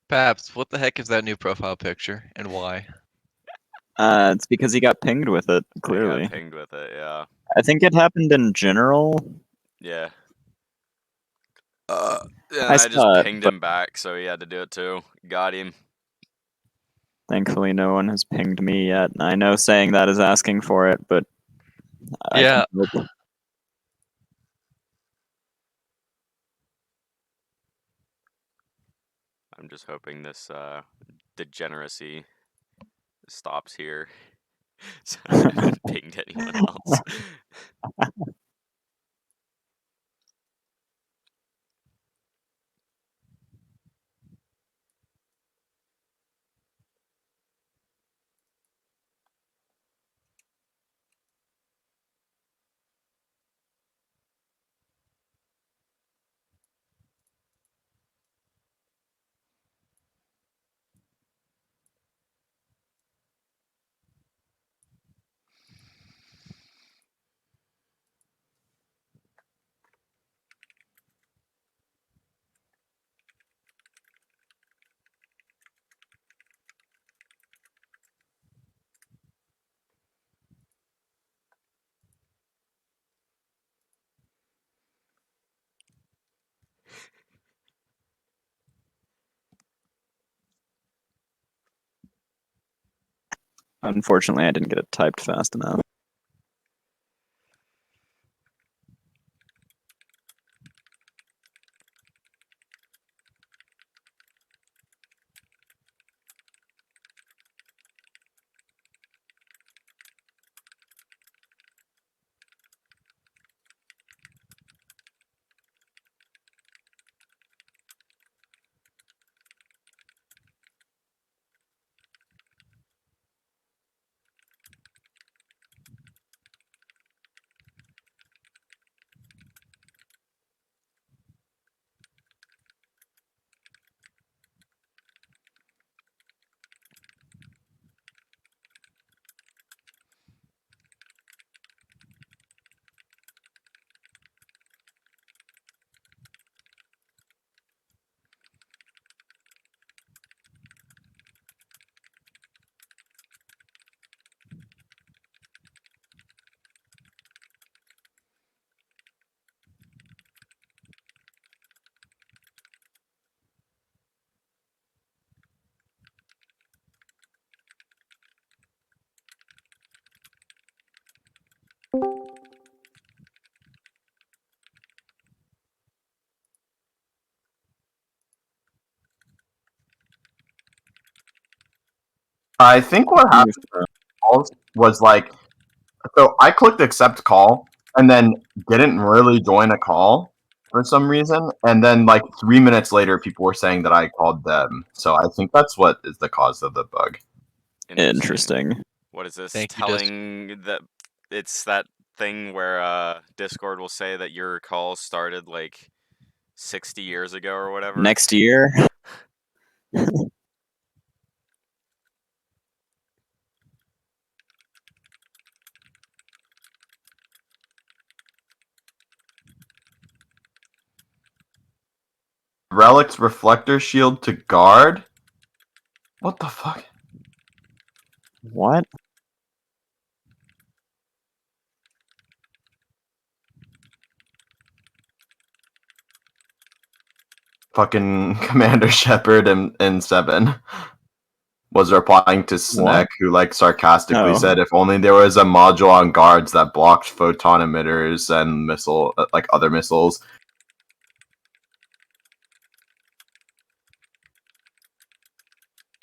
Paps, what the heck is that new profile picture, and why? It's because he got pinged with it, He clearly. got pinged with it, yeah. I think it happened in general. Yeah. Yeah, I I just saw it, pinged but him back, so he had to do it too. Got him. thankfully no one has pinged me yet. I know saying that is asking for it, but I Yeah. can hope. I'm just hoping this degeneracy stops here. So I haven't pinged anyone else. Unfortunately, I didn't get it typed fast enough. I think what happened was like, so I clicked accept call and then didn't really join a call for some reason, and then like 3 minutes later, people were saying that I called them. So I think that's what is the cause of the bug. Interesting. What is this Thank you, telling that it's that thing where Discord will say that your call started like 60 years ago or whatever? Next year. Relic's reflector shield to guard? What the fuck? What? Fucking Commander Shepard and Seven was replying to Sneck, who like sarcastically Oh. said if only there was a module on guards that blocked photon emitters and missile like other missiles.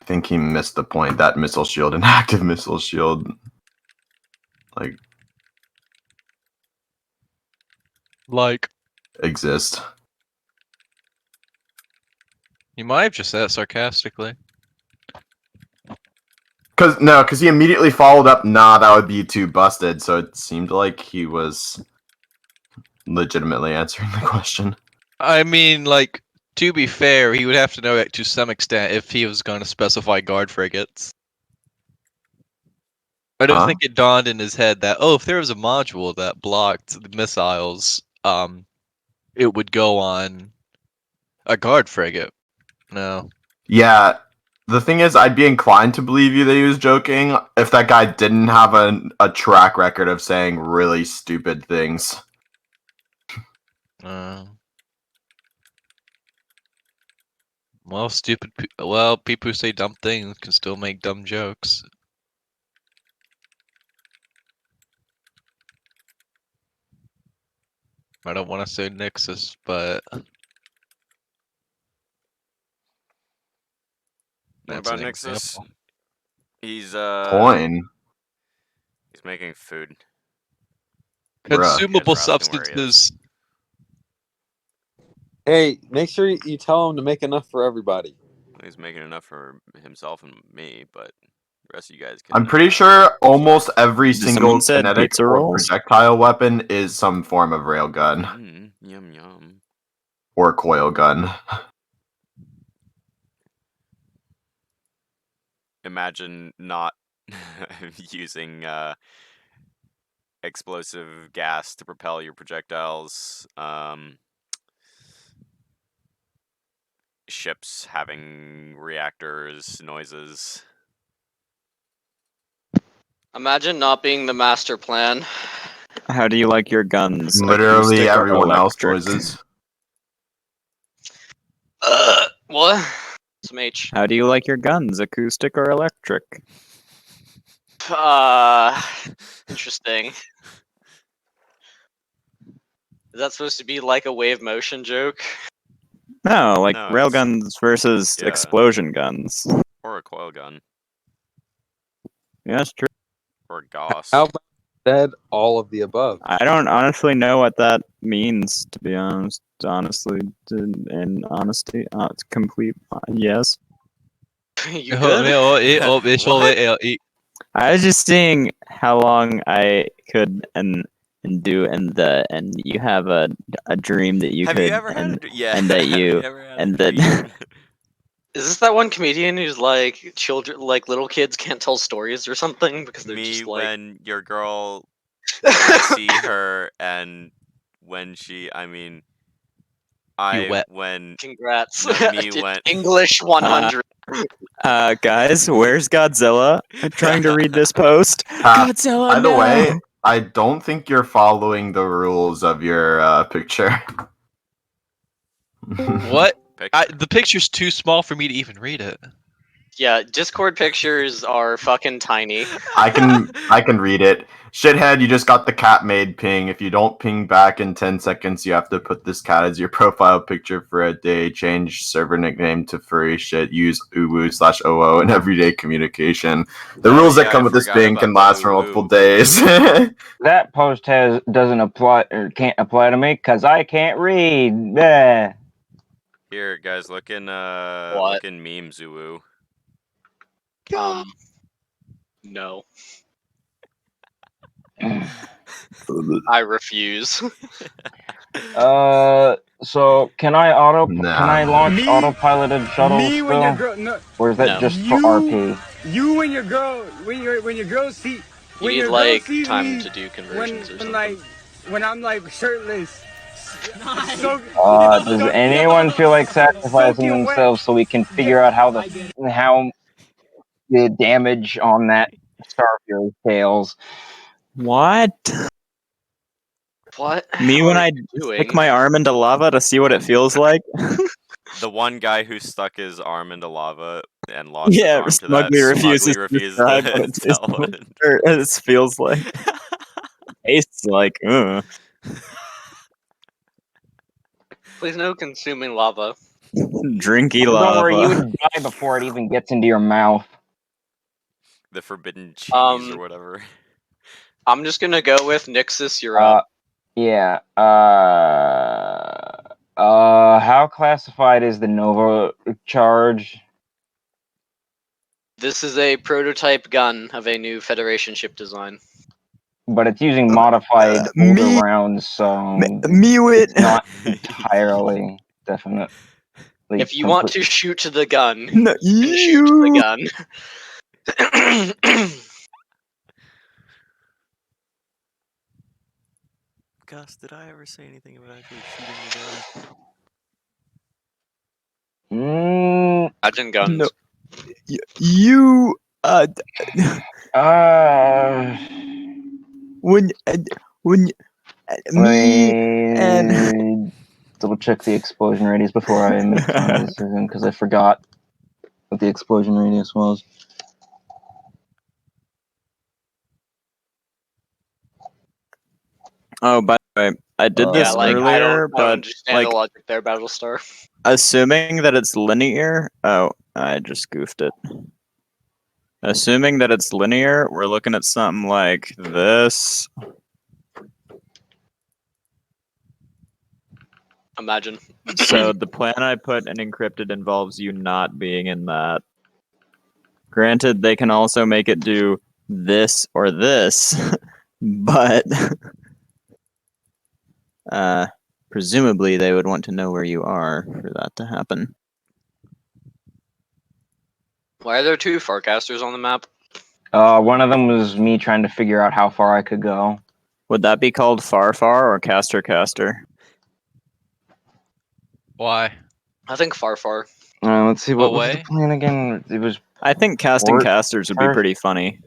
I think he missed the point that missile shield and active missile shield like exist. You might have just said it sarcastically. Because he immediately followed up, nah, that would be too busted. So it seemed like he was legitimately answering the question. I mean, like, to be fair, he would have to know it to some extent if he was going to specify guard frigates. I don't think it dawned in his head that, oh, if there was a module that blocked the missiles, it would go on a guard frigate. No. Yeah, the thing is, I'd be inclined to believe you that he was joking if that guy didn't have a track record of saying really stupid things. Well, people who say dumb things can still make dumb jokes. I don't want to say Nixus, but What that's about an Nixus? example. He's Coin, he's making food. bruh. You guys Consumable were asking where he is. substances. Hey, make sure you tell him to make enough for everybody. He's making enough for himself and me, but the rest of you guys can. I'm pretty sure almost every Someone single said kinetic pizza or rolls? projectile weapon is some form of railgun Yum yum. or coil gun. Imagine not using explosive gas to propel your projectiles. Ships having reactors, noises. Imagine not being the master plan. How do you like your guns? Literally acoustic or everyone else electric? noises. What? Some H. How do you like your guns? Acoustic or electric? Interesting. Is that supposed to be like a wave motion joke? No, like No, railguns versus yeah. explosion guns. Or a coil gun. Yeah, that's true. Or a Gauss. How about said all of the above? I don't honestly know what that means, to be honest. Honestly, in honesty, it's complete yes. You good? I was just seeing how long I could and do, and you have a dream that you Have could, you ever had a yeah? and that Have you ever had and a that dream? Is this that one comedian who's like children, like little kids can't tell stories or something because they're Me just like. when your girl, when I see her, and when she, I mean, wet. when Congrats. no, me It's when English 100. guys, where's Godzilla? I'm trying to read this post. Godzilla, By the no! way, I don't think you're following the rules of your picture. What? picture. The picture's too small for me to even read it. Yeah, Discord pictures are fucking tiny. I can read it. Shithead, you just got the cat made ping. If you don't ping back in 10 seconds, you have to put this cat as your profile picture for a day. Change server nickname to furry shit. Use uwu/oo in everyday communication. The Oh, rules that yeah, come I with this forgot ping about can the last for multiple uwu. days. That post doesn't apply or can't apply to me because I can't read. Bleh. Here, guys, look in meme Zuwu. No. I refuse. So can I Nah. can I launch autopiloted shuttles Me still? when your girl, no, Or is that No. just for RP? you when your girl, when your girl see, You when need your girl like sees time me, to do when conversions or something. like when I'm like shirtless, so, Does anyone feel like sacrificing soaking wet. themselves so we can figure out how the damage on that Star Fury fails? What? What? Me when are I you stick doing? my arm into lava to see what it feels like? The one guy who stuck his arm into lava and launched his Yeah, arm to that smugly refuses to refuses describe what to it tastes tell like, it. or it feels like. Tastes like, Please no consuming lava. drinky Don't worry, you lava. would die before it even gets into your mouth. The forbidden cheese or whatever. I'm just gonna go with Nixus, you're up. Yeah. How classified is the Nova charge? This is a prototype gun of a new Federation ship design. But it's using modified older rounds, so Mewit. not entirely definite. If you want to shoot the gun, No, you can shoot the you. gun. Gus, did I ever say anything about actually shooting the gun? Imagine guns. No. You when me and double check the explosion radius before I make the final decision because I forgot what the explosion radius was. oh, by the way, I did this Yeah, like earlier, I don't but understand like the logic there, Battlestar. assuming that it's linear. Oh, I just goofed it. Assuming that it's linear, we're looking at something like this. Imagine. So the plan I put in encrypted involves you not being in that. Granted, they can also make it do this or this, but presumably they would want to know where you are for that to happen. Why are there two Farcasters on the map? One of them was me trying to figure out how far I could go. Would that be called Far Far or Caster Caster? Why? I think Far. Let's see, what was the Away? plan again? It was I think casting Port- casters would be pretty funny.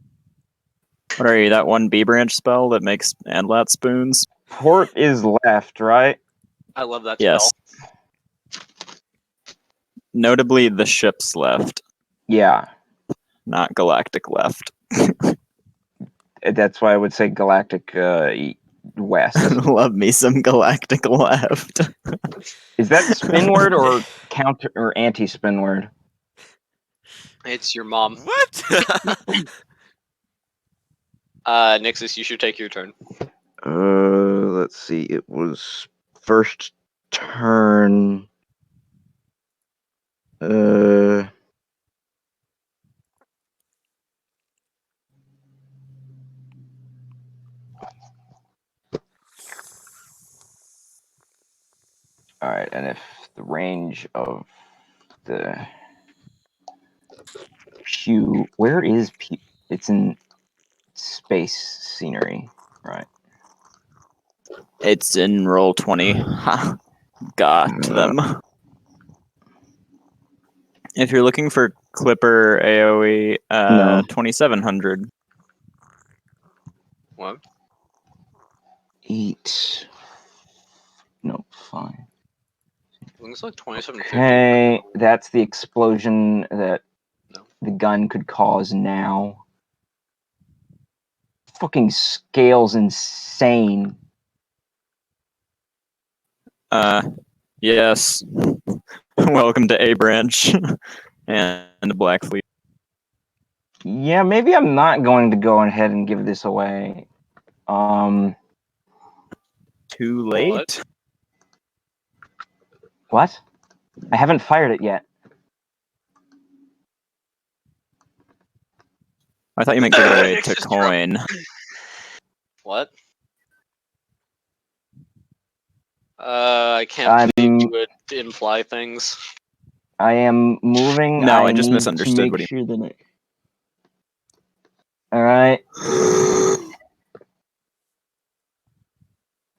What are you, that one B branch spell that makes Andlat spoons? port is left, right? I love that Yes. spell. Notably, the ships left, Yeah, not galactic left. that's why I would say galactic west. Love me some galactic left. Is that spin word or counter or anti-spin word? It's your mom. What? Nixus, you should take your turn. Let's see. It was first turn. All right, and if the range of the Pew, where is Pew? It's in space scenery, right? It's in roll 20. Ha. Got them. If you're looking for Clipper AoE, No. 2700. What? 8. No, 5. Looks like 2750. Okay, that's the explosion that No. the gun could cause now. Fucking scale's insane. Yes. Welcome to A branch and the Black Fleet. Yeah, maybe I'm not going to go ahead and give this away. Too late. What? I haven't fired it yet. I thought you meant give it away It's to just coin. What? I can't believe you would imply things. I am moving. No, I just need misunderstood to make what he- sure that All right.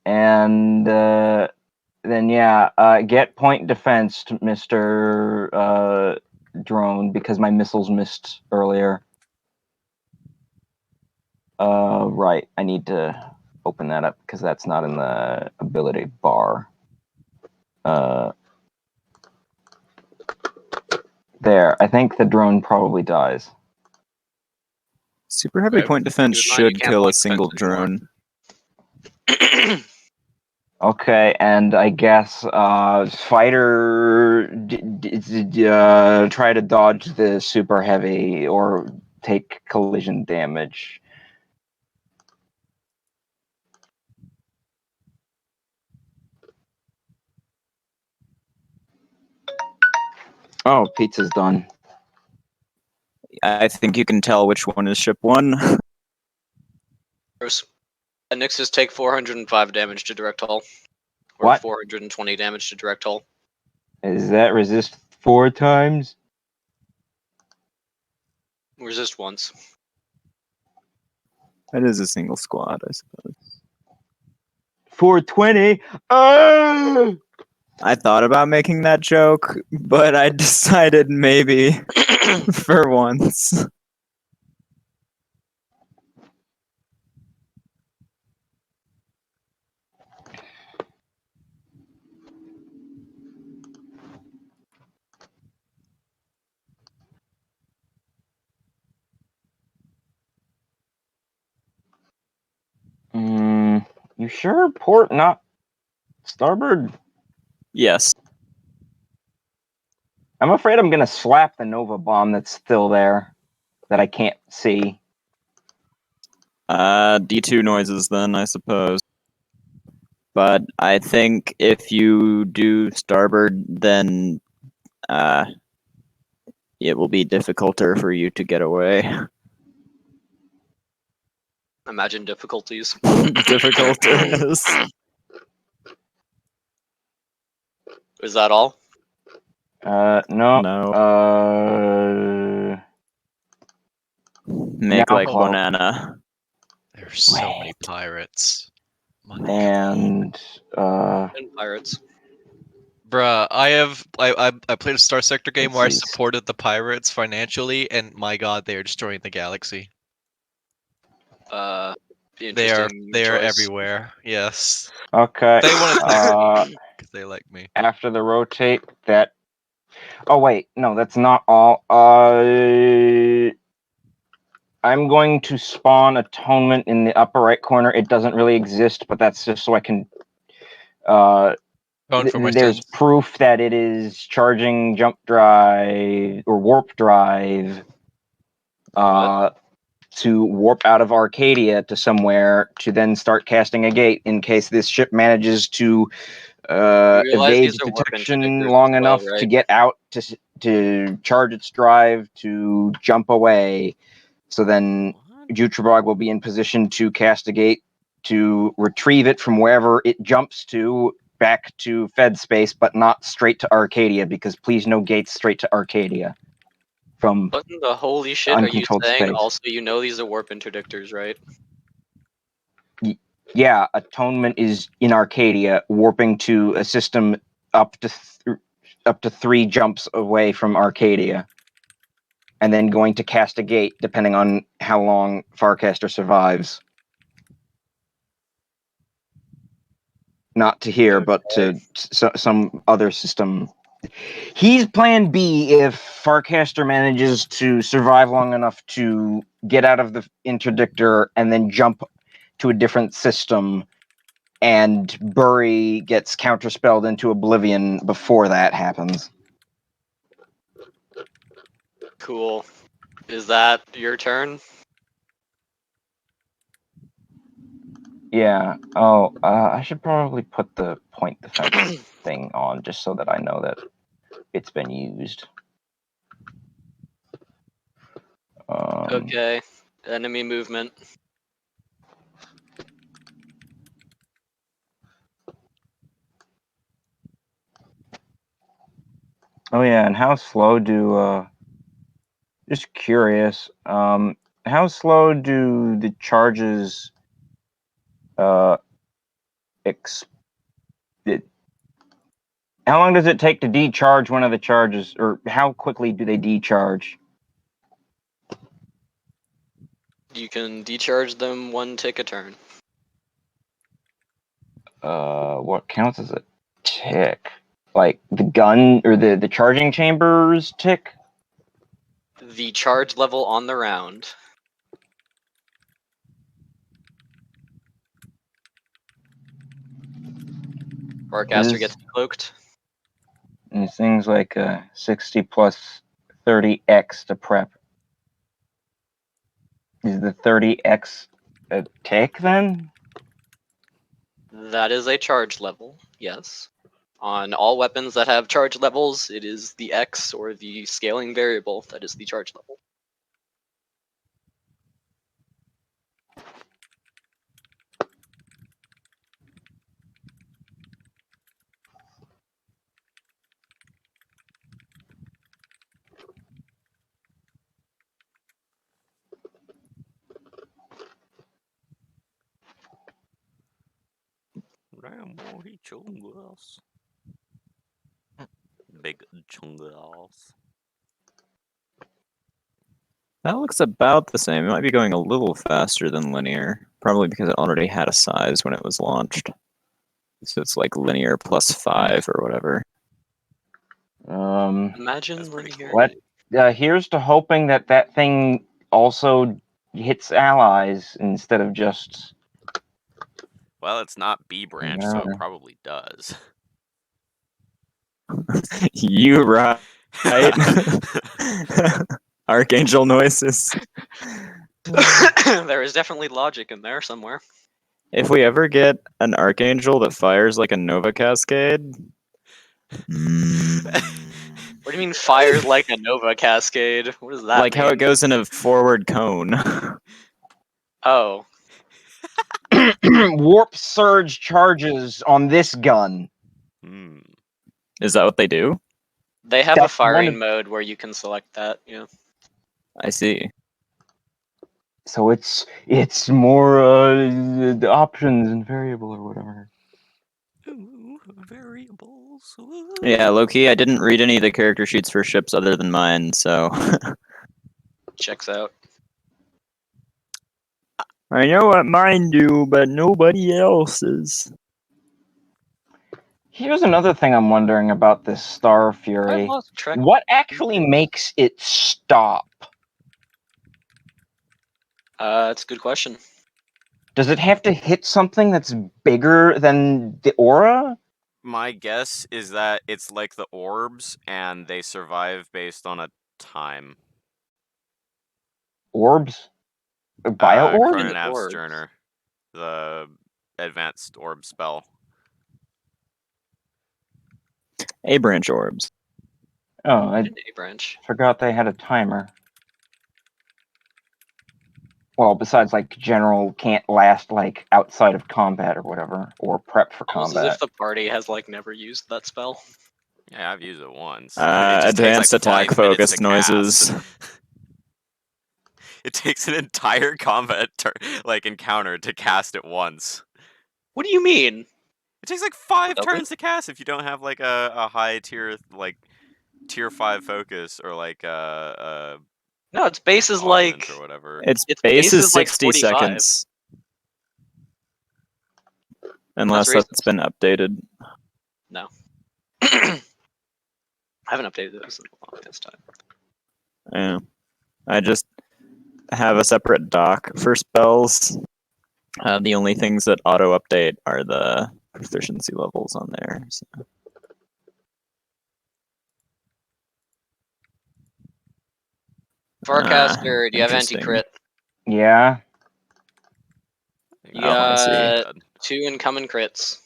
And then yeah, get point defense, Mr. Drone, because my missiles missed earlier. Right. I need to open that up because that's not in the ability bar. There. I think the drone probably dies. Super heavy Okay. point defense Keep in mind you should can't kill a point single defense anymore. drone. Okay, and I guess fighter try to dodge the super heavy or take collision damage. Oh, pizza's done. I think you can tell which one is ship 1. Bruce. Nixus take 405 damage to direct hull. Or What? 420 damage to direct hull. Is that resist 4 times? Resist once. That is a single squad, I suppose. 420. I thought about making that joke, but I decided maybe for once. You sure? Port, not starboard? Yes. I'm afraid I'm gonna slap the Nova bomb that's still there, that I can't see. D2 noises then, I suppose. But I think if you do starboard, then it will be difficulter for you to get away. Imagine difficulties. Difficulties. Is that all? No. No. Make now like close. banana. There's so many pirates. My God. And And pirates. Bruh, I played a Star Sector game where I Let's see. supported the pirates financially, and my God, they are destroying the galaxy. They are Interesting they are choice. everywhere. Yes, okay. they want to because they like me. After the rotate, that. Oh wait, no, that's not all. I'm going to spawn atonement in the upper right corner. It doesn't really exist, but that's just so I can. Phone for my There's sins. proof that it is charging jump drive or warp drive. To warp out of Arcadia to somewhere to then start casting a gate in case this ship manages to realize evade these are warp detection interdictors long as well, enough to right? get out to charge its drive to jump away. So then Jutrabog will be in position to cast a gate to retrieve it from wherever it jumps to back to Fed space, but not straight to Arcadia, because please no gates straight to Arcadia from What in the holy shit are you uncontrolled saying? space. Also, you know these are warp interdictors, right? Yeah, atonement is in Arcadia, warping to a system up to 3 jumps away from Arcadia, and then going to cast a gate depending on how long Farcaster survives. Not to here, but to some other system. He's plan B if Farcaster manages to survive long enough to get out of the interdictor and then jump to a different system, and Burry gets counterspelled into oblivion before that happens. Cool. Is that your turn? Yeah. Oh, I should probably put the point defense thing on just so that I know that it's been used. Okay. Enemy movement. Oh yeah, and how slow do just curious, how slow do the charges how long does it take to decharge one of the charges, or how quickly do they decharge? You can decharge them 1 tick a turn. What counts as a tick? Like the gun or the charging chambers tick? The charge level on the round. Farcaster gets cloaked. And these things like 60 plus 30x to prep. Is the 30x a tick then? That is a charge level, yes. On all weapons that have charge levels, it is the X or the scaling variable that is the charge level. Damn boy, he chewing glass. That looks about the same. It might be going a little faster than linear, probably because it already had a size when it was launched. So it's like linear plus 5 or whatever. Imagine That's pretty linear. cool. Here's to hoping that that thing also hits allies instead of just. Well, it's not B branch, so it Yeah. probably does. You right. Archangel noises. There is definitely logic in there somewhere. If we ever get an Archangel that fires like a Nova Cascade. What do you mean fires like a Nova Cascade? What does that Like mean? how it goes in a forward cone. Oh. Warp surge charges on this gun. Hmm. Is that what they do? They have a That's one firing of- mode where you can select that, yeah. I see. So it's more the options and variable or whatever. Ooh, variables. Yeah, low-key, I didn't read any of the character sheets for ships other than mine, so... Checks out. I know what mine do, but nobody else's. Here's another thing I'm wondering about this Star I Fury. lost track. What actually makes it stop? That's a good question. Does it have to hit something that's bigger than the aura? My guess is that it's like the orbs, and they survive based on a time. Orbs? Bio orbs? Chrononav's orbs. Sterner, the advanced orb spell. A-branch orbs. Oh, I A branch. forgot they had a timer. Well, besides like general can't last like outside of combat or whatever, or prep for Almost as combat. if the party has like never used that spell. Yeah, I've used it once. It just Advanced takes, like, attack 5 minutes focused to cast. noises. It takes an entire combat encounter to cast it once. What do you mean? It takes like 5 Okay. turns to cast if you don't have like a high tier tier 5 focus or like No, its base is augment like or whatever. Its Its base base is is, like, 60 45. seconds. Unless That's that's been updated. No. I haven't updated this in a long time. Yeah. I just have a separate dock for spells. The only things that auto-update are the proficiency levels on there. So. Farcaster, do you have Interesting. anti-crit? Yeah. You Oh, I see. got 2 incoming crits.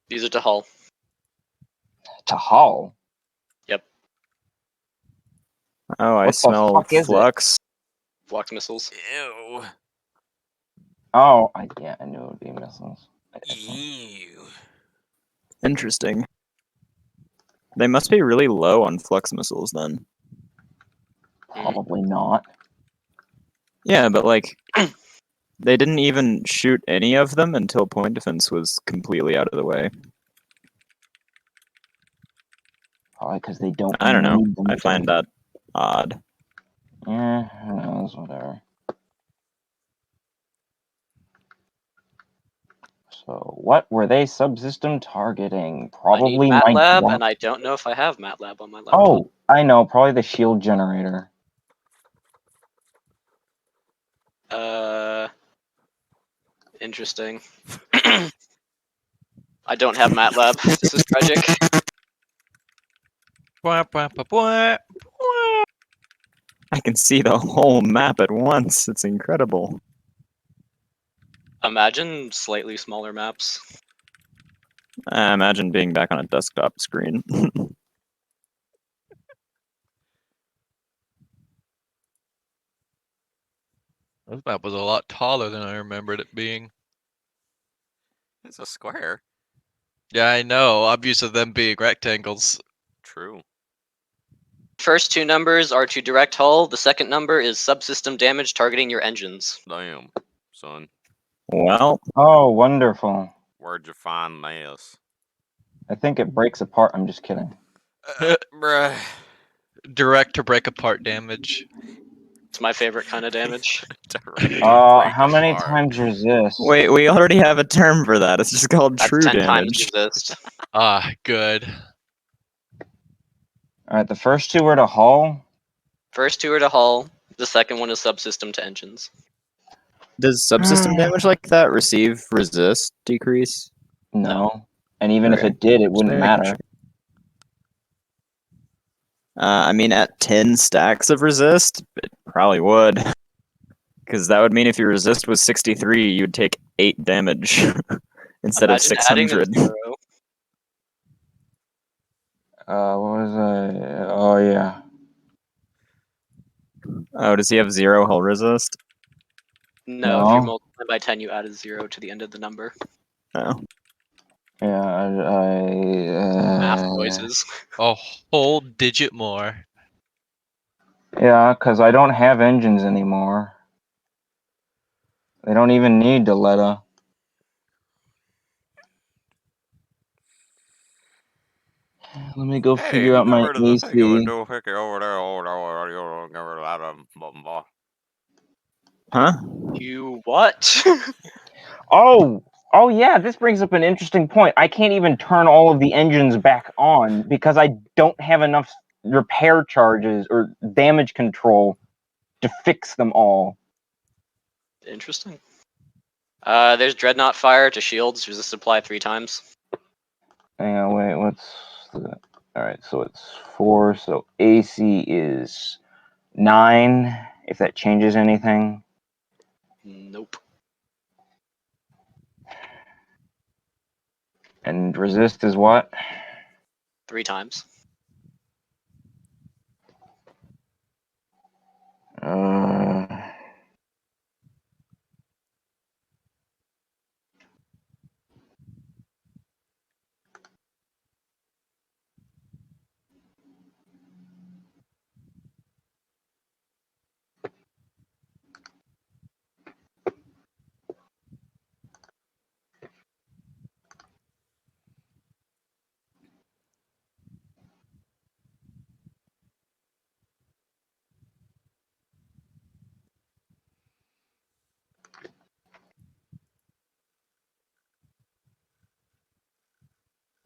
These are to hull. To hull. Oh, I What the smell fuck is it? flux. Flux missiles. Ew. Oh, yeah, I knew it would be missiles. Ew. Interesting. They must be really low on flux missiles then. Probably not. Yeah, but like, they didn't even shoot any of them until point defense was completely out of the way. Probably because they don't. I don't know. need them I to- find that odd. Yeah, who knows? Whatever. So, what were they subsystem targeting? Probably I need my MATLAB, drone- and I don't know if I have MATLAB on my laptop. Oh, I know. Probably the shield generator. Interesting. I don't have MATLAB. This is tragic. Bwah, bwah, bwah, bwah, bwah. I can see the whole map at once. It's incredible. Imagine slightly smaller maps. Imagine being back on a desktop screen. This map was a lot taller than I remembered it being. It's a square. Yeah, I know. I'm used to them being rectangles. True. First 2 numbers are to direct hull. The second number is subsystem damage targeting your engines. Damn, son. Well, Oh, wonderful. Where'd you find this? I think it breaks apart. I'm just kidding. Bruh. Direct to break apart damage. It's my favorite kind of damage. Direct to break How many apart. times resist? Wait, we already have a term for that. It's just called That's true 10 times damage. resist. Ah, good. All right, the first two were to hull. First two are to hull. The second one is subsystem to engines. Does subsystem damage like that receive resist decrease? No. And even if Okay. it did, it wouldn't Just making matter. sure. I mean, at 10 stacks of resist, it probably would. Because that would mean if your resist was 63, you'd take 8 damage instead of Imagine adding a 600. 0. What was I? Oh yeah. Oh, does he have 0 hull resist? No, if you're No. multiplying by 10, you add a 0 to the end of the number. Oh. Yeah. Math noises. A whole digit more. Yeah, because I don't have engines anymore. They don't even need Deletta. Let me go figure out my AC. Huh? You what? Oh yeah, this brings up an interesting point. I can't even turn all of the engines back on because I don't have enough repair charges or damage control to fix them all. Interesting. There's Dreadnought Fire to shields. Resist apply 3 times. Hang on, wait, what's the... Alright, so it's 4, so AC is 9, if that changes anything. Nope. And resist is what? 3 times.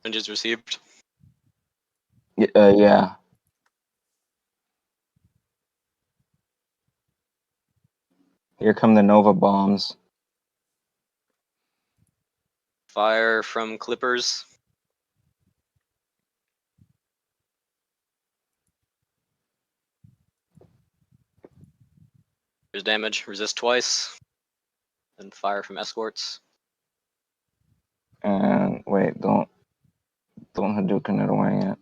Engines received. Yeah. Here come the Nova bombs. Fire from Clippers. There's damage. Resist twice. Then fire from escorts. And wait, don't Hadouken it away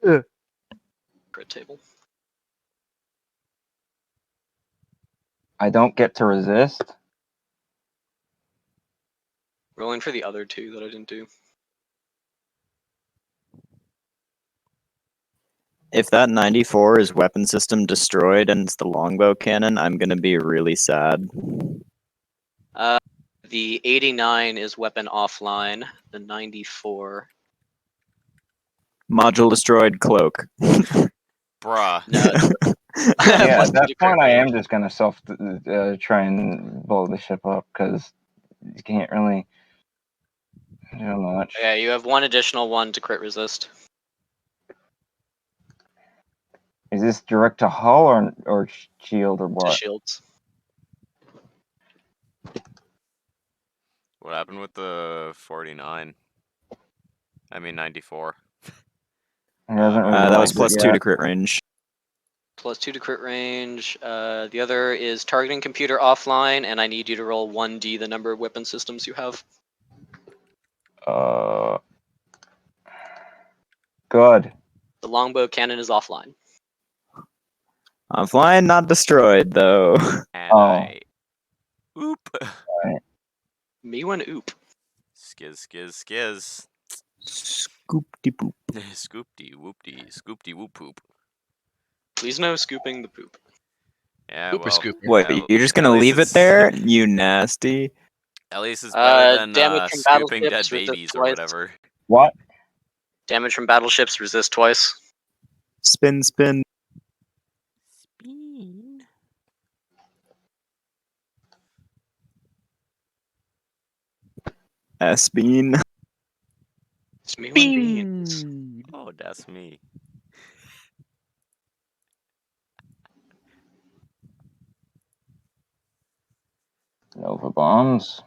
yet. Crit table. I don't get to resist. Rolling for the other 2 that I didn't do. If that 94 is weapon system destroyed and it's the longbow cannon, I'm gonna be really sad. The 89 is weapon offline. The 94. Module destroyed, cloak. Bruh. No. Yeah, Plus at 2 that to crit point, I am range. just gonna try and blow the ship up because you can't really do much. Yeah, you have 1 additional 1 to crit resist. Is this direct to hull or shield or To what? shields. What happened with the 49? I mean 94. It hasn't That That was resolved plus it 2 to yet. crit range. Plus 2 to crit range. The other is targeting computer offline, and I need you to roll 1d the number of weapon systems you have. Good. The longbow cannon is offline. Offline, not destroyed, though. And Oh. I... Oop. Me when oop. Skiz, skiz, skiz. Scoop-de-poop. Scoopty, whoopty, scoopty, whoop poop. Please no scooping the poop. Yeah, Hooper well, scooper. Wait, At- you're just at gonna least leave it it's- there? You nasty. At least it's better than damage from scooping dead battleships resist babies or twice. whatever. What? Damage from battleships resist twice. Spin, spin. S-bean. It's me when beans. Oh, that's me. Nova bombs.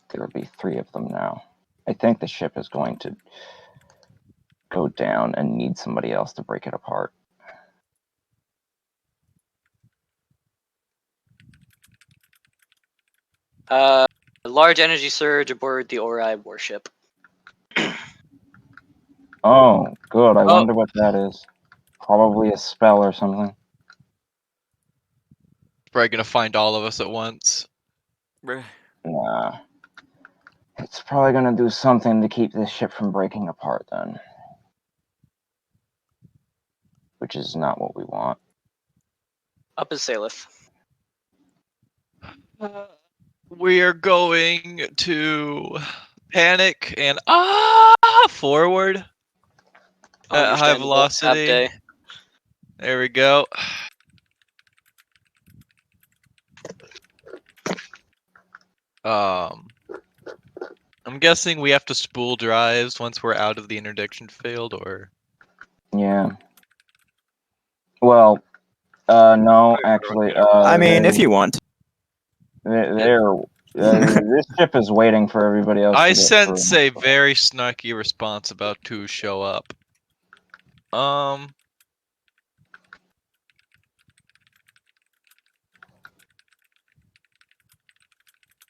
There will be 3 of them now. I think the ship is going to go down and need somebody else to break it apart. A large energy surge aboard the Ori warship. Oh, good. I Oh. wonder what that is. Probably a spell or something. Probably gonna find all of us at once. Nah. It's probably going to do something to keep this ship from breaking apart then. Which is not what we want. Up is Salith. We are going to panic and forward at high Understandable. Tab velocity. day. There we go. I'm guessing we have to spool drives once we're out of the interdiction field, or Yeah. Well, no, actually, I mean, if you want. this ship is waiting for everybody else. I to get sense through. a very snarky response about to show up.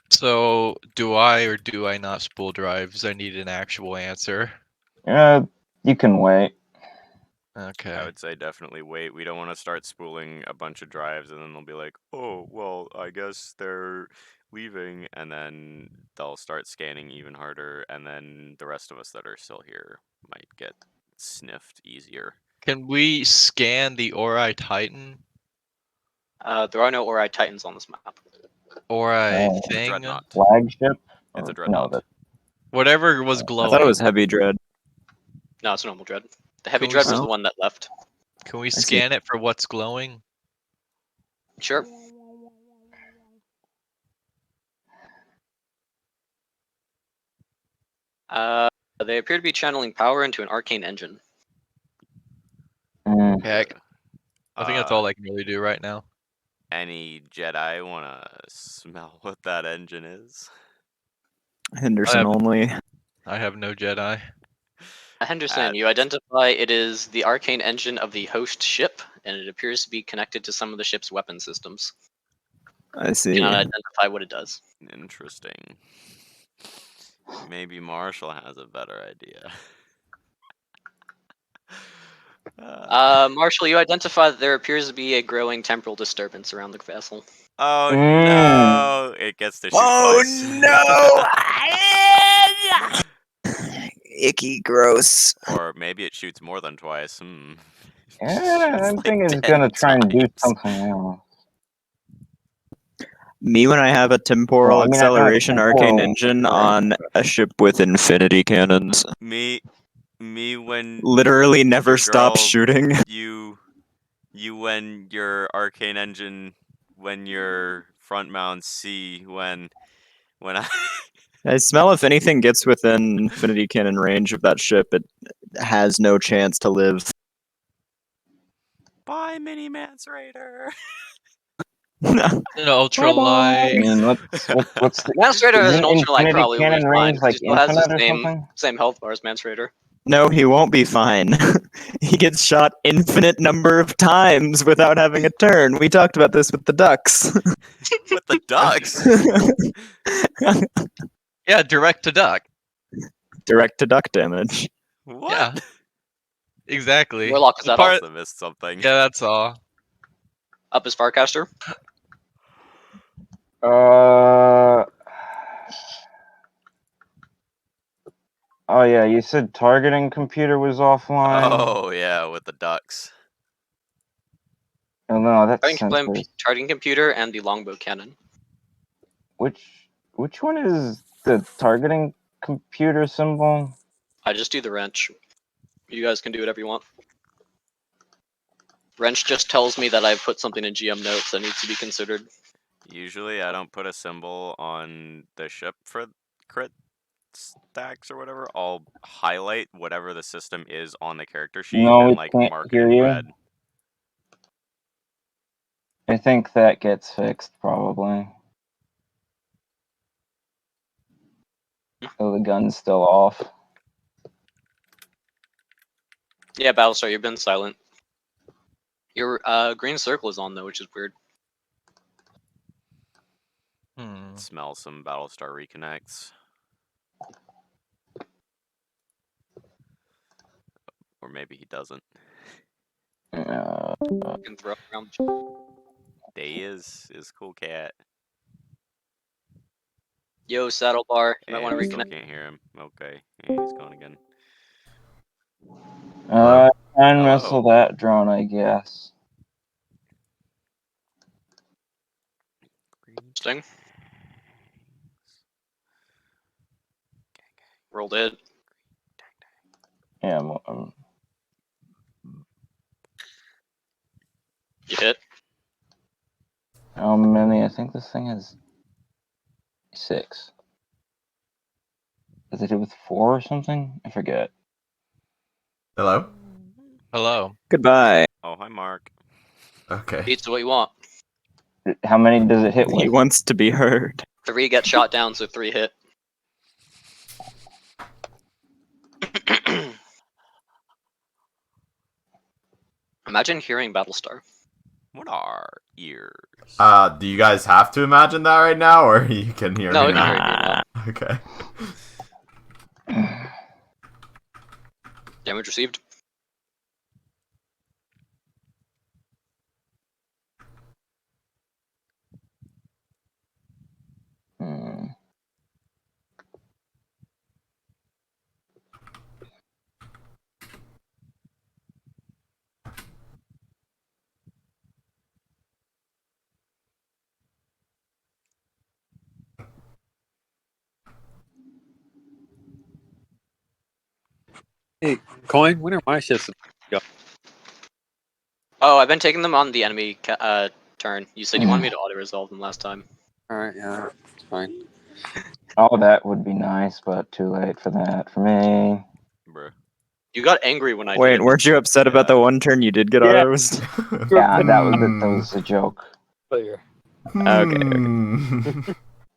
So do I or do I not spool drives? I need an actual answer. You can wait. Okay. I would say definitely wait. We don't want to start spooling a bunch of drives and then they'll be like, oh, well, I guess they're leaving. And then they'll start scanning even harder. And then the rest of us that are still here might get sniffed easier. Can we scan the Ori Titan? There are no Ori Titans on this map. Ori It's a thing? dreadnought. Flagship? It's a No, dreadnought. that Whatever was I glowing. thought it was heavy dread. No, it's a normal dread. The heavy Can we dread was s- the one that left. Can we see. scan it for what's glowing? Sure. They appear to be channeling power into an arcane engine. Heck. I think that's all I can really do right now. Any Jedi want to smell what that engine is? Henderson only. I have no Jedi. Henderson, you identify it is the arcane engine of the host ship, and it appears to be connected to some of the ship's weapon systems. I You see. cannot identify what it does. Interesting. Maybe Marshall has a better idea. Marshall, you identify that there appears to be a growing temporal disturbance around the vessel. Oh no! It gets to shoot twice. no! Icky, gross. Or maybe it shoots more than twice. that It's thing like is 10 gonna try and do times. something else. Me when I have a temporal Well, I mean, I know it's acceleration arcane temporal, engine right. on a ship with infinity cannons. Me when Literally never your stop girl- shooting. you when your arcane engine, when your front mounts see when I I smell if anything gets within infinity cannon range of that ship, it has no chance to live. Bye, Mini Mance Raider. An ultralight. I mean, what's the Mance Raider has an isn't ultralight infinity probably will be cannon fine. range like He still has the infinite or something? same health bar as Mance Raider. No, he won't be fine. He gets shot infinite number of times without having a turn. We talked about this with the ducks. With the ducks. Yeah, direct to duck. Direct to duck damage. What? Yeah. Exactly. Warlock, is The that part- all? Must have missed something. Yeah, that's all. Up is Farcaster. Oh yeah, you said targeting computer was offline. Oh yeah, with the ducks. Oh no, that's Targeting sensors. targeting computer and the longbow cannon. Which one is the targeting computer symbol? I just do the wrench. You guys can do whatever you want. Wrench just tells me that I've put something in GM notes that needs to be considered. Usually I don't put a symbol on the ship for crit stacks or whatever. I'll highlight whatever the system is on the character sheet No, we and like can't mark it hear in you. red. I think that gets fixed probably. Oh, the gun's still off. Yeah, Battlestar, you've been silent. Your green circle is on though, which is weird. Smell some Battlestar reconnects. Or maybe he doesn't. You can throw around. There he is cool cat. Yo, saddle bar. You might Hey, want I to still reconnect. can't hear him. Okay, yeah, he's gone again. Hello? Try and Hello. wrestle that drone, I guess. Sting. Rolled it. Yeah, You hit. how many? I think this thing has 6. Does it hit with 4 or something? I forget. Hello? Hello. Goodbye. Oh, hi, Mark. Okay. Beats what you want. How many does it hit He with? wants to be heard. 3 get shot down, so 3 hit. Imagine hearing Battlestar. What are ears? Do you guys have to imagine that right now, or you can hear No, me we can now? hear you now. Okay. Damage received. Hmm. Hey, Coin, when are my shifts? Oh, I've been taking them on the enemy turn. You said you wanted me to auto-resolve them last time. Alright, yeah, it's fine. Oh, that would be nice, but too late for that for me. Bruh. You got angry when I Wait, did it. weren't you upset about Yeah. the one turn you did get Yeah. autos? Yeah, that was a joke. Clear. Okay.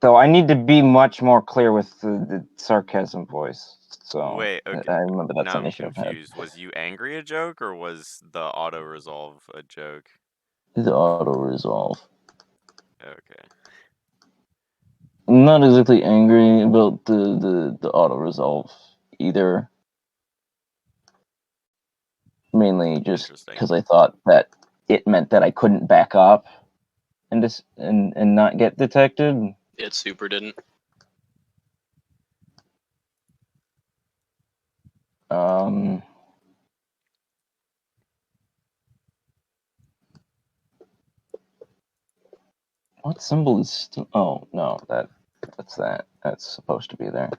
So I need to be much more clear with the sarcasm voice. So Wait, okay. I remember that's Now an I'm issue I've had. confused. Was you angry a joke or was the auto resolve a joke? The auto resolve. Okay. I'm not exactly angry about the auto resolve either. Mainly just Interesting. because I thought that it meant that I couldn't back up and not get detected. It super didn't. What symbol is still? Oh no, that's that. That's supposed to be there.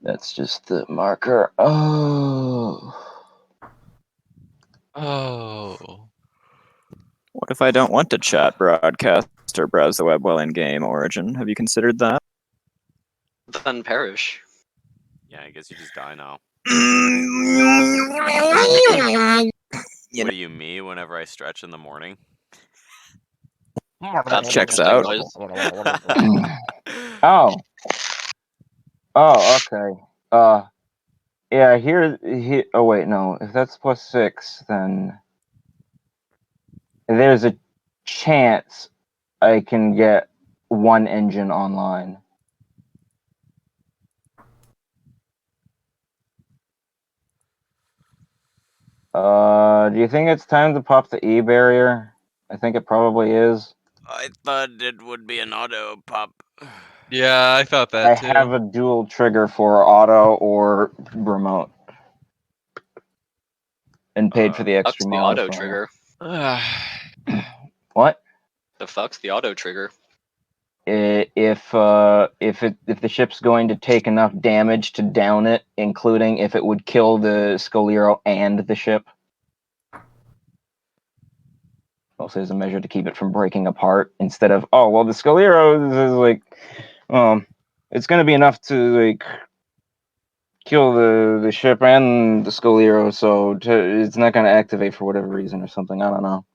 That's just the marker. Oh. Oh. What if I don't want to chat, broadcast, or browse the web while in game Origin? Have you considered that? Then perish. Yeah, I guess you just die now. You What do you me whenever I stretch in the morning? That's Checks interesting out. noise. Oh. Oh. Okay. Yeah. Here. Oh wait. No. If that's +6, then there's a chance I can get one engine online. Do you think it's time to pop the E barrier? I think it probably is. I thought it would be an auto pop. Yeah, I thought I that too. have a dual trigger for auto or remote. And paid for the Fuck's extra the mod auto for trigger. What? The fuck's the auto trigger? If the ship's going to take enough damage to down it, including if it would kill the Scolero and the ship. Also, as a measure to keep it from breaking apart, instead of the Scolero is like, it's going to be enough to like kill the ship and the Scolero, so it's not going to activate for whatever reason or something. I don't know.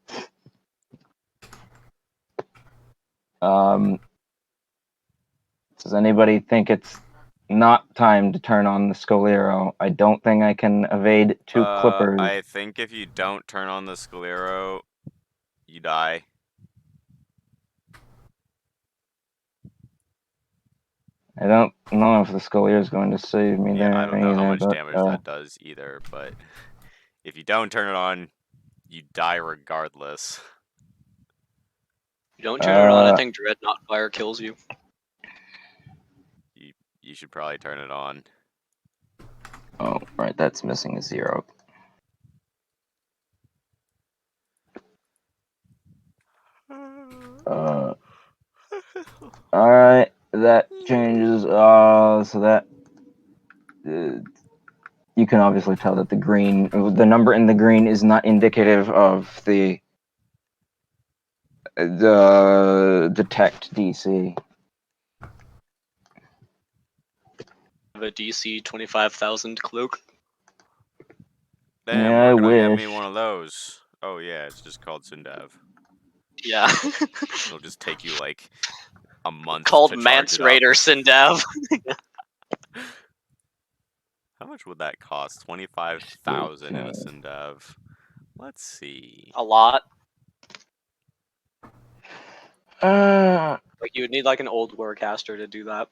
Does anybody think it's not time to turn on the Scolero? I don't think I can evade two clippers. I think if you don't turn on the Scolero, you die. I don't know if the Scolero is going to save me there. I don't know how either, much but, damage that does either, but if you don't turn it on, you die regardless. You don't turn it on, I think Dreadnought Fire kills you. You should probably turn it on. Oh, right, that's missing a 0. Alright, that changes, so that, you can obviously tell that the number in the green is not indicative of the detect DC. Have a DC 25,000 cloak. Damn, Yeah, where I can I get me wish. one of those? Oh yeah, it's just called Sundav. Yeah. It'll just take you like a month Called to charge Mance it up. Raider Sindav. How much would that cost? 25,000 in a Sundav. Let's see. A lot. Uh, Like you would need like an old Warcaster to do that.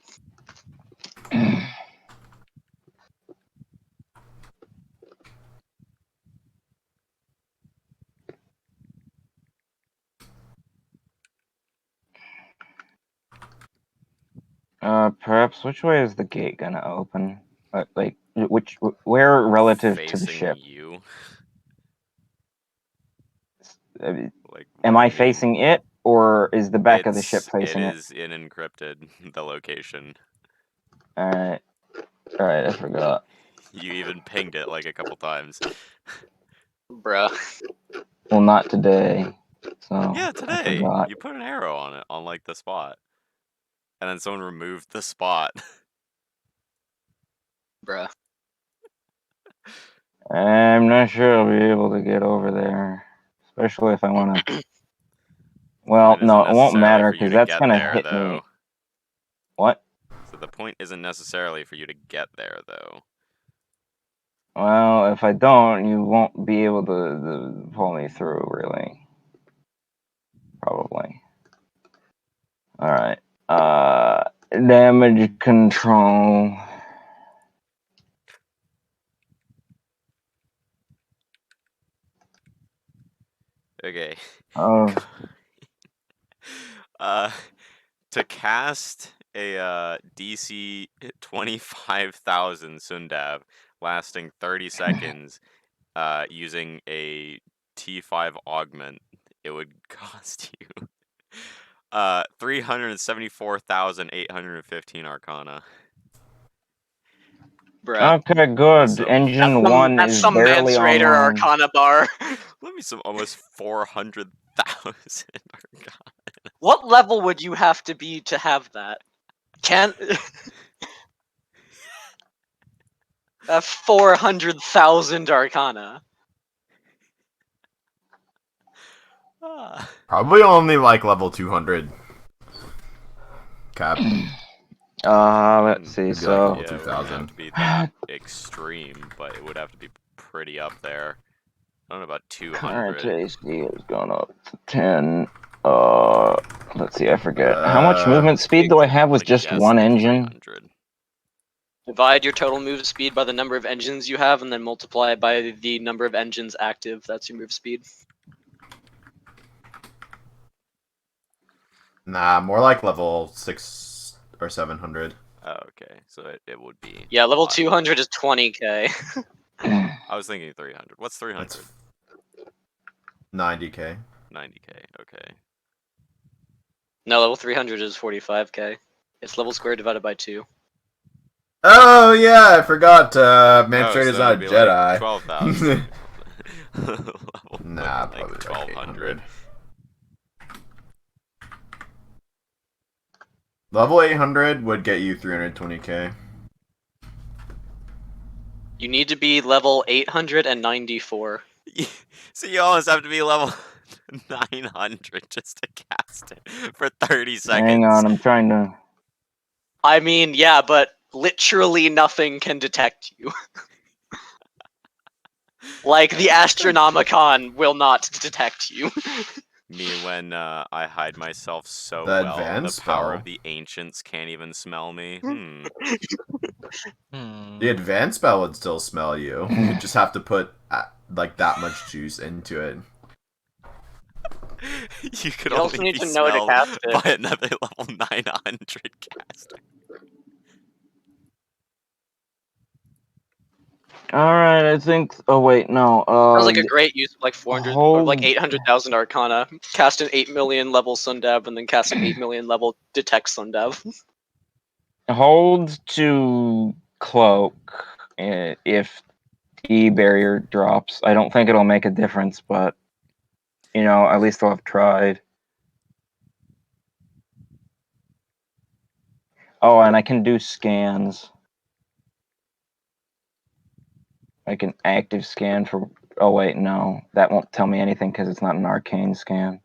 perhaps which way is the gate gonna open? Like, where relative to the Facing ship? you. Like, Am what do I you mean? facing it, or is the back of the ship facing it? It is in encrypted, the location. Alright, I forgot. You even pinged it like a couple times. Bruh. Well, not today. So Yeah, I today. forgot. You put an arrow on it, on like the spot. And then someone removed the spot. Bruh. I'm not sure I'll be able to get over there, especially if I want to. Well, Point isn't no, it won't necessarily matter for you because to that's get gonna there, hit though. me. What? So the point isn't necessarily for you to get there, though. Well, if I don't, you won't be able to pull me through, really. Probably. Alright. Damage control. Okay. Oh. To cast a DC 25,000 Sundav lasting 30 seconds using a T5 augment, it would cost you 374,815 Arcana. Bruh. Okay, good. Some- Engine 1 That's is some barely Mance Raider online. Arcana bar. Let me some almost 400,000 Arcana. What level would you have to be to have that? Can't. 400,000 Arcana. Probably only like level 200 cap. Let's see, Maybe so... like Yeah, it wouldn't have to be that extreme, but it would have to be pretty up there. I don't know about 200. Current AC has gone up to 10. Let's see, I forget. How much movement speed do I have with Like, just guess one like engine? 300. Divide your total move speed by the number of engines you have, and then multiply it by the number of engines active. That's your move speed. Nah, more like level 6. or 700. Oh, okay, so it would be. Yeah, level high. 200 is 20k. I was thinking 300. What's 300? That's 90k. 90k. Okay. No, level 300 is 45k. It's level squared divided by 2. Oh yeah, I forgot. Oh, Manstrade so is then not a it'd be like Jedi. 12,000. Level Nah, like probably like 1200. 800. Level 800 would get you 320k. You need to be level 894. So you almost have to be level 900 just to cast it for 30 seconds. Hang on, I'm trying to. I mean, yeah, but literally nothing can detect you. Like, the Astronomicon will not detect you. Me when I hide myself so The well, the advanced power spell. of the ancients can't even smell me. The advanced spell would still smell you. You just have to put like that much juice into it. You could You also only need be to know to smelled cast it. by another level 900 caster. Alright, I think. Oh, wait, no. Sounds like a great use of like 400 or like hold- 800,000 Arcana. Cast an 8 million level Sundev and then cast an 8 million level Detect Sundev. Hold to cloak if E barrier drops. I don't think it'll make a difference, but you know, at least I'll have tried. Oh, and I can do scans. I can active scan for. Oh wait, no, that won't tell me anything because it's not an arcane scan.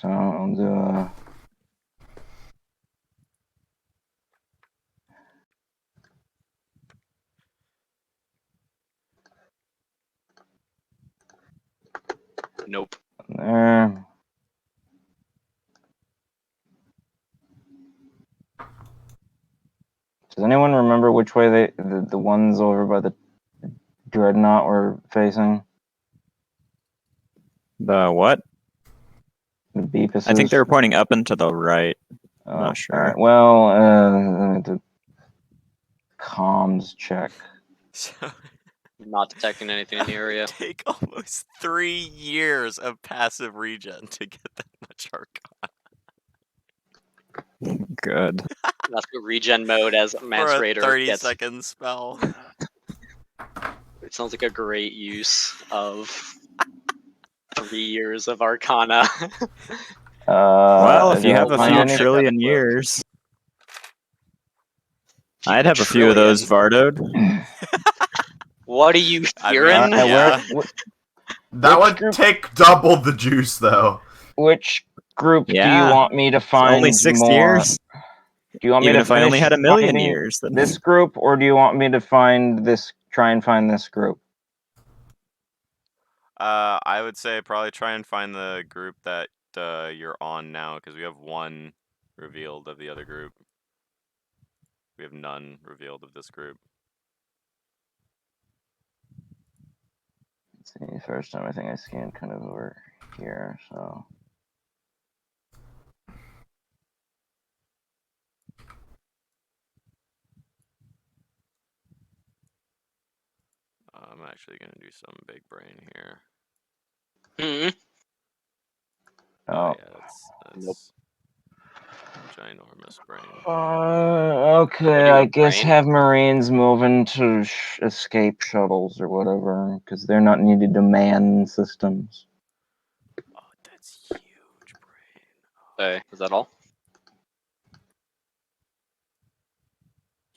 So I'll do a. Nope. There. Does anyone remember which way the ones over by the dreadnought were facing? The what? The Beepuses? I think they were pointing up and to the right. Not sure. Alright, well, the comms check. So Not detecting anything in the area. take almost 3 years of passive regen to get that much Arcana. Good. That's the regen mode as Mance For a Raider 30-second gets. spell. It sounds like a great use of 3 years of Arcana. Well, if you have a find few any- trillion years, I'd have a few of those Vardoed. What are you I mean, hearing? yeah. That Which would group- take double the juice, though. Which group do you Yeah. want me to It's find only 6 more? years. Do you want me Even to if I only finish had a million finding years, then this group, or do you want me to try and find this group? I would say probably try and find the group that you're on now, because we have one revealed of the other group. We have none revealed of this group. Let's see, first time I think I scanned kind of over here, so. I'm actually gonna do some big brain here. Hmm. Oh. Yeah, that's Nope. ginormous brain. Okay, you I with guess brain? have Marines moving to escape shuttles or whatever, because they're not needed to man systems. Oh, that's huge brain. Hey, is that all?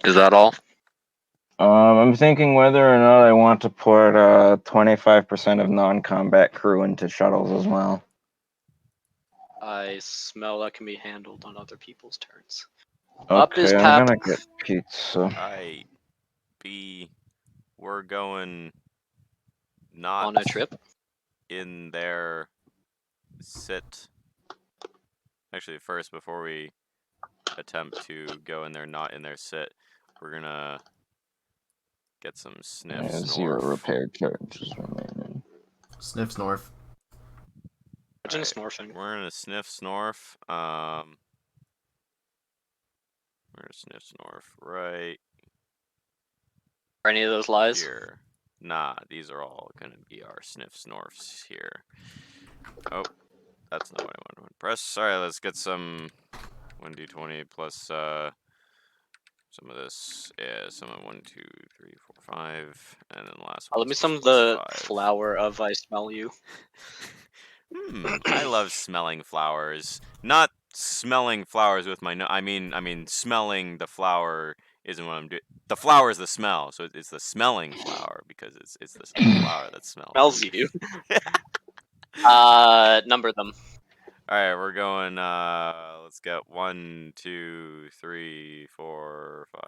Is that all? I'm thinking whether or not I want to put 25% of non-combat crew into shuttles as well. I smell that can be handled on other people's turns. Okay, Up is I'm Pap. gonna get pizza. Alright, B, we're going not On a trip. in their sit. Actually, first, before we attempt to go in there, not in their sit, we're gonna get some sniff, Zero snorf. repair charges remaining. Sniff, snorf. Imagine Alright, snorfing. we're gonna sniff, snorf. Where's Sniff Snorf? Right Are any of those lies? here. Nah, these are all gonna be our Sniff Snorfs here. Oh, that's not what I want to press. Alright, let's get some 1d20 plus some of this. Yeah, some of 1, 2, 3, 4, 5, and then the last one. Let me some of the flower of I smell you. I love smelling flowers. Not smelling flowers with my I mean smelling the flower isn't what I'm doing. The flower is the smell, so it's the smelling flower because it's the flower that smells. Smells you. Number them. All right, we're going. Let's get 1, 2, 3, 4, 5,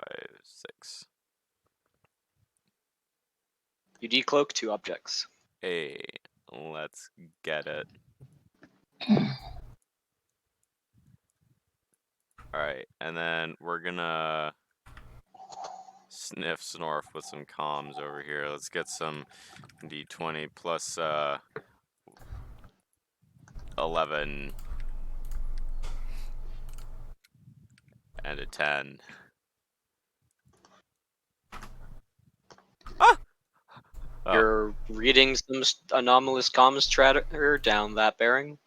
6. You decloak 2 objects. Hey, let's get it. Alright, and then we're gonna Sniff Snorf with some comms over here. Let's get some d20 plus 11 and a 10. Ah! Oh. You're reading some anomalous comms chatter down that bearing.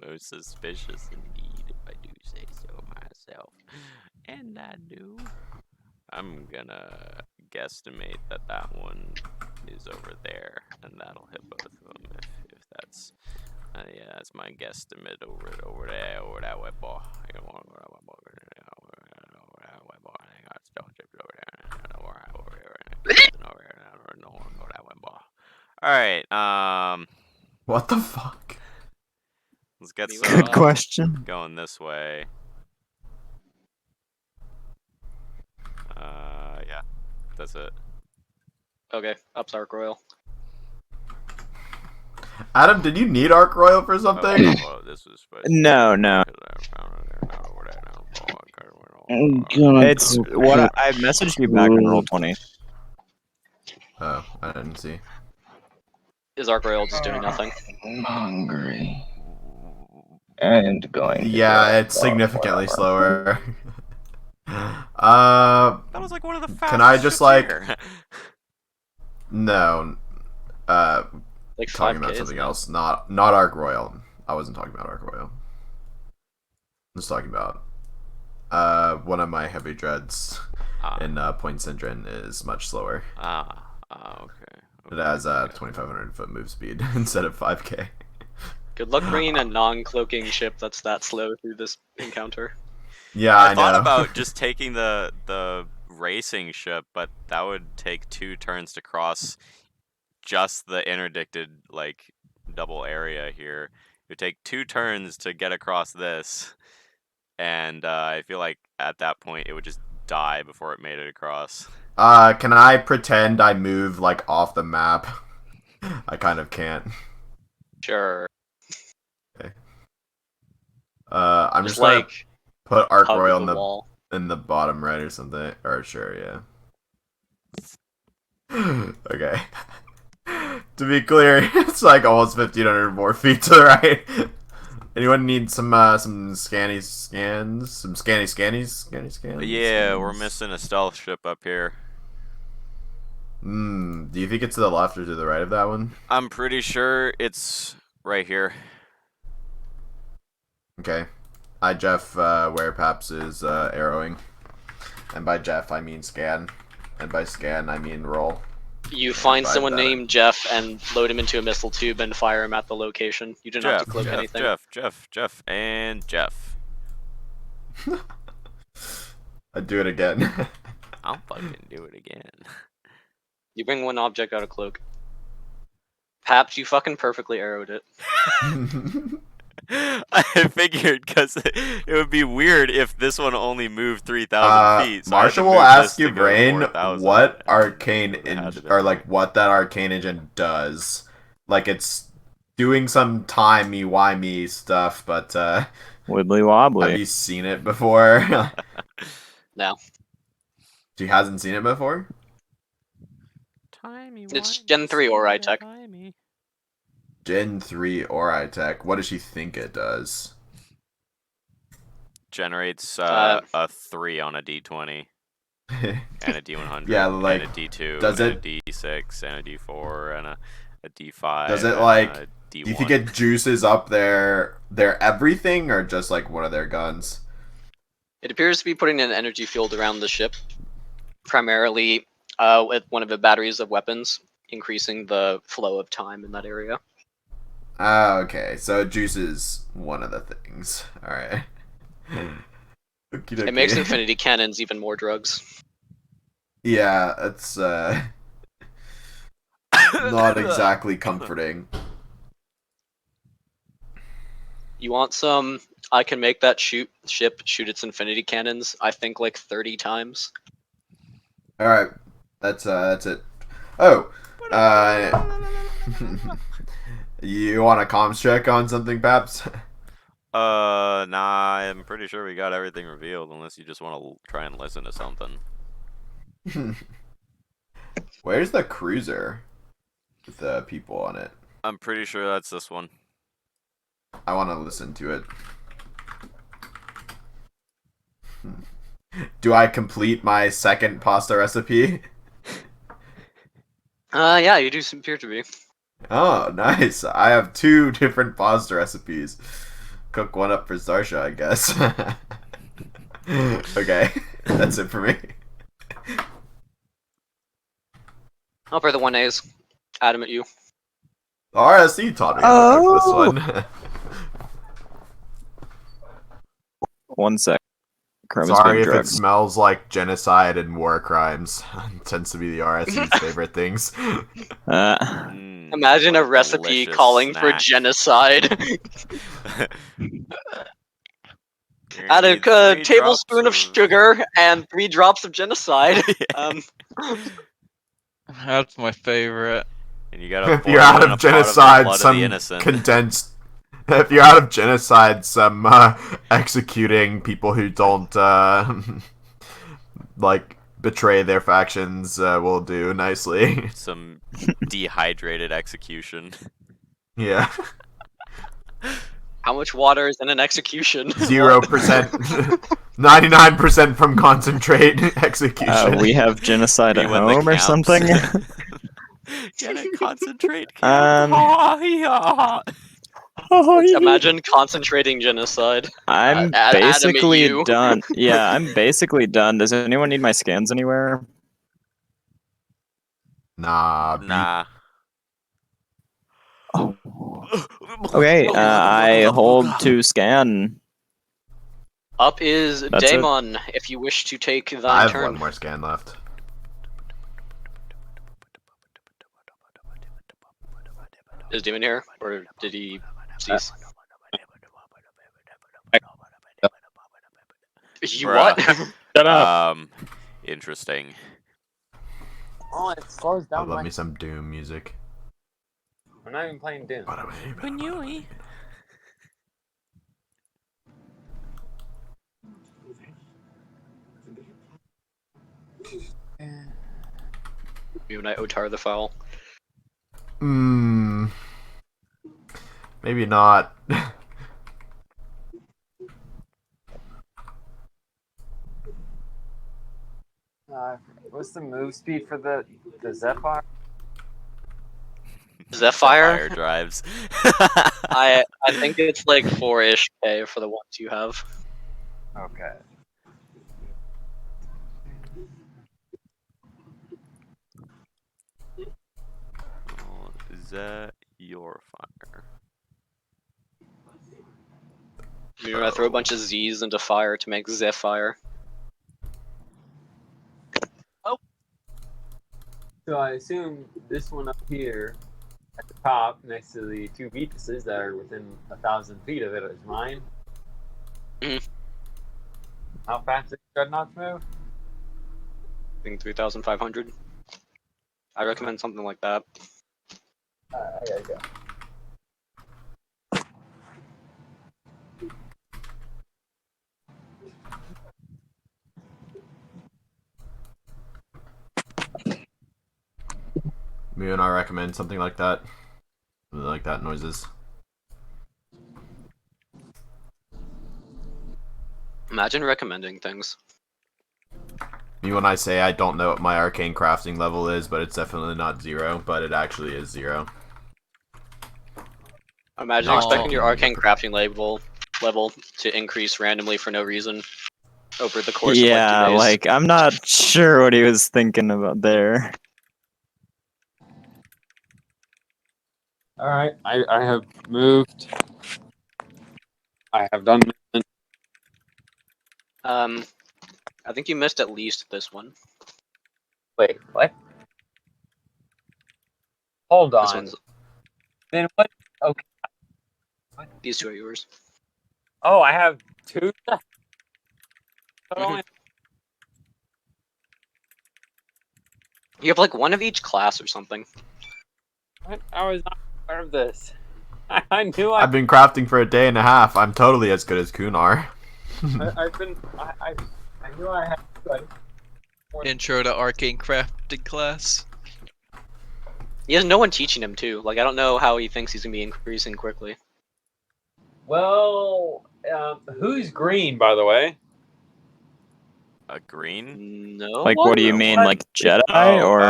Most suspicious indeed, if I do say so myself. And I do. I'm gonna guesstimate that that one is over there, and that'll hit both of them if that's. Yeah, that's my guesstimate over that way, boy. You want to go that way, boy? Alright, What the fuck? let's get Good some question. going this way. Yeah, that's it. Okay, ups Arc Royal. Adam, did you need Arc Royal for something? Oh, this was No. It's what I messaged you back in Roll20. Oh, I didn't see. Is Arc Royal just doing nothing? I'm hungry. And going. Yeah, it's significantly slower. That was like one of the fastest. Can I just like here. no? Like Talking 5K, about something isn't it? else. Not Arc Royal. I wasn't talking about Arc Royal. I was talking about one of my heavy dreads in Point Syndrome is much slower. Okay. It has 2,500 foot move speed instead of 5K. Good luck bringing a non-cloaking ship that's that slow through this encounter. Yeah, I I thought know. about just taking the racing ship, but that would take 2 turns to cross just the interdicted like double area here. It would take 2 turns to get across this, and I feel like at that point it would just die before it made it across. Can I pretend I move like off the map? I kind of can't. Sure. Okay. I'm just like gonna put Arc hug Royal the wall. in the bottom right or something. Or sure, yeah. Okay. To be clear, it's like almost 1,500 more feet to the right. Anyone need some scanny scans? Some scanny scans? Yeah, we're missing a stealth ship up here. Do you think it's to the left or to the right of that one? I'm pretty sure it's right here. Okay. Jeff, where Paps is arrowing. And by Jeff, I mean scan. And by scan, I mean roll. You find someone named Jeff and load him into a missile tube and fire him at the location. You do not have to cloak anything. Jeff, and Jeff. I'd do it again. I'll fucking do it again. You bring one object out of cloak. Paps, you fucking perfectly arrowed it. I figured because it would be weird if this one only moved 3,000 feet. So Marshall will ask your brain what arcane or like what that arcane engine does. Like it's doing some timey-wimey stuff, but Wibbly wobbly. have you seen it before? No. She hasn't seen it before? It's Gen 3 or iTech. Gen 3 or iTech. What does she think it does? generates Uh, a 3 on a d20 and a d100 Yeah, like, and a d2 does and it- a d6 and a d4 and a d5 Does it and like? a d1. Do you think it juices up their everything, or just like one of their guns? It appears to be putting an energy field around the ship, primarily with one of the batteries of weapons, increasing the flow of time in that area. Ah, okay. So it juices one of the things. All right. It makes infinity cannons even more drugs. Yeah, it's not exactly comforting. You want some? I can make that ship shoot its infinity cannons. I think like 30 times. All right, that's it. Oh, you want a comms check on something, Paps? Nah, I'm pretty sure we got everything revealed, unless you just want to try and listen to something. Where's the cruiser with the people on it? I'm pretty sure that's this one. I want to listen to it. Do I complete my second pasta recipe? Yeah, you do appear to be. Oh, nice. I have 2 different pasta recipes. Cook one up for Zarsha, I guess. Okay, that's it for me. I'll play the 1As. Adam at you. RSC taught me how to cook this one. 1 sec. Chrome is Sorry being if it drugged. smells like genocide and war crimes. Tends to be the RSC's favorite things. Imagine a what recipe delicious calling for snack. genocide. You're Add gonna a need 3 tablespoon of drops sugar and 3 drops of genocide. That's my favorite. And you gotta If boil you're out it in of a pot of the genocide, blood of the some innocent. condensed. If you're out of genocide, some executing people who don't like betray their factions will do nicely. Some dehydrated execution. Yeah, How much water is in an execution? 0%, 99% from concentrate execution. We have genocide at You win the home or camps. something. Get it, concentrate camp. Imagine concentrating genocide. I'm Adam at basically you. done. Yeah, I'm basically done. Does anyone need my scans anywhere? Nah. Okay, I hold to scan. Up is That's it. Daemon, if you wish to take I thy have turn. 1 more scan left. Is Daemon here? Or did he cease? You what? Shut up. Interesting. Oh, it slows I down. love me some Doom music. I'm not even playing Doom. You and I otar the file. Maybe not. What's the move speed for the Zephyr? Zephyr? drives. I think it's like 4-ish K for the ones you have. Okay. Oh, is that your fire? You know, I throw a bunch of Z's into fire to make Zephyr. So I assume this one up here at the top, next to the 2 Vetuses that are within 1,000 feet of it, is mine. Mhm. How fast does Dreadnoughts move? I think 3,500. I recommend something like that. I gotta go. Me and I recommend something like that. Really like that noises. Imagine recommending things. Me when I say I don't know what my arcane crafting level is, but it's definitely not 0, but it actually is 0. Imagine No. expecting your arcane crafting level to increase randomly for no reason over the course of like 2 Yeah, days. like I'm not sure what he was thinking about there. All right, I have moved. I have done. I think you missed at least this one. Wait, what? Hold This on. one's Then what? Okay. these 2 are yours. Oh, I have 2. But only- You have like 1 of each class or something. What? I was not aware of this. I knew I've been crafting for a day and a half. I'm totally as good as Kunar. I've been. I knew I had. Intro to arcane crafting class. He has no one teaching him too. Like I don't know how he thinks he's gonna be increasing quickly. Well, who's green, by the way? A green? No. Like, what do you No mean, one. like Jedi Oh, or?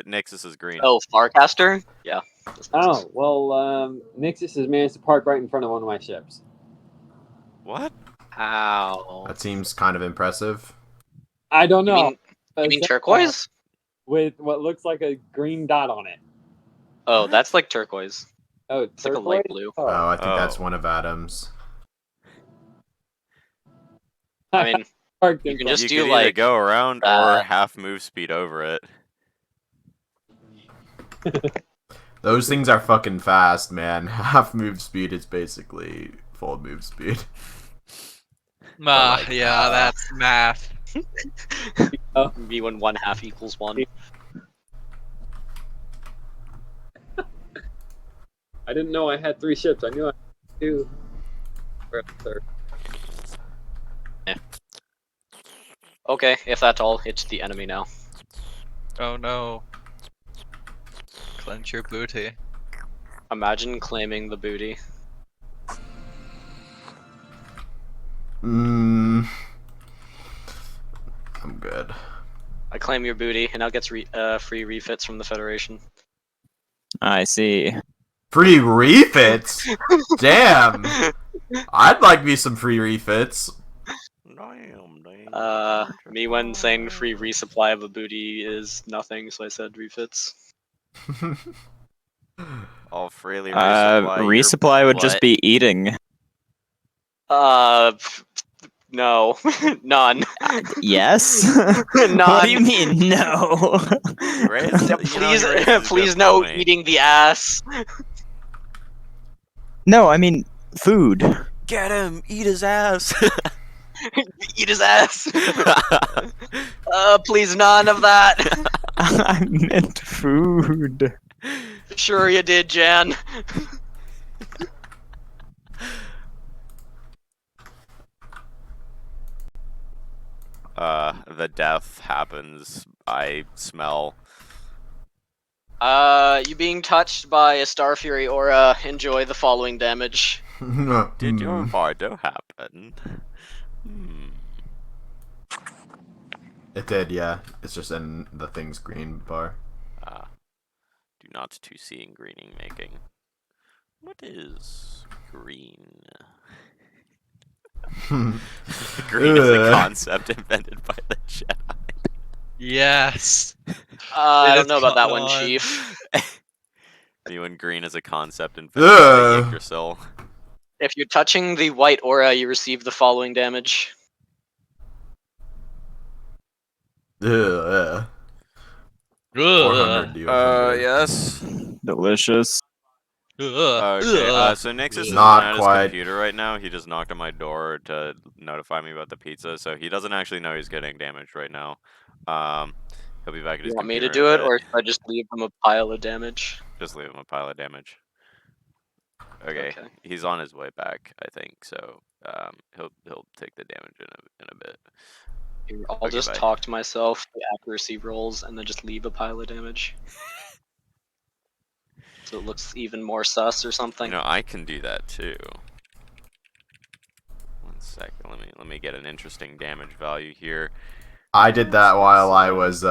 Nixus is green. Oh, Farcaster? Yeah. that's Nexus. Oh, well, Nixus has managed to park right in front of one of my ships. What? Ow. That seems kind of impressive. I don't know. You mean turquoise? With what looks like a green dot on it. Oh, What? that's like turquoise. Oh, It's like a light turquoise? blue. Oh, I think that's Oh. one of Adam's. I mean, Parked you in can front. just You do could either like go around or that. half move speed over it. Those things are fucking fast, man. Half move speed is basically full move speed. Ah, yeah, that's math. V1 1/2 equals 1. I didn't know I had 3 ships. I knew I had 2. Or a third. Okay, if that's all, it's the enemy now. Oh no. Clench your booty. Imagine claiming the booty. I'm good. I claim your booty, and now gets free refits from the Federation. I see. Free refits? Damn! I'd like me some free refits. Me when saying free resupply of a booty is nothing, so I said refits. I'll freely resupply. your Resupply would just butt. be eating. No, none. Yes. None. What do you mean no? Please no eating the ass. No, I mean food. Get him! Eat his ass! Eat his ass. Please none of that. I meant food. Sure you did, Jan. The death happens. I smell. You being touched by a Star Fury aura, enjoy the following damage. Did your Bardo happen? Hmm. It did, yeah. It's just in the thing's green bar. Do not to see in greening making. What is green? Green is a concept invented by the Jedi. Yes. I don't know about that one, Chief. Anyone green is a concept invented by Yggdrasil. If you're touching the white aura, you receive the following damage. Ugh. 400 do 100. Yes. Delicious. Okay, so Nixus is Not not at quite. his computer right now. He just knocked on my door to notify me about the pizza, so he doesn't actually know he's getting damaged right now. He'll be back at his You want me computer to do in a it, bit. or should I just leave him a pile of damage? Just leave him a pile of damage. Okay, Okay. he's on his way back, I think. So he'll take the damage in a bit. Here, I'll Okay, just bye. talk to myself, the accuracy rolls, and then just leave a pile of damage. So it looks even more sus or something. You know, I can do that too. 1 second. second. Let me get an interesting damage value here. I did that while I was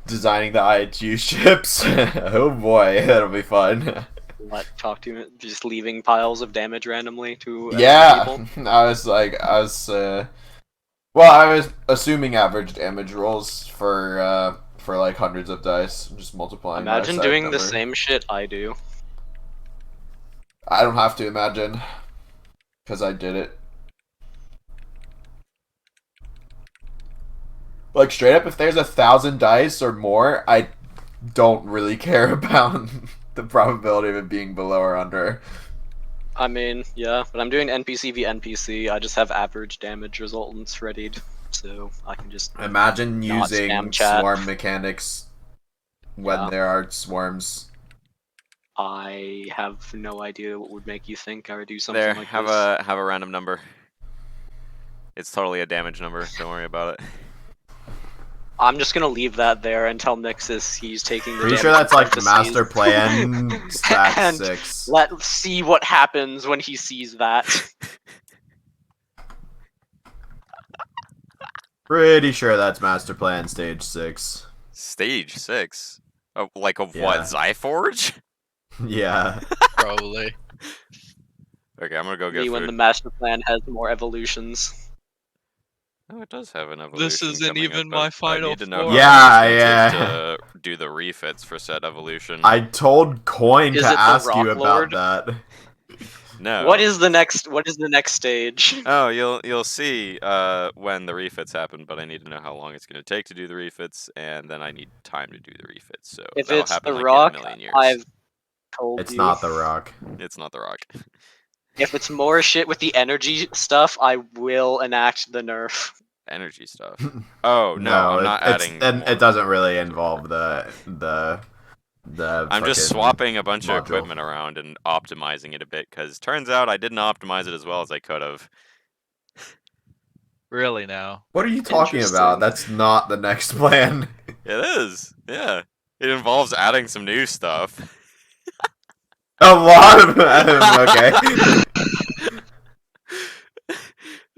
designing the IHU ships. Oh boy, that'll be fun. What, talk to him, just leaving piles of damage randomly to Yeah, people? I was well, I was assuming average damage rolls for like hundreds of dice, just multiplying. Imagine by doing number. the same shit I do. I don't have to imagine, because I did it. Like straight up, if there's 1,000 dice or more, I don't really care about the probability of it being below or under. I mean, yeah, but I'm doing NPC v NPC. I just have average damage resultants readied, so I can just Imagine not using spam chat. swarm mechanics when Yeah. there are swarms. I have no idea what would make you think I would do something There, like have this. a random number. It's totally a damage number. Don't worry about it. I'm just gonna leave that there and tell Nixus he's taking the Pretty damage sure that's like the parentheses. master plan stat And 6. Let's see what happens when he sees that. Pretty sure that's master plan stage 6. Stage 6? Oh, like of Yeah. what? Zyforge? Yeah. Probably. Okay, I'm gonna go get Me food. when the master plan has more evolutions. Oh, it does have an evolution. This isn't coming even up, my but final I need to know form. how Yeah, long it's gonna take yeah. to do the refits for said evolution. I told Coin Is to it the ask Rock you Lord? about that. No. What is the next stage? Oh, you'll see when the refits happen, but I need to know how long it's gonna take to do the refits, and then I need time to do the refits. So If that'll it's happen the like Rock, in a million years. I've told It's you. not the Rock. It's not the Rock. If it's more shit with the energy stuff, I will enact the nerf. Energy stuff. Oh no, I'm not adding. and more. it doesn't really involve the I'm just fucking swapping a bunch of module. equipment around and optimizing it a bit, because turns out I didn't optimize it as well as I could have. Really now? What are you talking about? Interesting. That's not the next plan. It is, yeah. It involves adding some new stuff. A lot of okay.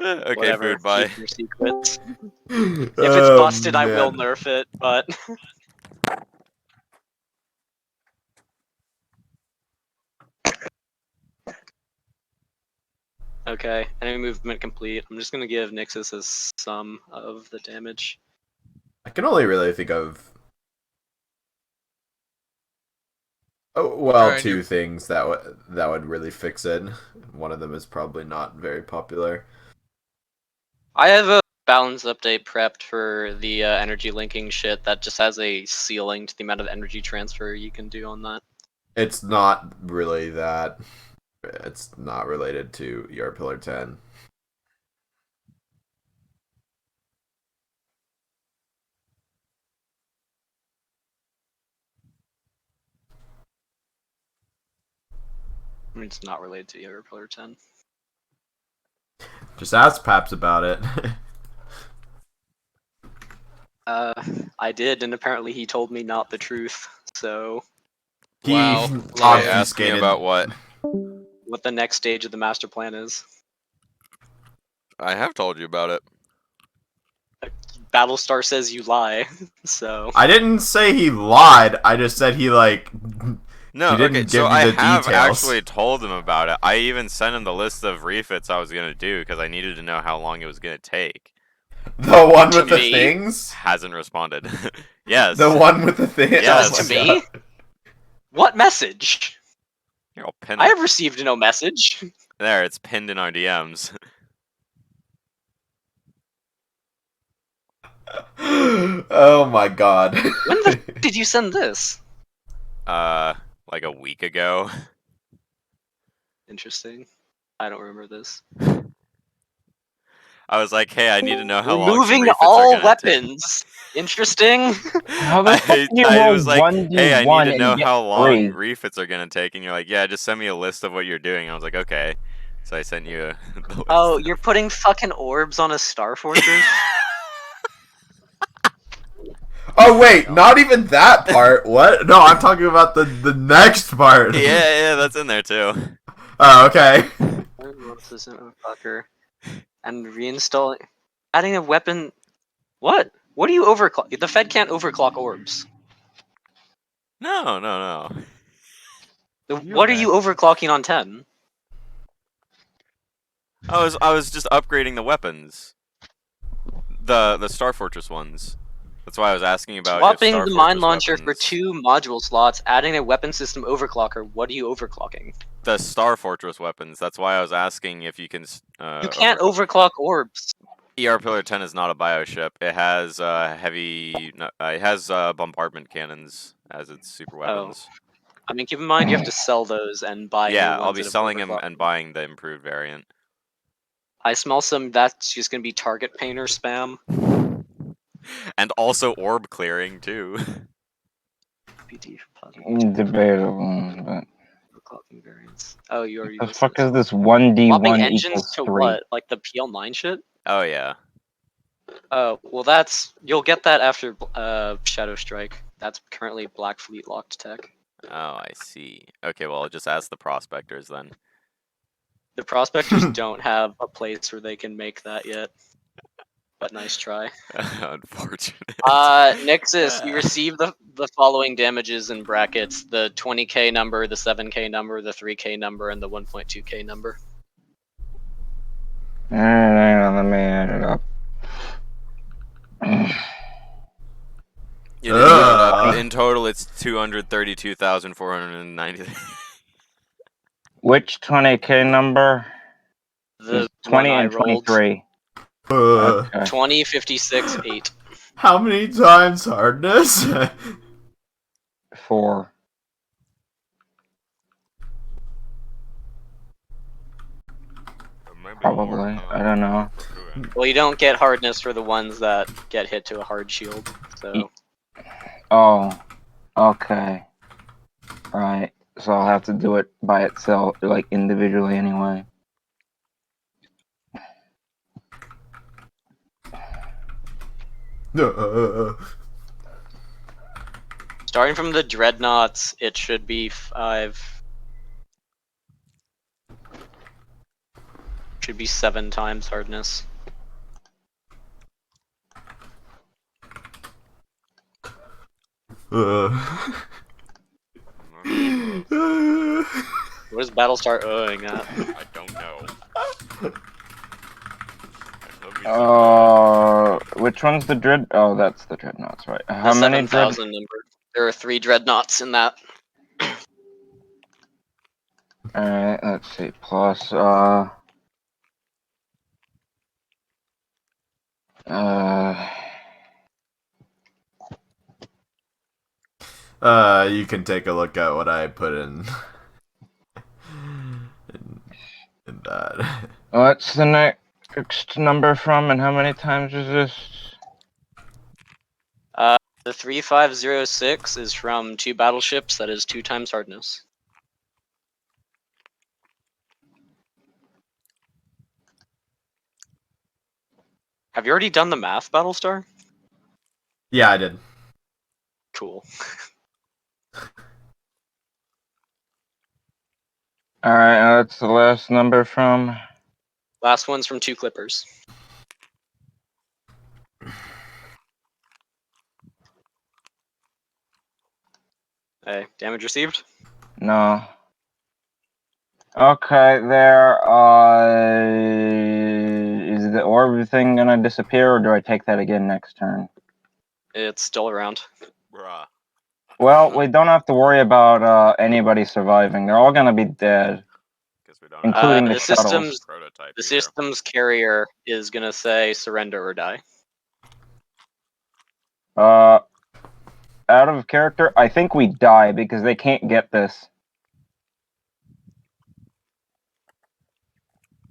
Okay, Whatever. food, bye. Keep your secrets. If it's busted, I will nerf it, but... Okay, enemy movement complete. I'm just gonna give Nixus a sum of the damage. I can only really think of Alright, two things that would really fix it. One of them is probably not very popular. I have a balance update prepped for the energy linking shit that just has a ceiling to the amount of energy transfer you can do on that. It's not really that. It's not related to your Pillar 10. I mean, it's not related to your Pillar 10. Just ask Paps about it. I did, and apparently he told me not the truth, so... He Wow. Wait, ask me obfuscated. about what? What the next stage of the master plan is. I have told you about it. Battlestar says you lie, so... I didn't say he lied. I just said he like. No, He didn't okay, give so me I the have details. actually told him about it. I even sent him the list of refits I was gonna do because I needed to know how long it was gonna take. The one with To the me? things. Hasn't responded. Yes. The one with the things. Yes. Oh my To me? God. What message? Here, I'll pin I it. have received no message. There, it's pinned in our DMs. Oh my God. When the f did you send this? Like a week ago. Interesting. I don't remember this. I was like, hey, I need to know how long some Removing refits all are gonna take. weapons. Interesting. How the fuck do you I roll was like, 1d1 hey, I need to and know get how long 3? refits are gonna take, and you're like, yeah, just send me a list of what you're doing. I was like, okay. So I sent you the list. Oh, you're putting fucking orbs on a Star Fortress? Oh wait, not even that part. What? No, I'm talking about the next part. Yeah, that's in there too. Oh, okay. System overclocker and reinstalling, adding a weapon. What? What do you overclock? The Fed can't overclock orbs. No. What are you overclocking on 10? I was just upgrading the weapons. The Star Fortress ones. That's why I was asking about if Swapping Star the mine Fortress launcher for weapons- 2 module slots, adding a weapon system overclocker. What are you overclocking? The Star Fortress weapons. That's why I was asking if you can. You can't overclock orbs. ER Pillar 10 is not a bioship. It has it has bombardment cannons as its super weapons. I mean, keep in mind you have to sell those and buy new Yeah, ones. I'll be that have selling them overclocked. and buying the improved variant. I smell some. That's just gonna be target painter spam. And also orb clearing too. PT for Debatable, but overclocking variants. Oh, you already. the listed fuck this. is this 1d1 Swapping engines equals to 3? what? Like the PL9 shit? Oh yeah. Oh, well, you'll get that after Shadow Strike. That's currently Black Fleet locked tech. Oh, I see. Okay, well, I'll just ask the prospectors then. The prospectors don't have a place where they can make that yet. But nice try. Unfortunate. Nixus, you receive the following damages in brackets: the 20k number, the 7k number, the 3k number, and the 1.2k number. Alright, hang on, let me add it up. You didn't add it up. In total, it's 232,490. Which 20k number? The 20 one I and rolled, 23. 20, 56, 8. How many times hardness? 4. Probably. I don't know. Well, you don't get hardness for the ones that get hit to a hard shield. So Oh. Okay. Right. So I'll have to do it by itself, like individually anyway. starting from the dreadnoughts, it should be 5. Should be 7 times hardness. What does Battlestar owing at? I don't know. Which one's the dread? Oh, that's the dreadnoughts, right? How The many 7,000 number. There are 3 dreadnoughts in that. Alright, let's see. Plus, you can take a look at what I put in that. what's the next number from, and how many times is this? The 3506 is from 2 battleships. That is 2 times hardness. Have you already done the math, Battlestar? Yeah, I did. Cool. Alright, that's the last number from. Last one's from 2 clippers. Hey, damage received? No. Okay, there, is the orb thing gonna disappear, or do I take that again next turn? It's still around. Bruh. Well, we don't have to worry about, anybody surviving. They're all gonna be dead. We don't Including have the a shuttles. prototype The either. system's carrier is gonna say surrender or die. Out of character, I think we die because they can't get this.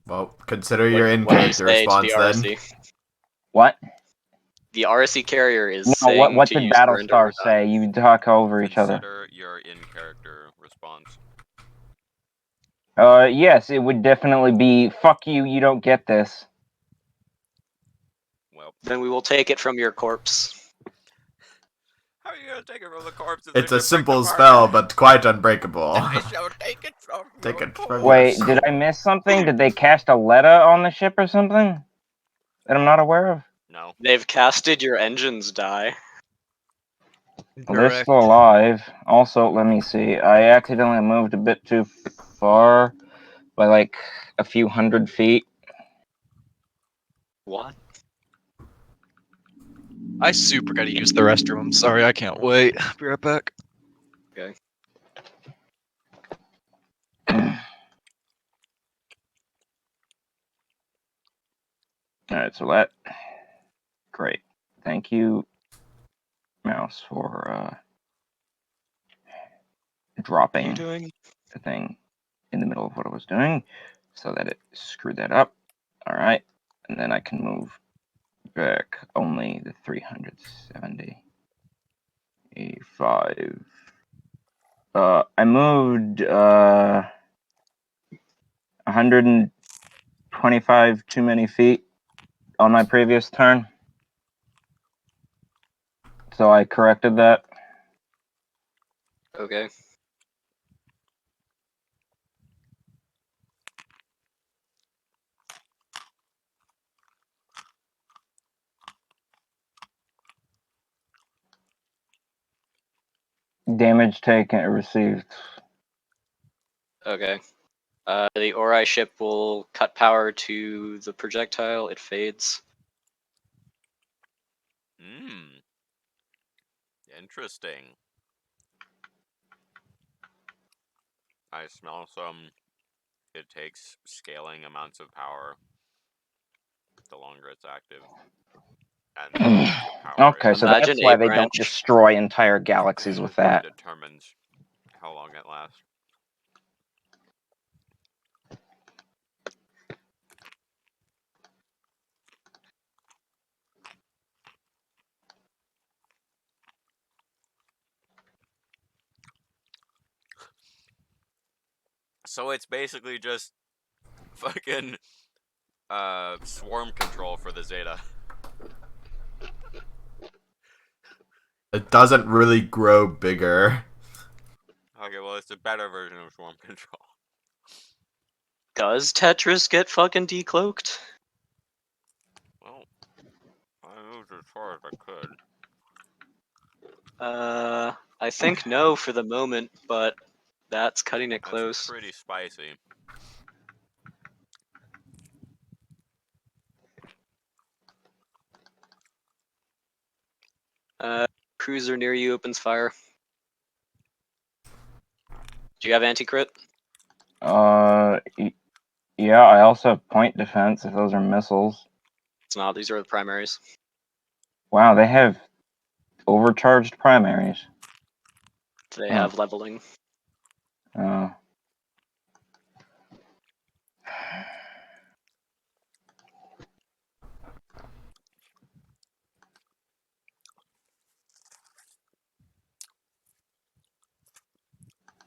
Well, consider your What do you in-character say to the response then. RSC? What? The RSC carrier is No, saying what to did use surrender or Battlestar die. say? You talk over each other. Consider your in-character response. Yes, it would definitely be, fuck you, you don't get this. Well, Then we will take it from your corpse. How are you gonna take it from the corpse? It's a simple spell, but quite unbreakable. I shall take it from Take your it from corpse. Wait, did I miss something? Did they cast a Letta on the ship or something that I'm not aware of? No. They've casted your engine's die. Well, they're Correct. still alive. Also, let me see. I accidentally moved a bit too far by like a few 100 feet. What? I super gotta use the restroom. I'm sorry, I can't wait. Be right back. Okay. Alright, so that. Great. Thank you, Mouse, for What are you dropping doing? the thing in the middle of what I was doing so that it screwed that up. Alright. And then I can move back only the 375. I moved 125 too many feet on my previous turn. So I corrected that. Okay. Damage taken received. Okay. The Ori ship will cut power to the projectile. It fades. Interesting. I smell some. It takes scaling amounts of power the longer it's active. And the amounts of power Okay, it so Imagine that's why a they don't branch. destroy entire galaxies with that. determines how long it lasts. So it's basically just fucking swarm control for the Zeta. It doesn't really grow bigger. Okay, well it's a better version of swarm control. Does Tetris get fucking decloaked? Well, I moved as far as I could. I think no for the moment, but that's cutting it That's close. pretty spicy. Cruiser near you opens fire. Do you have anti-crit? Yeah, I also have point defense if those are missiles. It's not. These are the primaries. Wow, they have overcharged primaries. They Huh. have leveling.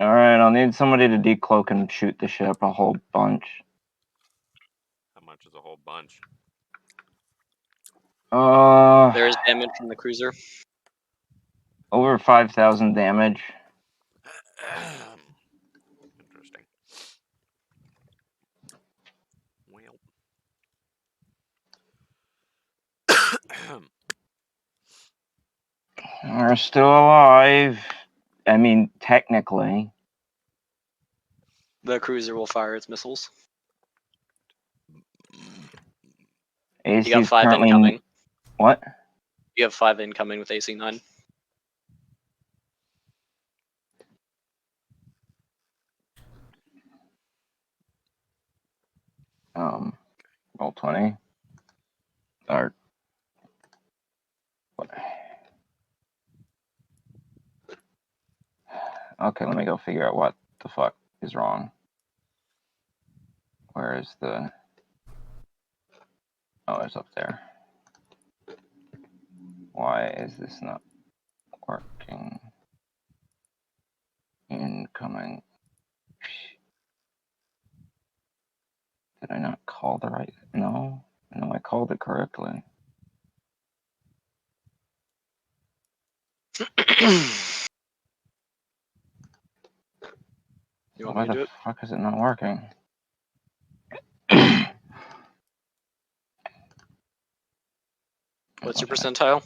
Alright, I'll need somebody to decloak and shoot the ship a whole bunch. How much is a whole bunch? There is damage from the cruiser. Over 5,000 damage. Interesting. Well. We're still alive. I mean, technically. The cruiser will fire its missiles. AC You got is 5 currently incoming. What? You have 5 incoming with AC 9. Roll 20. Or what? Okay, let me go figure out what the fuck is wrong. Where is the... Oh, it's up there. Why is this not working? Incoming. Did I not call the right... No? No, I called it correctly. You want Why me to the do it? fuck is it not working? What's your percentile?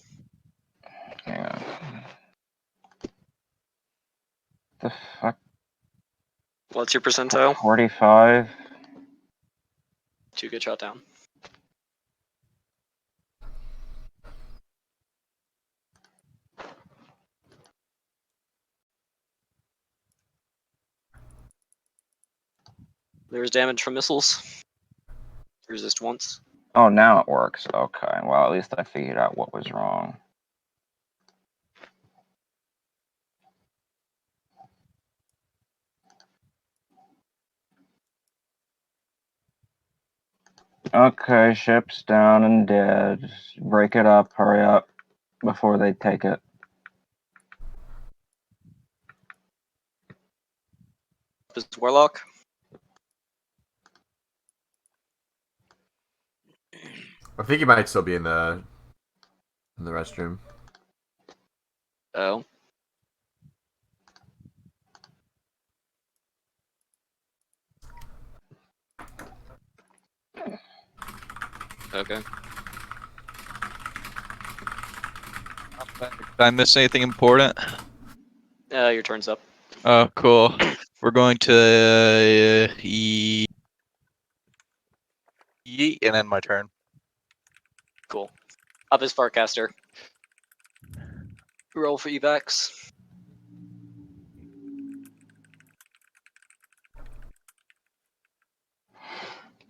Yeah. The fuck? What's your percentile? 45? 2 get shot down. There's damage from missiles. Resist once. Oh, now it works. Okay. Well, at least I figured out what was wrong. Okay, ship's down and dead. Break it up. Hurry up before they take it. This is Warlock. I think he might still be in the restroom. Oh. Okay. Did I miss anything important? Your turn's up. Oh, cool. We're going to yeet, and then my turn. Cool. Up is Farcaster. Roll for evacs.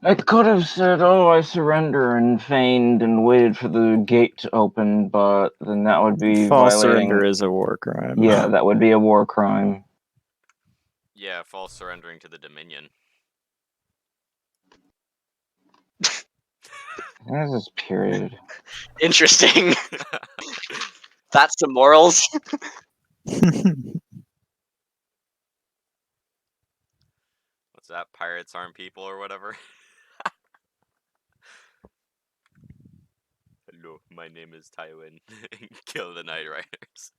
I could have said, "Oh, I surrender," and feigned and waited for the gate to open, but then that would be False violating. surrender is a war crime. Yeah, that would be a war crime. Yeah, false surrendering to the Dominion. There's this period. Interesting. That's the morals. What's that? Pirates aren't people or whatever? Hello, my name is Tywin. Kill the Night Riders.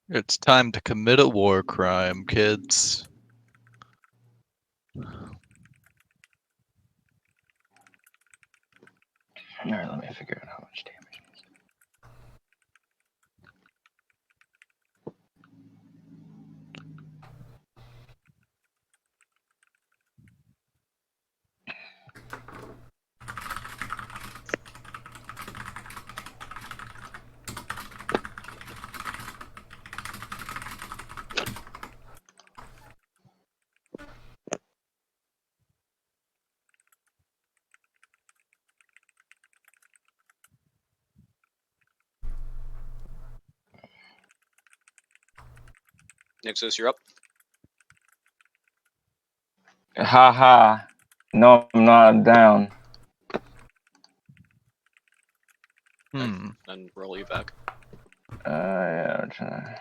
It's time to commit a war crime, kids. Alright, let me figure out how much damage. Nixos, you're up. Haha. No, I'm not down. And roll evac. Yeah, I'm trying.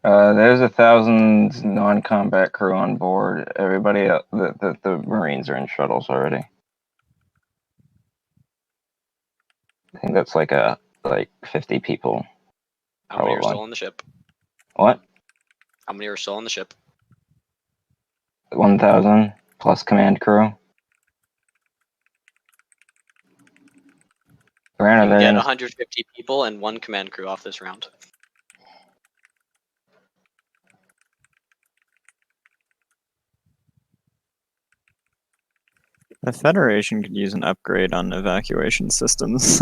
There's 1,000 non-combat crew on board. Everybody, the Marines are in shuttles already. I think that's like 50 people. How many are Probably. still on the ship? What? How many are still on the ship? 1,000 plus command crew. You Granted, can get they 150 people and 1 command crew off this round. The Federation could use an upgrade on evacuation systems.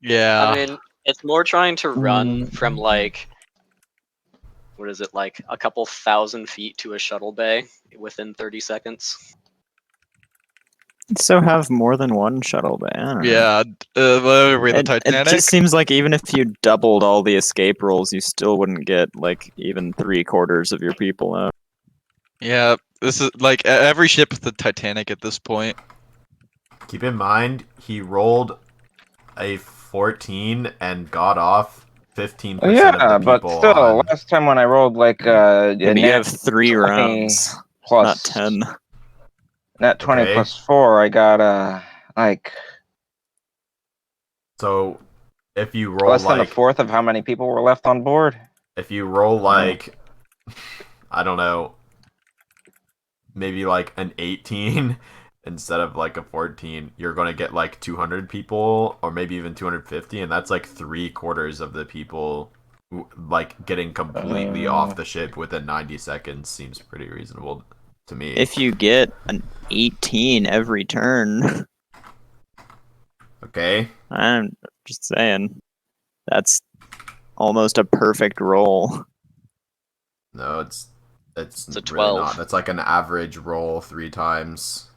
Yeah. I mean, it's more trying to run from like, what is it, like a couple thousand feet to a shuttle bay within 30 seconds. So have more than one shuttle bay. I don't know. Yeah. Whatever, the It Titanic. just seems like even if you doubled all the escape rolls, you still wouldn't get like even 3/4 of your people out. Yeah. This is like every ship is the Titanic at this point. Keep in mind, he rolled a 14 and got off 15% Oh, yeah, of the but people still, on. last time when I rolled like a But you net have 3 20 rounds, plus not 10. net 20 Okay. plus 4, I got like So if you roll less than a like fourth of how many people were left on board. if you roll like I don't know, maybe like an 18 instead of like a 14, you're going to get like 200 people or maybe even 250, and that's like 3/4 of the people like getting completely off the ship within 90 seconds seems pretty reasonable to me. If you get an 18 every turn, Okay. I'm just saying, that's almost a perfect roll. No, it's It's a really 12. not. That's like an average roll 3 times.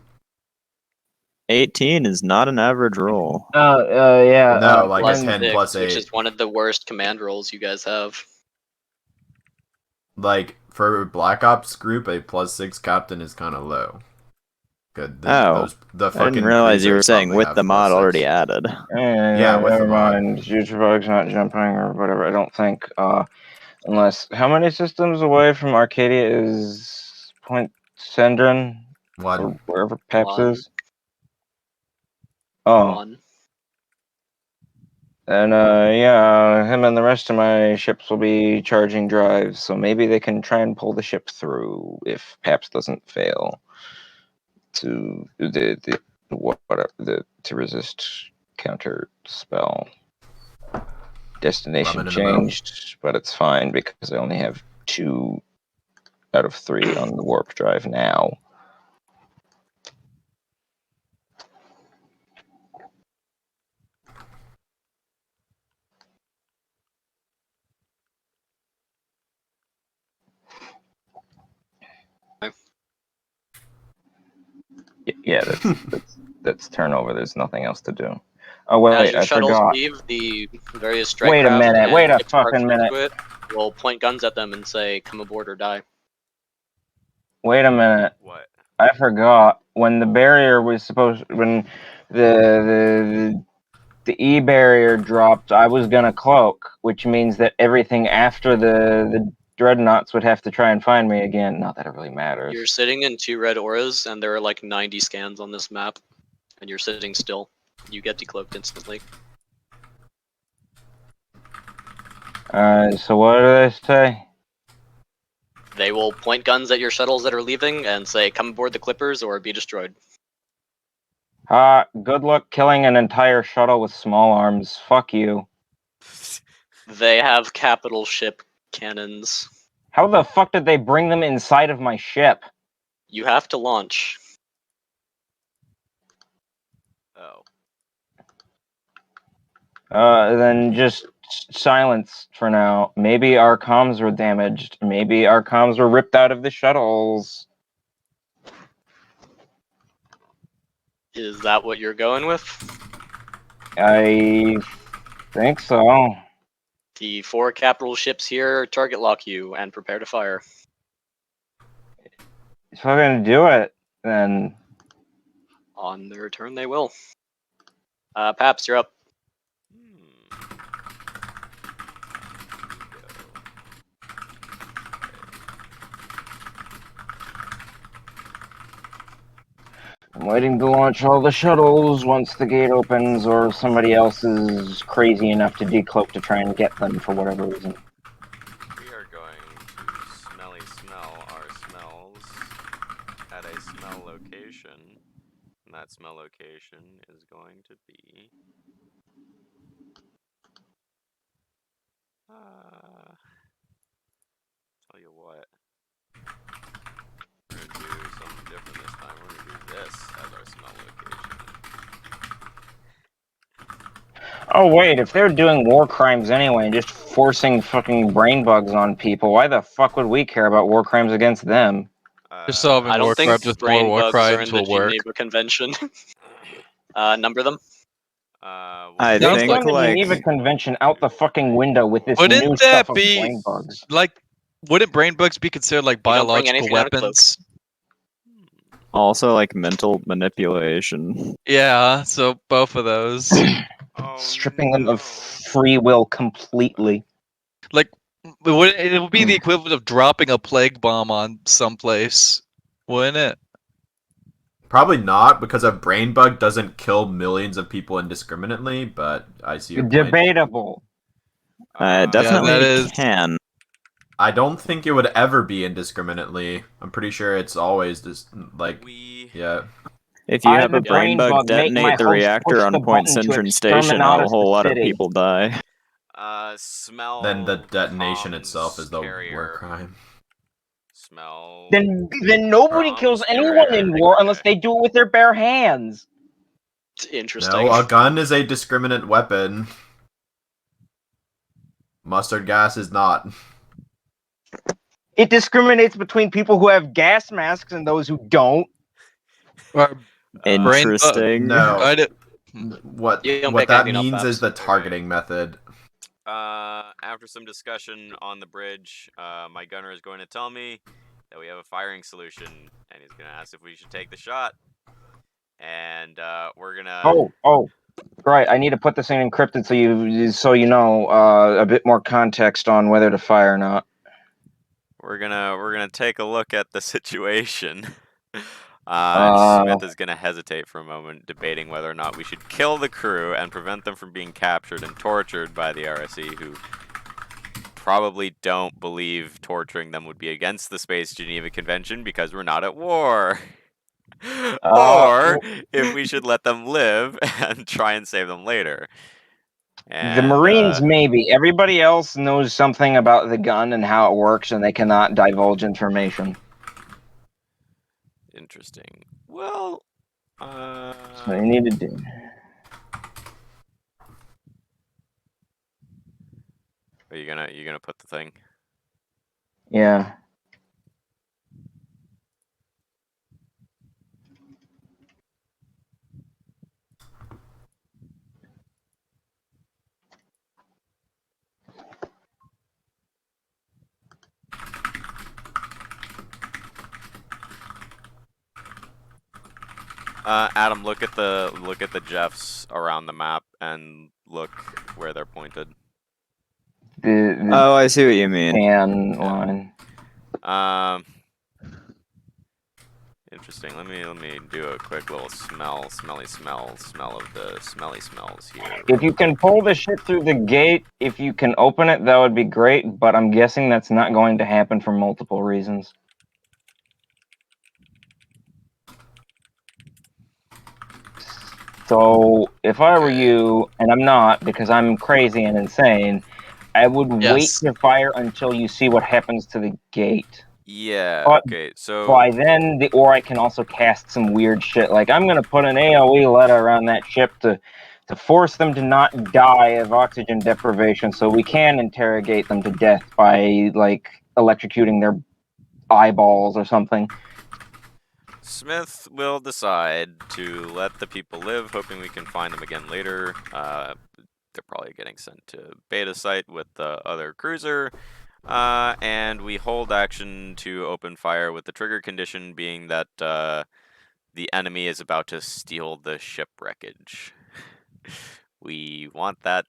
18 is not an average roll. Yeah. No, like Plus a 10 6, plus which 8. is one of the worst command rolls you guys have. Like for Black Ops group, a +6 captain is kind of low. Good. The I fucking didn't realize you were cruisers saying probably with have the mod +6. already added. Yeah, with the never mod. mind. Future bugs not jumping or whatever. I don't think. Unless how many systems away from Arcadia is Point Sendron One. or wherever Peps One. is? Oh, One. and yeah, him and the rest of my ships will be charging drives, so maybe they can try and pull the ship through if Paps doesn't fail to to resist counter spell. Destination Rubbing in the middle. changed, but it's fine because I only have 2 out of 3 on the warp drive now. Yeah, that's turnover. There's nothing else to do. Oh As wait, your I shuttles forgot. leave, the various strike Wait a craft minute. and Wait a ships parked fucking next minute. to it will point guns at them and say, "Come aboard or die." Wait a minute. What? I forgot when the barrier was supposed when the E barrier dropped. I was gonna cloak, which means that everything after the dreadnoughts would have to try and find me again. Not that it really matters. You're sitting in 2 red auras, and there are like 90 scans on this map, and you're sitting still. You get decloaked instantly. So what do they say? They will point guns at your shuttles that are leaving and say, "Come aboard the Clippers or be destroyed." Good luck killing an entire shuttle with small arms. Fuck you. They have capital ship cannons. How the fuck did they bring them inside of my ship? You have to launch. Oh. Then just silence for now. Maybe our comms were damaged. Maybe our comms were ripped out of the shuttles. Is that what you're going with? I think so. The 4 capital ships here target lock you and prepare to fire. If I'm gonna do it, then On their turn, they will. Paps, you're up. I'm waiting to launch all the shuttles once the gate opens, or somebody else is crazy enough to decloak to try and get them for whatever reason. We are going to smelly smell our smells at a smell location. And that smell location is going to be... tell you what. We're going to do something different this time. We're going to do this as our smell location. Oh wait, if they're doing war crimes anyway and just forcing fucking brain bugs on people, why the fuck would we care about war crimes against them? Just solving I war don't think crimes with more brain war bugs are crimes in the will work. Geneva Convention. Number them. I They think, thrown the like- Geneva Convention out the fucking window with this Wouldn't new that stuff of be brain bugs. like? Wouldn't brain bugs be considered like You don't bring biological anything on a cloak. weapons? Also, like mental manipulation. Yeah, so both of those. Oh, stripping them of no. free will completely. Like, it would be the equivalent of dropping a plague bomb on someplace, wouldn't it? Probably not, because a brain bug doesn't kill millions of people indiscriminately, but I see your point. Debatable. It that definitely is- can. I don't think it would ever be indiscriminately. I'm pretty sure it's always just, like, yeah. If you have I'm a a brain brain bug bug, make my detonate the host reactor push on the Point button to Central exterminate Station, us a whole the lot of city. people die. Smell. Then the detonation comms itself is the war carrier. crime. Smell. Then nobody kills Comms anyone in carrier. war unless they do it with their bare hands. It's interesting. No, a gun is a discriminate weapon. Mustard gas is not. It discriminates between people who have gas masks and those who don't. Or Interesting. No. I did- What You don't what pick that anything up, means is Babs. the targeting method. After some discussion on the bridge, my gunner is going to tell me that we have a firing solution, and he's going to ask if we should take the shot. And we're gonna. Oh, right. I need to put this in encrypted so you know a bit more context on whether to fire or not. We're gonna take a look at the situation. Smith is gonna hesitate for a moment, debating whether or not we should kill the crew and prevent them from being captured and tortured by the RSE, who probably don't believe torturing them would be against the Space Geneva Convention because we're not at war. Or if we should let them live and try and save them later. And, the Marines, maybe. Everybody else knows something about the gun and how it works, and they cannot divulge information. Interesting. Well, So you need to do. Are you gonna put the thing? Yeah. Adam, look at the Jeffs around the map and look where they're pointed. Oh, I see what you mean. Tan line. Interesting. Let me do a quick little smell of the smelly smells here. If you can pull the shit through the gate, if you can open it, that would be great, but I'm guessing that's not going to happen for multiple reasons. So, if I were you, and I'm not because I'm crazy and insane, I would wait to fire until you see what happens to the gate. Yeah, But okay, so by then, I can also cast some weird shit. Like, I'm going to put an AoE letter around that ship to force them to not die of oxygen deprivation, so we can interrogate them to death by, like, electrocuting their eyeballs or something. Smith will decide to let the people live, hoping we can find them again later. They're probably getting sent to beta site with the other cruiser. And we hold action to open fire with the trigger condition being that the enemy is about to steal the ship wreckage. We want that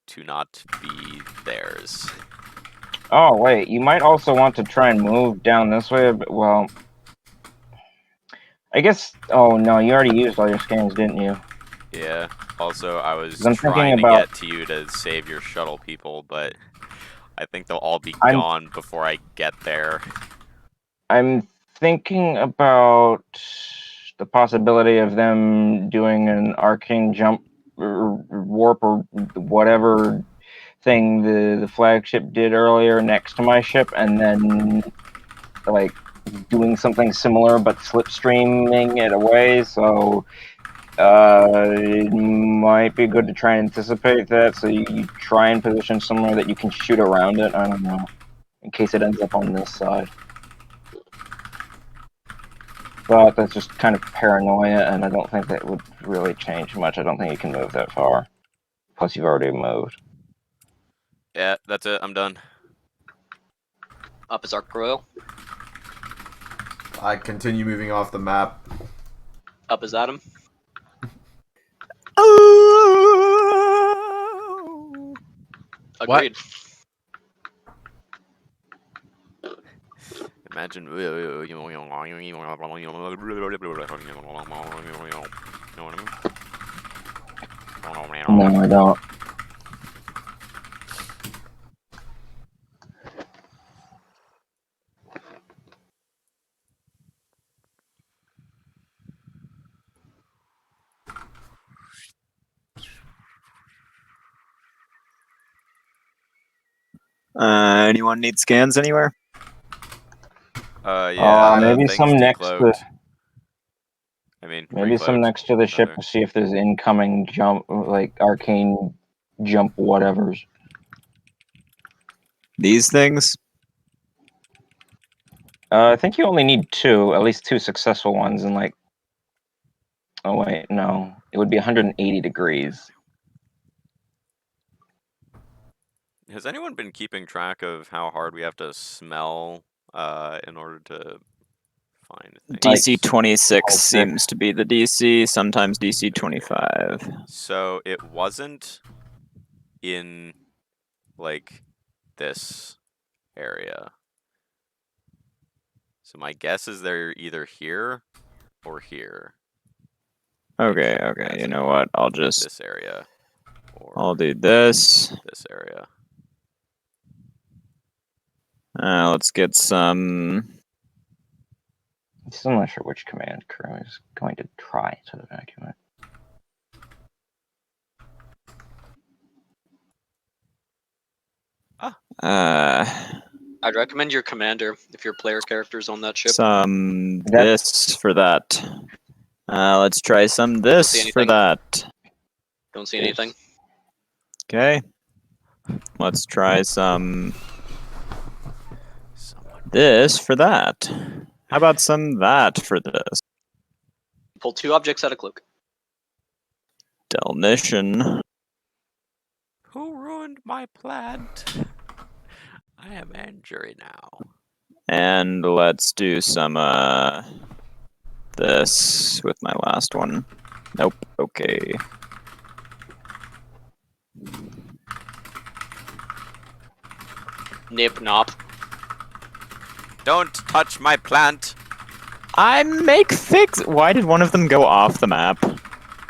to not be theirs. Oh, wait, you might also want to try and move down this way, but, well... I guess... Oh, no, you already used all your scans, didn't you? Yeah, also I was I'm trying to thinking about- get to you to save your shuttle people, but I think they'll all be gone before I get there. I'm thinking about the possibility of them doing an arcane jump or warp or whatever thing the flagship did earlier next to my ship, and then like doing something similar but slipstreaming it away. So it might be good to try and anticipate that. So you try and position somewhere that you can shoot around it. I don't know, in case it ends up on this side. But that's just kind of paranoia, and I don't think that would really change much. I don't think you can move that far. Plus, you've already moved. Yeah, that's it. I'm done. Up is Arc Royal. I continue moving off the map. Up is Adam. Agreed. Imagine. You know what I mean? No, I don't. Anyone need scans anywhere? Yeah. Maybe things some next to decloaked. I mean, maybe some recloaked, next to the ship rather. to see if there's incoming jump, like arcane jump whatevers. These things? I think you only need two, at least two successful ones, and like. Oh wait, no, it would be 180 degrees. Has anyone been keeping track of how hard we have to smell in order to find things? DC 26 Oh, seems to be the DC, sometimes DC 25. So it wasn't in like this area. So my guess is they're either here or here. Okay, Like, okay, as you in, know what? I'll like, just this area or I'll do this. this area. Let's get some. Still not sure which command crew is going to try to evacuate. I'd recommend your commander if your player character's on that ship. Some That's- this for that. Let's try some this See for anything? that. Don't see anything. Okay. Let's try some Someone this for that. How about some that for this? Pull 2 objects out of cloak. Delnition. Who ruined my plant? I am angry now. And let's do some this with my last one. Nope. Okay. Nip nop. Don't touch my plant. I make fix. Why did one of them go off the map?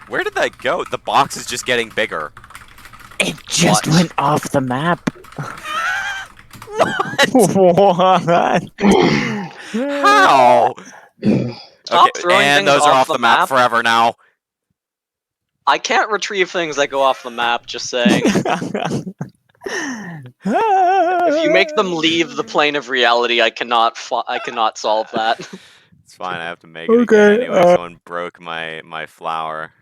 Where did that go? The box is just getting bigger. It just What? went off the map. What? What? How? Stop Okay, throwing and things those are off off the the map map. forever now. I can't retrieve things that go off the map, just saying. If you make them leave the plane of reality, I cannot solve that. It's fine. I have to make it Okay, again anyway. Someone broke my flower.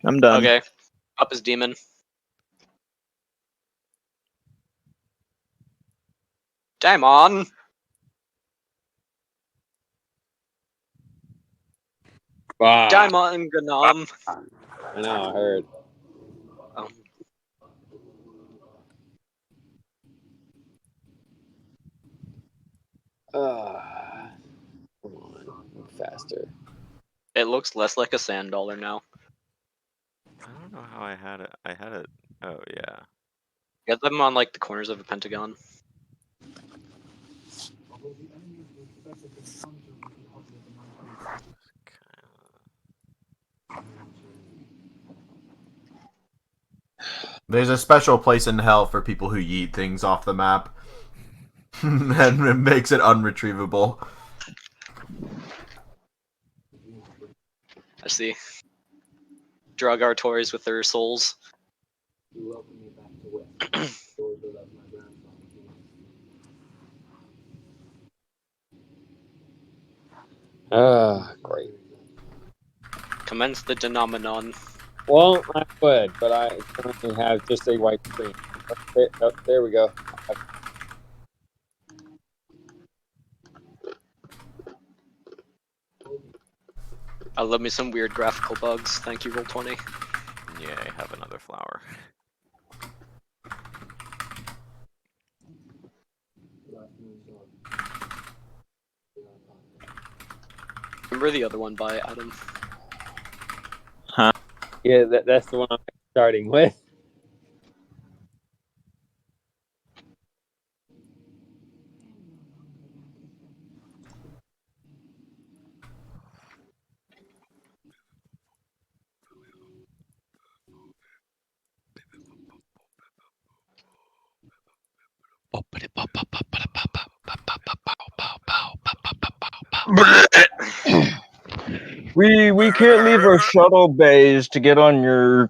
I'm done. Okay. Up is demon. Daimon! Wow. Daimon Ganam! I know, I heard. Oh. Come on, faster. It looks less like a sand dollar now. I don't know how I had it. I had it. Oh yeah. Get them on like the corners of a pentagon. There's a special place in hell for people who yeet things off the map. And it makes it unretrievable. I see. Drug our toys with their souls. Great. Commence the denomenon. Well, I would, but I currently have just a white screen. There we go. I love me some weird graphical bugs. Thank you, Roll20. Yeah, I have another flower. Remember the other one by Adam? Yeah, that's the one I'm starting with. We can't leave our shuttle bays to get on your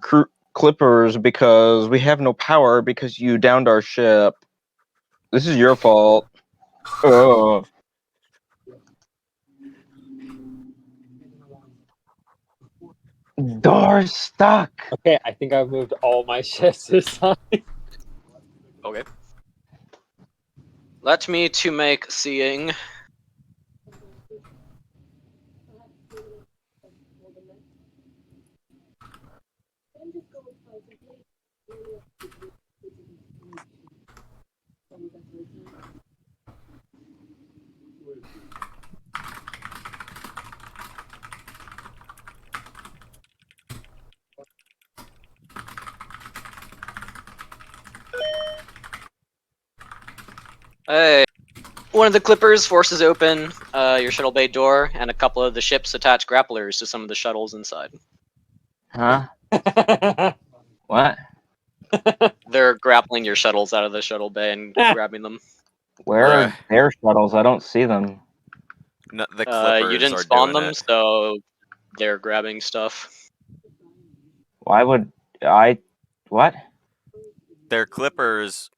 clippers because we have no power because you downed our ship. This is your fault. Oh. Door's stuck. Okay, I think I've moved all my ships this side. Okay. Let me to make seeing. Hey, one of the clippers forces open your shuttle bay door, and a couple of the ships attach grapplers to some of the shuttles inside. Huh? What? They're grappling your shuttles out of the shuttle bay and grabbing them. Where Bruh. are their shuttles? I don't see them. No, the clippers You didn't are spawn doing them, it. so they're grabbing stuff. Why would I? What? Their clippers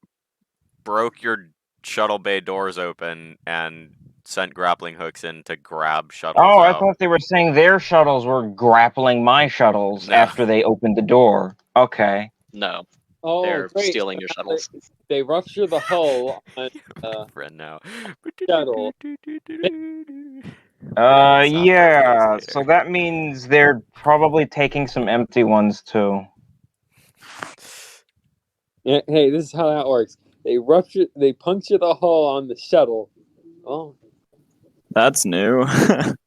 broke your shuttle bay doors open and sent grappling hooks in to grab shuttles Oh, I out. thought they were saying their shuttles were grappling my shuttles No. after they opened the door. Okay. No, Oh, they're great. stealing your shuttles. They rupture the hull on Friend now. shuttle. Stop talking Yeah. later. So that means they're probably taking some empty ones too. Yeah, hey, this is how that works. They puncture the hull on the shuttle. Oh, That's new.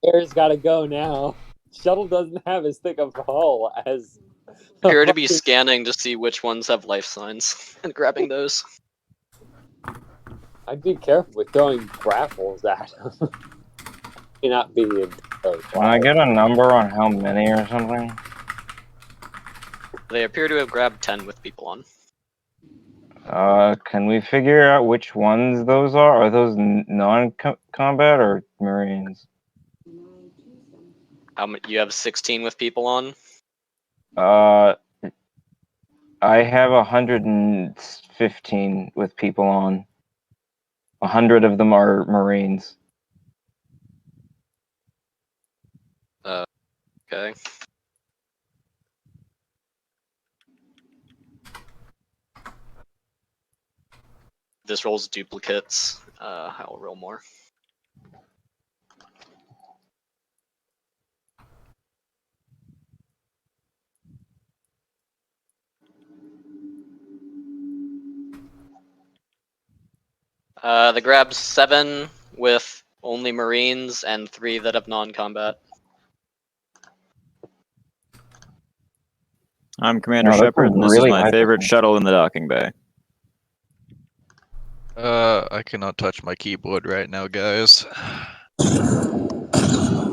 air's got to go now. Shuttle doesn't have as thick of a hull as. Appear to be scanning to see which ones have life signs and grabbing those. I'd be careful with throwing grapples at them. May not be. Can I get a number on how many or something? They appear to have grabbed 10 with people on. Can we figure out which ones those are? Are those non-combat or Marines? How many? You have 16 with people on. I have 115 with people on. 100 of them are Marines. Okay. This rolls duplicates. I will roll more. They grab 7 with only Marines and 3 that have non-combat. I'm Commander No, that's a Shepard, and this is really my high favorite percentage. shuttle in the docking bay. I cannot touch my keyboard right now, guys.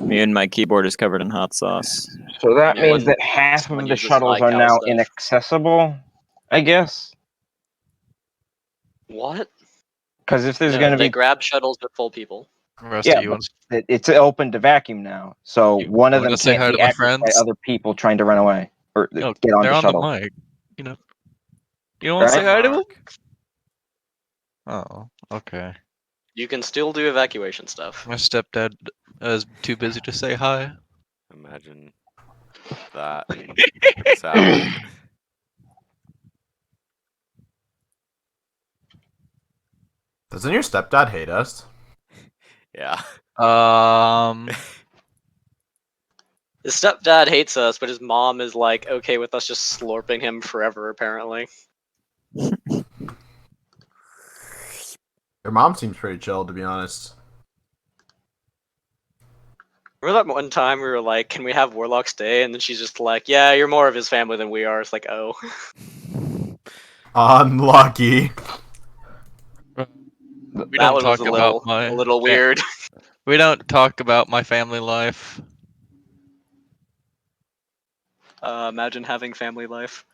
Me and my keyboard is covered in hot sauce. So that Anyone- means that half someone of the uses shuttles are iCal now stuff. inaccessible, I guess? What? Because if there's No, going to they be... grab shuttles with full people. Rusty, Yeah, you want it's open to vacuum now. So You one of wanna them say can't hi be to my accessed by friends? other people trying to run away. Or no, get on they're the on shuttle. the mic. You know. You don't want to say Right? hi to them? Mark. Oh, okay. You can still do evacuation stuff. My stepdad is too busy to say hi. Imagine that is happening. Doesn't your stepdad hate us? Yeah. His stepdad hates us, but his mom is like okay with us just slurping him forever, apparently. Your mom seems pretty chill, to be honest. Remember that one time we were like, can we have Warlock stay? And then she's just like, yeah, you're more of his family than we are. It's like, oh. Unlucky. We That don't one was talk about a little weird. We don't talk about my family life. Imagine having family life.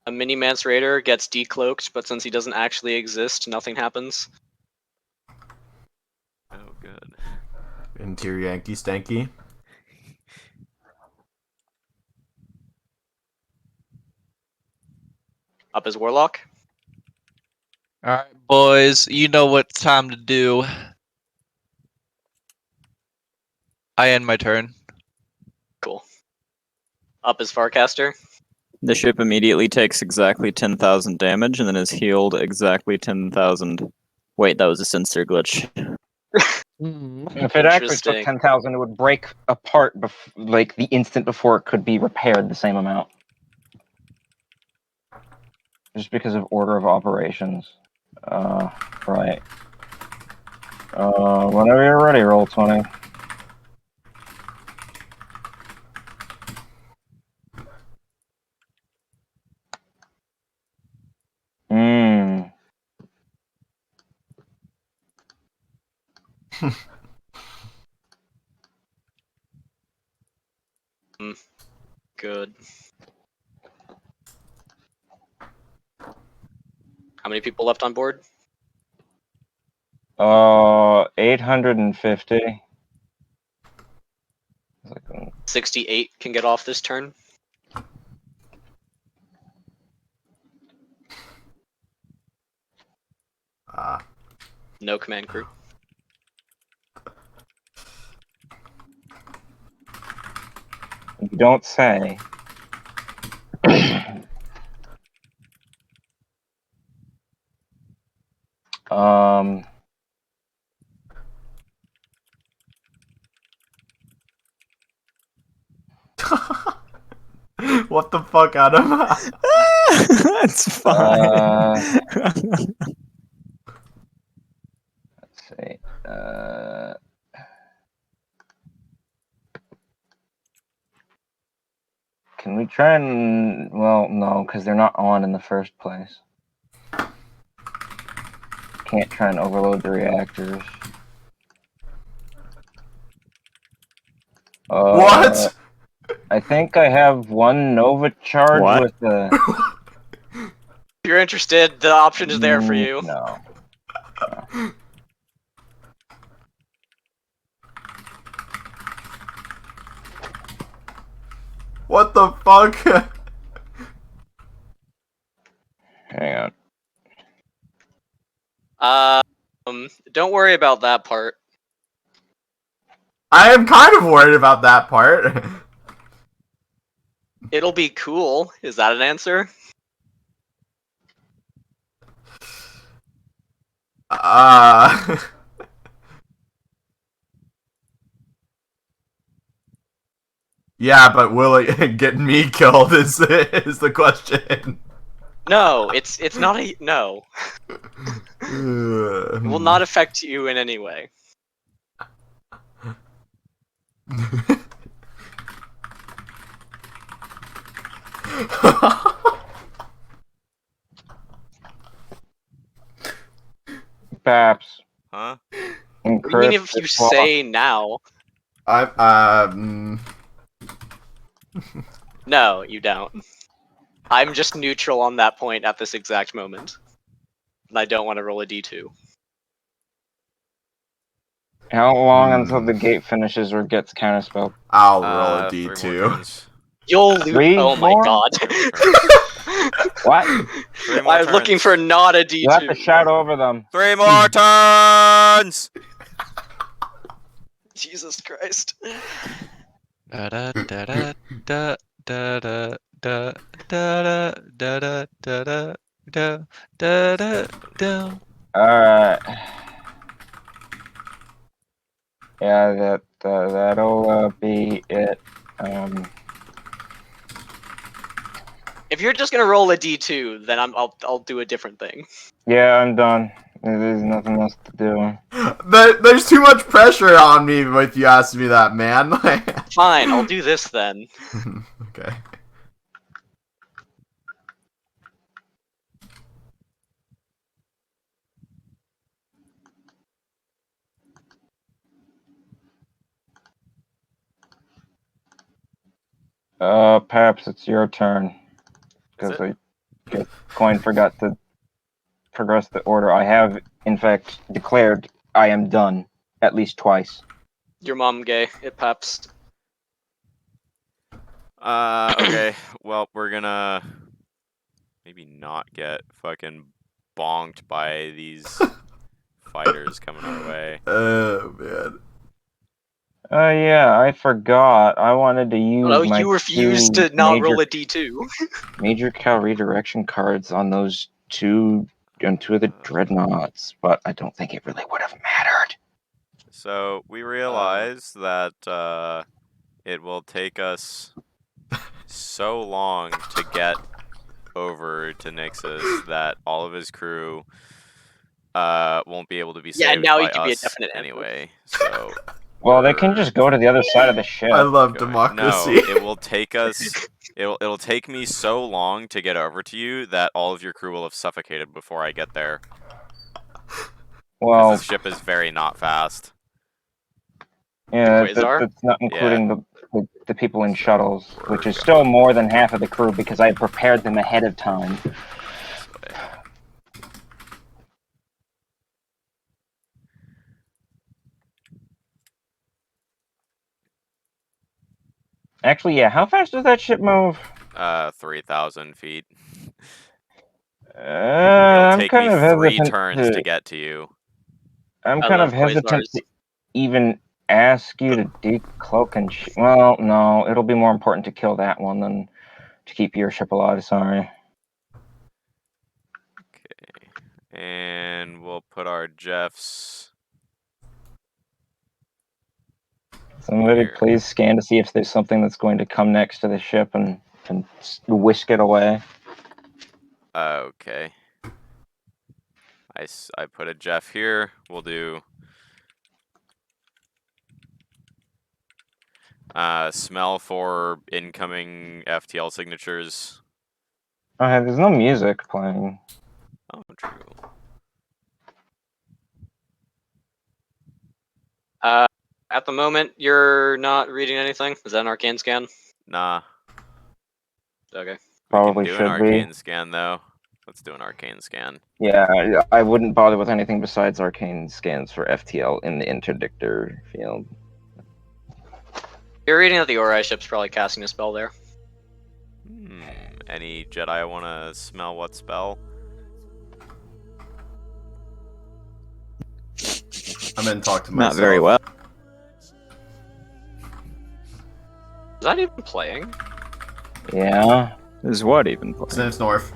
A Mini-Mance Raider gets decloaked, but since he doesn't actually exist, nothing happens. Oh, good. Interior Yankee Stanky. Up as Warlock. Alright, boys, you know what time to do. I end my turn. Cool. Up as Farcaster. The ship immediately takes exactly 10,000 damage and then is healed exactly 10,000. Wait, that was a sensor glitch. If it actually took Interesting. 10,000, it would break apart like the instant before it could be repaired the same amount. Just because of order of operations. Right. Whenever you're ready, roll 20. Mmm. Good. How many people left on board? 850. 68 can get off this turn. No command crew. You don't say. What the fuck, Adam? That's fine. Let's see. Can we try and... Well, no, because they're not on in the first place. Can't try and overload the reactors. What? I think I have one Nova charge What? with the... If you're interested, the option is there for you. No. What the fuck? Hang on. Don't worry about that part. I am kind of worried about that part. It'll be cool. Is that an answer? Yeah, but will it get me killed is the question. No, it's not a no. It will not affect you in any way. Paps. Huh? What do you mean if you say now? No, you don't. I'm just neutral on that point at this exact moment. And I don't want to roll a d2. How long until the gate finishes or gets counterspelled? I'll roll a 3 more d2. turns. You'll lose. 3 Oh my more? god. What? 3 more I'm looking turns. for not a d2. You have to shout over them. 3 more turns! Jesus Christ. Da da da da da da da da da da da da da da da da. Alright. Yeah, that'll be it. If you're just gonna roll a d2, then I'll do a different thing. Yeah, I'm done. There's nothing else to do. There's too much pressure on me if you ask me that, man. Fine, I'll do this then. Okay. Perhaps it's your turn. Is Because Coin forgot to progress the order. I have, in fact, declared I am done at least twice. Your mom gay. It paps. Okay. Well, we're gonna maybe not get fucking bonked by these fighters coming our way. Oh man. Oh yeah, I forgot. I wanted to use Oh, my you refused to not roll a D2. major Cal redirection cards on those two of the dreadnoughts, but I don't think it really would have mattered. So we realize that it will take us so long to get over to Nixus that all of his crew won't be able to be saved now he by can be a us definite answer. anyway. So Well, they can just go to the other side of the ship. I love going- democracy. No, it will take us. It'll take me so long to get over to you that all of your crew will have suffocated before I get there. Well, Because this ship is very not fast. yeah, Quasar? that's not including the people in shuttles, which is still more than half of the crew because I prepared them ahead of time. This way. Actually, yeah, how fast does that ship move? 3,000 feet. It'll I'm take kind me of 3 hesitant turns to get to you. I'm I kind love of hesitant Quasars. to even ask you to decloak and well, no, it'll be more important to kill that one than to keep your ship alive. Sorry. Okay. And we'll put our Jeffs. Somebody Here. please scan to see if there's something that's going to come next to the ship and whisk it away. Okay. I put a Jeff here. We'll do smell for incoming FTL signatures. Okay, there's no music playing. Oh, true. At the moment, you're not reading anything. Is that an arcane scan? Nah. Okay. Probably We can do should an be. arcane scan though. Let's do an arcane scan. Yeah, I wouldn't bother with anything besides arcane scans for FTL in the interdictor field. You're reading that the Ori ship's probably casting a spell there. Any Jedi want to smell what spell? I'm gonna talk to myself. Not very well. Is that even playing? Yeah. Is what even playing? Sniff Snorf.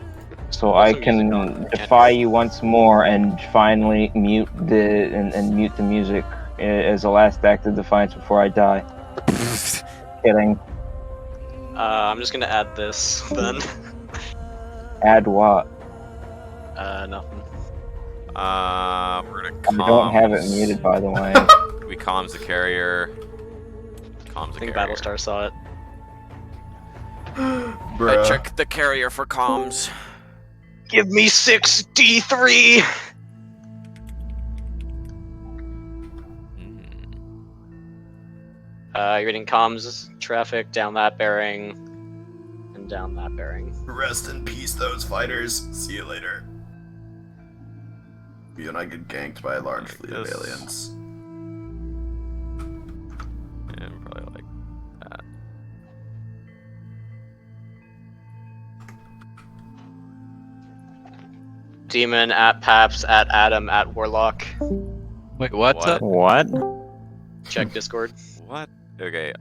So Also I music can on. defy you once more and finally mute the music as a last act of defiance before I die. Kidding. I'm just gonna add this then. Add what? Nothing. We're gonna comms. I don't have it muted, by the way. We comms the carrier. Comms the I think carrier. Battlestar saw it. Bruh. I check the carrier for comms. Give me 6 D3! You're reading comms, traffic, down that bearing, and down that bearing. Rest in peace, those fighters. See you later. You and I get ganked by a large Like fleet of this. aliens. And probably like that. Demon at Paps, at Adam, at Warlock. Wait, what's up? What? Check Discord. What? Okay,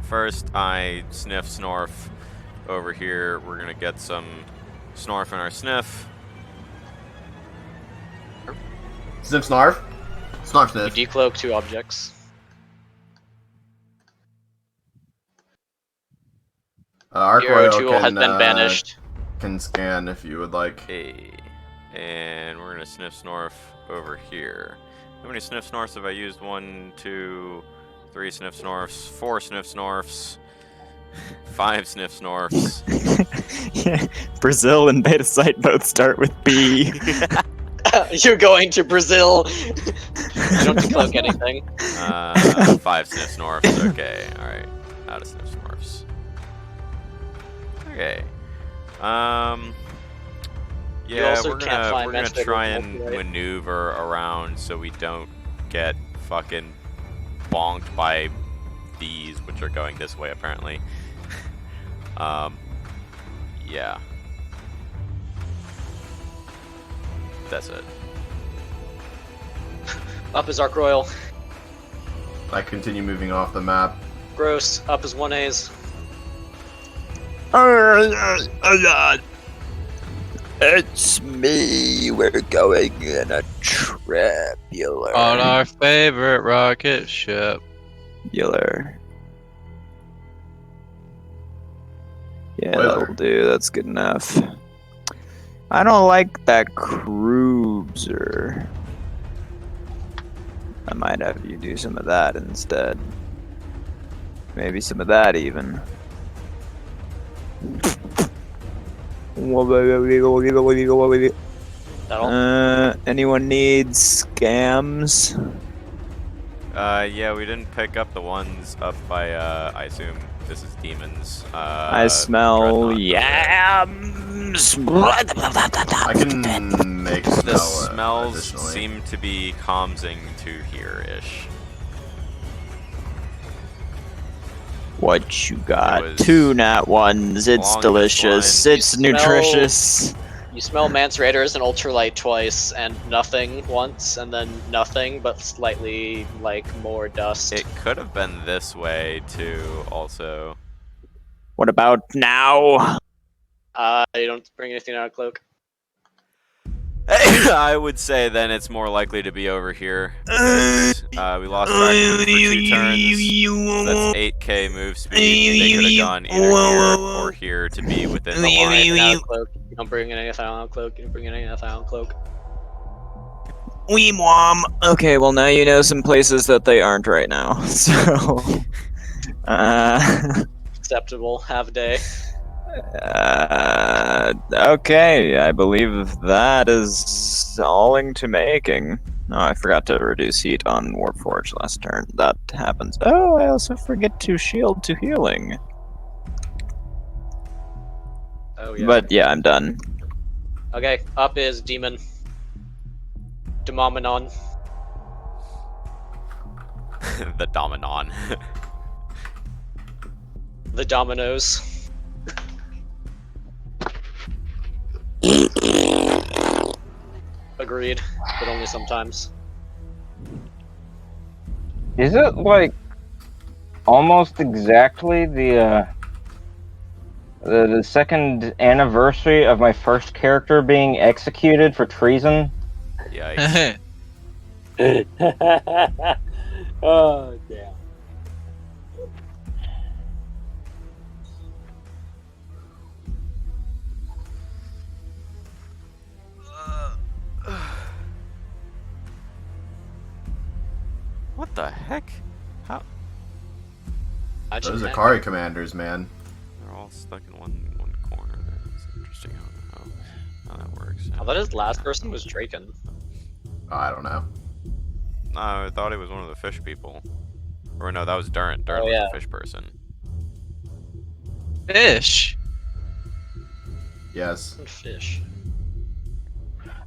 first I sniff Snorf over here. We're gonna get some Snorf in our sniff. Sniff Snarf? Snarf You Sniff. decloak 2 objects. Arc Hero Royal tool has been banished. Can scan if you would like. Hey. And we're gonna sniff Snorf over here. How many sniff Snorfs have I used? 1, 2, 3 sniff Snorfs, 4 sniff Snorfs, 5 sniff Snorfs. Yeah. Brazil and Beta Site both start with B. You're going to Brazil! You don't decloak anything. 5 sniff Snorfs. Okay, alright. Out of sniff Snorfs. Okay. Yeah, also we're can't gonna find menstruators try in and multi-right. maneuver around so we don't get fucking bonked by these, which are going this way apparently. Yeah. That's it. Up is Arc Royal. I continue moving off the map. Gross. Up is 1As. It's me. We're going in a trabular. On our favorite rocket ship. Yeah, Spoiler. that'll do. That's good enough. I don't like that cruiser. I might have you do some of that instead. Maybe some of that even. Anyone needs scams? Yeah, we didn't pick up the ones up by, I assume this is demons. I smell Dreadnought. yams. I can make smell The smells additionally. seem to be calmsing to here-ish. What you It got? was 2 nat 1s. It's along this delicious. line. It's nutritious. You smell Mance Raiders and Ultralight twice, and nothing once, and then nothing, but slightly, like, more dust. It could have been this way, too, also. What about now? You don't bring anything out of Cloak. I would say then it's more likely to be over here. Because, we lost track of them for 2 turns. So that's 8k move speed. They could have gone either here or here to be within the line. Out of Cloak. You don't bring anything out of Cloak. You don't bring anything out of Cloak. Okay, well now you know some places that they aren't right now. So, Acceptable. Have a day. okay, I believe that is alling to making. Oh, I forgot to reduce heat on Warforged last turn. That happens. Oh, I also forget to shield to healing. Oh, yeah. But yeah, I'm done. Okay, up is Demon. Demomenon. The Dominon. The Dominoes. Agreed, but only sometimes. Is it like almost exactly the second anniversary of my first character being executed for treason? Yikes. Oh, damn. What the heck? How? Those Akari commanders, man. They're all stuck in one corner there. It's interesting how that works. I thought his last person was Draken. Oh, I don't know. No, I thought he was one of the fish people. Or no, that was Durant. Durant was yeah. the fish person. Fish. Yes. Fish.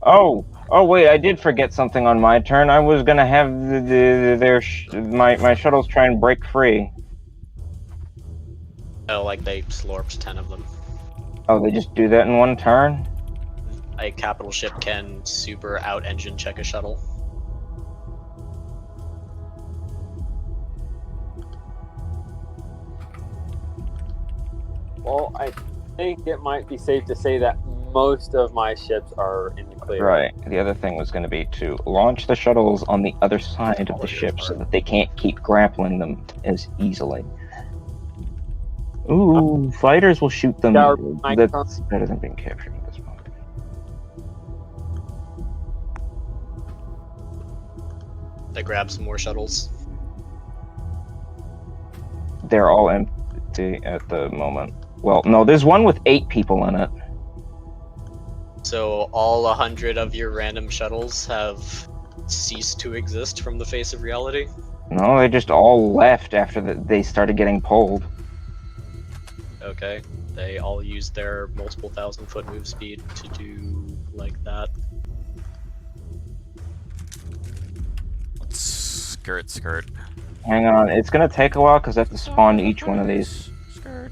Oh wait, I did forget something on my turn. I was gonna have my shuttles try and break free. Oh, like they slurped 10 of them. Oh, they just do that in one turn? A capital ship can super out-engine check a shuttle. Well, I think it might be safe to say that most of my ships are in the clear. Right. The other thing was going to be to launch the shuttles on the other side of the ship so that they can't keep grappling them as easily. Ooh, fighters will shoot them. That's better than being captured at this moment. They grab some more shuttles. They're all empty at the moment. Well, no, there's one with 8 people in it. So all 100 of your random shuttles have ceased to exist from the face of reality? No, they just all left after they started getting pulled. Okay. They all used their multiple 1,000-foot move speed to do like that. Skirt. Hang on, it's gonna take a while because I have to spawn each one of these. Skirt.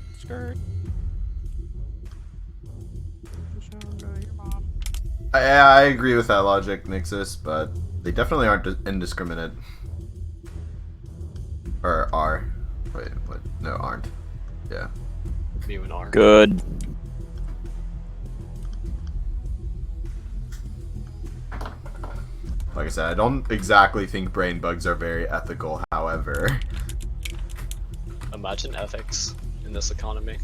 I agree with that logic, Nixus, but they definitely aren't indiscriminate. Or are. Wait, what? No, aren't. Yeah. Mu and R. Good. Like I said, I don't exactly think brain bugs are very ethical, however. Imagine ethics in this economy.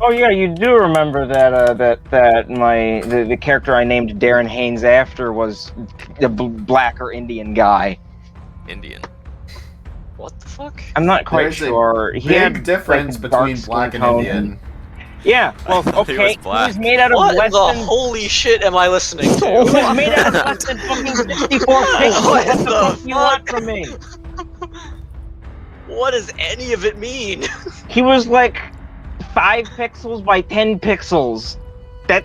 Oh yeah, you do remember that the character I named Darren Haynes after was the black or Indian guy. Indian. What the fuck? I'm not quite There's sure. a He big had difference like, dark between skin black and tone. Indian. Yeah, well, thought he okay, was black. he was made out of What less the than holy shit am I listening he to? was made out of less than fucking 64 pixels. What What the the fuck do you want fuck? from me? What does any of it mean? He was like 5 pixels by 10 pixels. That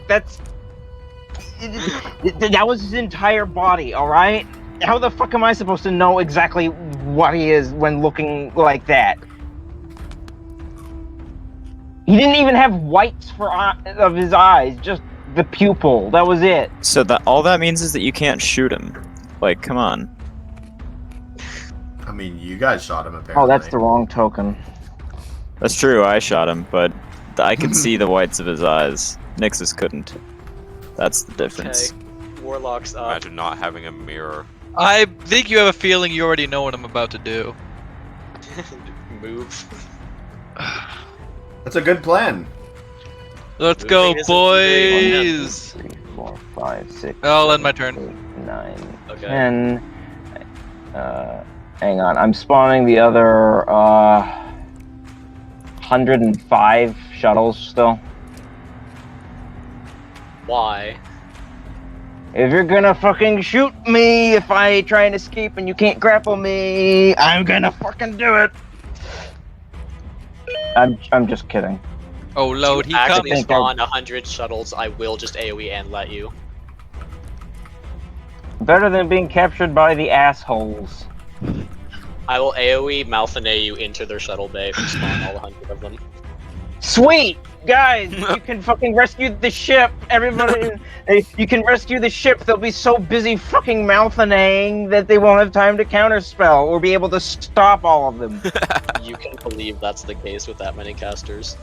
was his entire body, alright? How the fuck am I supposed to know exactly what he is when looking like that? He didn't even have whites of his eyes, just the pupil. That was it. So that all that means is that you can't shoot him. Like, come on. I mean, you guys shot him apparently. Oh, that's the wrong token. That's true, I shot him, but I could see the whites of his eyes. Nixus couldn't. That's the difference. Okay, Warlock's up. Imagine not having a mirror. I think you have a feeling you already know what I'm about to do. Move. That's a good plan. Let's Moving go, isn't too very boys! 3, 4, 5, 6. I'll end 7, my turn. 8, 9, Okay. 10. Hang on, I'm spawning the other 105 shuttles still. Why? If you're gonna fucking shoot me if I try and escape and you can't grapple me, I'm gonna fucking do it. I'm just kidding. Oh, load, If he you actually comes. spawn 100 shuttles, I will just AoE and let you. Better than being captured by the assholes. I will AoE Malphinae you into their shuttle bay if you spawn all 100 of them. Sweet! Guys, you can fucking rescue the ship. Everybody, you can rescue the ship. They'll be so busy fucking Malphinaeing that they won't have time to counterspell or be able to stop all of them. You can believe that's the case with that many casters.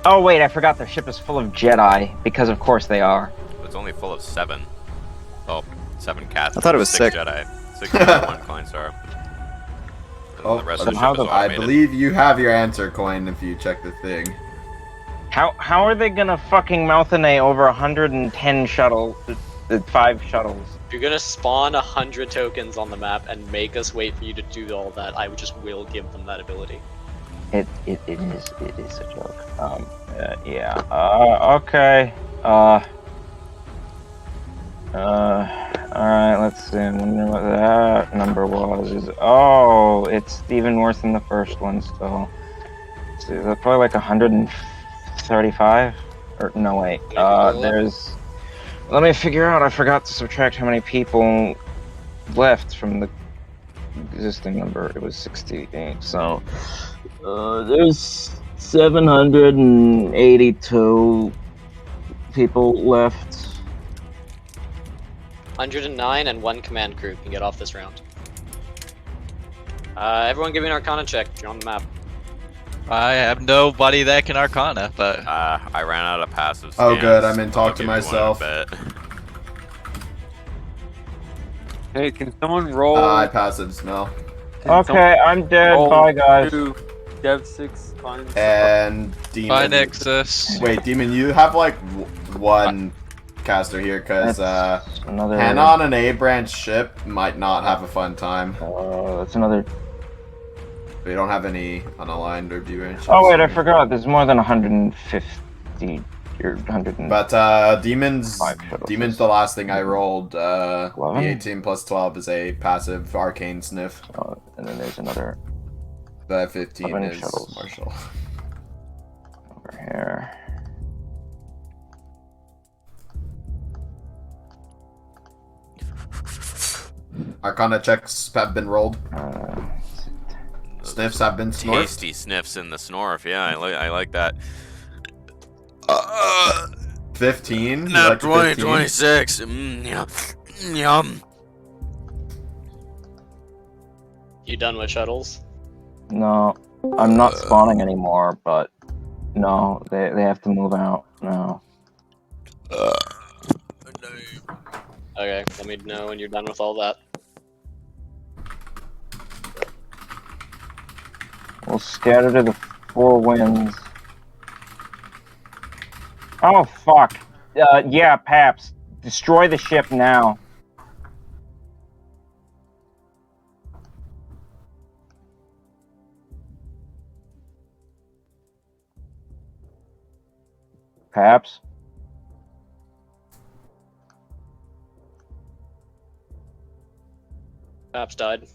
Oh wait, I forgot their ship is full of Jedi, because of course they are. It's only full of 7. Oh, 7 cats. I thought it was 6 sick. Jedi. 6 Jedi, 1 Klein Star. And Oh, the rest of the somehow ship is I automated. believe you have your answer, Coin, if you check the thing. How are they gonna fucking Malphinae over 110 shuttles, 5 shuttles? If you're gonna spawn 100 tokens on the map and make us wait for you to do all that, I just will give them that ability. It is a joke. Yeah. Okay. Alright, let's see. I wonder what that number was. Oh, it's even worse than the first one still. Let's see, that's probably like 135? Or, no, wait. There's... Let me figure out. I forgot to subtract how many people left from the existing number. It was 68, so... there's 782 people left. 109 and 1 command crew can get off this round. Everyone give me an Arcana check. You're on the map. I have nobody that can Arcana, but I ran out of passive Oh, scans. good, I'm in talk I'll to give you one in a myself. bit. Hey, can someone roll? I passive smell. Okay, I'm dead. Bye, guys. Dev 6 finds. And Demon. bye, Nixus. Wait, Demon, you have like one caster here, because That's another. Hannah on an A branch ship might not have a fun time. That's another. We don't have any unaligned or B branch ships. Oh wait, I forgot. There's more than 150 You're 100 and... But demon's shuttles. the last thing I rolled. The 11? 18 plus 12 is a passive arcane sniff. And then there's another The 15 11 is shuttles. martial. over here. Arcana checks have been rolled. Sniffs have been snorted. Tasty sniffs in the snorf. Yeah, I like that. 15. You Nat like the 20, 15? 26. Yum. You done with shuttles? No, I'm not spawning anymore, but no, they have to move out. No. Okay, let me know when you're done with all that. We'll scatter to the four winds. Oh, fuck. Yeah, Paps. Destroy the ship now. Paps? Paps died.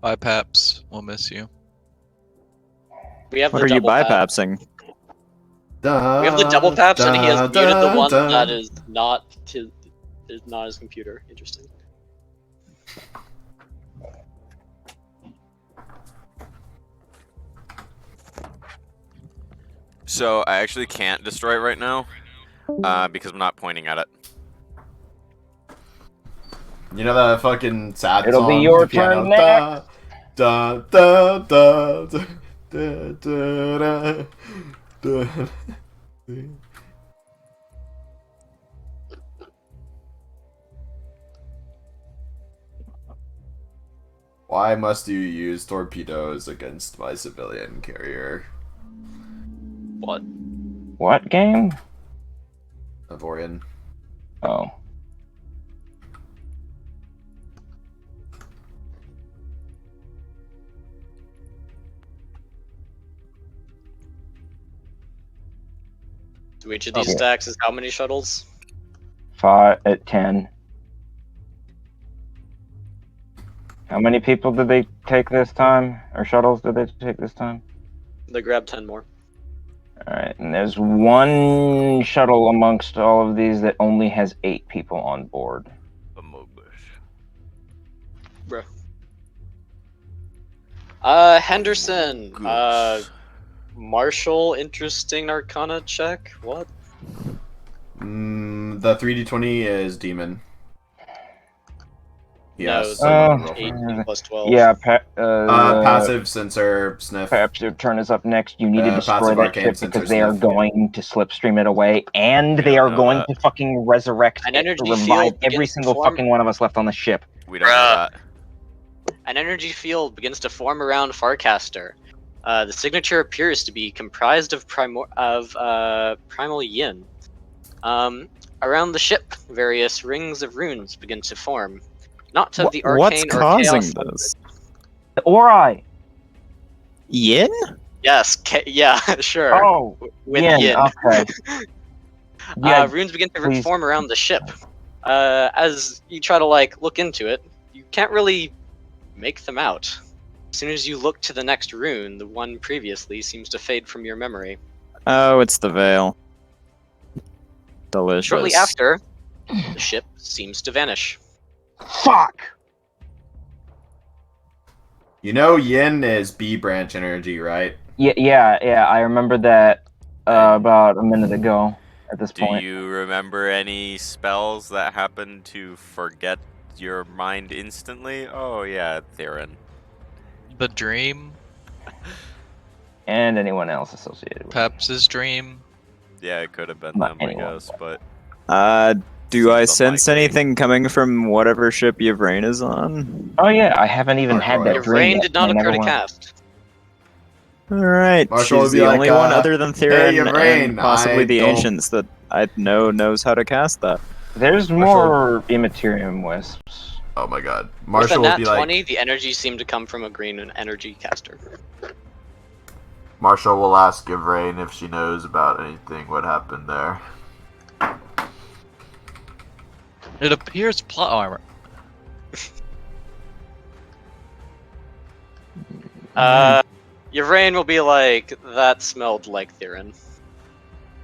Bye, Paps. We'll miss you. We have What the are you double pap. bypassing? We have the double paps, and he has muted the one that is not his computer. Interesting. So I actually can't destroy it right now, because I'm not pointing at it. You know that fucking sad It'll song? be your the piano, turn next. Da, da, da, da, da, da, da, da. Why must you use torpedoes against my civilian carrier? What? What game? Avorian. Oh. So each of these Okay. stacks is how many shuttles? 5 at 10. How many people did they take this time? Or shuttles did they take this time? They grab 10 more. Alright, and there's one shuttle amongst all of these that only has 8 people on board. Bruh. Henderson. Goose. Marshall, interesting Arcana check. What? The 3d20 is demon. Yes. No, 18 plus 12. Yeah, passive sensor sniff. Perhaps your turn is up next. You need to destroy passive that arcane ship because sensor they are sniff, yeah. going to slipstream it away, and We they don't are know going that. to fucking resurrect An it, energy revive field every begins to single form. fucking one of us left on the ship. We don't know that. An energy field begins to form around Farcaster. The signature appears to be comprised of primal yin. Around the ship, various rings of runes begin to form. Not of the arcane What's or causing chaos. this? The Ori! Yin? Yes, yeah, sure. Oh, With yin, yin. okay. Yeah, Runes begin to please. form around the ship. As you try to look into it, you can't really make them out. As soon as you look to the next rune, the one previously seems to fade from your memory. Oh, it's the veil. Delicious. Shortly after, the ship seems to vanish. Fuck! You know yin is B branch energy, right? Yeah, I remember that about a minute ago at this Do point. you remember any spells that happen to forget your mind instantly? Oh yeah, Theron. The dream, And anyone else associated with it. Peps's dream. Yeah, it could have been Not them, anyone. I guess, but Do I Seems sense unlikely. anything coming from whatever ship your brain is on? Oh yeah, I haven't even had that Your dream brain yet. did not I occur never to went. cast. Alright, Marshall she's would be the like, only one other than Theron your brain, and possibly I the don't- Ancients that I know knows how to cast that. There's more Immaterium Wisps. Oh my god. With a Marshall would nat be 20, like, the energy seemed to come from a green energy caster. Marshall will ask Ivrain if she knows about anything. What happened there? It appears plot armor. Your brain will be like, that smelled like Theron.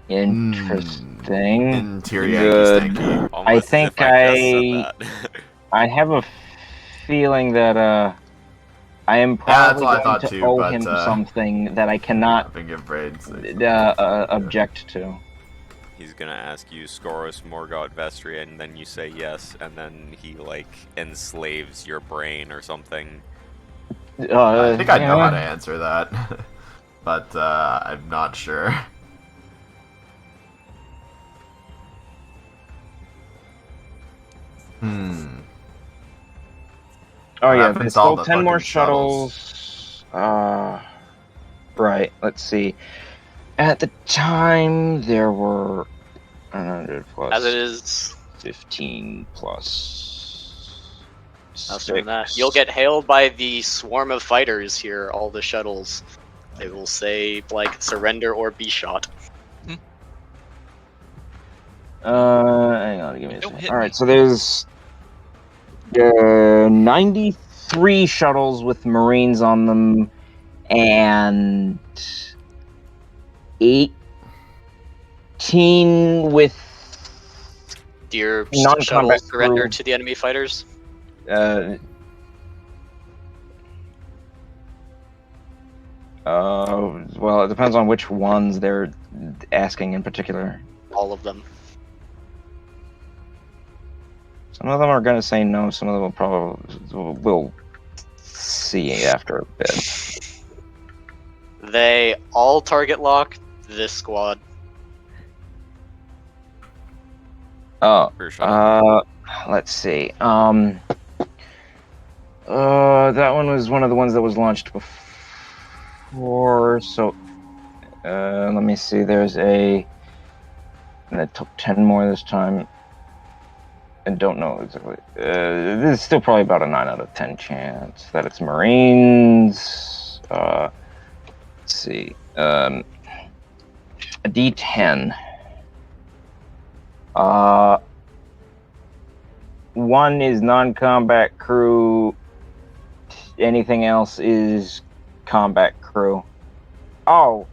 Interesting. Interior Good. stanky. Almost I as think if I just said that. I have a feeling that I am that's probably what I going thought to too, owe but, him something that I cannot Having Ivrain say something. object to. He's gonna ask you Skoros Morgoth Vestria, and then you say yes, and then he like enslaves your brain or something. I think I know yeah. how to answer that, but I'm not sure. Hmm. Oh What yeah, happens there's to all still the 10 more fucking shuttles? shuttles. Right, let's see. At the time, there were 100 plus. As it is, 15 plus. faster than that. 6. You'll get hailed by the swarm of fighters here, all the shuttles. They will say, like, surrender or be shot. Hang on, give me a Don't second. hit Alright, me. so there's 93 shuttles with Marines on them, and 18 with Do your non-combat shuttles surrender crew. to the enemy fighters? Well, it depends on which ones they're asking in particular. All of them. Some of them are going to say no. Some of them will probably will see after a bit. They all target lock this squad. Oh, Per shuttle. let's see. That one was one of the ones that was launched before. So, let me see. There's and it took 10 more this time. I don't know exactly. There's still probably about a 9 out of 10 chance that it's Marines. Let's see. A D10. One is non-combat crew. Anything else is combat crew. Oh,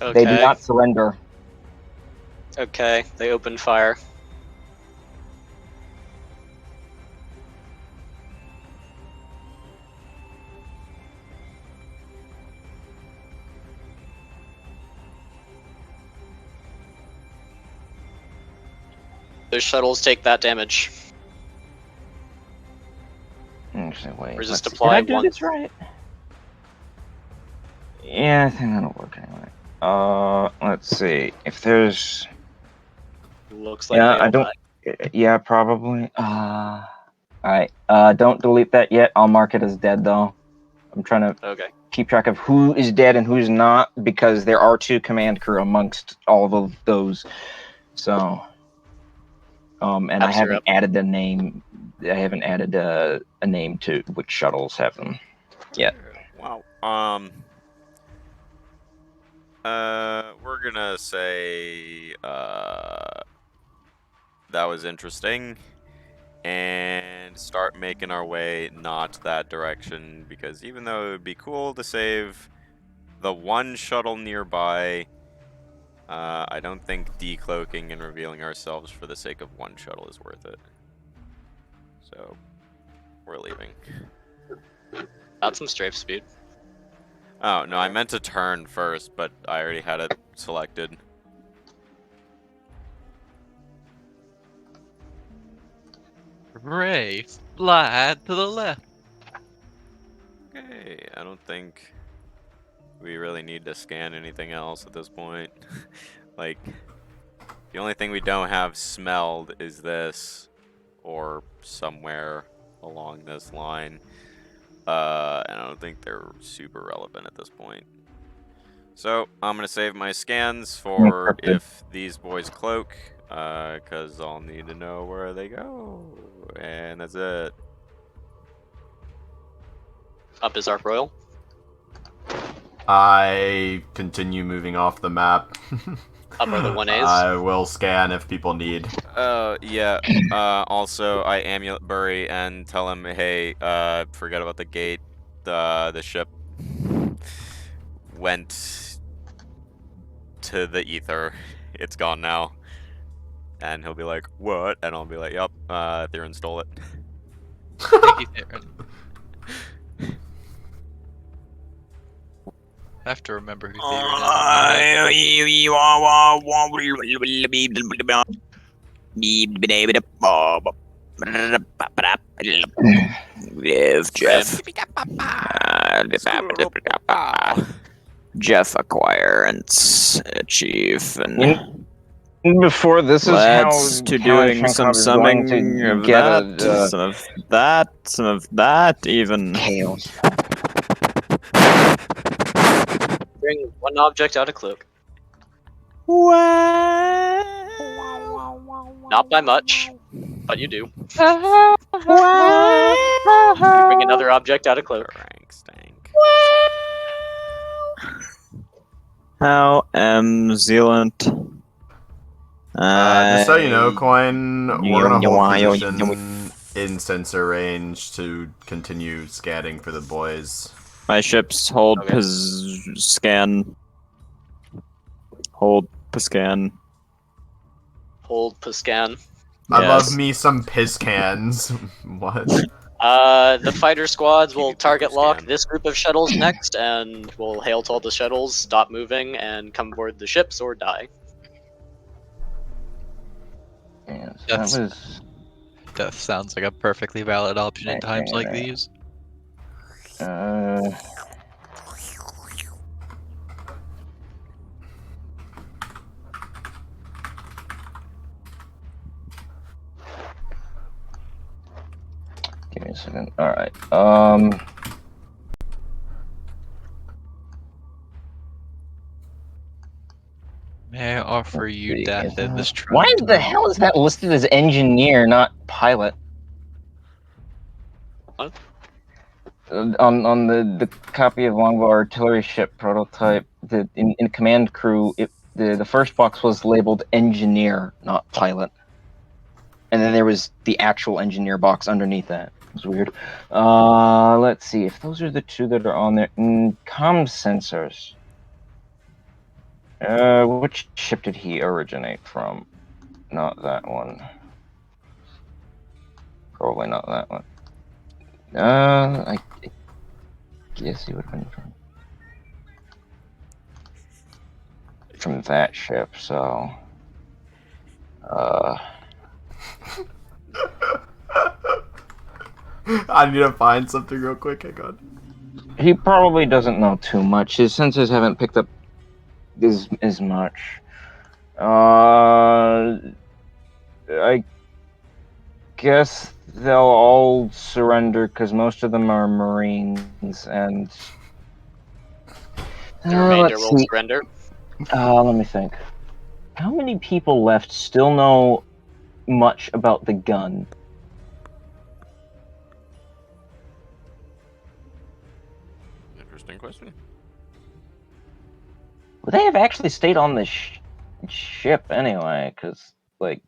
Okay. they do not surrender. Okay, they open fire. Those shuttles take that damage. Actually, wait. Resist Let's see. apply Did I do once. this right? Yeah, I think that'll work anyway. Let's see. If there's... Looks like Yeah, they I all don't... die. Yeah, probably. Alright. Don't delete that yet. I'll mark it as dead, though. I'm trying to Okay. keep track of who is dead and who's not, because there are 2 command crew amongst all of those. So... and I Perhaps you're haven't up. added the name. I haven't added a name to which shuttles have them yet. Wow. We're gonna say that was interesting, and start making our way not that direction, because even though it would be cool to save the one shuttle nearby, I don't think decloaking and revealing ourselves for the sake of one shuttle is worth it. So, we're leaving. Got some strafe speed. Oh, no, I meant to turn first, but I already had it selected. Ray, slide to the left. Okay, I don't think we really need to scan anything else at this point. Like, the only thing we don't have smelled is this, or somewhere along this line. And I don't think they're super relevant at this point. So, I'm going to save my scans for if these boys cloak, because I'll need to know where they go. And that's it. Up is Arc Royal. I continue moving off the map. Up are the 1As. I will scan if people need. Yeah. Also, I amulet bury and tell him, hey, forget about the gate. The ship went to the ether. It's gone now. And he'll be like, what? And I'll be like, yup, Theron stole it. Thank you, Theron. I have to remember who Theron If Jeff. Jeff acquirance achievement. Before this is how Let's to Count doing some Shankov is going summing to of get that, some of that, even. chaos. Bring one object out of cloak. Not by much, but you do. You bring another object out of cloak. How am Zealand? Just so you know, Coin, we're gonna hold position in sensor range to continue scanning for the boys. My ships hold Okay. scan. Hold scan. Hold Pascan. I Yes. love me some piss cans. What? The fighter squads will Keep it target lock Pascan. this group of shuttles next, and will hail to all the shuttles, stop moving, and come aboard the ships or die. Yeah, so That's- that was. Death sounds like a perfectly valid option in times like Okay. these. Give me a second. All right. May I offer you see, death is in that- this Why trying the time? hell is that listed as engineer, not pilot? What? On the copy of Longbow artillery ship prototype, in command crew, the first box was labeled engineer, not pilot, and then there was the actual engineer box underneath that. It was weird. Let's see if those are the two that are on there. Comm sensors. Which ship did he originate from? Not that one. Probably not that one. I guess he would have been from that ship, so I need to find something real quick. Hang on. he probably doesn't know too much. His sensors haven't picked up as much. I guess they'll all surrender because most of them are Marines, and The remainder let's will see. surrender. Let me think. How many people left still know much about the gun? Interesting question. Would they have actually stayed on the ship anyway? Because, like,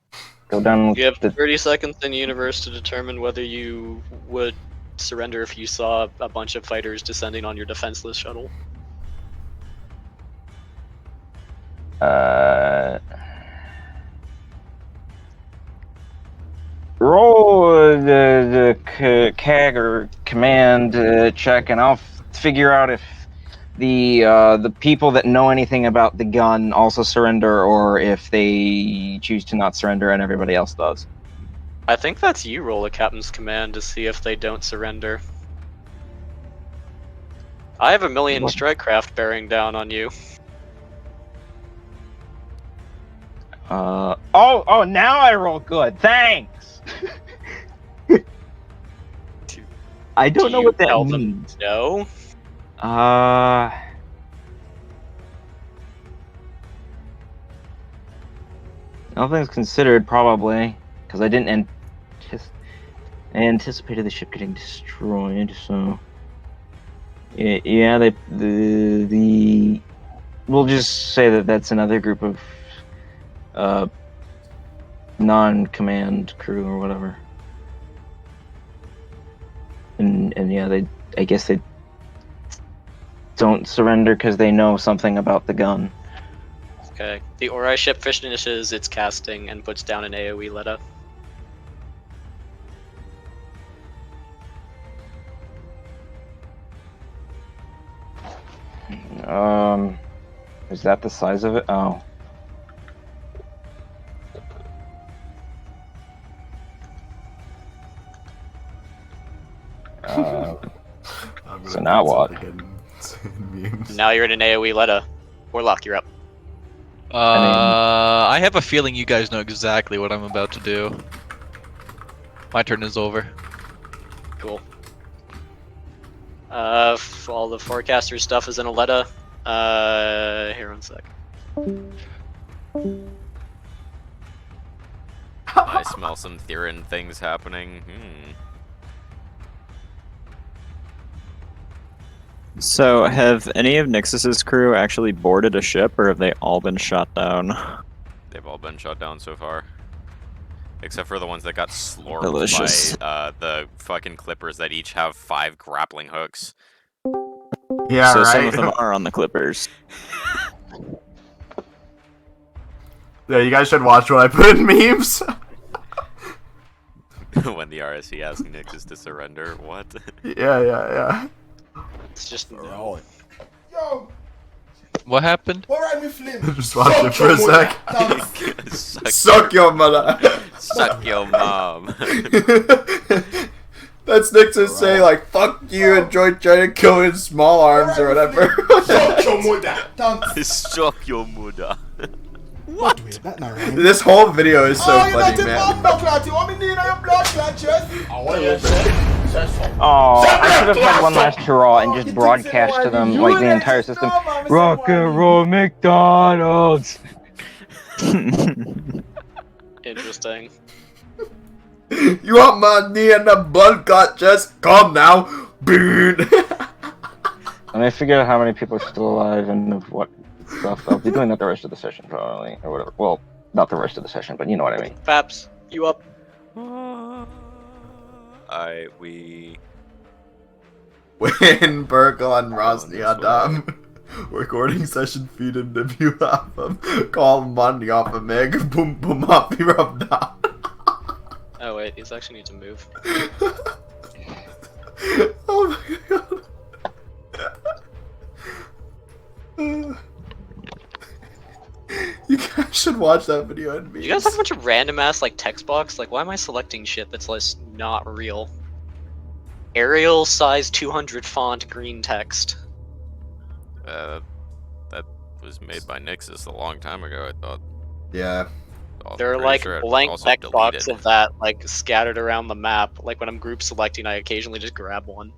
go down You have the 30 seconds in universe to determine whether you would surrender if you saw a bunch of fighters descending on your defenseless shuttle. roll the CAG or command check, and I'll figure out if the people that know anything about the gun also surrender, or if they choose to not surrender and everybody else does. I think that's you roll a captain's command to see if they don't surrender. I have a million What? strike craft bearing down on you. Oh, now I roll good. Thanks. I don't know you what that tell them means. no? All things considered, probably, because I didn't I anticipated the ship getting destroyed, so Yeah, the we'll just say that that's another group of non-command crew or whatever. And yeah, I guess they don't surrender because they know something about the gun. Okay. The Ori ship finishes its casting and puts down an AoE Letta. Is that the size of it? Oh. So now what? Now you're in an AoE Letta. Warlock, you're up. I have a feeling you guys know exactly what I'm about to do. My turn is over. Cool. All the forecaster stuff is in a Letta. Here, 1 sec. I smell some Theron things happening. So, have any of Nixus's crew actually boarded a ship, or have they all been shot down? They've all been shot down so far. Except for the ones that got slurped Delicious. by the fucking clippers that each have 5 grappling hooks. Yeah, So right. some of them are on the clippers. Yeah, you guys should watch what I put in memes. When the RSC asked Nixus to surrender, what? Yeah. It's just Yo, What happened? what right me flame? Just watch it for a sec. Suck your mother. Suck your mom. That's Nixon saying like "fuck you" and trying to kill in small arms or whatever. Suck your mother. Thanks. Suck your mother. What? Wait, that not right. This whole video is so Oh, funny, you man. blood clot. You want me to your blood clot chest? Oh, what you say? Oh, I should have had one last hurrah and just broadcast to them like the entire system. Rock and roll McDonald's. interesting. You want my knee and the blood clot chest? Come now. Boom. Let me figure out how many people are still alive and of what stuff. I'll be doing that the rest of the session probably, or whatever. Well, not the rest of the session, but you know what I mean. Paps, you up? We When Burkle and Rosny Adam. Recording session feed and debut album. Call money off a meg. Boom boom off your up down. Oh wait, these actually need to move. Oh my god. You guys should watch that video and Do you guys have a bunch of random ass like text box? Like, why am I selecting shit that's like not real? Arial size 200 font green text. that was made by Nixus a long time ago, I thought. Yeah. There are pretty like sure it blank also text box deleted. of that like scattered around the map. Like when I'm group selecting, I occasionally just grab one.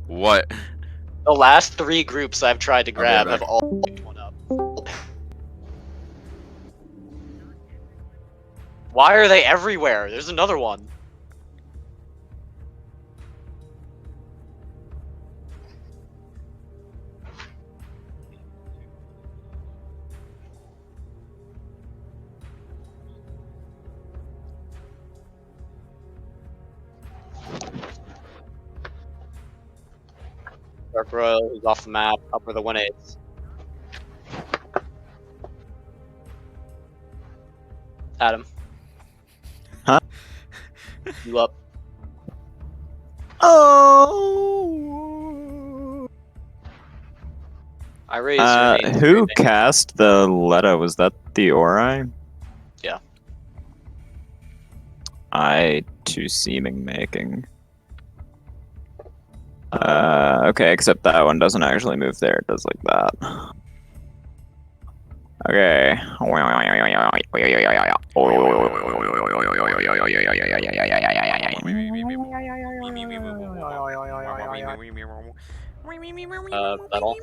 What? The last 3 groups I've tried to be grab right have back. all picked one up. Why are they everywhere? There's another one. Dark Royal is off the map, up where the 1-8s. Adam. Huh? You up? Oh. I raised your name. Who cast the Letta? Was that the Ori? Yeah. I too seeming making. Okay, except that one doesn't actually move there. It does like that. Okay. Battle.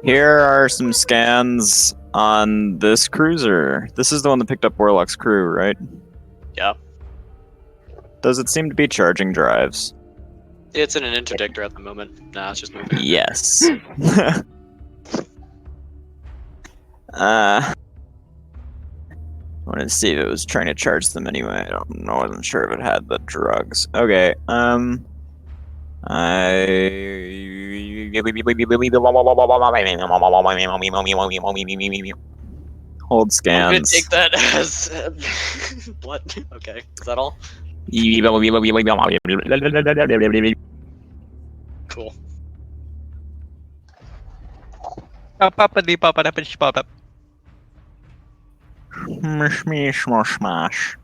Here are some scans on this cruiser. This is the one that picked up Warlock's crew, right? Yeah. Does it seem to be charging drives? It's in an interdictor at the moment. Nah, it's just moving. Yes. I wanted to see if it was trying to charge them anyway. I don't know. I wasn't sure if it had the drugs. Okay. Hold I'm gonna scans. take that as what? Okay, is that all? Cool. Smash, smash, smash.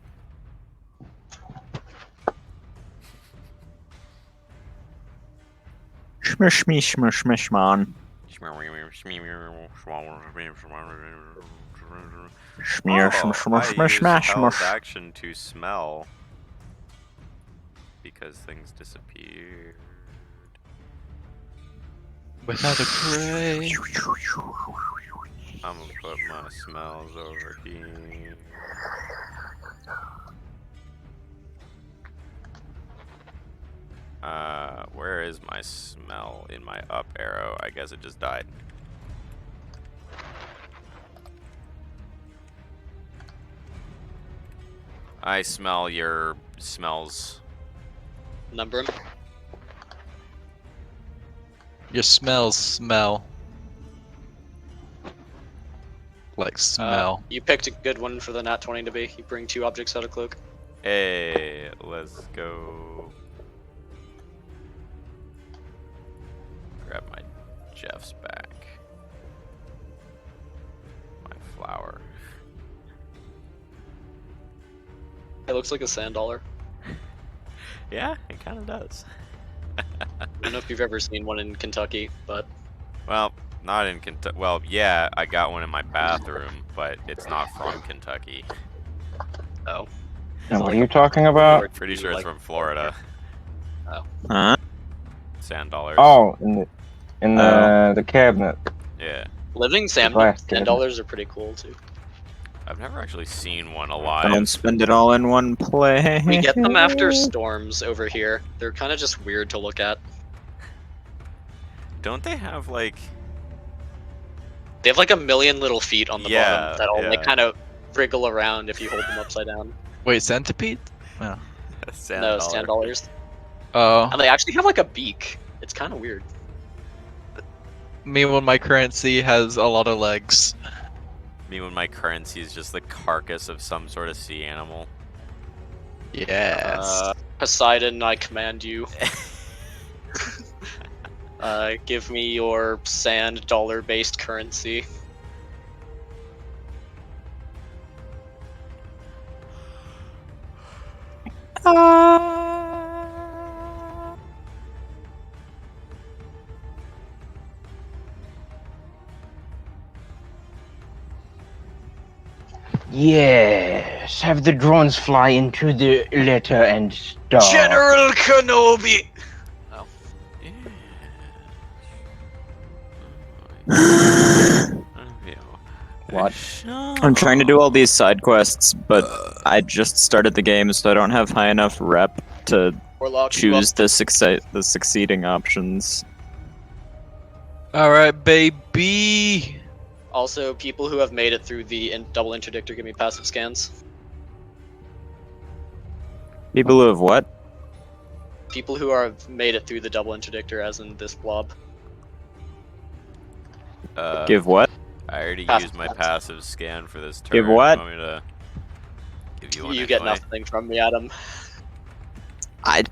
Smash, smash, smash, smash, man. Smear, Oh, smash, I smash, smash, use smash, held smash. action to smell because things disappear. Without a gray. I'm gonna put my smells over here. Where is my smell in my up arrow? I guess it just died. I smell your smells. Number 'em. Your smells smell. Like smell. You picked a good one for the nat 20 to be. You bring 2 objects out of cloak. Hey, let's go. Grab my Jeff's back. My flower. It looks like a sand dollar. Yeah, it kind of does. I don't know if you've ever seen one in Kentucky, but Well, not in Kentucky. Well, yeah, I got one in my bathroom, but it's not from Kentucky. oh. Now, what are you talking about? Pretty sure it's from Florida. Huh? Sand dollars. Oh, in the cabinet. Yeah. Living sand glass cabinet. dollars are pretty cool too. I've never actually seen one alive. Don't spend it all in one play. We get them after storms over here. They're kind of just weird to look at. Don't they have like? They have like a million little feet on the Yeah, bottom that'll like yeah. kind of wriggle around if you hold them upside down. Wait, centipede? No, Sand sand dollars. Oh, And they actually have like a beak. It's kind of weird. me when my currency has a lot of legs. Me when my currency is just the carcass of some sort of sea animal. Yes. Poseidon, I command you. Give me your sand dollar-based currency. Yes, have the drones fly into the letter and start. General Kenobi! What? I'm trying to do all these side quests, but I just started the game, so I don't have high enough rep to Warlock, choose the succeeding options. Alright, baby. Also, people who have made it through the double interdictor give me passive scans. People who have what? People who have made it through the double interdictor, as in this blob. Give what? I already Passive used my scans. passive scan for this turn. Give what? You want me to give you one You get anyway? nothing from me, Adam.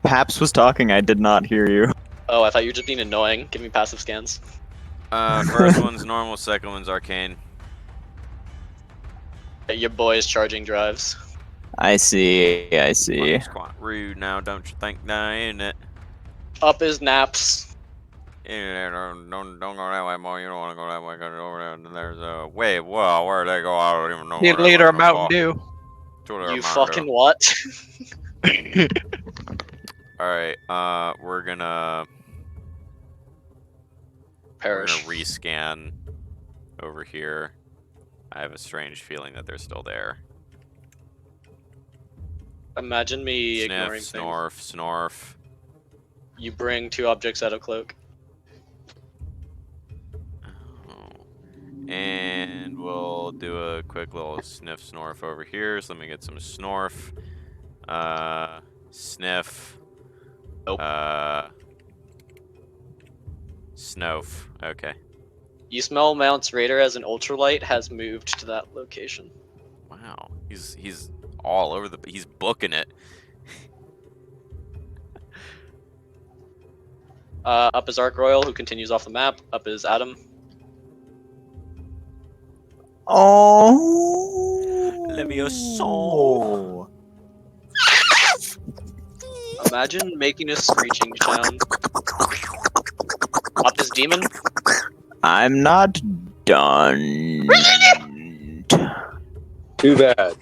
Paps was talking, I did not hear you. Oh, I thought you were just being annoying. Give me passive scans. First one's normal, second one's arcane. Your boy is charging drives. I see, I see. It's quite rude now, don't you think, now, ain't it? Up is naps. Yeah, don't go that way, boy. You don't want to go that way. Go over there. And there's a wait. Whoa, where they go? I don't even know. Need where they leader go. Mountain Dew. You fucking what? All right. We're gonna Perish. rescan over here. I have a strange feeling that they're still there. Imagine me Sniff, ignoring things. snorf, snorf. You bring 2 objects out of cloak. Oh. And we'll do a quick little sniff snorf over here. So let me get some snorf. Sniff. Nope. Snof. Okay. You smell Mount's radar as an ultralight has moved to that location. Wow. He's all over the. He's booking it. Up is Arc Royal, who continues off the map. Up is Adam. Oh. Levioso. Imagine making a screeching sound. Up is Demon. I'm not done. Too bad.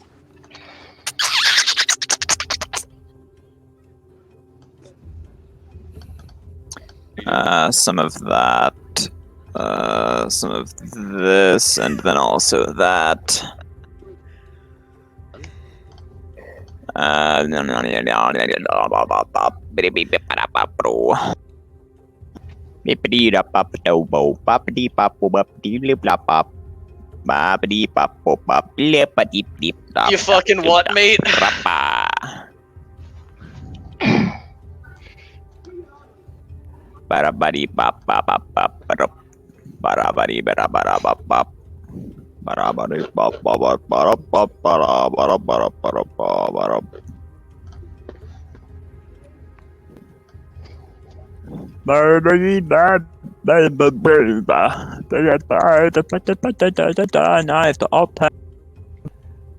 Some of that. Some of this, and then also that. You fucking what, mate?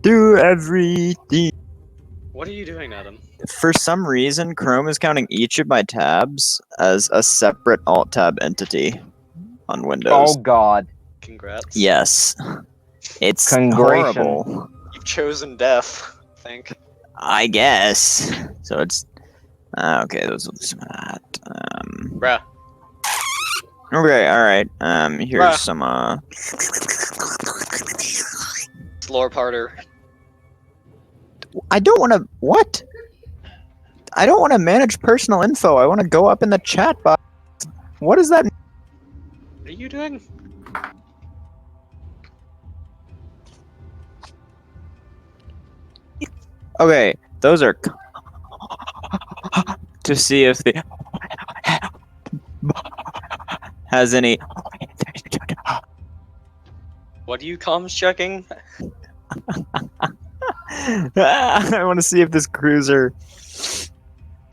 Do everything. What are you doing, Adam? For some reason, Chrome is counting each of my tabs as a separate alt tab entity on Windows. Oh God. Congrats. Yes. It's Congration. horrible. You've chosen death, I think. I guess. So it's okay. Those will do some of that. Bruh. Okay. All right. Here's Bruh. some. It's lore parter. I don't want to. What? I don't want to manage personal info. I want to go up in the chat box. What is that? What are you doing? Okay, those are to see if the has any. What are you comms checking? I want to see if this cruiser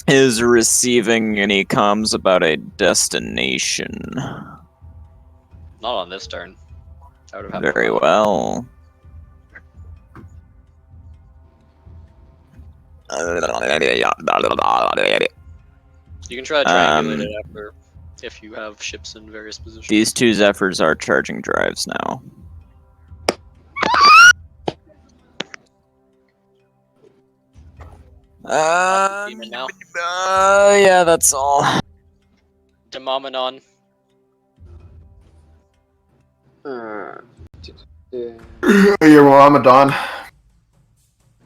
is receiving any comms about a destination. Not on this turn. I would have Very well. You can try to triangulate it after if you have ships in various positions. These 2 Zephyrs are charging drives now. Demon now. Yeah, that's all. Demomenon. You're Ramadan.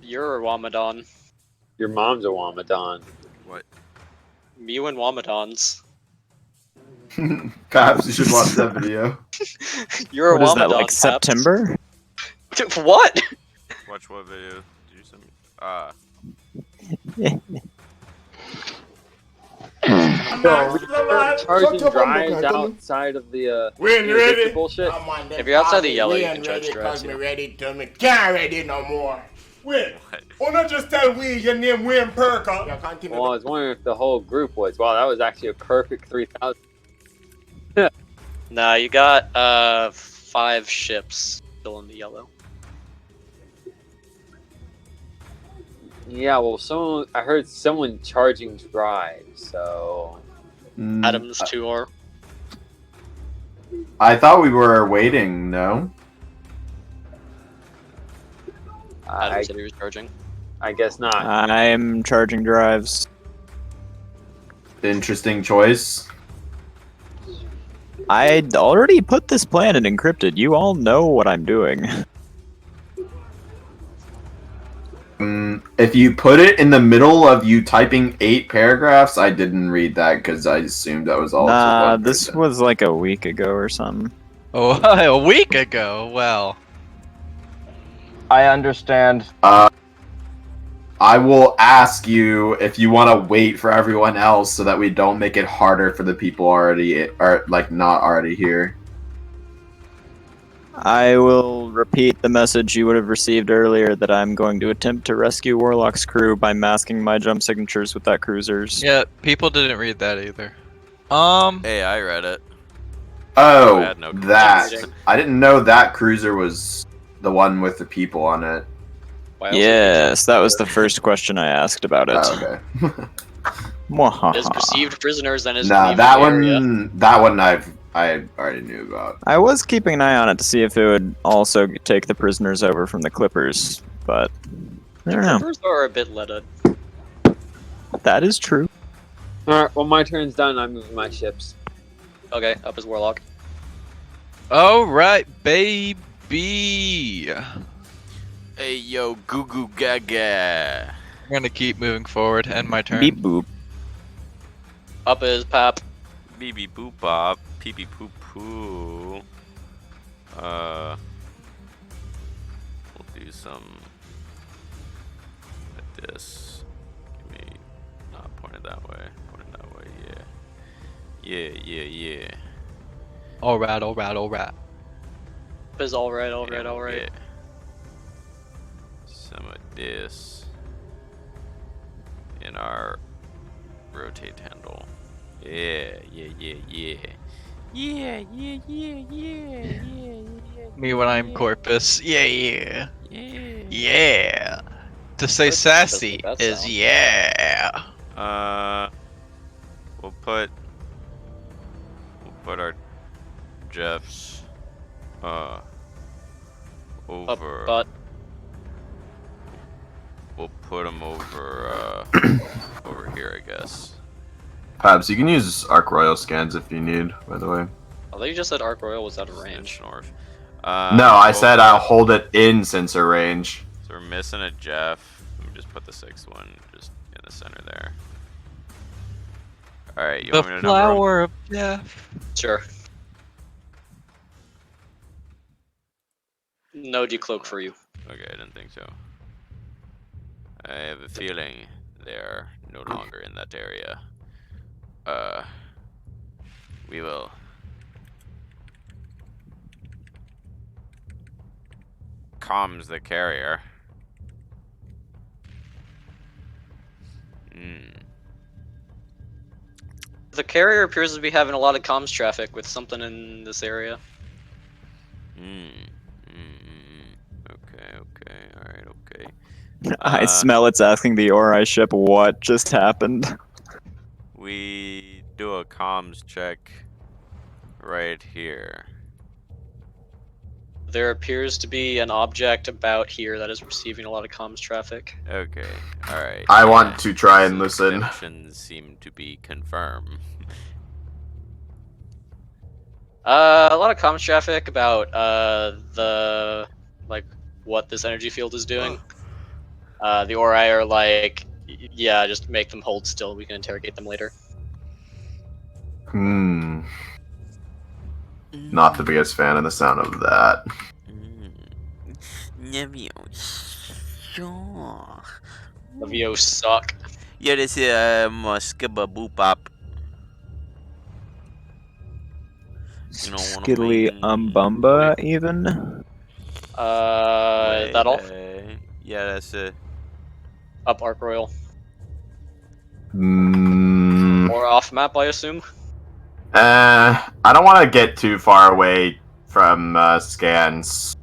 You're a Wamadon. Your mom's a Wamadon. What? Mew and Wamadons. Perhaps you should watch that video. You're a What is Wamadon. that, like Paps. September? What? Watch what video? Did you send me? Bro, we start charging drives outside of the We ain't ready. bullshit. If you're outside the yellow, you can charge drives. Me ready to me can't ready no more. Wait, or not just tell we your name Wayne Perker. Yeah, continue. Well, I was wondering if the whole group was. Wow, that was actually a perfect 3,000. Nah, you got 5 ships still in the yellow. Yeah, well, I heard someone charging drives, so. Adam's 2 or. I thought we were waiting. No. Adam said he was charging. I guess not. I'm charging drives. Interesting choice. I'd already put this plan in encrypted. You all know what I'm doing. If you put it in the middle of you typing 8 paragraphs, I didn't read that because I assumed that was all. Nah, one this person. was like a week ago or something. Oh, a week ago. Well, I understand. I will ask you if you want to wait for everyone else so that we don't make it harder for the people already, or like not already here. I will repeat the message you would have received earlier that I'm going to attempt to rescue Warlock's crew by masking my jump signatures with that cruiser's. yeah, people didn't read that either. Hey, I read it. Oh, I had no that. confusion. I didn't know that cruiser was the one with the people on it. Why else would Yes, that was the first question I asked about it. Oh, okay. it is received prisoners and is Nah, leaving that the area. one I already knew about. I was keeping an eye on it to see if it would also take the prisoners over from the Clippers, but I don't know. Clippers are a bit leaded. That is true. Alright, well, my turn's done. I'm moving my ships. Okay, up as Warlock. All right, baby. Hey, yo, goo goo gaga. I'm gonna keep moving forward. End my turn. Beep boop. Up is Pap. BB boop bop. Pee pee poo poo. We'll do some like this. Give me not pointed that way. Pointed that way, yeah. Yeah. All right. Up is alright. And we'll get some of this in our rotate handle. Yeah. Me when I'm Corpus. Yeah. To say That's sassy that is sound. yeah. We'll put our Jeffs over. But We'll put them over over here, I guess. Pabs, you can use Arc Royal scans if you need, by the way. I thought you just said Arc Royal was out of range. North. No, I we'll said put- I'll hold it in sensor range. So we're missing a Jeff. Let me just put the 6th one just in the center there. All right, you The want me to number 'em? flower of death. Sure. No decloak for you. Okay, I didn't think so. I have a feeling they're no longer in that area. We will comms the carrier. The carrier appears to be having a lot of comms traffic with something in this area. Okay, alright, okay. I smell it's asking the Ori ship what just happened. We do a comms check right here. There appears to be an object about here that is receiving a lot of comms traffic. Okay, alright. I want to try and listen. Suspicions seem to be confirmed. A lot of comms traffic about what this energy field is doing. The Ori are like, yeah, just make them hold still. We can interrogate them later. Not the biggest fan of the sound of that. The VOs suck. Yeah, this is Muskaba Boopop. You know what I Skiddly mean? Umbumba, even? Is that all? Yeah, that's it. Up Arc Royal. Mm, Or off map, I assume. I don't want to get too far away from scans.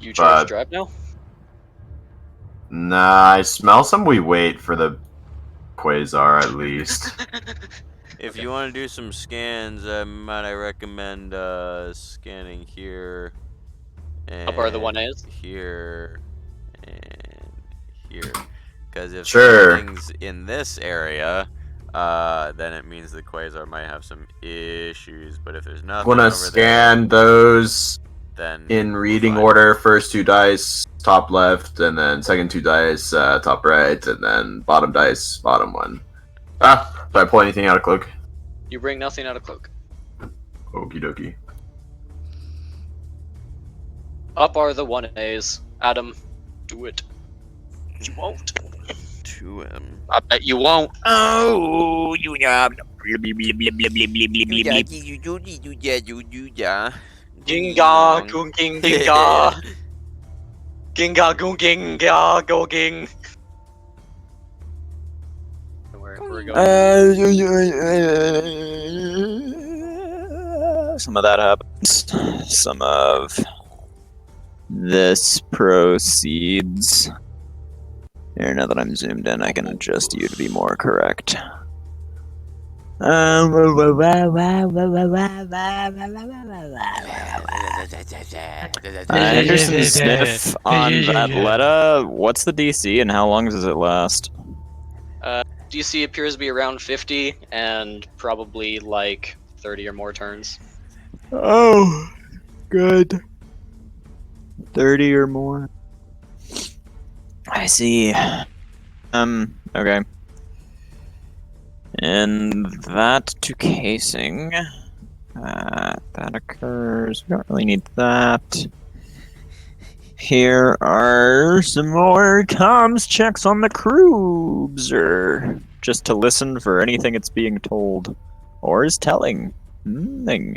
You charge But- drive now? Nah, I smell some. We wait for the Quasar at least. If Okay. you want to do some scans, I recommend scanning here. And Up are the 1As? Here and here. Because if Sure. something's in this area, then it means the Quasar might have some issues. But if there's nothing Want to over scan those Then In we're reading fine. order, first 2 dice, top left, and then second 2 dice, top right, and then bottom dice, bottom one. Ah, did I pull anything out of cloak? You bring nothing out of cloak. Okie dokie. Up are the 1As. Adam, do it. You won't. 2M. I bet you won't. Oh, you yeah. Ginga, goong, ging, ginga. Ginga, goong, ginga, go, ging. We're going. Some of that happens. Some of this proceeds. Here, now that I'm zoomed in, I can adjust you to be more correct. Anderson Sniff on that letter. What's the DC and how long does it last? DC appears to be around 50 and probably like 30 or more turns. Oh, good. 30 or more. I see. Okay. And that to casing. That occurs. We don't really need that. Here are some more comms checks on the cruiser. Just to listen for anything it's being told. Or is telling. Do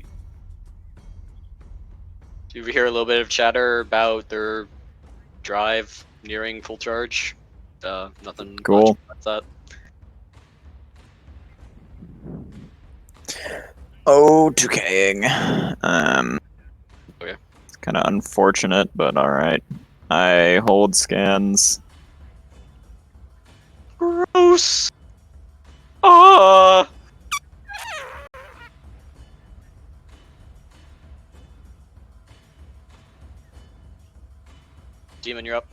you hear a little bit of chatter about their drive nearing full charge? Nothing Cool. much about that. Oh, 2K'ing. Okay. Kind of unfortunate, but alright. I hold scans. Gross! Ah! Demon, you're up.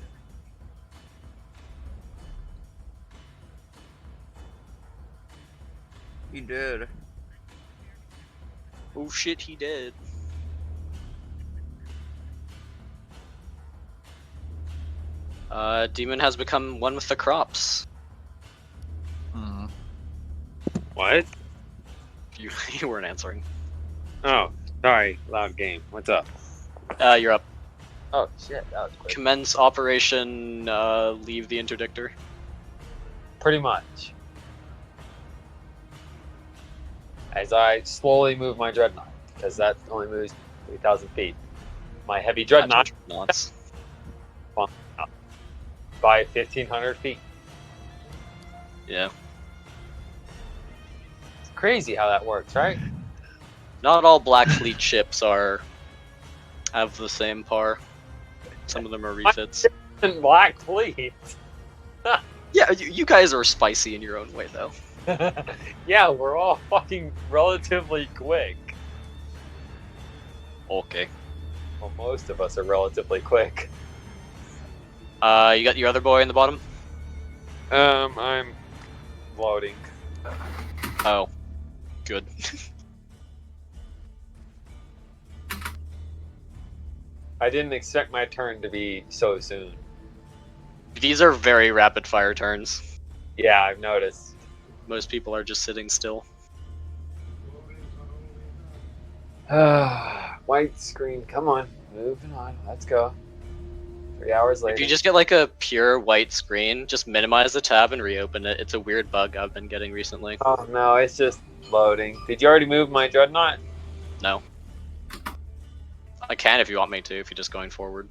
He did. Oh shit, he did. Demon has become one with the crops. What? You weren't answering. Oh, sorry. Loud game. What's up? You're up. Oh shit, that was quick. Commence operation, leave the interdictor. Pretty much. As I slowly move my dreadnought, because that only moves 3,000 feet. My heavy dreadnought Nuts. by 1,500 feet. Yeah. It's crazy how that works, right? Not all Black Fleet ships have the same par. Some of them are refits. And Black Fleet. Yeah, you guys are spicy in your own way, though. Yeah, we're all fucking relatively quick. Okay. Well, most of us are relatively quick. You got your other boy in the bottom? I'm loading. Oh. Good. I didn't expect my turn to be so soon. These are very rapid fire turns. Yeah, I've noticed. Most people are just sitting still. White screen, come on. Moving on, let's go. 3 hours later. If you just get like a pure white screen, just minimize the tab and reopen it. It's a weird bug I've been getting recently. Oh no, it's just loading. Did you already move my dreadnought? No. I can if you want me to, if you're just going forward.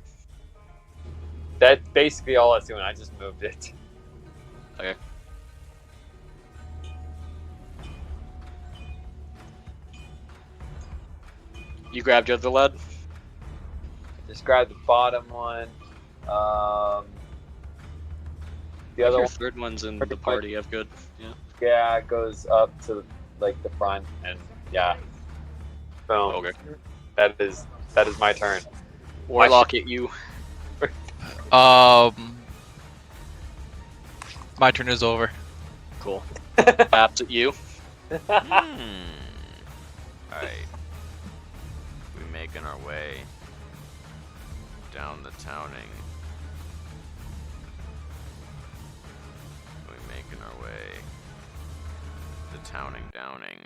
That's basically all I was doing. I just moved it. Okay. You grabbed your other lead? Just grab the bottom one. The other Your one, third one's in the party. I've good. Yeah. yeah, it goes up to like the front, and yeah. Boom. Okay. That is my turn. Warlock at you. My turn is over. Cool. Baps at you. Alright. We making our way. down the towning. We're making our way. The towning downing.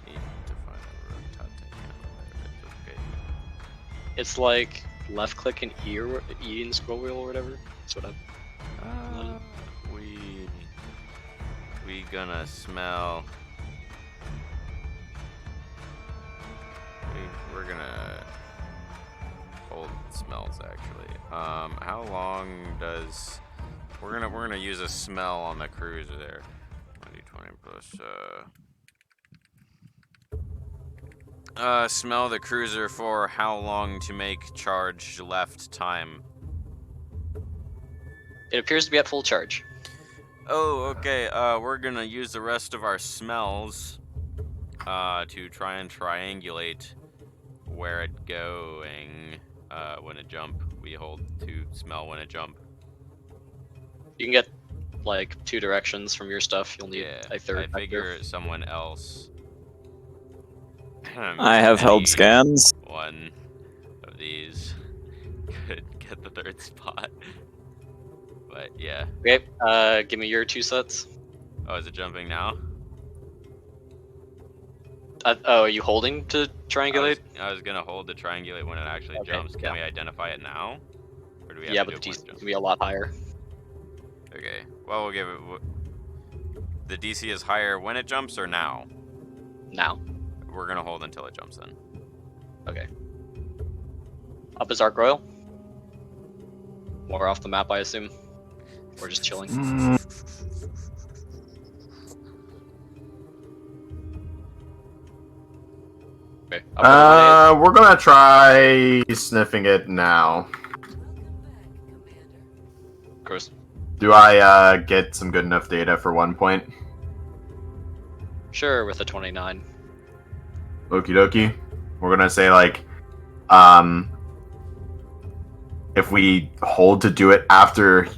Need to find the rotate camera. Okay. It's like left click and E in scroll wheel or whatever. That's what We gonna smell. We're gonna hold smells actually. How long does we're gonna use a smell on the cruiser there. 20 plus smell the cruiser for how long to make charge left time. It appears to be at full charge. Oh, okay. We're gonna use the rest of our smells to try and triangulate where it's going when it jump. We hold to smell when it jump. You can get like 2 directions from your stuff. You'll need a third. I figure someone else. I have held scans. One of these could get the third spot. But yeah. Okay, give me your 2 sets. Oh, is it jumping now? Oh, are you holding to triangulate? I was gonna hold to triangulate when it actually jumps. Can we identify it now? Or do we have Yeah, to but do the it DC once it can be a lot higher. Okay. Well, we'll give it. The DC is higher when it jumps or now? Now. We're gonna hold until it jumps then. Okay. Up is Arc Royal. More off the map, I assume. We're just chilling. Okay. We're gonna try sniffing it now. Of course. Do I get some good enough data for 1 point? Sure, with a 29. Okie dokie. We're gonna say like, if we hold to do it after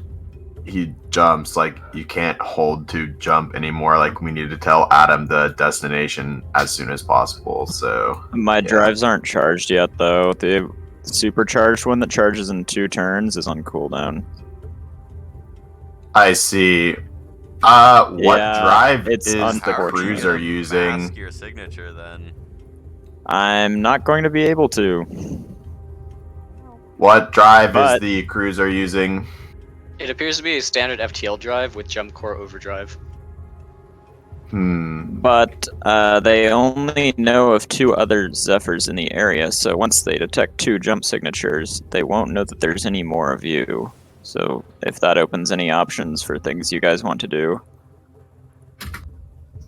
he jumps, like you can't hold to jump anymore. Like we need to tell Adam the destination as soon as possible. So my drives aren't charged yet, though. The supercharged one that charges in 2 turns is on cooldown. I see. What drive is the cruiser using? Mask your signature then. I'm not going to be able to. What drive is the cruiser using? It appears to be a standard FTL drive with jump core overdrive. But they only know of 2 other Zephyrs in the area, so once they detect 2 jump signatures, they won't know that there's any more of you. So if that opens any options for things you guys want to do.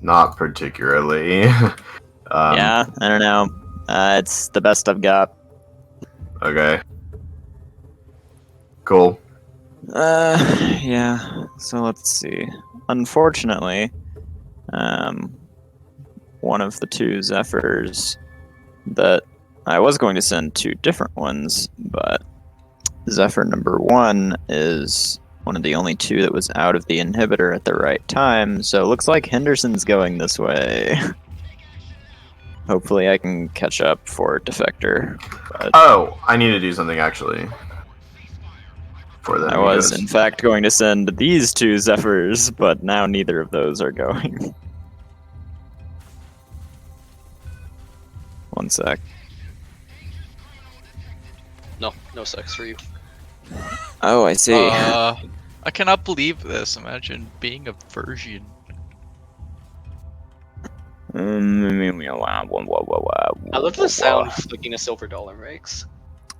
Not particularly. Yeah, I don't know. It's the best I've got. Okay. Cool. Yeah. So let's see. Unfortunately, one of the 2 Zephyrs that I was going to send 2 different ones, but Zephyr number 1 is one of the only 2 that was out of the inhibitor at the right time, so it looks like Henderson's going this way. Hopefully I can catch up for Defector. But oh, I need to do something actually. For them, I was, in fact, going to send these 2 Zephyrs, but now neither of those are going. One sec. No sex for you. Oh, I see. I cannot believe this. Imagine being a virgin. I love the sound flicking a silver dollar makes.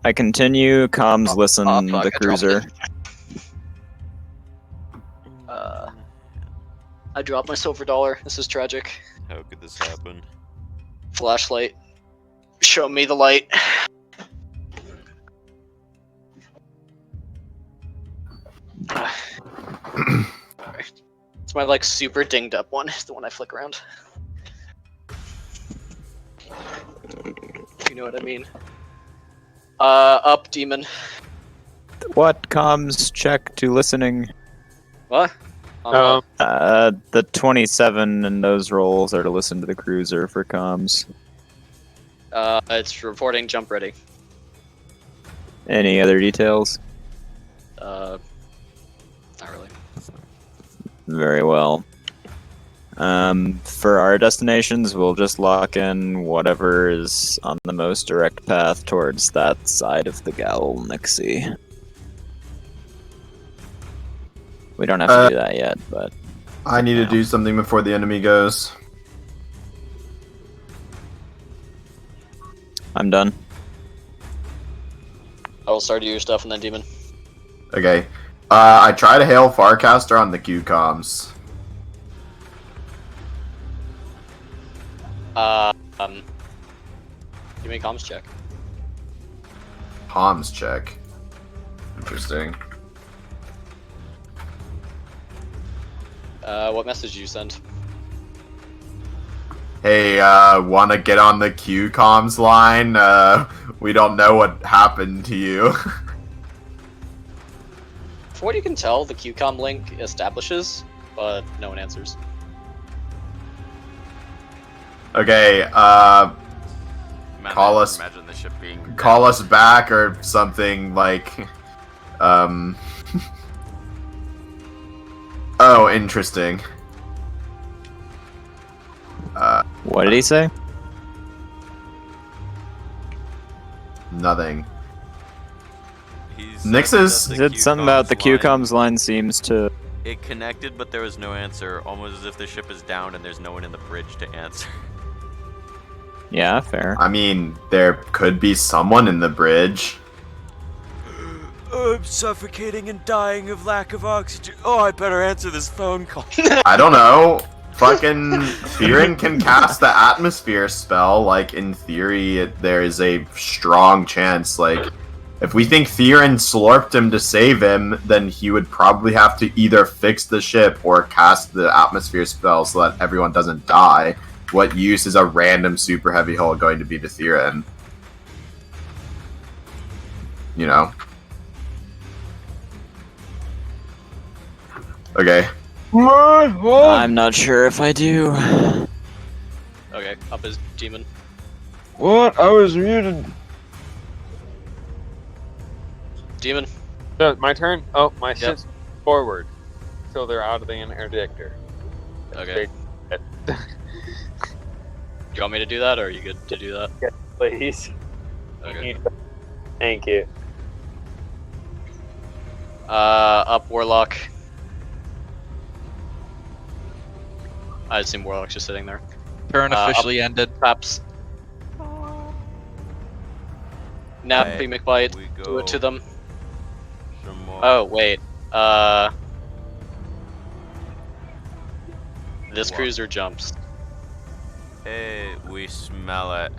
I continue, comms, listen, fuck, the I dropped cruiser. I dropped my silver dollar. This is tragic. How could this happen? Flashlight. Show me the light. It's my like super dinged up one. It's the one I flick around. You know what I mean. Up, demon. What? Comms, check to listening. What? On what? The 27 and those rolls are to listen to the cruiser for comms. It's reporting jump ready. Any other details? Not really. Very well. For our destinations, we'll just lock in whatever is on the most direct path towards that side of the galaxy. We don't have to do that yet, but I need to do something before the enemy goes. I'm done. I will start your stuff and then Demon. Okay. I try to hail Farcaster on the Q comms. Give me a comms check. Comms check. Interesting. What message did you send? Hey, wanna get on the Q comms line? We don't know what happened to you. For what you can tell, the QCOM link establishes, but no one answers. Okay, Man, call I us. Imagine the ship being. Call us back or something like. Oh, interesting. What did he say? Nothing. He's Nix's. He said something about the QComms line seems to. It connected, but there was no answer. Almost as if the ship is down and there's no one in the bridge to answer. Yeah, fair. I mean, there could be someone in the bridge. I'm suffocating and dying of lack of oxygen. Oh, I better answer this phone call. I don't know. Fucking Theron can cast the atmosphere spell. Like, in theory, there is a strong chance. Like, if we think Theron slurped him to save him, then he would probably have to either fix the ship or cast the atmosphere spell so that everyone doesn't die. What use is a random super heavy hull going to be to Theron? You know? Okay. I'm not sure if I do. Okay, up is Demon. What? I was muted. Demon. So, my turn? Oh, my ship's forward. So they're out of the interdictor. Okay. You want me to do that, or are you good to do that? Yes, please. Okay. Thank you. Up Warlock. I assume Warlock's just sitting there. Turn officially ended. Perhaps. Nappy McBite, We do it go to them. some more. Oh, wait. This What? cruiser jumps. Hey, we smell it.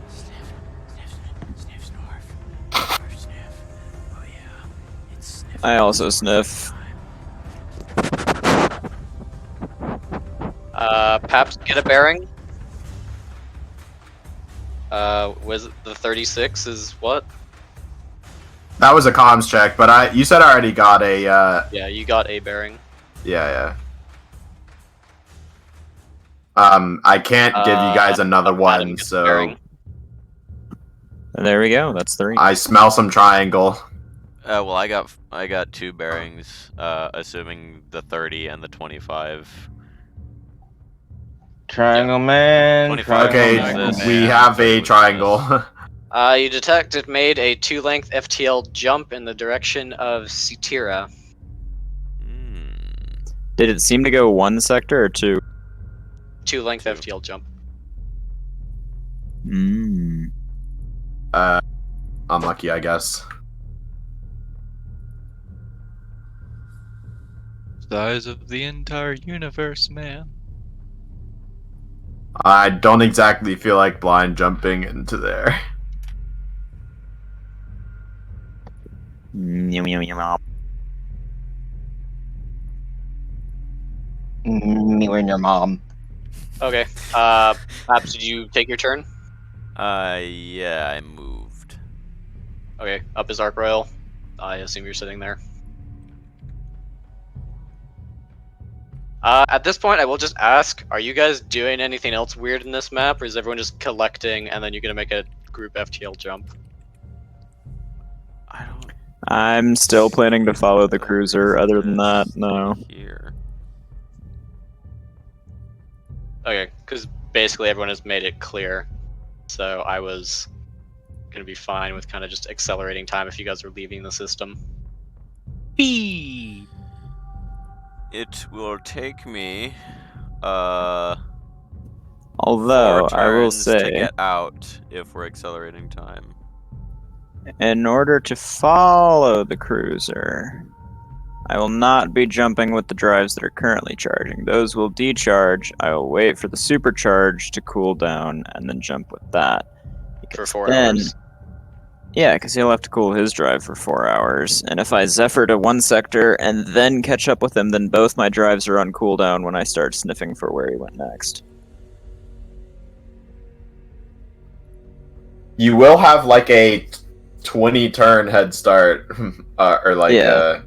Sniff, sniff, sniff, sniff, snorf. Sniff. Oh yeah. It's sniff. I also sniff. Paps, get a bearing. Was it the 36 is what? That was a comms check, but you said I already got a, Yeah, you got a bearing. yeah. I can't give you guys another Adam one, gets a so bearing. There we go. That's 3. I smell some triangle. Well, I got 2 bearings, assuming the 30 and the 25. Triangle man. 25 Okay, is this. we have a triangle. You detect it made a 2-length FTL jump in the direction of Cetira. Did it seem to go 1 sector or 2? 2-length FTL jump. Unlucky, I guess. Size of the entire universe, man. I don't exactly feel like blind jumping into there. You and your mom. Okay. Paps, did you take your turn? Yeah, I moved. Okay, up is Arc Royal. I assume you're sitting there. At this point, I will just ask: are you guys doing anything else weird in this map, or is everyone just collecting and then you're gonna make a group FTL jump? I don't. I'm still planning to follow the no cruiser. reason Other than to that, stay no. Here. Okay, because basically everyone has made it clear, so I was gonna be fine with kind of just accelerating time if you guys are leaving the system. Speed. It will take me Although, 4 I will turns to say, get out if we're accelerating time. in order to follow the cruiser, I will not be jumping with the drives that are currently charging. Those will decharge. I will wait for the supercharge to cool down and then jump with that. For Because 4 then, hours. yeah, because he'll have to cool his drive for 4 hours. And if I Zephyr to one sector and then catch up with him, then both my drives are on cooldown when I start sniffing for where he went next. You will have like a 20 turn head start, or like yeah.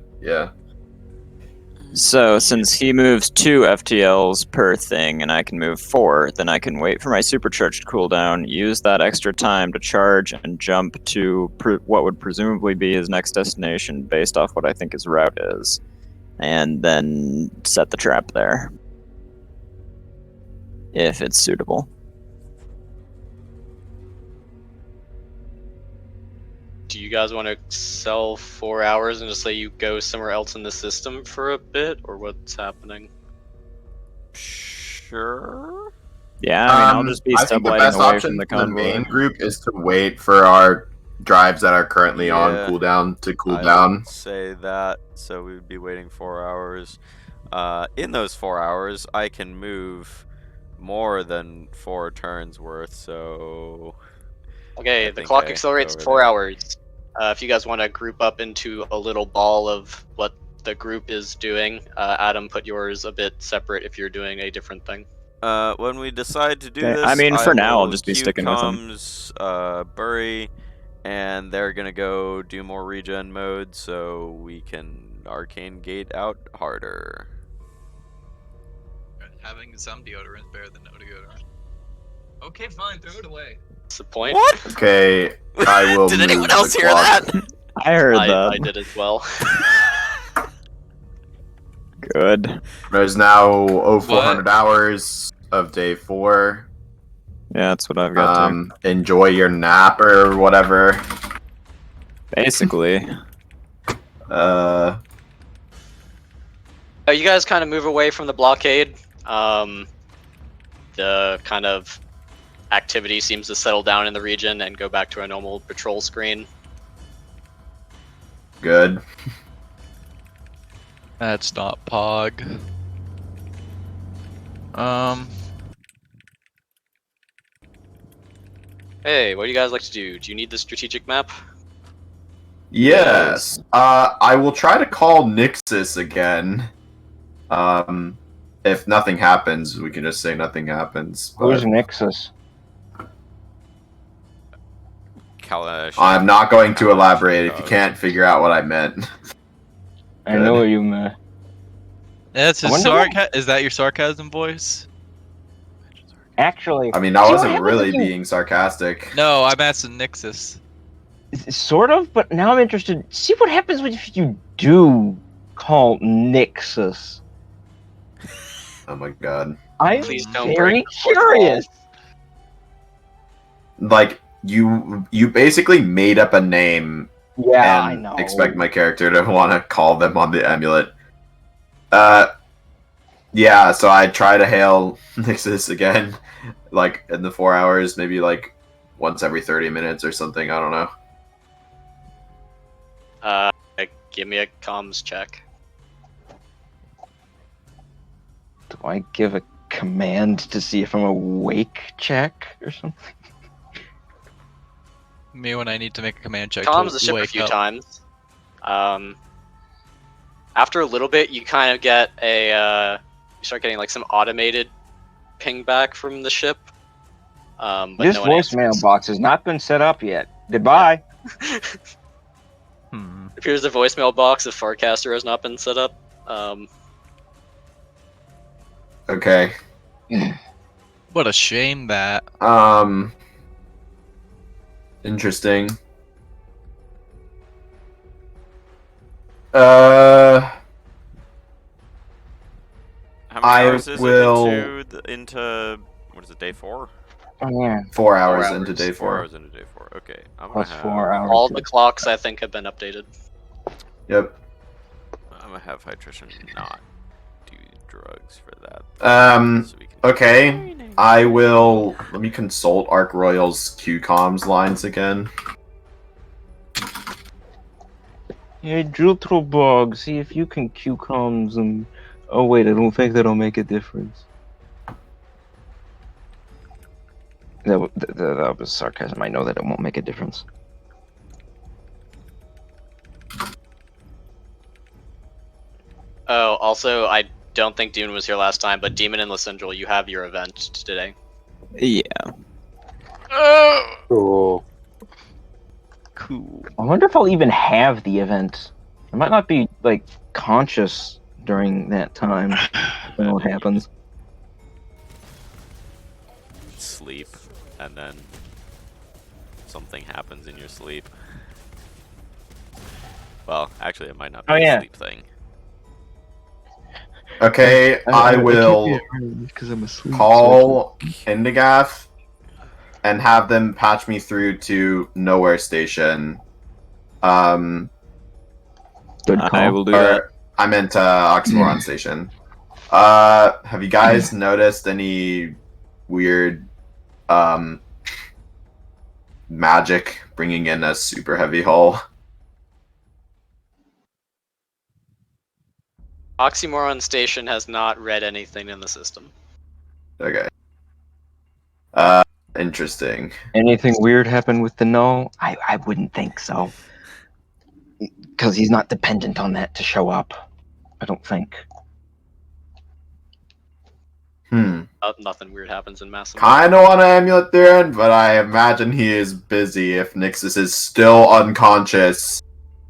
So, since he moves 2 FTLs per thing and I can move 4, then I can wait for my supercharged cooldown, use that extra time to charge, and jump to what would presumably be his next destination based off what I think his route is. And then set the trap there. If it's suitable. Do you guys want to sell 4 hours and just say you go somewhere else in the system for a bit, or what's happening? Sure. Yeah, I mean, I'll just be I think the sublighting best away option from the for the convoy. main group is to wait for our drives that are currently on Yeah, cooldown to cool I down. would say that. So we would be waiting 4 hours. In those 4 hours, I can move more than 4 turns worth. So Okay, I the think clock I go accelerates over 4 there. hours. If you guys want to group up into a little ball of what the group is doing, Adam, put yours a bit separate if you're doing a different thing. When we decide to do Okay, this, I mean, for now, I'll will just be cue sticking with him. comms, Bury, and they're gonna go do more regen mode so we can arcane gate out harder. Having some deodorant is better than no deodorant. Okay, fine, throw it away. That's the point. What? Okay, I will Did move anyone the else hear clock. that? I heard that. I did as well. Good. There's now 400 hours of day 4. Yeah, that's what I've got too. Enjoy your nap or whatever. Basically. You guys kind of move away from the blockade. The kind of activity seems to settle down in the region and go back to a normal patrol screen. Good. That's not Pog. Hey, what do you guys like to do? Do you need the strategic map? Yes. I will try to call Nixus again. If nothing happens, we can just say nothing happens. Who's Nixus? I'm not going to elaborate if you can't figure out what I meant. I know what you meant. That's his wonder Is that your sarcasm voice? Actually, I mean, I see what wasn't happens really if you- being sarcastic. No, I'm asking Nixus. Sort of, but now I'm interested. See what happens if you do call Nixus. Oh my god. I'm Please don't very break the fourth wall. curious. Like, you basically made up a name Yeah, I and know. expect my character to want to call them on the amulet. Yeah, so I try to hail Nixus again, like, in the 4 hours, maybe, like, once every 30 minutes or something, I don't know. Give me a comms check. Do I give a command to see if I'm awake check or something? Me when I need to make a command check. Comms to the ship a wake few up. times. After a little bit, you kind of get you start getting like some automated ping back from the ship. But This no one voicemail answers. box has not been set up yet. Goodbye. Appears the voicemail box of Farcaster has not been set up. Okay. What a shame that. Interesting. How many I hours is will- it into what is it, day 4? Oh, yeah. 4 hours, 4 into hours. day 4 4. hours into day 4. Okay, I'm gonna Plus have 4 hours. All the clocks I think have been updated. Yep. I'm gonna have Hytrition not do drugs for that. So we can do Okay. training. I will. Let me consult Arc Royal's QComms lines again. Hey, Jultrobog, see if you can QComs and. Oh wait, I don't think that'll make a difference. That was sarcasm. I know that it won't make a difference. Oh, also, I don't think Dune was here last time, but Demon and Lysindral, you have your event today. Yeah. Cool. Cool. I wonder if I'll even have the event. I might not be like conscious during that time. I don't know what happens. Sleep, and then something happens in your sleep. Well, actually, it might not be Oh, a yeah. sleep thing. Okay, I will because I'm asleep. call Indagath and have them patch me through to Nowhere Station. Good call. I will do that. Or I meant Oxymoron Station. Have you guys noticed any weird magic bringing in a super heavy hull? Oxymoron Station has not read anything in the system. Okay. Interesting. Anything weird happen with the null? I wouldn't think so. Because he's not dependent on that to show up. I don't think. Nothing weird happens in Massimo. Kinda want to Amulet Theron, but I imagine he is busy if Nixus is still unconscious.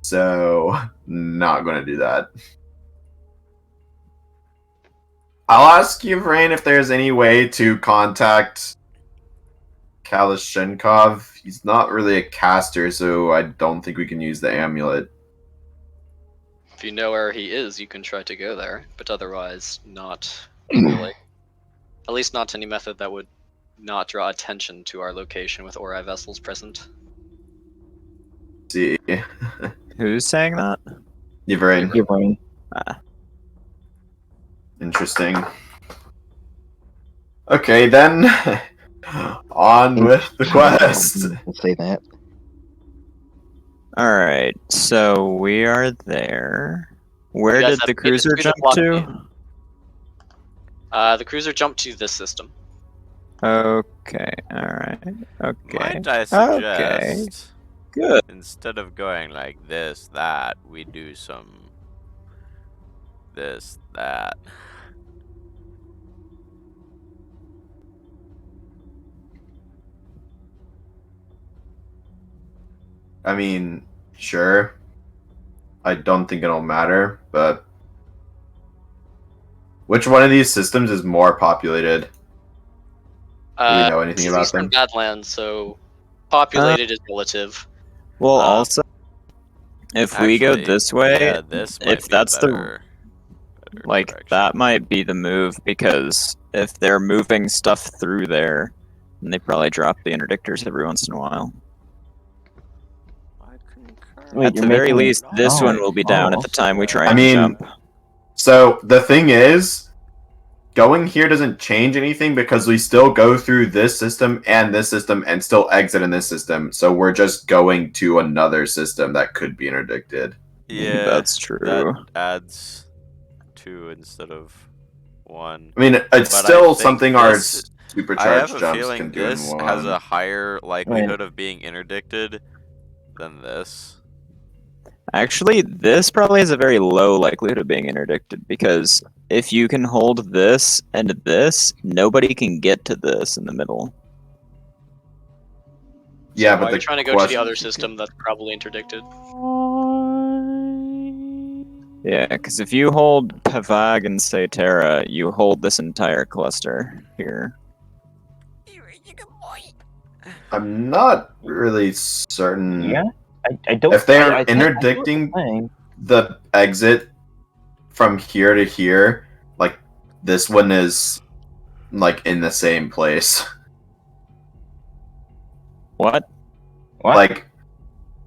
So, not gonna do that. I'll ask you, Vrain, if there's any way to contact Kalashnikov. He's not really a caster, so I don't think we can use the amulet. If you know where he is, you can try to go there, but otherwise, not really. At least not any method that would not draw attention to our location with Ori vessels present. See. Who's saying that? Yvrain. Your brain. Interesting. Okay, then. On with the quest. We'll say that. Alright, so we are there. Where You guys did have the made it cruiser through the jump block to? The cruiser jumped to this system. Okay, alright. Okay. Might I Okay. suggest, Good. instead of going like this, that, we do some this, that. I mean, sure. I don't think it'll matter, but which one of these systems is more populated? Do we know anything about Eastern them? Badlands, so populated is relative. Well, Uh, also, if we go Actually, this way, yeah, this might if be a that's the better like direction. that might be the move, because if they're moving stuff through there, then they probably drop the interdictors every once in a while. I concur. Wait, At the you're very making- least, this Oh, one will be down oh, at the time we try I and mean, jump. So the thing is, going here doesn't change anything because we still go through this system and still exit in this system. So we're just going to another system that could be interdicted. Yeah, That's true. That adds 2 instead of 1. I mean, it's But still I think something our this- I supercharged have a jumps feeling can do in this one. has a higher likelihood of being interdicted than this. Actually, this probably has a very low likelihood of being interdicted, because if you can hold this and this, nobody can get to this in the middle. Yeah, Why but are the you trying to go to the question- other system that's probably interdicted? Yeah, because if you hold Pavag and Satera, you hold this entire cluster here. I'm not really certain Yeah, I don't. if they are I think- I see what you're interdicting saying. the exit from here to here. Like this one is like in the same place. What? What? Like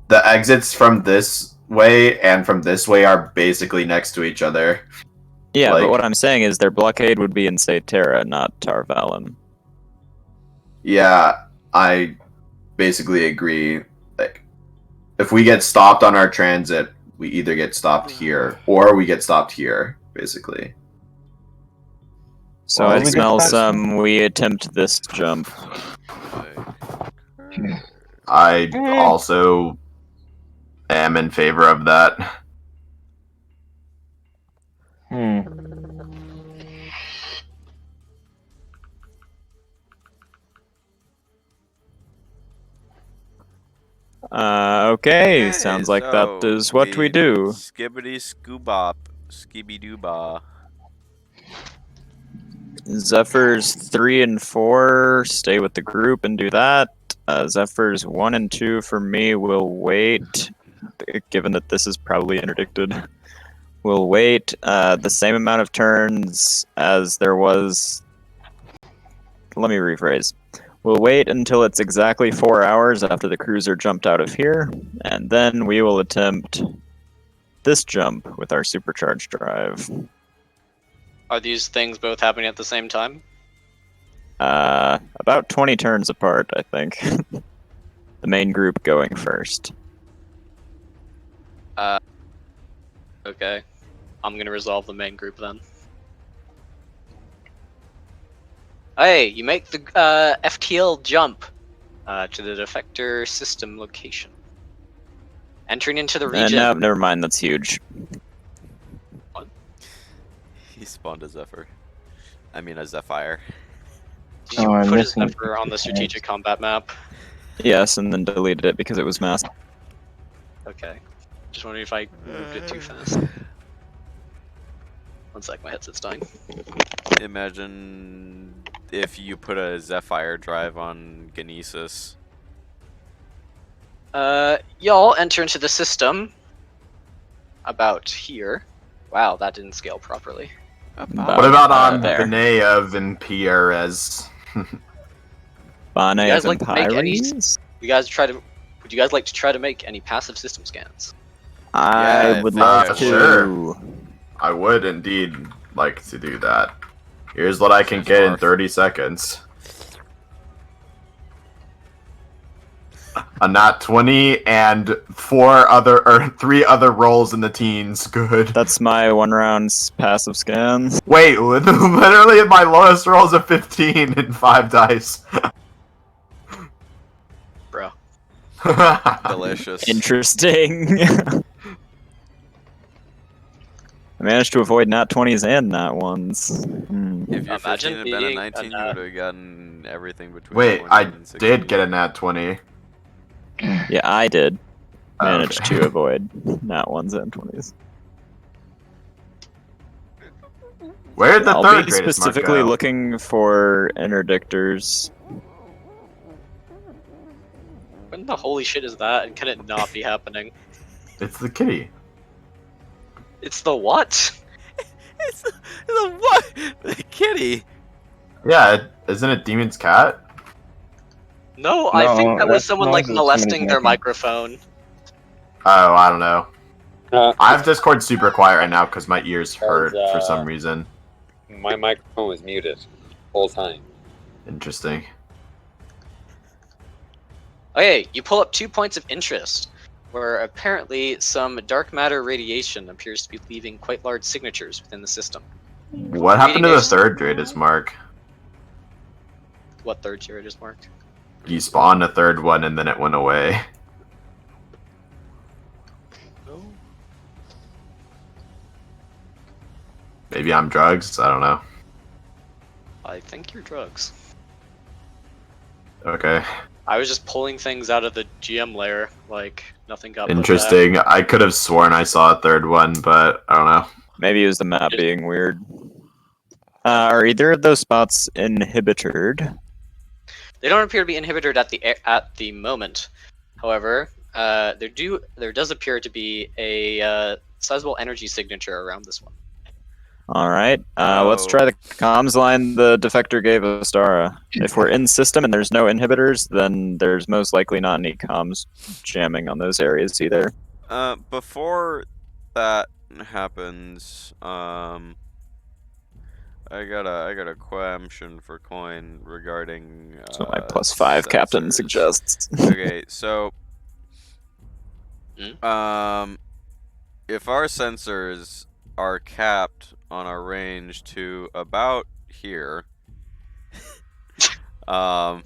the exits from this way and from this way are basically next to each other. Yeah, Like- but what I'm saying is their blockade would be in Satera, not Tarvalon. Yeah, I basically agree. Like if we get stopped on our transit, we either get stopped here or we get stopped here, basically. So Well, I we get smell stopped- some. We attempt this jump. I also am in favor of that. Hmm. Okay, sounds like that so is what we do. Skibbity scoobop, skibby dooba. Zephyrs 3 and 4 stay with the group and do that. Zephyrs 1 and 2 for me will wait, given that this is probably interdicted. We'll wait the same amount of turns as there was. Let me rephrase. We'll wait until it's exactly 4 hours after the cruiser jumped out of here, and then we will attempt this jump with our supercharged drive. Are these things both happening at the same time? About 20 turns apart, I think. The main group going first. Okay. I'm gonna resolve the main group then. Hey, you make the FTL jump to the Defector system location. Entering into the region. No, never mind, that's huge. He spawned a Zephyr. I mean a Zephyr. Did you Oh, I'm put a missing Zephyr on the strategic combat map? Yes, and then deleted it because it was masked. Okay. Just wondering if I moved it too fast. One sec, my headset's dying. Imagine if you put a Zephyr drive on Genesis. Y'all enter into the system. About here. Wow, that didn't scale properly. About, What about on there? Beneyev and Pierres? Bane You guys as in like to make any- Pyres? You guys try to. Would you guys like to try to make any passive system scans? I Yeah, would if love I to. sure. I would indeed like to do that. Here's what I can Sounds get in rough. 30 seconds. A nat 20 and 3 other rolls in the teens. Good. That's my one round passive scans. Wait, literally my lowest roll is a 15 and 5 dice. Bro. Delicious. Interesting. I managed to avoid nat 20s and nat 1s. If you're Imagine 15 and been a being 19, a you would have gotten everything between Wait, 20 I and 16. did get a nat 20. Yeah, I did. Managed Okay. to avoid nat 1s and 20s. Where did the I'll third be greatest mark specifically go? looking for interdictors. When the holy shit is that, and can it not be happening? It's the kitty. It's the what? It's the what? The kitty. Yeah, isn't it Demon's cat? No, I think No, that was that's someone noise like that somebody's molesting their making. microphone. Oh, I don't know. Uh, I have Discord super quiet right now because my ears hurt Because, for some reason. my microphone was muted whole time. Interesting. Okay, you pull up 2 points of interest, where apparently some dark matter radiation appears to be leaving quite large signatures within the system. What happened to the Reading third greatest mark? What third tier it is marked? You spawned a third one and then it went away. Maybe I'm drugs. I don't know. I think you're drugs. Okay. I was just pulling things out of the GM layer, like nothing got put back. Interesting. I could have sworn I saw a third one, but I don't know. Maybe it was the map being weird. Are either of those spots inhibited? They don't appear to be inhibited at the moment. However, there does appear to be a sizable energy signature around this one. All right. Let's try the comms line the Defector gave us, Dara. If we're in system and there's no inhibitors, then there's most likely not any comms jamming on those areas either. Before that happens, I got a question for Coin regarding. That's what my +5 captain suggests. Okay, so if our sensors are capped on our range to about here, do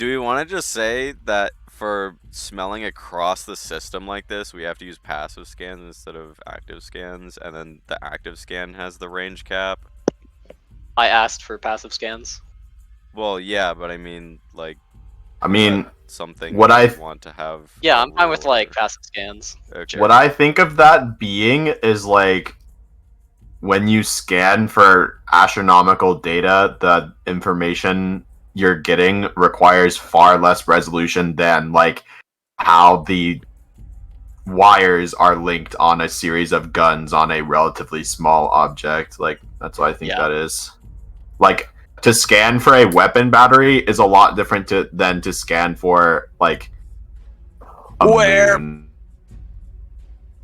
we want to just say that for smelling across the system like this, we have to use passive scans instead of active scans, and then the active scan has the range cap? I asked for passive scans. Well, yeah, but I mean, like, something what I want to have. Yeah, I'm fine with like passive scans. Okay. What I think of that being is like when you scan for astronomical data, the information you're getting requires far less resolution than like how the wires are linked on a series of guns on a relatively small object. Like that's what I think that is. Like to scan for a weapon battery is a lot different than to scan for like a moon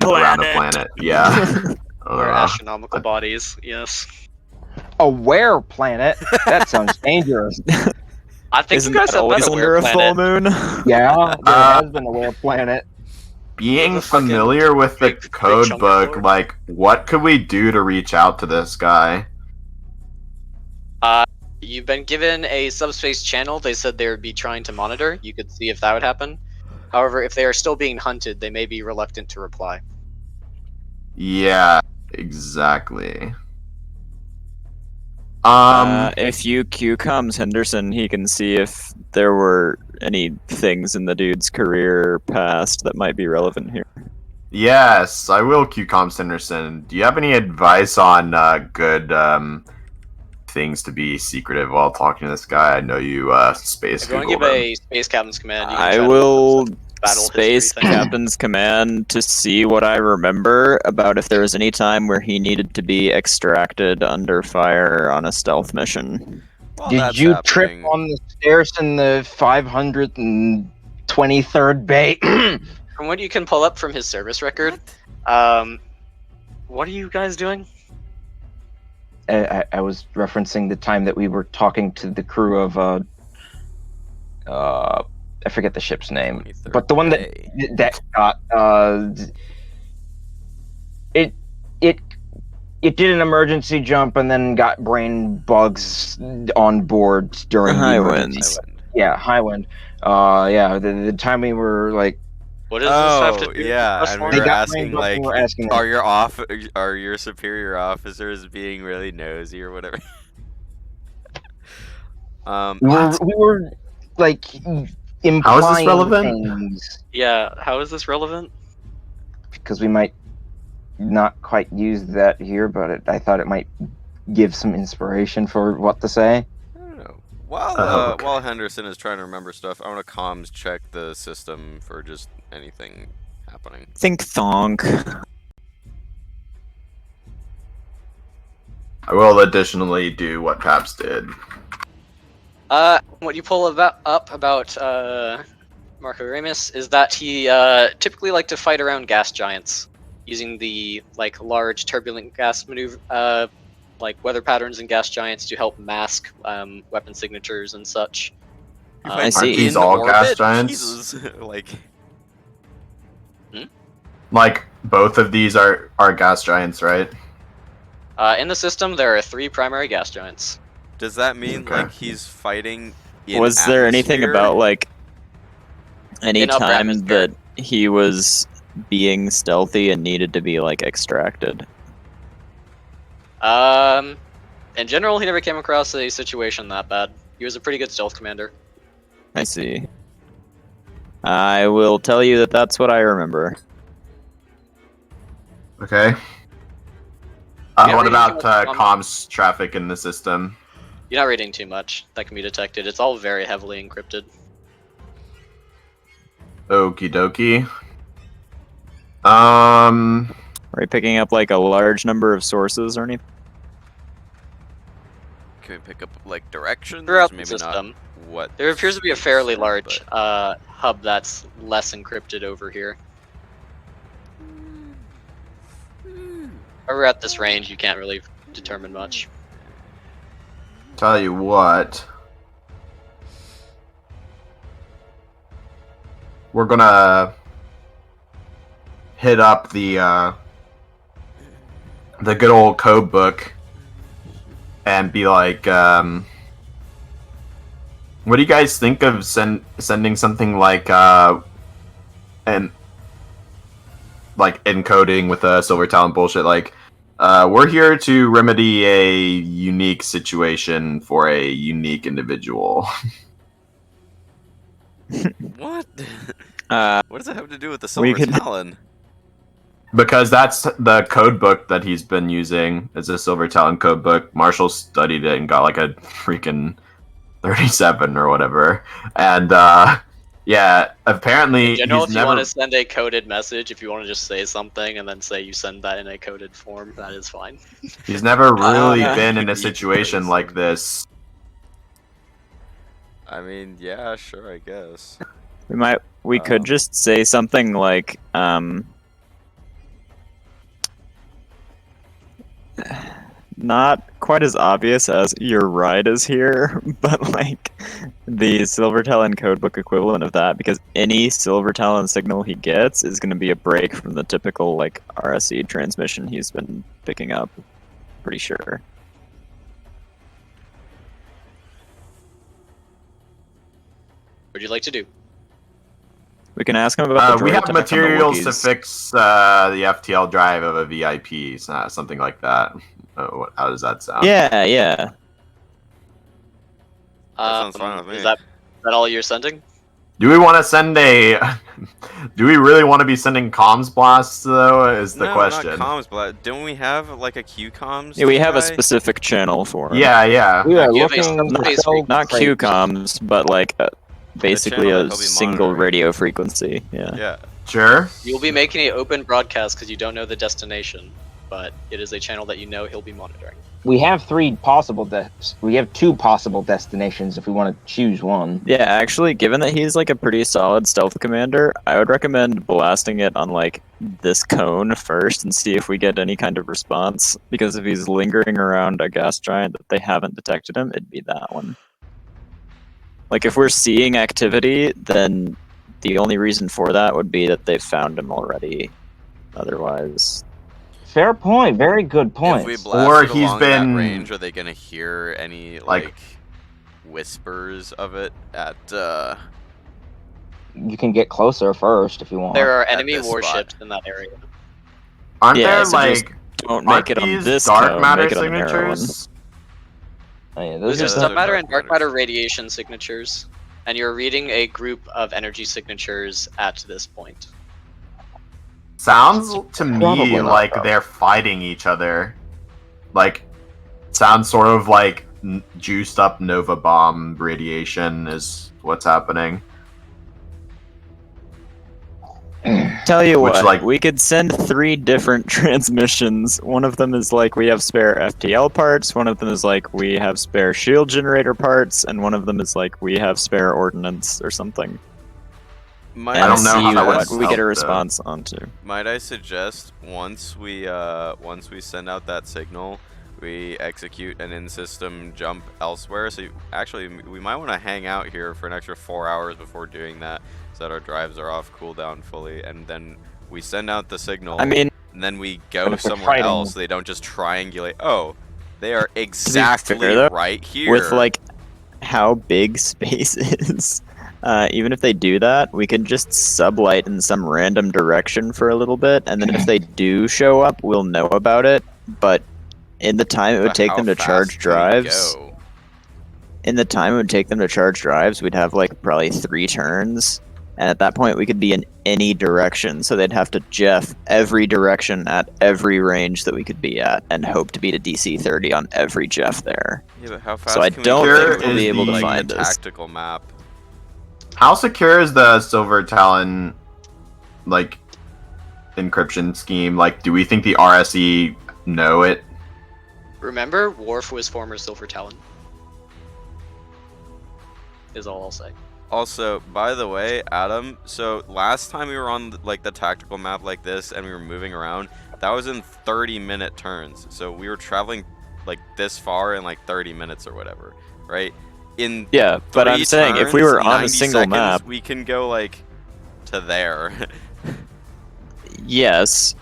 around a planet. Yeah. Or astronomical bodies, yes. A where planet? That sounds dangerous. I think Isn't you guys that have always been under a a full moon? Yeah, there has been a where planet. Being familiar with the code book, like, what could we do to reach out to this guy? You've been given a subspace channel. They said they would be trying to monitor. You could see if that would happen. However, if they are still being hunted, they may be reluctant to reply. Yeah, exactly. If you Q comms Henderson, he can see if there were any things in the dude's career past that might be relevant here. Yes, I will Q comms Henderson. Do you have any advice on good things to be secretive while talking to this guy? I know you space If you want Googled to give him. a space captain's command, you can I try to will battle space history thing. captain's command to see what I remember about if there was any time where he needed to be extracted under fire on a stealth mission. Well, Did that's you happening. trip on the stairs in the 523rd bay? From what you can pull up from his service record, what are you guys doing? I was referencing the time that we were talking to the crew of I forget the ship's name, 23rd but the one bay. that got it did an emergency jump and then got brain bugs on board during the emergency. Yeah, high wind. Yeah, the time we were like. What does this have to do? Yeah, with and plus we one? were asking like, we were asking are your superior officers being really nosy or whatever? We were like implying How is this relevant? things Yeah, how is this relevant? because we might not quite use that here, but I thought it might give some inspiration for what to say. I don't know. While Henderson is trying to remember stuff, I want to comms check the system for just anything happening. Think thonk. I will additionally do what Paps did. What you pull up about Marco Remus is that he typically liked to fight around gas giants, using the like large turbulent gas maneuver, like weather patterns in gas giants to help mask weapon signatures and such. I see. Aren't these In all orbit? gas giants? Jesus. Like, Like both of these are gas giants, right? In the system, there are 3 primary gas giants. does that mean Okay. like he's fighting in Was there anything atmosphere? about like any In upper time atmosphere. that he was being stealthy and needed to be like extracted? In general, he never came across a situation that bad. He was a pretty good stealth commander. I see. I will tell you that that's what I remember. Okay. Yeah, What we about can- comms traffic in the system? You're not reading too much. That can be detected. It's all very heavily encrypted. Okie dokie. Are you picking up like a large number of sources or anything? Can we pick up like directions? Throughout the Maybe system, not what. there appears to be a fairly space, large but- hub that's less encrypted over here. Over at this range, you can't really determine much. tell you what. We're gonna hit up the good old code book and be like, what do you guys think of sending something like encoding with a silver talent bullshit? Like, we're here to remedy a unique situation for a unique individual. What? Uh, What does that have to do with the we Silver could- Talon? Because that's the code book that he's been using. It's a Silver Talon code book. Marshall studied it and got like a freaking 37 or whatever. And yeah, apparently In general, he's if you never want to send a coded message, if you want to just say something and then say you send that in a coded form, that is fine. he's never really Uh, been in a Could be situation crazy. like this. I mean, yeah, sure, I guess. We could just say something like, not quite as obvious as your ride is here, but like the Silver Talon codebook equivalent of that, because any Silver Talon signal he gets is going to be a break from the typical like RSE transmission he's been picking up. Pretty sure. What would you like to do? We can ask him about the We droid have attack on the materials to Wookiees. fix the FTL drive of a VIP, something like that. How does that sound? Yeah, yeah. That sounds fine with me. Is that all you're sending? Do we want to send a? Do we really want to be sending comms blasts though? Is the no, question. not comms, but don't we have like a Q comms? Yeah, we have a guy? specific channel for him. Yeah, yeah. We are You have a looking to space sell Not crates. Q comms, but like basically channel that a he'll be single monitoring. radio frequency. Yeah. Yeah. Sure. You'll be making an open broadcast because you don't know the destination, but it is a channel that you know he'll be monitoring. We have we have two possible destinations if we want to choose one. Yeah, actually, given that he's like a pretty solid stealth commander, I would recommend blasting it on like this cone first and see if we get any kind of response. Because if he's lingering around a gas giant that they haven't detected him, it'd be that one. Like if we're seeing activity, then the only reason for that would be that they've found him already. Otherwise, Fair point. Very good point. If we blast Or it he's along been- that range, are they gonna hear any like whispers of it at? You can get closer first if you want. There are At enemy this warships in that area. Aren't Yeah, there so just like don't aren't make it on these this dark cone, matter make it on the narrow one. signatures? Oh, yeah, Those those are are those submatter are dark and dark matters. matter radiation signatures, and you're reading a group of energy signatures at this point. Sounds to Probably me not, like though. they're fighting each other. Like, sounds sort of like juiced up Nova bomb radiation is what's happening. Tell you Which, what, like- we could send 3 different transmissions. One of them is like we have spare FTL parts, one of them is like we have spare shield generator parts, and one of them is like we have spare ordnance or something. Might And I don't know how see that would what we get help, a though. response onto. Might I suggest once we send out that signal, we execute an in-system jump elsewhere. So actually, we might want to hang out here for an extra 4 hours before doing that, so that our drives are off cooldown fully, and then we send out the signal. I mean, and then we But go if we're somewhere fighting- else. They don't just triangulate. Oh, they are exactly fair, though, right here. with like how big space is, even if they do that, we can just sublight in some random direction for a little bit, and then if they do show up, we'll know about it. But in the time it would But take how them to fast charge can we drives, go? in the time it would take them to charge drives, we'd have like probably 3 turns. And at that point, we could be in any direction. So they'd have to Jeff every direction at every range that we could be at and hope to beat a DC 30 on every Jeff there. Yeah, but how fast So I can don't we think get we'll be able to like, find the us. tactical map? How secure is the Silver Talon, like, encryption scheme? Like, do we think the RSE know it? Remember, Worf was former Silver Talon. Is all I'll say. Also, by the way, Adam, so last time we were on like the tactical map like this and we were moving around, that was in 30-minute turns. So we were traveling like this far in like 30 minutes or whatever, right? In Yeah, but I'm saying if we turns, were on a 90 single seconds, map, we can go like to there. yes,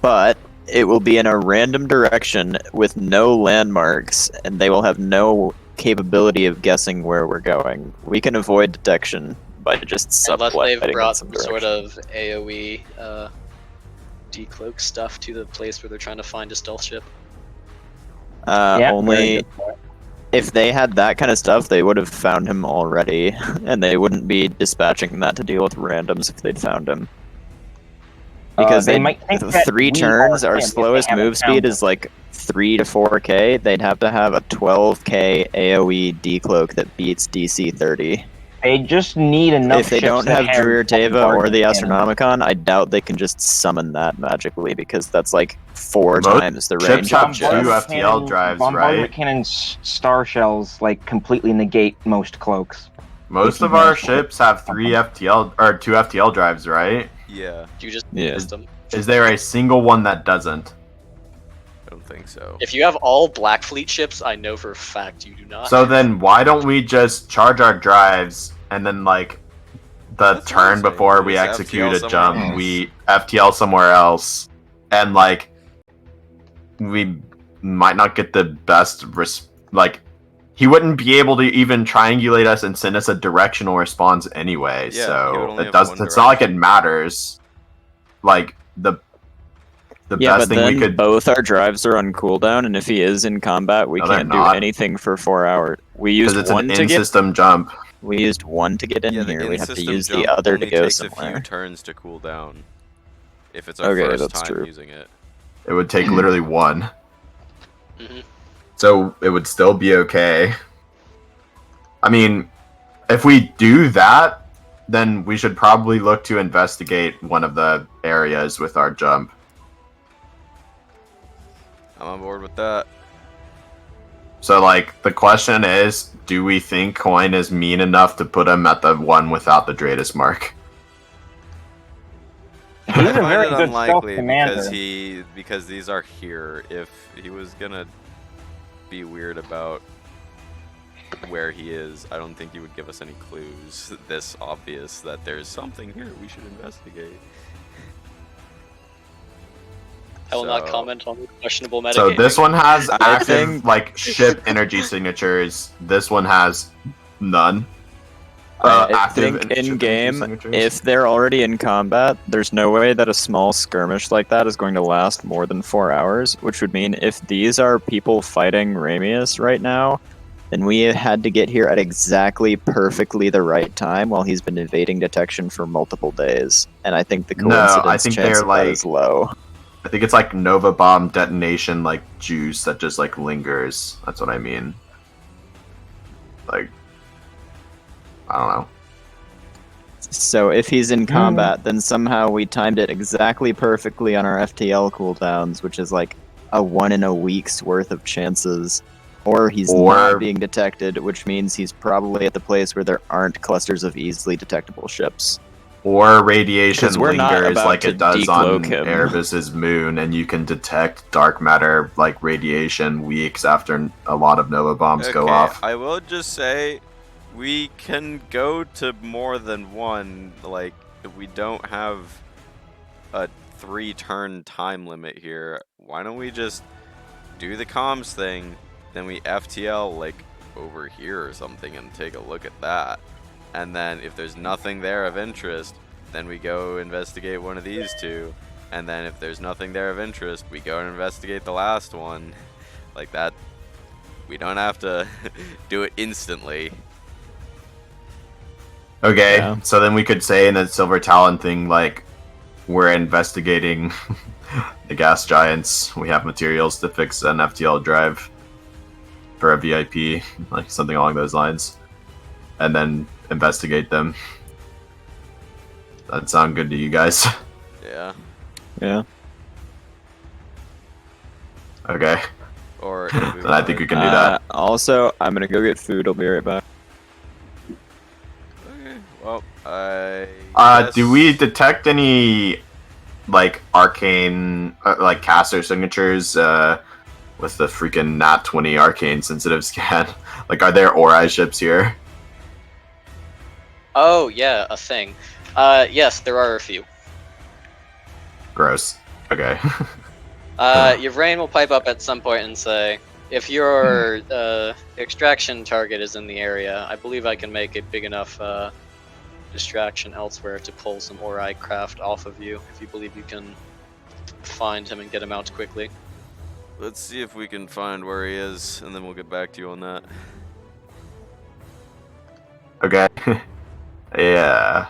but it will be in a random direction with no landmarks, and they will have no capability of guessing where we're going. We can avoid detection by just Unless subletting they've brought some some sort direction. of AoE decloak stuff to the place where they're trying to find a stealth ship. Yeah, very Only good point. if they had that kind of stuff, they would have found him already, and they wouldn't be dispatching that to deal with randoms if they'd found him. Because they might think that 3 we turns, are our him if they slowest haven't move found speed him. is like 3 to 4k. They'd have to have a 12k AoE decloak that beats DC 30. They just need enough. If they ships don't that have Dreer Teva or bombardment the cannons. Astronomicon, I doubt they can just summon that magically, because that's like 4 Most times the ships range have of two Jeff. FTL drives, bombardment right? cannons, star shells like completely negate most cloaks. Most If you of our manage to hit ships have 3 FTL or 2 FTL drives, right? Yeah, You just Yeah. missed them. Is there a single one that doesn't? I don't think so. If you have all Black Fleet ships, I know for a fact you do not. So then why don't we just charge our drives and then like the That's what I'm turn saying. before We we just execute FTL a somewhere jump, else. we FTL somewhere else, and like we might not get the best like he wouldn't be able to even triangulate us and send us a directional response anyway. Yeah, he would so only it have does. one It's not like it matters. Like the Yeah, best but thing then we could. both our drives are on cooldown, and if he is in combat, we No, they're can't do not. anything for 4 hours. We Because used it's one an to get. in-system jump. We used one to get in Yeah, the here. We have to in-system use the jump other to only go takes a few somewhere. turns to cool down. If it's our Okay, first that's time true. using it. It would take literally one. Mhm. So it would still be okay. I mean, if we do that, then we should probably look to investigate one of the areas with our jump. I'm on board with that. So, like, the question is, do we think Coin is mean enough to put him at the one without the Dratus mark? He's a I find very it good unlikely self-commander. because these are here. If he was gonna be weird about where he is, I don't think he would give us any clues this obvious that there's something here we should investigate. I will not So- comment on the questionable metagaming. So this one has I active, think- like, ship energy signatures. This one has none. I Active think ship energy in game, signatures. if they're already in combat, there's no way that a small skirmish like that is going to last more than 4 hours. Which would mean if these are people fighting Ramius right now, then we had to get here at exactly perfectly the right time while he's been evading detection for multiple days. And I think the No, coincidence I think chance they're, of that like- is low. I think it's like Nova Bomb detonation, like juice that just like lingers. That's what I mean. Like, I don't know. So if he's in combat, then somehow we timed it exactly perfectly on our FTL cooldowns, which is like a 1 in a week's worth of chances. Or he's Or- not being detected, which means he's probably at the place where there aren't clusters of easily detectable ships. Or radiation 'Cause we're not lingers about like to it does on decloak him. Erebus's moon, and you can detect dark matter like radiation weeks after a lot of Nova bombs go Okay, off. I will just say we can go to more than one. Like, if we don't have a 3-turn time limit here, why don't we just do the comms thing, then we FTL like over here or something and take a look at that. And then if there's nothing there of interest, then we go investigate one of these two. And then if there's nothing there of interest, we go and investigate the last one. Like that. We don't have to do it instantly. Okay, Yeah. so then we could say in the Silver Talon thing, like, we're investigating the gas giants. We have materials to fix an FTL drive for a VIP, like something along those lines, and then investigate them. That sound good to you guys? Yeah. Yeah. Okay, Or if we then I think we can do that. Also, I'm gonna go get food. I'll be right back. Okay. Well, I. Do we detect any, like, arcane, like, caster signatures, with the freaking Nat 20 arcane sensitive scan? Like, are there Ori ships here? Oh yeah, a thing. Yes, there are a few. Gross. Okay. Your brain will pipe up at some point and say, if your extraction target is in the area, I believe I can make a big enough distraction elsewhere to pull some Ori craft off of you, if you believe you can find him and get him out quickly. Let's see if we can find where he is, and then we'll get back to you on that. Okay. Yeah.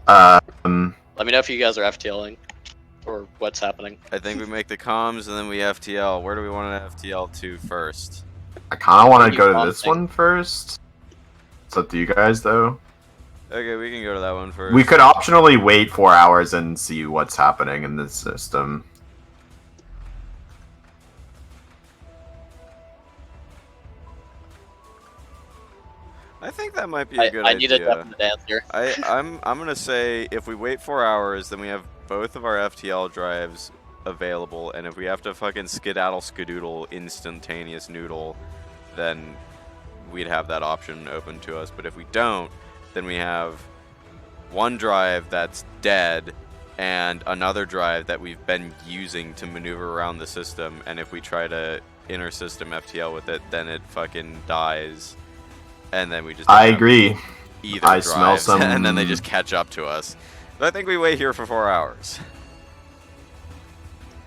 Let me know if you guys are FTLing, or what's happening. I think we make the comms, and then we FTL. Where do we want to FTL to first? I kind of want to go to You this want one first. It's up to you guys, though. Okay, we can go to that one first. We could optionally wait 4 hours and see what's happening in this system. I think that might be a good I idea. need a definite answer. I'm gonna say if we wait 4 hours, then we have both of our FTL drives available, and if we have to fucking skedaddle instantaneous noodle, then we'd have that option open to us. But if we don't, then we have one drive that's dead and another drive that we've been using to maneuver around the system, and if we try to inter-system FTL with it, then it fucking dies. And then we just I agree. either I drives, smell some- and then they just catch up to us. So I think we wait here for 4 hours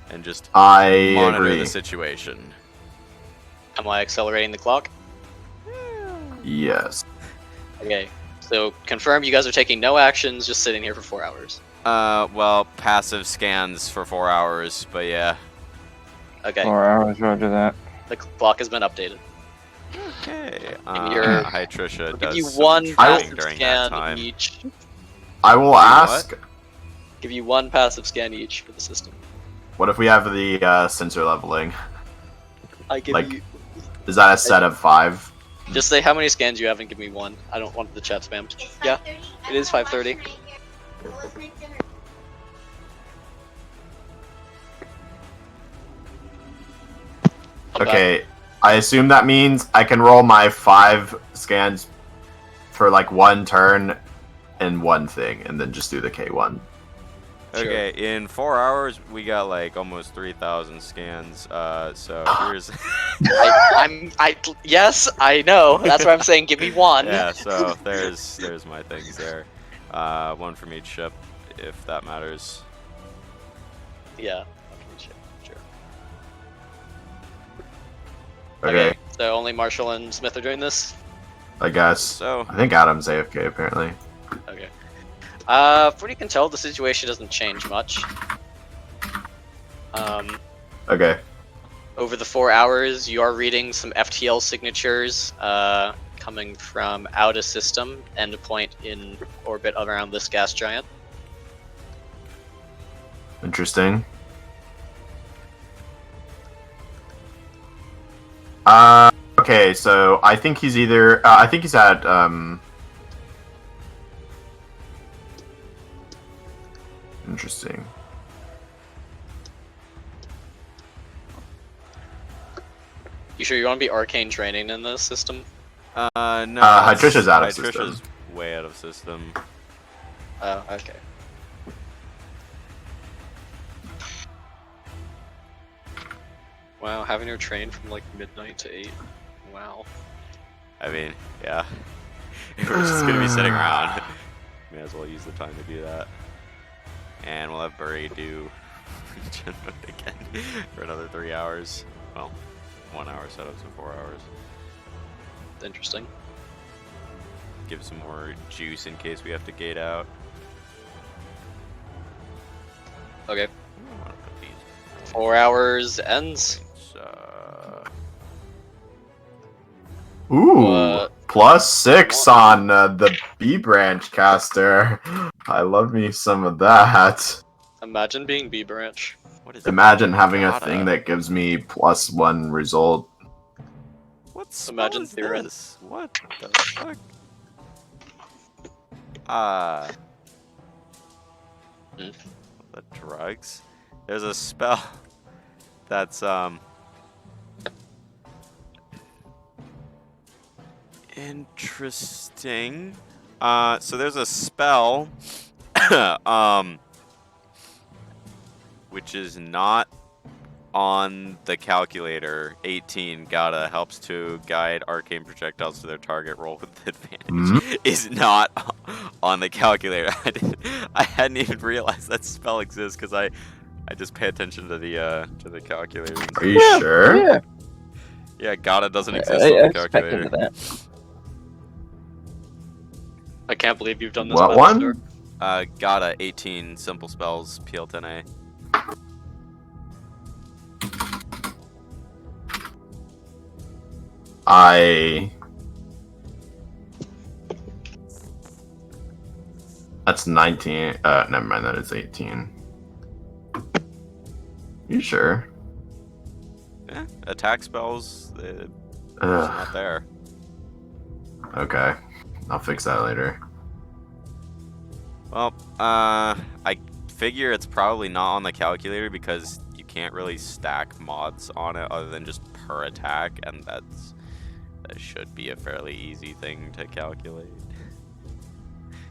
and just I monitor agree. the situation. Am I accelerating the clock? Yes. Okay, so confirm you guys are taking no actions, just sitting here for 4 hours. Well, passive scans for 4 hours, but yeah. Okay, 4 hours, roger that. the clock has been updated. Okay. Your- Hi, Trisha. I'll give Does you some one training passive during that scan time. each. I will ask. Give you one passive scan each for the system. What if we have the sensor leveling? I give Like- you. Is that a set of 5? Just say how many scans you have and give me one. I don't want the chat spammed. Yeah, it is 5:30. Okay. I assume that means I can roll my 5 scans for like 1 turn and 1 thing, and then just do the K1. Okay, in 4 hours, we got like almost 3,000 scans. So here's. Yes, I know. That's why I'm saying give me one. Yeah, so there's my things there. One from each ship, if that matters. Yeah. Sure. Okay. So only Marshall and Smith are doing this? I guess. So I think Adam's AFK apparently. Okay. From what you can tell, the situation doesn't change much. Okay. Over the 4 hours, you are reading some FTL signatures coming from out of system, endpoint in orbit around this gas giant. Interesting. Okay, so I think he's either I think he's at interesting. You sure you want to be arcane training in this system? no. Hytricia's out of Hytricia's system. way out of system. Oh, okay. Wow, having her train from like midnight to 8. Wow. I mean, yeah. If we're just gonna be sitting around, may as well use the time to do that. And we'll have Bury do gen mode again for another 3 hours. Well, 1 hour setups and 4 hours. Interesting. Give some more juice in case we have to gate out. Okay. I wanna put these 4 hours ends. points, Ooh, +6 on the B branch caster. I love me some of that. Imagine being B branch. what is Imagine having a Gotta. thing that gives me +1 result. What spell Imagine is Theron. this? What the fuck? The drugs? There's a spell that's interesting. So there's a spell which is not on the calculator. 18 gotta helps to guide arcane projectiles to their target. Roll with advantage. Is not on the calculator. I hadn't even realized that spell exists because I just pay attention to the calculator. Are you sure? Yeah, Yeah, gotta doesn't I exist on the expected calculator. that. I can't believe you've done this What by one? the start. Gotta 18 simple spells PL10A. That's 19. Never mind. That is 18. You sure? Yeah, attack spells. It's Ugh. not there. Okay, I'll fix that later. Well, I figure it's probably not on the calculator because you can't really stack mods on it other than just per attack, and that should be a fairly easy thing to calculate.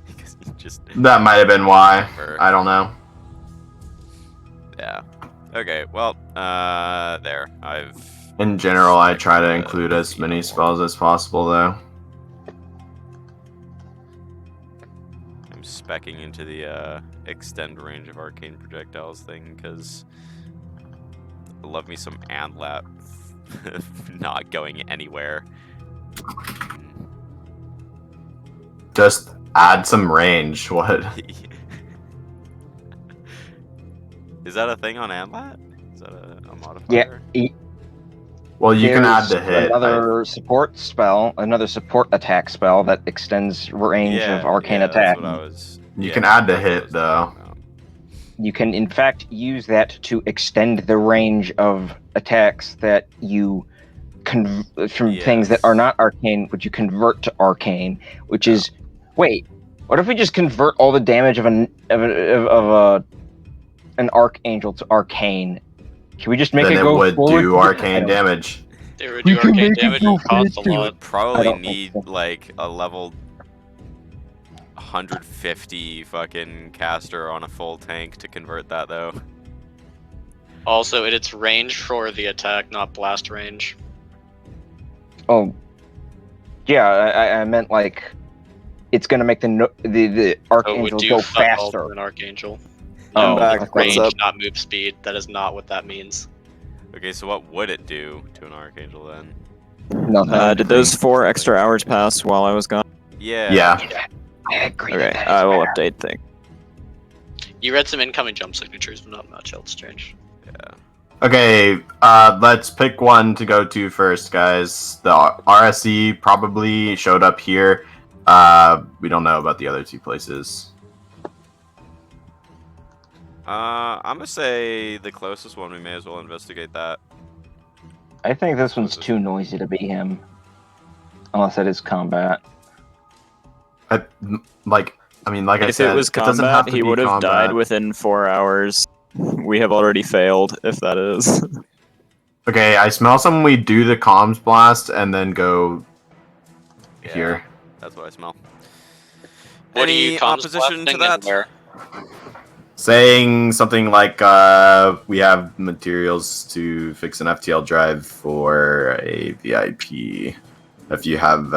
Because you just That might have been why. I don't know. Yeah. Okay. Well, there. In general, I try to include as many spells as possible, though. I'm specking into the extend range of arcane projectiles thing because I love me some Antlat not going anywhere. Just add some range. What? Is that a thing on Antlat? Is that a modifier? Yeah. Well, you can add the There's hit. Another support spell, another support attack spell that extends range of arcane attack. That's what I was. You can add the hit, though. You can, in fact, use that to extend the range of attacks that you from things that are not arcane, which you convert to arcane, which is, wait, what if we just convert all the damage of an archangel to arcane? Can we just make Then it go would forward? do arcane damage. They would do arcane damage and cost a You lot. would probably need like a level 150 fucking caster on a full tank to convert that, though. Also, it's range for the attack, not blast range. Oh, yeah, I meant like it's gonna make the archangel do go fuck all faster. for an archangel. Oh, No, back. it's What's range, up? not move speed. That is not what that means. Okay, so what would it do to an archangel then? Nothing. Did those 4 extra hours pass while I was gone? Yeah. Yeah. I agree. Okay, I will update things. You read some incoming jump signatures, but not much else strange. Yeah. Okay, let's pick one to go to first, guys. The RSE probably showed up here. We don't know about the other 2 places. I'm gonna say the closest one. We may as well investigate that. I think this one's too noisy to be him, unless it is combat. I mean, like I If said, it was doesn't have combat, to he be would have combat. died within 4 hours. We have already failed, if that is. Okay, I smell some. We do the comms blast and then go Yeah, here. That's what I smell. What are Any you comms opposition to blasting and that? where? Saying something like, we have materials to fix an FTL drive for a VIP. If you have,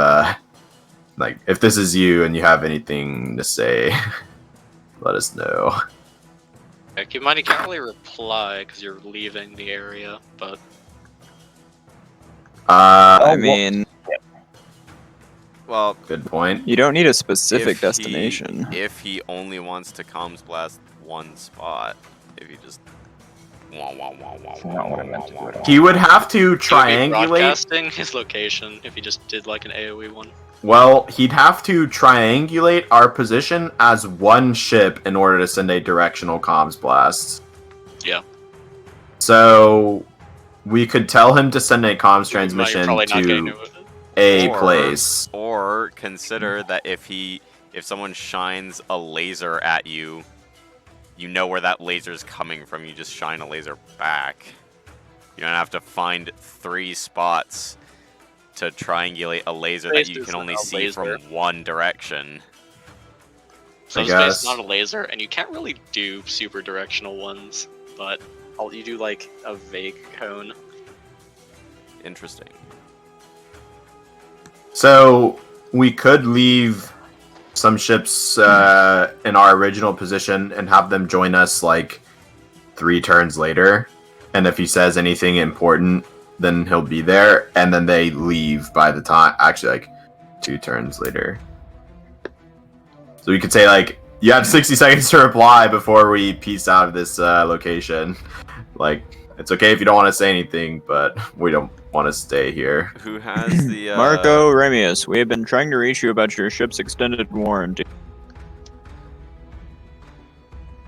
like, if this is you and you have anything to say, let us know. Keep in mind, you can't really reply because you're leaving the area, but I mean, Well, Good point. you don't need a specific if destination. If he only wants to comms blast one spot, if he just Not what I meant to do at all. He would have to He would be triangulate. broadcasting his location if he just did like an AoE one. Well, he'd have to triangulate our position as one ship in order to send a directional comms blast. Yeah. So we could tell him to send a comms You're transmission probably not getting to it. a Or- place. Or consider that if someone shines a laser at you, you know where that laser's coming from. You just shine a laser back. You don't have to find 3 spots to triangulate a laser that you Laser's can only not a see laser. from one direction. So I it's based guess. on a laser, and you can't really do super directional ones, but you do like a vague cone. Interesting. So we could leave some ships in our original position and have them join us like 3 turns later. And if he says anything important, then he'll be there. And then they leave by the time, actually, like 2 turns later. So we could say, like, you have 60 seconds to reply before we peace out of this location. Like, it's okay if you don't want to say anything, but we don't want to stay here. Who has the Marco Remius, we have been trying to reach you about your ship's extended warranty.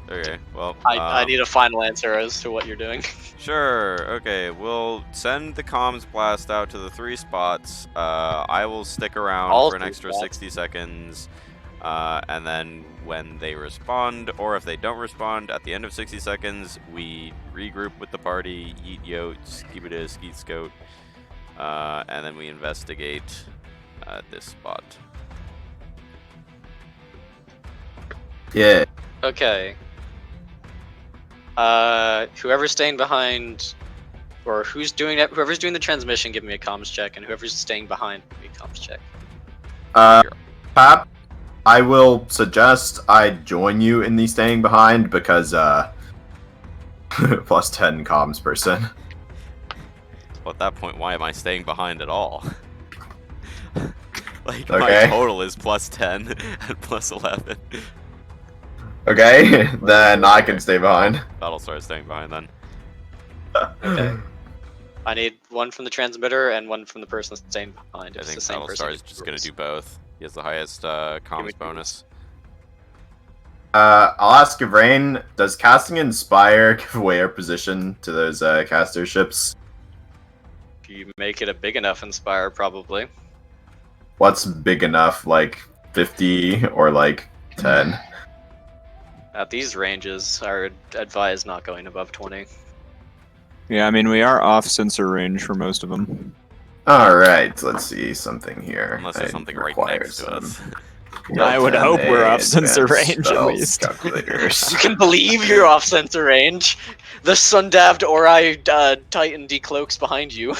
Okay, well, I need a final answer as to what you're doing. Sure. Okay, we'll send the comms blast out to the 3 spots. I will stick around All for an 3 extra spots. 60 seconds. And then when they respond, or if they don't respond, at the end of 60 seconds, we regroup with the party, eat yotes, keep it a skeet scout, and then we investigate this spot. Yeah. Okay. Whoever's staying behind, or whoever's doing the transmission, give me a comms check, and whoever's staying behind, give me a comms check. Pap, I will suggest I join you in the staying behind because, plus 10 comms person. Well, at that point, why am I staying behind at all? Like, my Okay. total is plus 10 and plus 11. Okay, then I can stay behind. That'll start staying behind then. Okay. I need one from the transmitter and one from the person staying behind. I It's think the same person. Battlestar is just gonna do both. He has the highest comms bonus. I'll ask Yvrain, does casting Inspire give away our position to those caster ships? If you make it a big enough Inspire, probably. What's big enough, like 50 or like 10? At these ranges, I would advise not going above 20. Yeah, I mean, we are off sensor range for most of them. Alright, let's see something here. Unless there's I something right require next to some us. I would hope we're off sensor advanced range, at spells least. Calculators. You can believe you're off sensor range. The Sundaved Ori Titan decloaks behind you.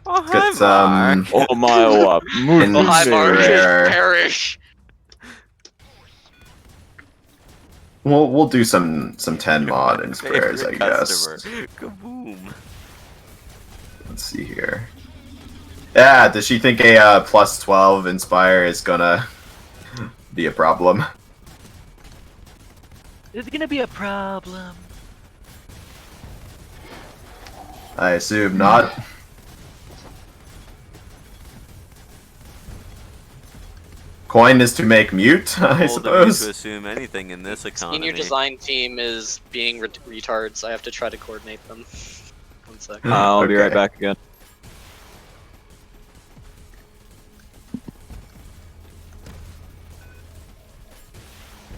Oh, Let's get some Oh my up. in Oh, hi, Mark. rare. Perish. We'll do some 10 mod and spares, I Favorite guess. customer. Kaboom. Let's see here. Yeah, does she think a plus 12 Inspire is gonna be a problem? It's gonna be a problem. I assume not. Coin is to make mute, I Told of you to suppose. assume anything in this economy. Senior design team is being retards. I have to try to coordinate them. One sec. I'll be right Okay. back again.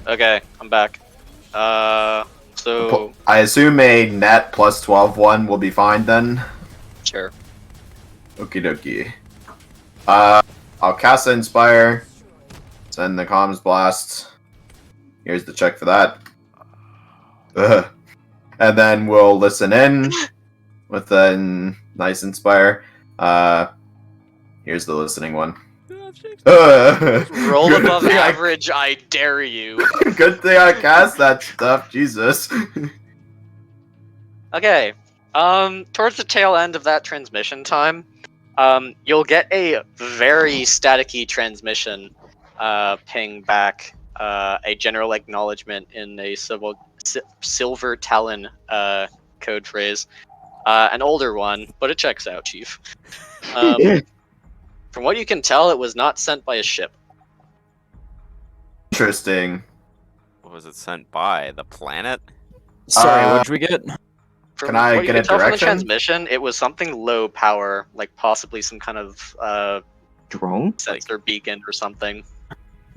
Okay, I'm back. So I assume a net plus 12 one will be fine then. sure. Okie dokie. I'll cast Inspire. Send the comms blast. Here's the check for that. Ugh. And then we'll listen in with a nice Inspire. Here's the listening one. Roll Good above thing I- average, I dare you. Good thing I cast that stuff, Jesus. Okay. Towards the tail end of that transmission time, You'll get a very staticky transmission ping back a general acknowledgement in a silver talon code phrase. An older one, but it checks out, Chief. From what you can tell, it was not sent by a ship. Interesting. What was it sent by? The planet? Sorry, what did we get? From Can I what you get can a tell from the direction? transmission, it was something low power, like possibly some kind of Drone? sensor beacon or something.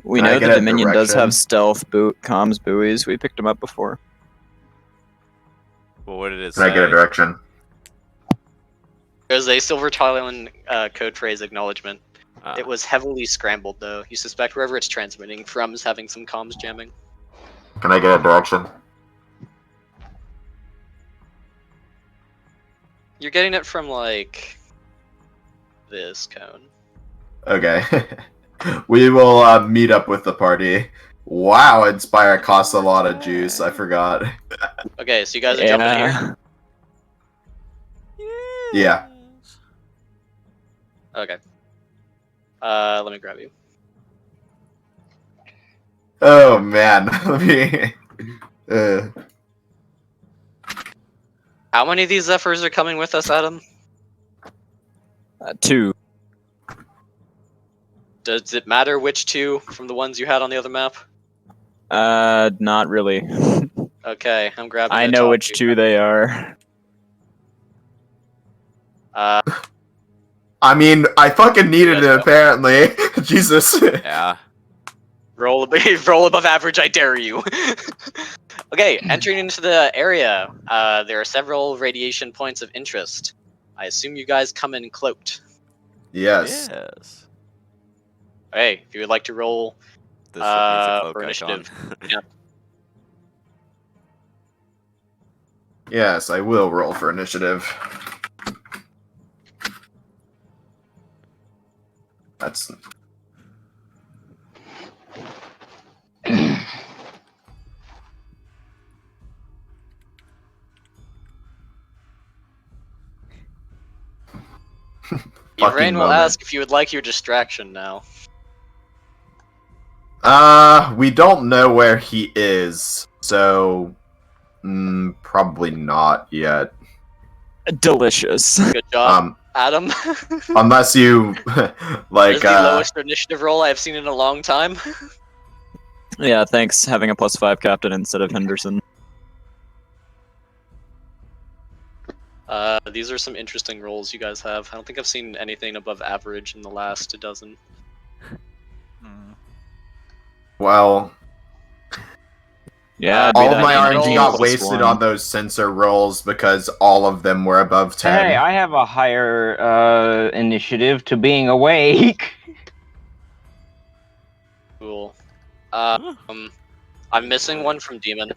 We Can I know get the a Dominion does direction? have stealth comms buoys. We picked them up before. Well, what did it Can say? I get a direction? There's a silver talon code phrase acknowledgement. Ah. It was heavily scrambled, though. You suspect wherever it's transmitting from is having some comms jamming. Can I get a direction? You're getting it from, like, this cone. Okay. We will meet up with the party. Wow, Inspire costs a lot of juice. I forgot. Okay, so you guys are jumping here? Yeah. Okay. Let me grab you. Oh man. Let me. How many of these Zephyrs are coming with us, Adam? 2. Does it matter which two from the ones you had on the other map? Not really. Okay, I'm grabbing I the know top which 2 they are. I mean, I fucking needed it apparently. Jesus. Yeah. Roll above average, I dare you. Okay, entering into the area, there are several radiation points of interest. I assume you guys come in cloaked. Yes. Yes. Hey, if you would like to roll This ship needs a cloak for initiative. icon. Yeah. Yes, I will roll for initiative. That's Rain will moment. ask if you would like your distraction now. We don't know where he is, so probably not yet. Delicious. Good job, Adam. Unless you like This is the lowest initiative roll I've seen in a long time. Yeah, thanks. Having a +5 captain instead of Henderson. These are some interesting rolls you guys have. I don't think I've seen anything above average in the last dozen. well, Yeah, all of my mean, RNG roll got wasted on those sensor rolls because all of them were above 10. Hey, I have a higher initiative to being awake. Cool. I'm missing one from Demon.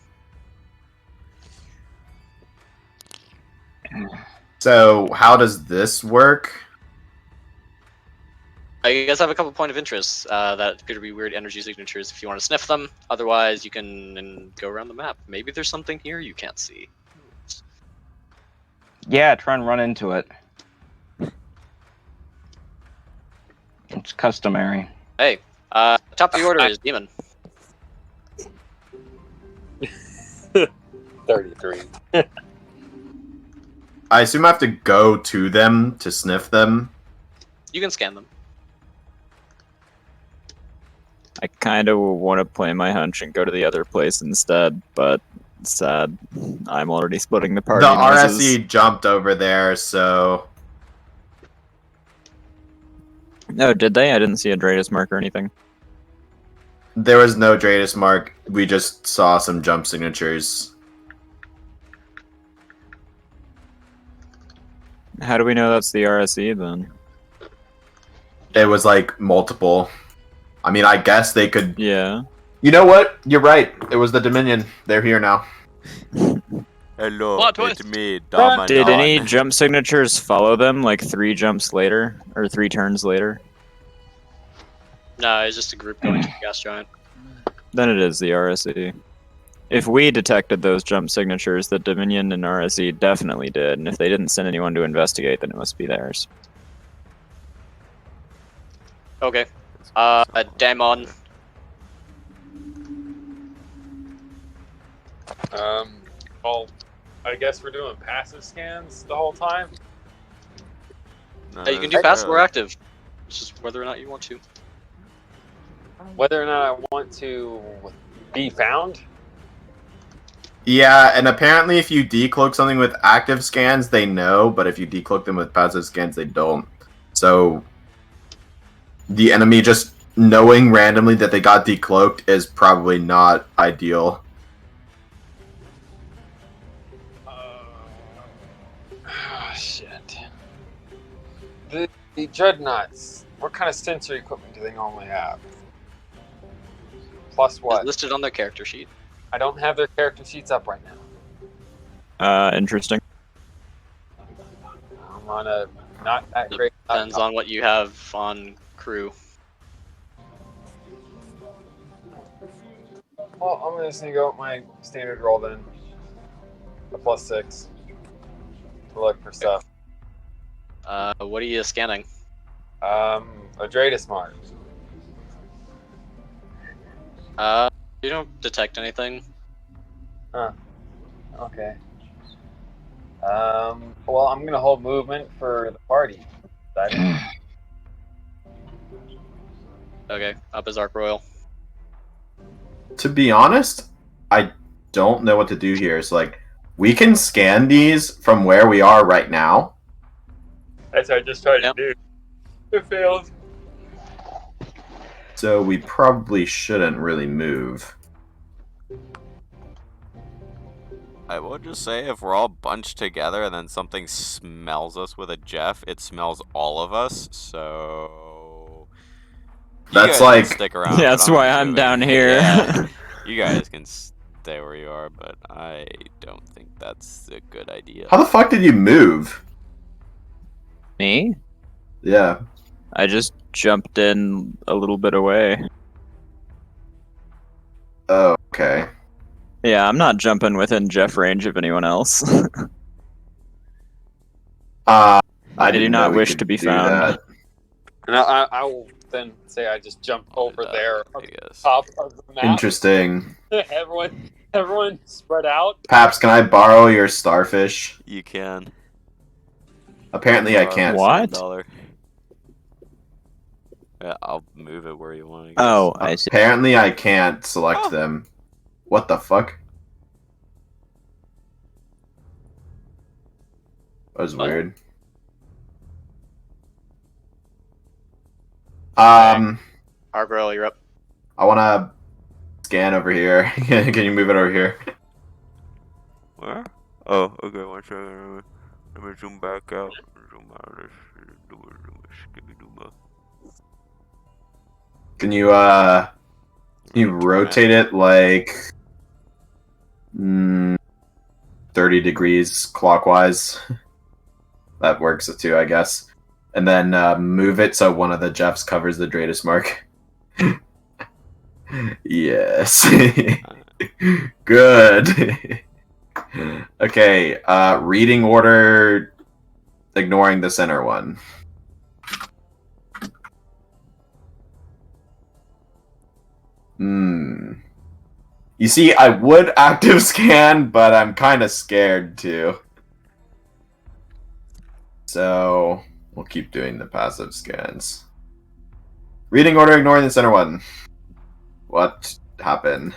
So how does this work? You guys have a couple point of interest that appear to be weird energy signatures if you want to sniff them. Otherwise, you can go around the map. Maybe there's something here you can't see. Yeah, try and run into it. It's customary. Hey, top of the order is Demon. 33. I assume I have to go to them to sniff them. You can scan them. I kind of want to play my hunch and go to the other place instead, but sad. I'm already splitting the party. The noises. RSE jumped over there, so Oh, did they? I didn't see a Dratus mark or anything. there was no Dratus mark. We just saw some jump signatures. How do we know that's the RSE then? It was like multiple. I mean, I guess they could. Yeah. You know what? You're right. It was the Dominion. They're here now. Hello, Plot it's twist. me, Damanon. Did any jump signatures follow them like 3 jumps later? Or 3 turns later? No, it's just a group going to the gas giant. Then it is the RSE. If we detected those jump signatures, the Dominion and RSE definitely did, and if they didn't send anyone to investigate, then it must be theirs. Okay. Daemon. Well, I guess we're doing passive scans the whole time. No, You can do passive or active. It's just whether or not you want to. Whether or not I want to be found. Yeah, and apparently if you decloak something with active scans, they know, but if you decloak them with passive scans, they don't. So the enemy just knowing randomly that they got decloaked is probably not ideal. Shit. The dreadnoughts. What kind of sensory equipment do they normally have? Plus It's what? listed on their character sheet. I don't have their character sheets up right now. Interesting. I'm on a not that great. Depends on what you have on crew. Well, I'm just gonna go with my standard roll then. A +6 to look for stuff. What are you scanning? A Dreadus mark. You don't detect anything. Okay. Well, I'm gonna hold movement for the party. Okay, up is Arc Royal. To be honest, I don't know what to do here. So, like, we can scan these from where we are right now. That's what I just tried to do. It failed. So we probably shouldn't really move. I will just say, if we're all bunched together and then something smells us with a Jeff, it smells all of us, so... You That's guys like... can stick around. Yeah, but that's I'm why not I'm moving. down here. Yeah, you guys can stay where you are, but I don't think that's a good idea. How the fuck did you move? Me? Yeah. I just jumped in a little bit away. Oh, okay. Yeah, I'm not jumping within Jeff range of anyone else. I do didn't not know we wish could to be do found. that. And I will then say I just jumped over there I on guess. top of the map. Interesting. everyone spread out. Paps, can I borrow your starfish? You can. Apparently I can't. What? $1. Yeah, I'll move it where you want. I guess. Oh, I see. Apparently I can't select them. What the fuck? That was weird. Arc Royal, you're up. I wanna scan over here. Can you move it over here? Where? Oh, okay, one second. Let me zoom back out. Zoom out. Can you rotate it like 30 degrees clockwise? That works too, I guess. And then move it so one of the Jeffs covers the Dreadus mark. Yes. Good. Okay, reading order, ignoring the center one. You see, I would active scan, but I'm kind of scared too. So, we'll keep doing the passive scans. Reading order, ignoring the center one. What happened?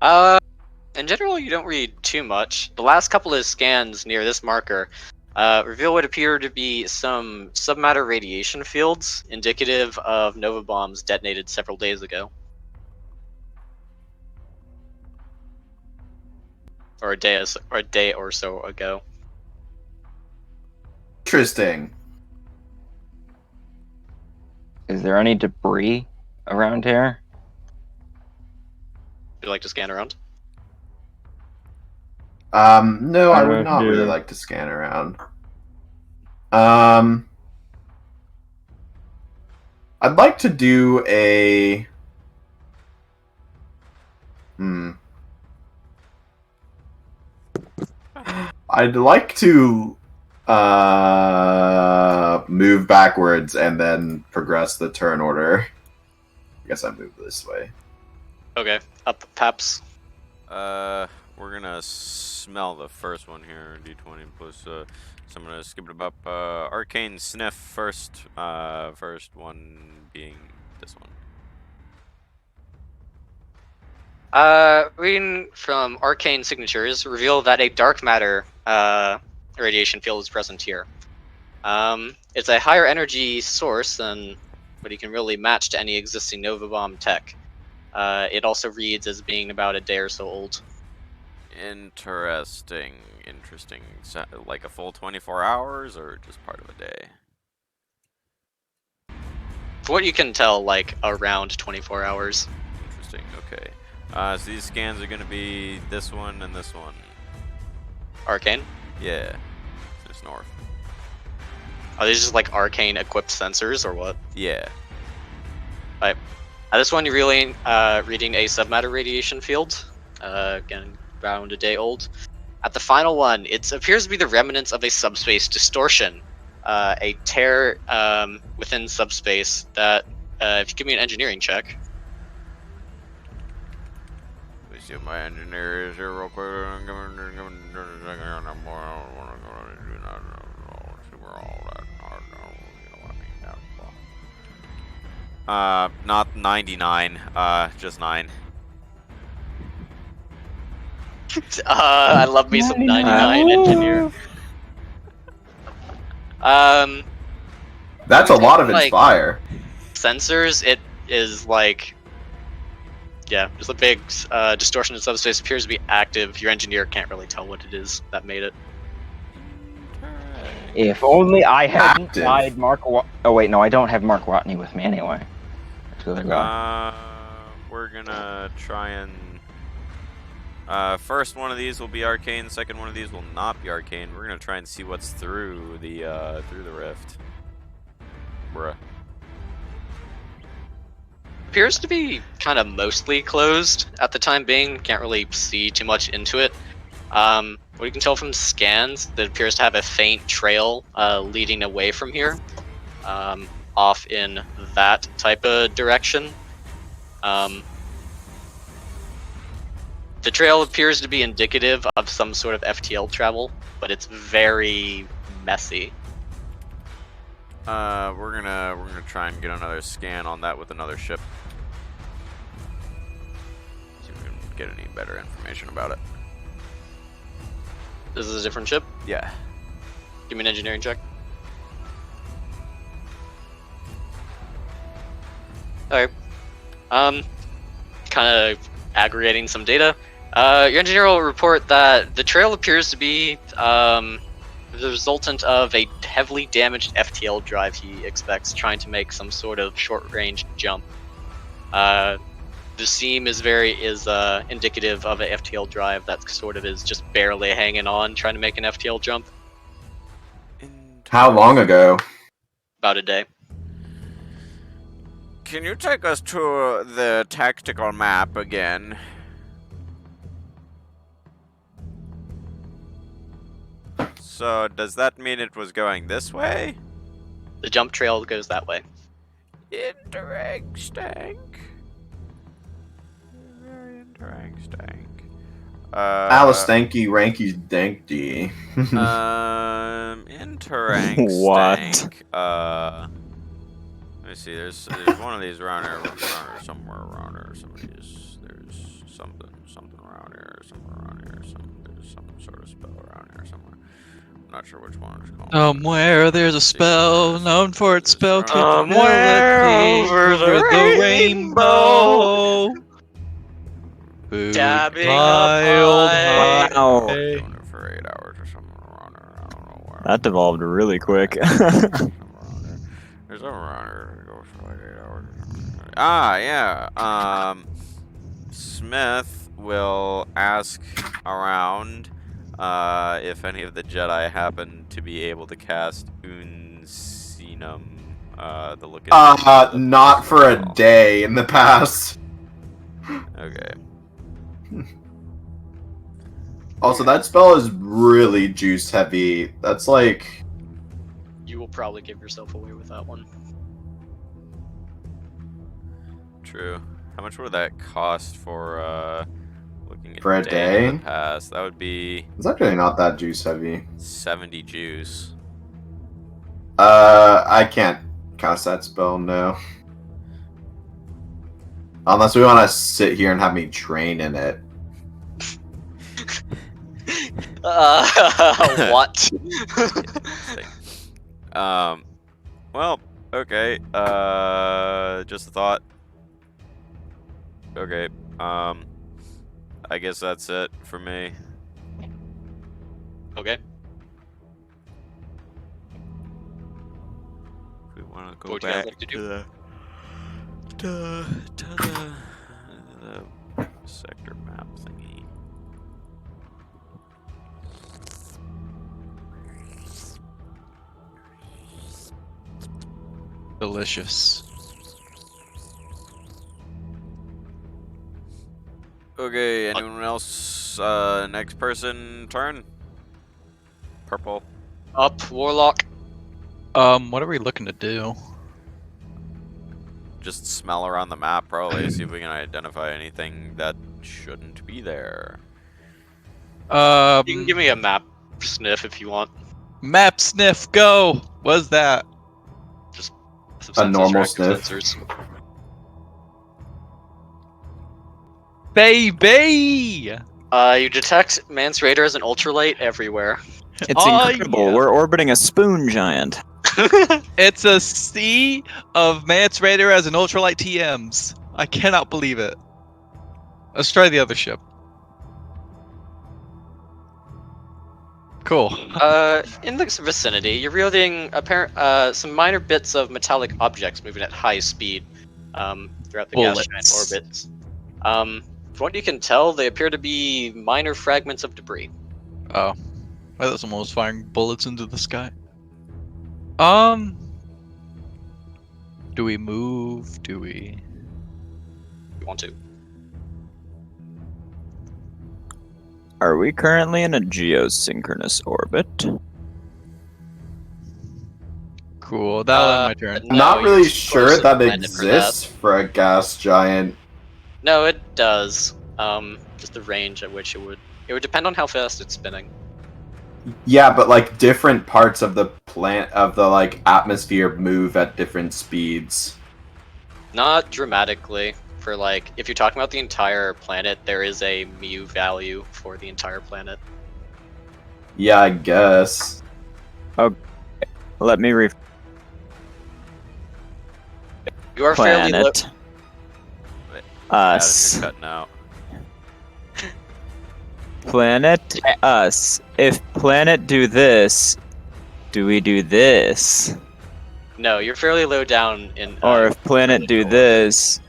In general, you don't read too much. The last couple of scans near this marker reveal what appear to be some submatter radiation fields indicative of nova bombs detonated several days ago. Or a day or so ago. Interesting. Is there any debris around here? Would you like to scan around? No, I would not really like to scan around. I'd like to do a... I'd like to Move backwards and then progress the turn order. I guess I move this way. Okay, up Paps. We're gonna smell the first one here. D20 plus. So I'm gonna skip it up. Arcane Sniff first. First one being this one. Reading from arcane signatures reveal that a dark matter radiation field is present here. It's a higher energy source than what you can really match to any existing Nova Bomb tech. It also reads as being about a day or so old. Interesting. So, like a full 24 hours or just part of a day? For what you can tell, like around 24 hours. Interesting, okay. So these scans are gonna be this one and this one. Arcane? Yeah. It's north. Are these just like arcane equipped sensors or what? Yeah. Right. This one you're really reading a submatter radiation field. Again, around a day old. At the final one, it appears to be the remnants of a subspace distortion. A tear within subspace that, if you give me an engineering check. Let me see if my engineer is here real quick. Not 99, just 9. I love me some 99 engineer. That's a lot of like, Inspire. Sensors, it is like, yeah, just a big distortion in subspace appears to be active. Your engineer can't really tell what it is that made it. If only I hadn't Active. died Mark Oh wait, no, I don't have Mark Watney with me anyway. That's the other guy. We're gonna try and... first one of these will be arcane, second one of these will not be arcane. We're gonna try and see what's through the rift. Bruh. Appears to be kind of mostly closed at the time being. Can't really see too much into it. What you can tell from scans, that appears to have a faint trail leading away from here, off in that type of direction. The trail appears to be indicative of some sort of FTL travel, but it's very messy. We're gonna try and get another scan on that with another ship. See if we can get any better information about it. This is a different ship? Yeah. Give me an engineering check. Alright. Kind of aggregating some data. Your engineer will report that the trail appears to be the resultant of a heavily damaged FTL drive he expects, trying to make some sort of short-range jump. The seam is indicative of a FTL drive that sort of is just barely hanging on, trying to make an FTL jump. How long ago? About a day. Can you take us to the tactical map again? So, does that mean it was going this way? The jump trail goes that way. Interesting. Very interesting. Alice Stanky Ranky Dankdy. Interesting. What? Let me see. There's one of these around here somewhere around here. There's something around here, somewhere around here. There's some sort of spell around here somewhere. I'm not sure which one it's called. Somewhere there's a spell known for its spell Somewhere capability over the rainbow. Dabbing Wild up Wow. high. Doing it for 8 hours or something around here. I don't know where. That devolved really quick. There's something around here that goes for like 8 hours or something. Ah, yeah. Smith will ask around if any of the Jedi happen to be able to cast Unsinum, the look at Not for a day in the past. Okay. Also, that spell is really juice heavy. That's like... You will probably give yourself away with that one. True. How much would that cost for looking at For a day day? in the past? That would be It's actually not that juice heavy. 70 juice. I can't cast that spell, no. Unless we want to sit here and have me train in it. What? Well, okay. Just a thought. Okay. I guess that's it for me. Okay. If we want to go What would you guys back like to to the sector map thingy. Delicious. Okay, anyone else? Next person, turn. Purple. Up, Warlock. What are we looking to do? Just smell around the map, probably, see if we can identify anything that shouldn't be there. You can give me a map sniff if you want. Map sniff, go! What's that? Just some A normal active sniff. sensors. Baby! You detect Mance Raiders and ultralight everywhere. It's Oh, incredible. yeah. We're orbiting a spoon giant. It's a sea of Mance Raider as an ultralight TMs. I cannot believe it. Let's try the other ship. Cool. In the vicinity, you're wielding some minor bits of metallic objects moving at high speed throughout the gas giant Bullets. orbits. From what you can tell, they appear to be minor fragments of debris. Oh. I thought someone was firing bullets into the sky. Do we move? Do we... You want to? Are we currently in a geosynchronous orbit? Cool, that'll end my turn. I'm No, not you're really supposed sure to that plan it for that. exists for a gas giant. No, it does. Just the range at which it would depend on how fast it's spinning. Yeah, but like different parts of the plant of the like atmosphere move at different speeds. Not dramatically. For like, if you're talking about the entire planet, there is a mu value for the entire planet. Yeah, I guess. Let me You are fairly low. planet. Adam, Us. you're cutting out. Planet us. If planet do this, do we do this? No, you're fairly low down in. Or if planet do low this,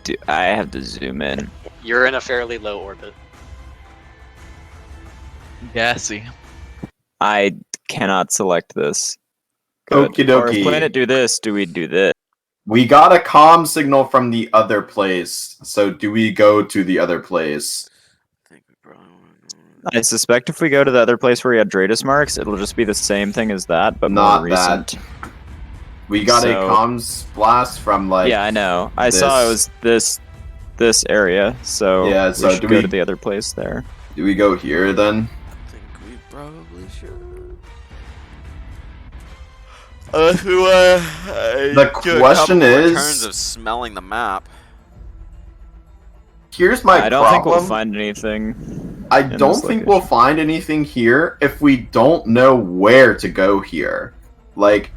do I have to zoom in? orbit. You're in a fairly low orbit. Gassy. I cannot select this. Okie Or if dokie. planet do this, do we do this? We got a comm signal from the other place. So do we go to the other place? I think we probably want to go. I suspect if we go to the other place where we had Dratus marks, it'll just be the same thing as that, but Not more that. recent. We got a So- comms blast from like Yeah, I know. I saw it was this area, so Yeah, we so should do go we- to the other place there. Do we go here then? I think we probably should. The question In is- terms of smelling the map. Here's my I don't problem. think we'll find anything. I in don't this think we'll location. find anything here if we don't know where to go here. Like,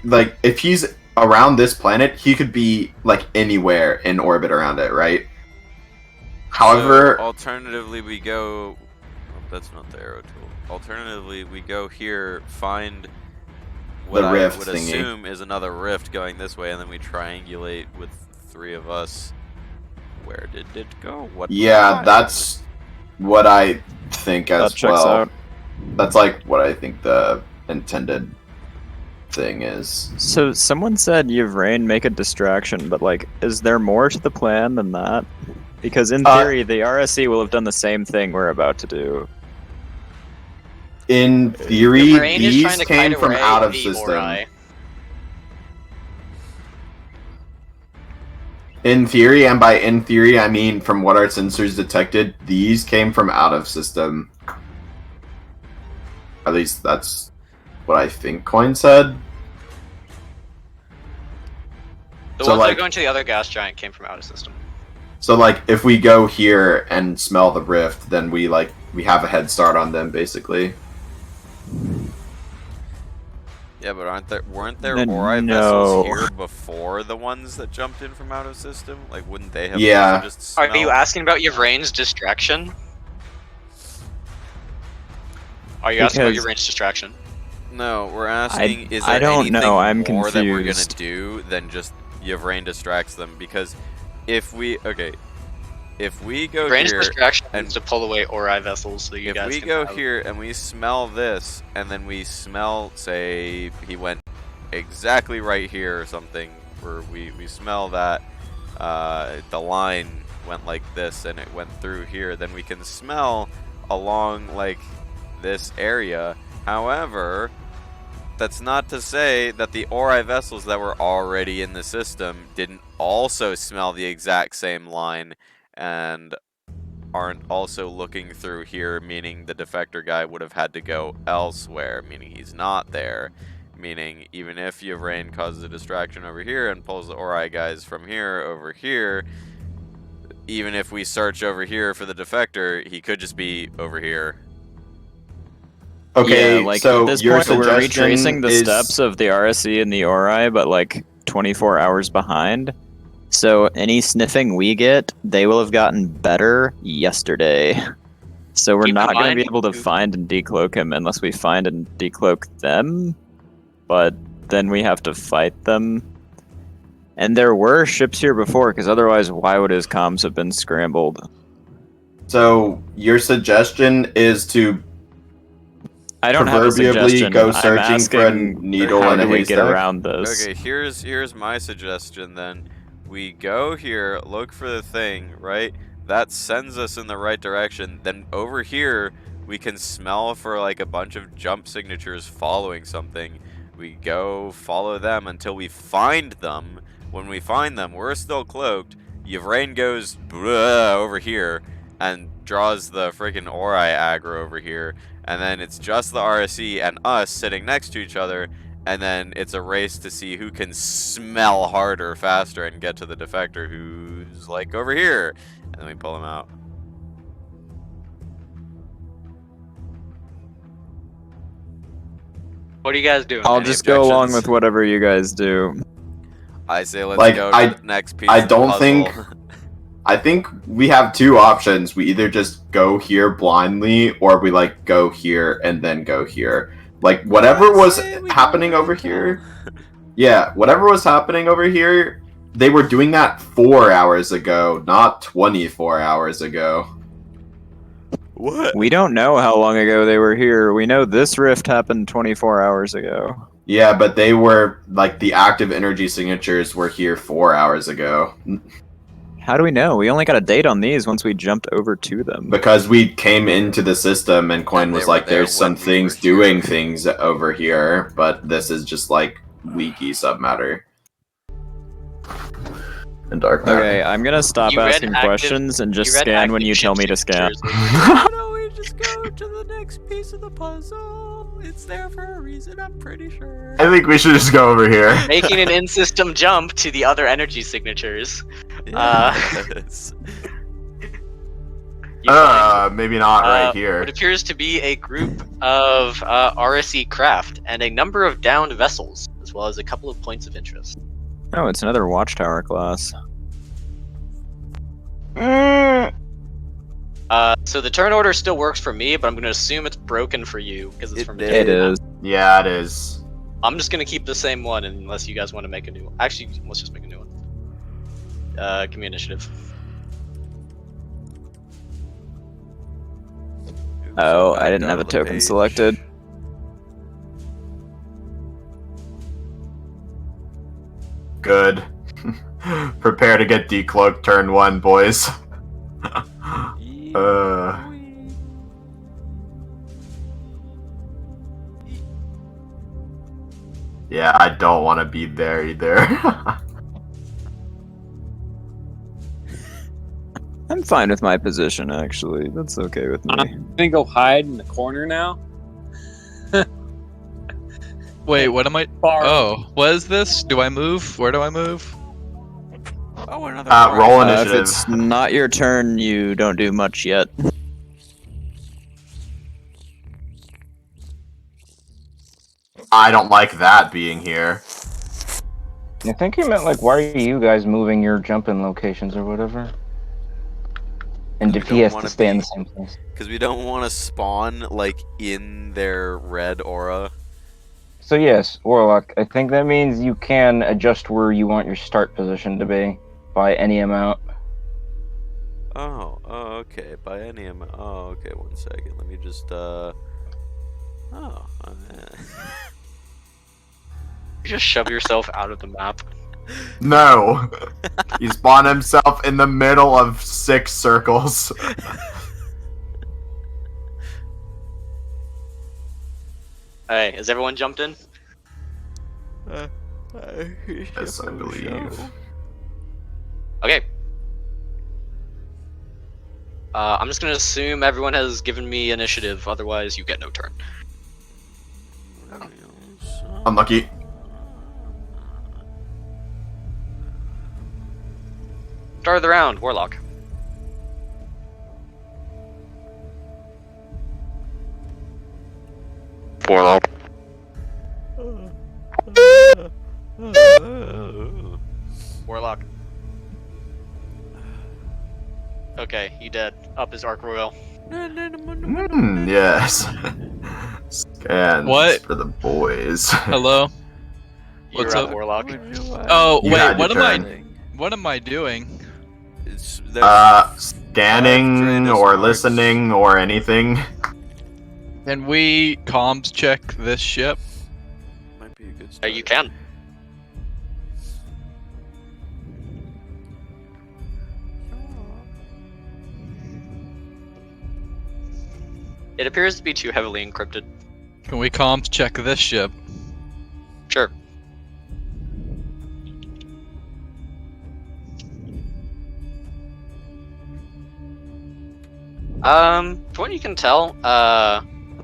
like if he's around this planet, he could be like anywhere in orbit around it, right? However, So, alternatively, we go. Oh, that's not the arrow tool. Alternatively, we go here, find what The I rift would thingy. assume is another rift going this way, and then we triangulate with three of us. Where did it go? What? yeah, line? that's what I think as That checks well. out. That's like what I think the intended thing is. So someone said Yvrain make a distraction, but like, is there more to the plan than that? Because in theory, the RSE will have done the same thing we're about to do. In theory, Yvrain is these trying to came kite from away out of the system. Ori. In theory, and by in theory, I mean from what our sensors detected, these came from out of system. At least that's what I think Coin said. The So, ones like- that are going to the other gas giant came from out of system. So, like, if we go here and smell the rift, then we have a head start on them, basically. Yeah, but weren't there Then Ori no. vessels here before the ones that jumped in from out of system? Like, wouldn't they have Yeah. also just smelled? Are you asking about Yvrain's distraction? Are you asking about Because- Yvrain's distraction? No, we're asking, is there I don't anything know, I'm more that we're gonna confused. do than just Yvrain distracts them? Because if we go Yvrain's here, distraction and- is to pull away Ori vessels so you if guys we can go have- here and we smell this, and then we smell, say, he went exactly right here or something, where we smell that the line went like this and it went through here, then we can smell along like this area. However, that's not to say that the Ori vessels that were already in the system didn't also smell the exact same line and aren't also looking through here, meaning the Defector guy would have had to go elsewhere, meaning he's not there. Meaning, even if Yvrain causes a distraction over here and pulls the Ori guys from here over here, even if we search over here for the Defector, he could just be over here. Okay, yeah, like so at this your point we're suggestion retracing the is... steps of the RSE and the Ori, but like 24 hours behind. So any sniffing we get, they will have gotten better yesterday. So we're Keep in not going to mind, be able to find and decloak him unless we find and decloak them. But then we have to fight them. And there were ships here before, because otherwise why would his comms have been scrambled? So, your suggestion is to I don't have a proverbially suggestion. go I'm searching for a asking needle how in a do we get haystack? around this? Okay, here's my suggestion then. We go here, look for the thing, right? That sends us in the right direction. Then over here, we can smell for like a bunch of jump signatures following something. We go follow them until we find them. When we find them, we're still cloaked. Yvrain goes over here and draws the freaking Ori aggro over here. And then it's just the RSE and us sitting next to each other. And then it's a race to see who can smell harder, faster, and get to the Defector who's like over here. And then we pull him out. What are you guys doing? I'll Any just go along objections? with whatever you guys do. I say let's Like, go to the next piece I of the don't puzzle. think- I think we have two options. We either just go here blindly, or we like go here and then go here. Like whatever I'd was say we go happening right over now. here. Yeah, whatever was happening over here, they were doing that 4 hours ago, not 24 hours ago. What? We don't know how long ago they were here. We know this rift happened 24 hours ago. Yeah, but they were like the active energy signatures were here 4 hours ago How do we know? We only got a date on these once we jumped over to them. because we came into the system and Coin And they was were like, there "There's some when we things were here." doing things over here," but this is just like leaky submatter. And dark matter. Okay, I'm gonna stop You read asking active- questions and just you read scan when active you tell ship me to scan. signatures. Why don't we just go to the next piece of the puzzle? It's there for a reason, I'm pretty sure. I think we should just go over here. Making an in-system jump to the other energy signatures. Yes. You find, Maybe not right what here. appears to be a group of RSE craft and a number of downed vessels, as well as a couple of points of interest. Oh, it's another Watchtower class. So the turn order still works for me, but I'm going to assume it's broken for you because it's It from did. a It different is. Yeah, it is. I'm just gonna keep the same one unless you guys want to make a new one. Actually, let's just make a new one. Give me initiative. Oh, I Back didn't down have a to the token page. selected. Good. Prepare to get decloaked turn 1, boys. Yeah, I don't want to be there either. I'm fine with my position, actually. That's okay with me. I'm gonna go hide in the corner now. Wait, what am I? Far Oh, what is this? Do I move? Where do I move? Oh, another roll If initiative. it's not your turn, you don't do much yet. I don't like that being here. I think he meant like, why are you guys moving your jumping locations or whatever? And if he has to stay in the same place. Because we don't want to spawn, like, in their red aura. So yes, Warlock, I think that means you can adjust where you want your start position to be by any amount. Oh, okay. By any amount. Oh, okay. 1 second. Let me just, You just shove yourself out of the map. No. He spawned himself in the middle of 6 circles. Hey, has everyone jumped in? Yes, I believe. Okay. I'm just gonna assume everyone has given me initiative, otherwise you get no turn. Unlucky. Start of the round, Warlock. Warlock. Warlock. Okay, he dead. Up is Arc Royal. Yes. Scans What? for the boys. Hello. You're What's up, up? Warlock. Oh You wait, had what your am I? turn. What am I doing? Scanning or listening or anything. Can we comms check this ship? Might be a good start. You can. It appears to be too heavily encrypted. Can we comms check this ship? Sure. From what you can tell,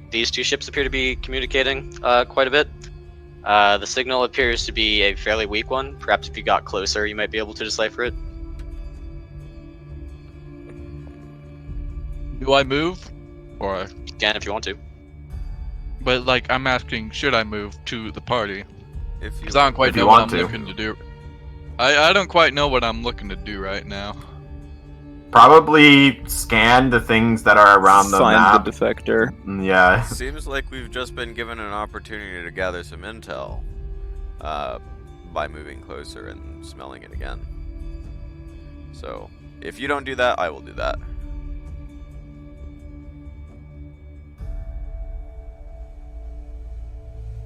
these two ships appear to be communicating quite a bit. The signal appears to be a fairly weak one. Perhaps if you got closer, you might be able to decipher it. Do I move? Or You can if you want to. but like I'm asking, should I move to the party? If you Because I don't quite If you know what want I'm to. looking to do. I don't quite know what I'm looking to do right now. Probably scan the things that are around the Find map. the defector. Yeah. Seems like we've just been given an opportunity to gather some intel by moving closer and smelling it again. So, if you don't do that, I will do that.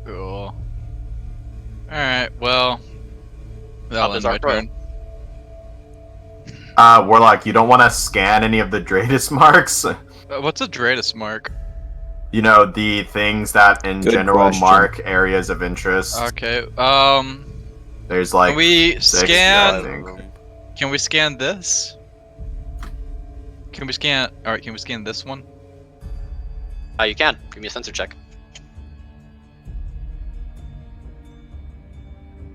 Cool. Alright, well. That'll Up is end my Arc Royal. turn. Warlock, you don't want to scan any of the Dratus marks? What's a Dratus mark? You know, the things that in Good general question. mark areas of interest. Okay, There's like can we 60, I scan? think. Can we scan this? Can we scan? Alright, can we scan this one? You can. Give me a sensor check.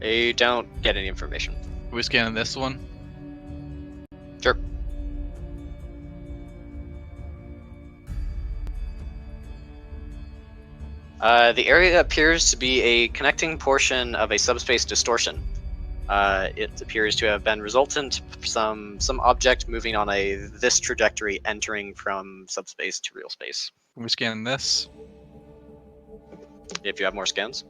You don't get any information. Can we scan this one? Sure. The area appears to be a connecting portion of a subspace distortion. It appears to have been resultant from some object moving on this trajectory entering from subspace to real space. Can we scan this? If you have more scans.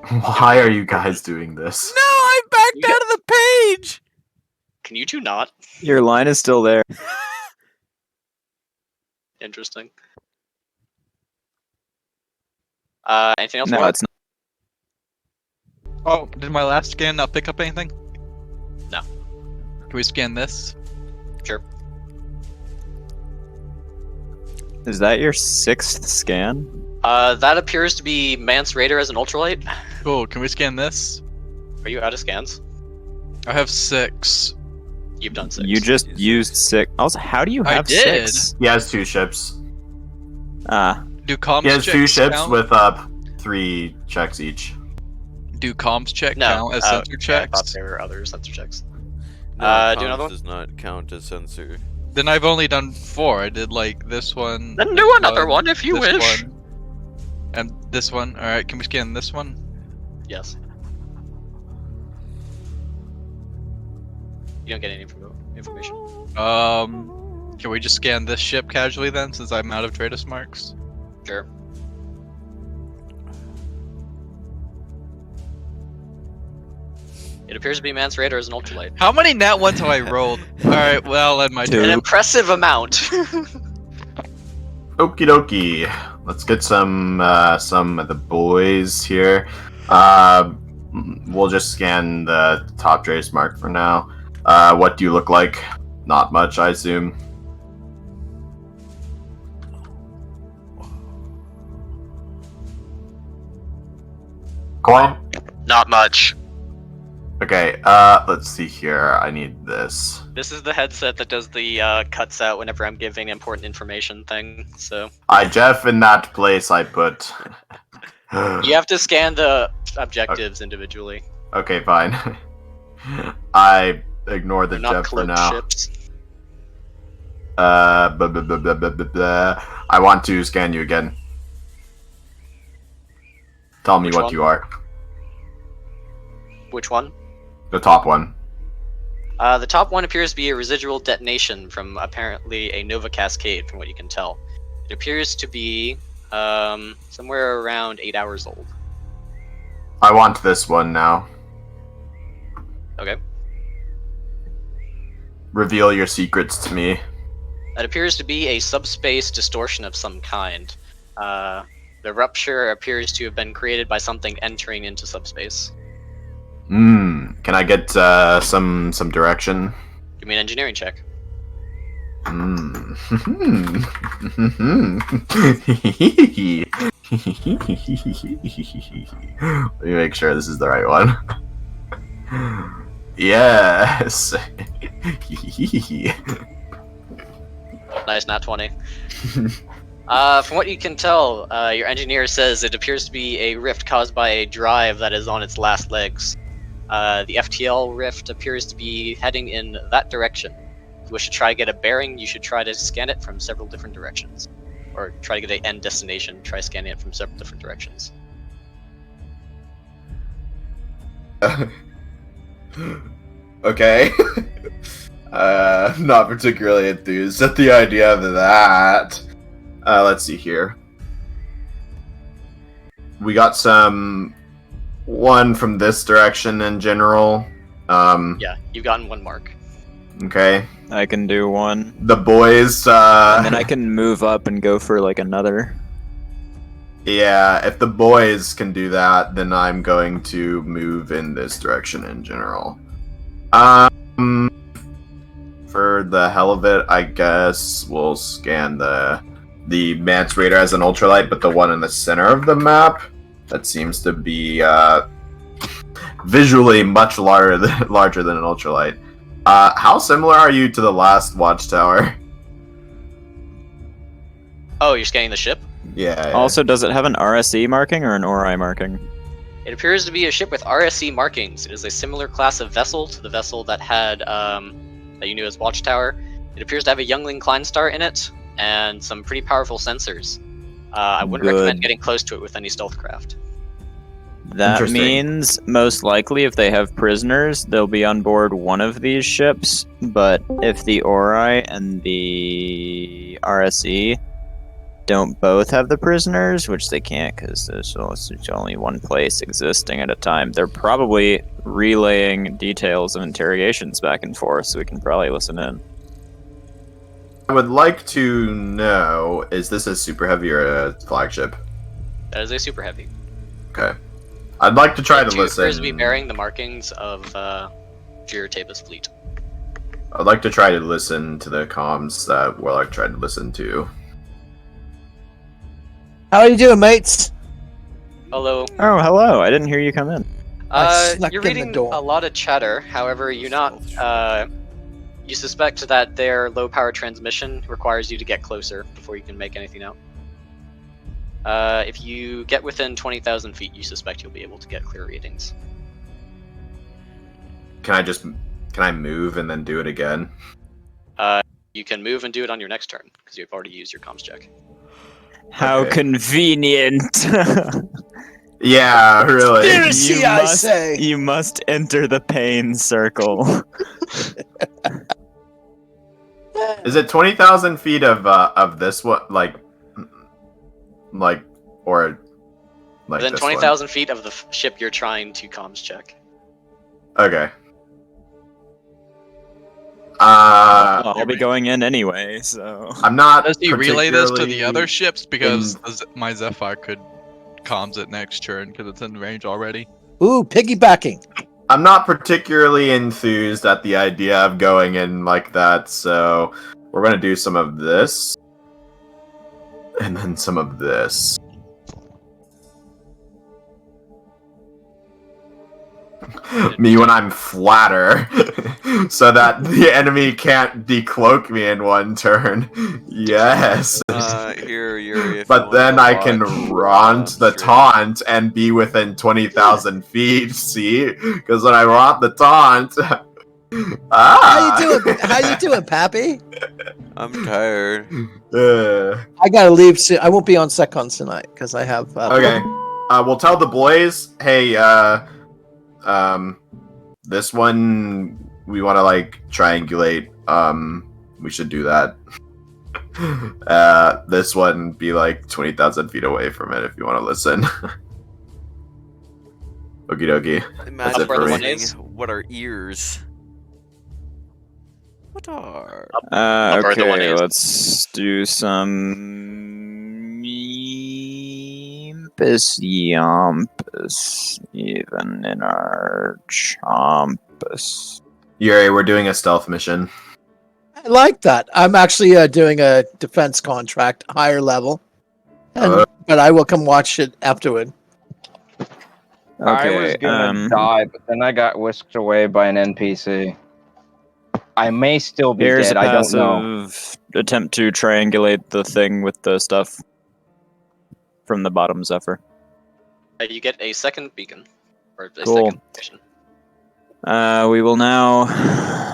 Why are you guys doing this? No, I backed You out of the page! Can you two not? Your line is still there. Interesting. Anything else? No, Warren? it's not. Oh, did my last scan not pick up anything? No. Can we scan this? Sure. Is that your 6th scan? That appears to be Mance Raider as an ultralight. Cool. Can we scan this? Are you out of scans? I have 6. You've done 6. You just used 6. Also, how do you I have did. 6? He has 2 ships. Do comms He has checks 2 ships count? with 3 checks each. Do comms check No. count as sensor Yeah, I checks? thought there were other sensor checks. No, do another one? does not count as sensor. Then I've only done 4. I did like this one. Then this do another one if you this wish. one, and this one. All right. Can we scan this one? Yes. You don't get any information. Can we just scan this ship casually then, since I'm out of Tratus marks? Sure. It appears to be Mance Raider as an ultralight. How many nat ones have I rolled? All right. Well, then my Two. An turn. impressive amount. Okie dokie. Let's get some of the boys here. We'll just scan the top trace mark for now. What do you look like? Not much, I assume. Coin? Not much. Okay, let's see here. I need this. This is the headset that does the cuts out whenever I'm giving important information thing, so... Jeff, in that place I put... You have to scan the objectives individually. Okay, fine. I ignore the They're not Jeff for cloaked now. ships. Blah, blah, blah, blah, blah, blah. I want to scan you again. Tell me Which what one? you are. Which one? The top one. The top one appears to be a residual detonation from apparently a Nova Cascade, from what you can tell. It appears to be somewhere around 8 hours old. I want this one now. Okay. Reveal your secrets to me. That appears to be a subspace distortion of some kind. The rupture appears to have been created by something entering into subspace. Can I get some direction? Give me an engineering check. Let me make sure this is the right one. Yes. Nice, nat 20. From what you can tell, your engineer says it appears to be a rift caused by a drive that is on its last legs. The FTL rift appears to be heading in that direction. If you wish to try to get a bearing, you should try to scan it from several different directions. Or try to get an end destination, try scanning it from several different directions. Okay. Not particularly enthused at the idea of that. Let's see here. We got one from this direction in general. Yeah, you've gotten one mark. Okay. I can do one. The boys, And then I can move up and go for like another. yeah, if the boys can do that, then I'm going to move in this direction in general. For the hell of it, I guess we'll scan the Mance Raider as an ultralight, but the one in the center of the map, that seems to be visually much larger than an ultralight. How similar are you to the last watchtower? Oh, you're scanning the ship? Yeah. Also, does it have an RSE marking or an ORI marking? It appears to be a ship with RSE markings. It is a similar class of vessel to the vessel that had, that you knew as Watchtower. It appears to have a Youngling Kleinstar in it, and some pretty powerful sensors. I wouldn't recommend getting close to it with any stealth craft. That Interesting. means, most likely, if they have prisoners, they'll be on board one of these ships, but if the ORI and the RSE don't both have the prisoners, which they can't because there's only one place existing at a time, they're probably relaying details of interrogations back and forth, so we can probably listen in. I would like to know, is this a super heavy or a flagship? That is a super heavy. Okay. I'd like to try to Appears listen. to be bearing the markings of Girataba's fleet. I'd like to try to listen to the comms that Warlock tried to listen to. How are you doing, mates? Hello. Oh, hello. I didn't hear you come in. snuck You're in the reading door. a lot of chatter. However, you suspect that their low power transmission requires you to get closer before you can make anything out. If you get within 20,000 feet, you suspect you'll be able to get clear readings. Can I move and then do it again? You can move and do it on your next turn because you've already used your comms check. How Okay. convenient. Yeah, really. Conspiracy, I say. You must enter the pain circle. Is it 20,000 feet of this one, or like Within this 20,000 feet of the ship you're trying to comms check. one? Okay. I'll be going in anyway, so. I'm not. Does he relay this to the particularly other ships? Because in- my Zephyr could comms it next turn because it's in range already. Ooh, piggybacking. I'm not particularly enthused at the idea of going in like that, so we're gonna do some of this, and then some of this. Me when I'm flatter, so that the enemy can't decloak me in one turn. Yes. Here, Yuri, if you But wanna then go I can watch, raunt the straight. taunt and be within 20,000 feet. See, because when I raunt the taunt, How you doing, Pappy? I'm tired. I gotta leave soon. I won't be on Secons tonight because I have. Okay. We'll tell the boys, hey, this one we want to like triangulate. We should do that. This one be like 20,000 feet away from it if you want to listen. Okie dokie. That's it Imagine for me. listening. What are ears? What are? where the one Okay, is. let's do some Yempus Yampus, even in our Chompus. Yuri, we're doing a stealth mission. I like that. I'm actually doing a defense contract, higher level, but I will come watch it afterward. I was Okay, gonna die, but then I got whisked away by an NPC. I may still be here's dead. a I don't know. passive attempt to triangulate the thing with the stuff from the bottom, Zephyr. You get a second beacon. Or a Cool. second mission. We will now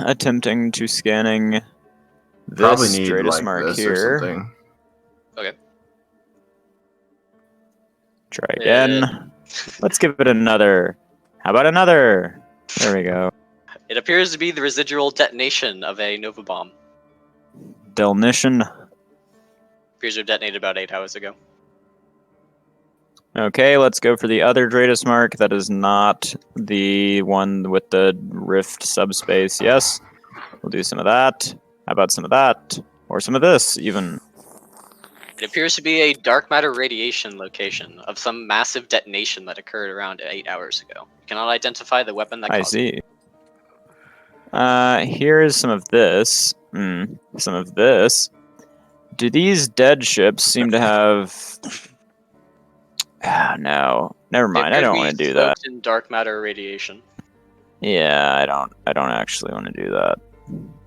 attempting to scanning Probably this need Stratus like mark this or here. something. Okay. Try again. Let's give it another. How about another? There we go. It appears to be the residual detonation of a Nova bomb. Delnition. Appears to have detonated about 8 hours ago. Okay, let's go for the other Dratus mark. That is not the one with the rift subspace. Yes. We'll do some of that. How about some of that? Or some of this, even. It appears to be a dark matter radiation location of some massive detonation that occurred around 8 hours ago. You cannot identify the weapon that caused it. I see. Here's some of this. Some of this. Do these dead ships seem to have... no. Never mind. I don't want to do that. In dark matter radiation. Yeah, I don't actually want to do that.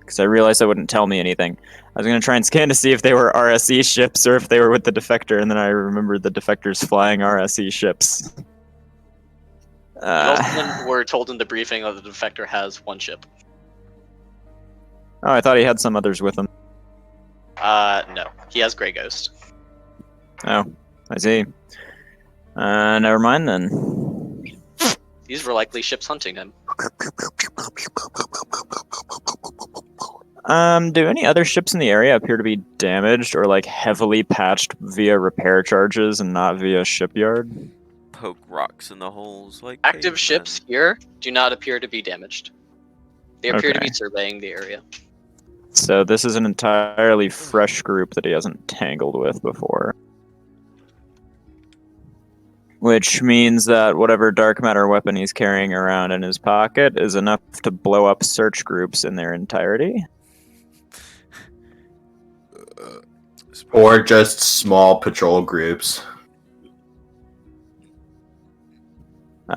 Because I realized that wouldn't tell me anything. I was going to try and scan to see if they were RSE ships or if they were with the Defector, and then I remembered the Defector's flying RSE ships. You also were told in the briefing that the Defector has one ship. Oh, I thought he had some others with him. No. He has Grey Ghost. Oh, I see. Never mind then. These were likely ships hunting him. Do any other ships in the area appear to be damaged or like heavily patched via repair charges and not via shipyard? Poke rocks in the holes like Active cavemen. ships here do not appear to be damaged. They appear to Okay. be surveying the area. So this is an entirely fresh group that he hasn't tangled with before. Which means that whatever dark matter weapon he's carrying around in his pocket is enough to blow up search groups in their entirety. Or just small patrol groups.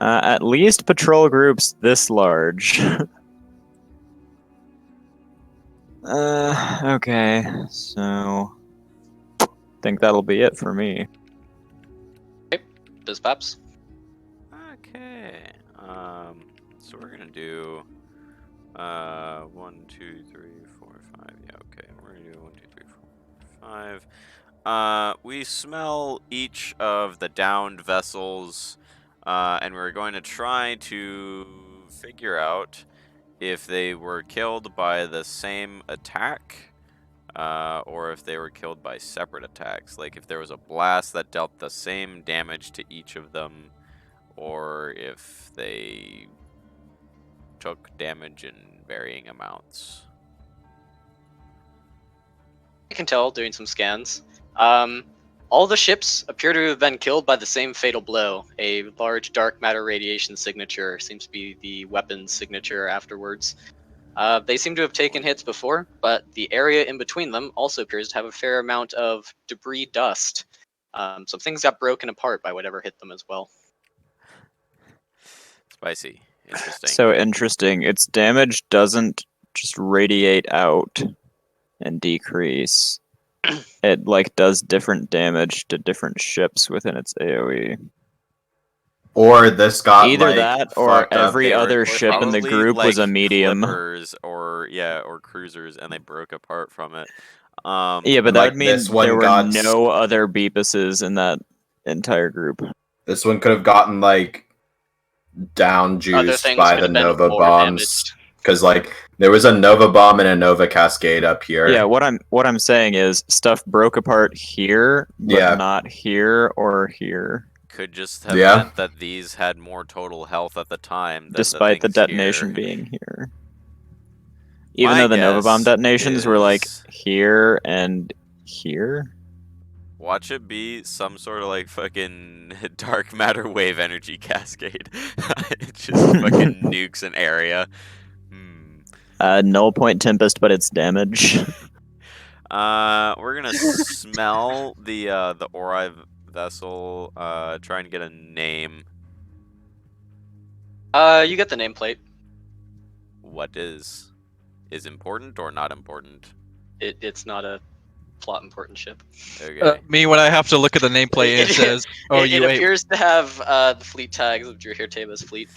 At least patrol groups this large. Okay, so I think that'll be it for me. Bizpaps. Okay. So we're gonna do 1, 2, 3, 4, 5. Yeah, okay. We're gonna do 1, 2, 3, 4, 5. We smell each of the downed vessels, and we're going to try to figure out if they were killed by the same attack, or if they were killed by separate attacks. Like if there was a blast that dealt the same damage to each of them, or if they took damage in varying amounts. I can tell doing some scans. All the ships appear to have been killed by the same fatal blow. A large dark matter radiation signature seems to be the weapon's signature afterwards. They seem to have taken hits before, but the area in between them also appears to have a fair amount of debris dust. So things got broken apart by whatever hit them as well. Spicy. Interesting. So interesting. Its damage doesn't just radiate out and decrease. It like does different damage to different ships within its AoE. Or this got Either like, that or fucked up. every other ship in the Probably, group was a like, medium. Clippers or cruisers, and they broke apart from it. Yeah, but that like would mean this one there were got no other Beepuses in that entire group. This one could have gotten like down Other juiced things by could the have been Nova more bombs. damaged. Because like there was a Nova bomb and a Nova Cascade up here. Yeah, what I'm saying is stuff broke apart here, but Yeah. not here or here. Could just have Yeah. meant that these had more total health at the time than Despite the things detonation here. being here. Even My though the Nova Bomb guess detonations were like is- here and here. Watch it be some sort of like fucking dark matter wave energy cascade. It just fucking nukes an area. Null point tempest, but it's damage. We're gonna smell the Ori vessel. Try and get a name. You get the nameplate. What is important or not important? It's not a plot important ship. Okay. Me, when I have to look at the nameplate, it says, "Oh, it you ate." appears to have the fleet tags of Drihirteba's fleet.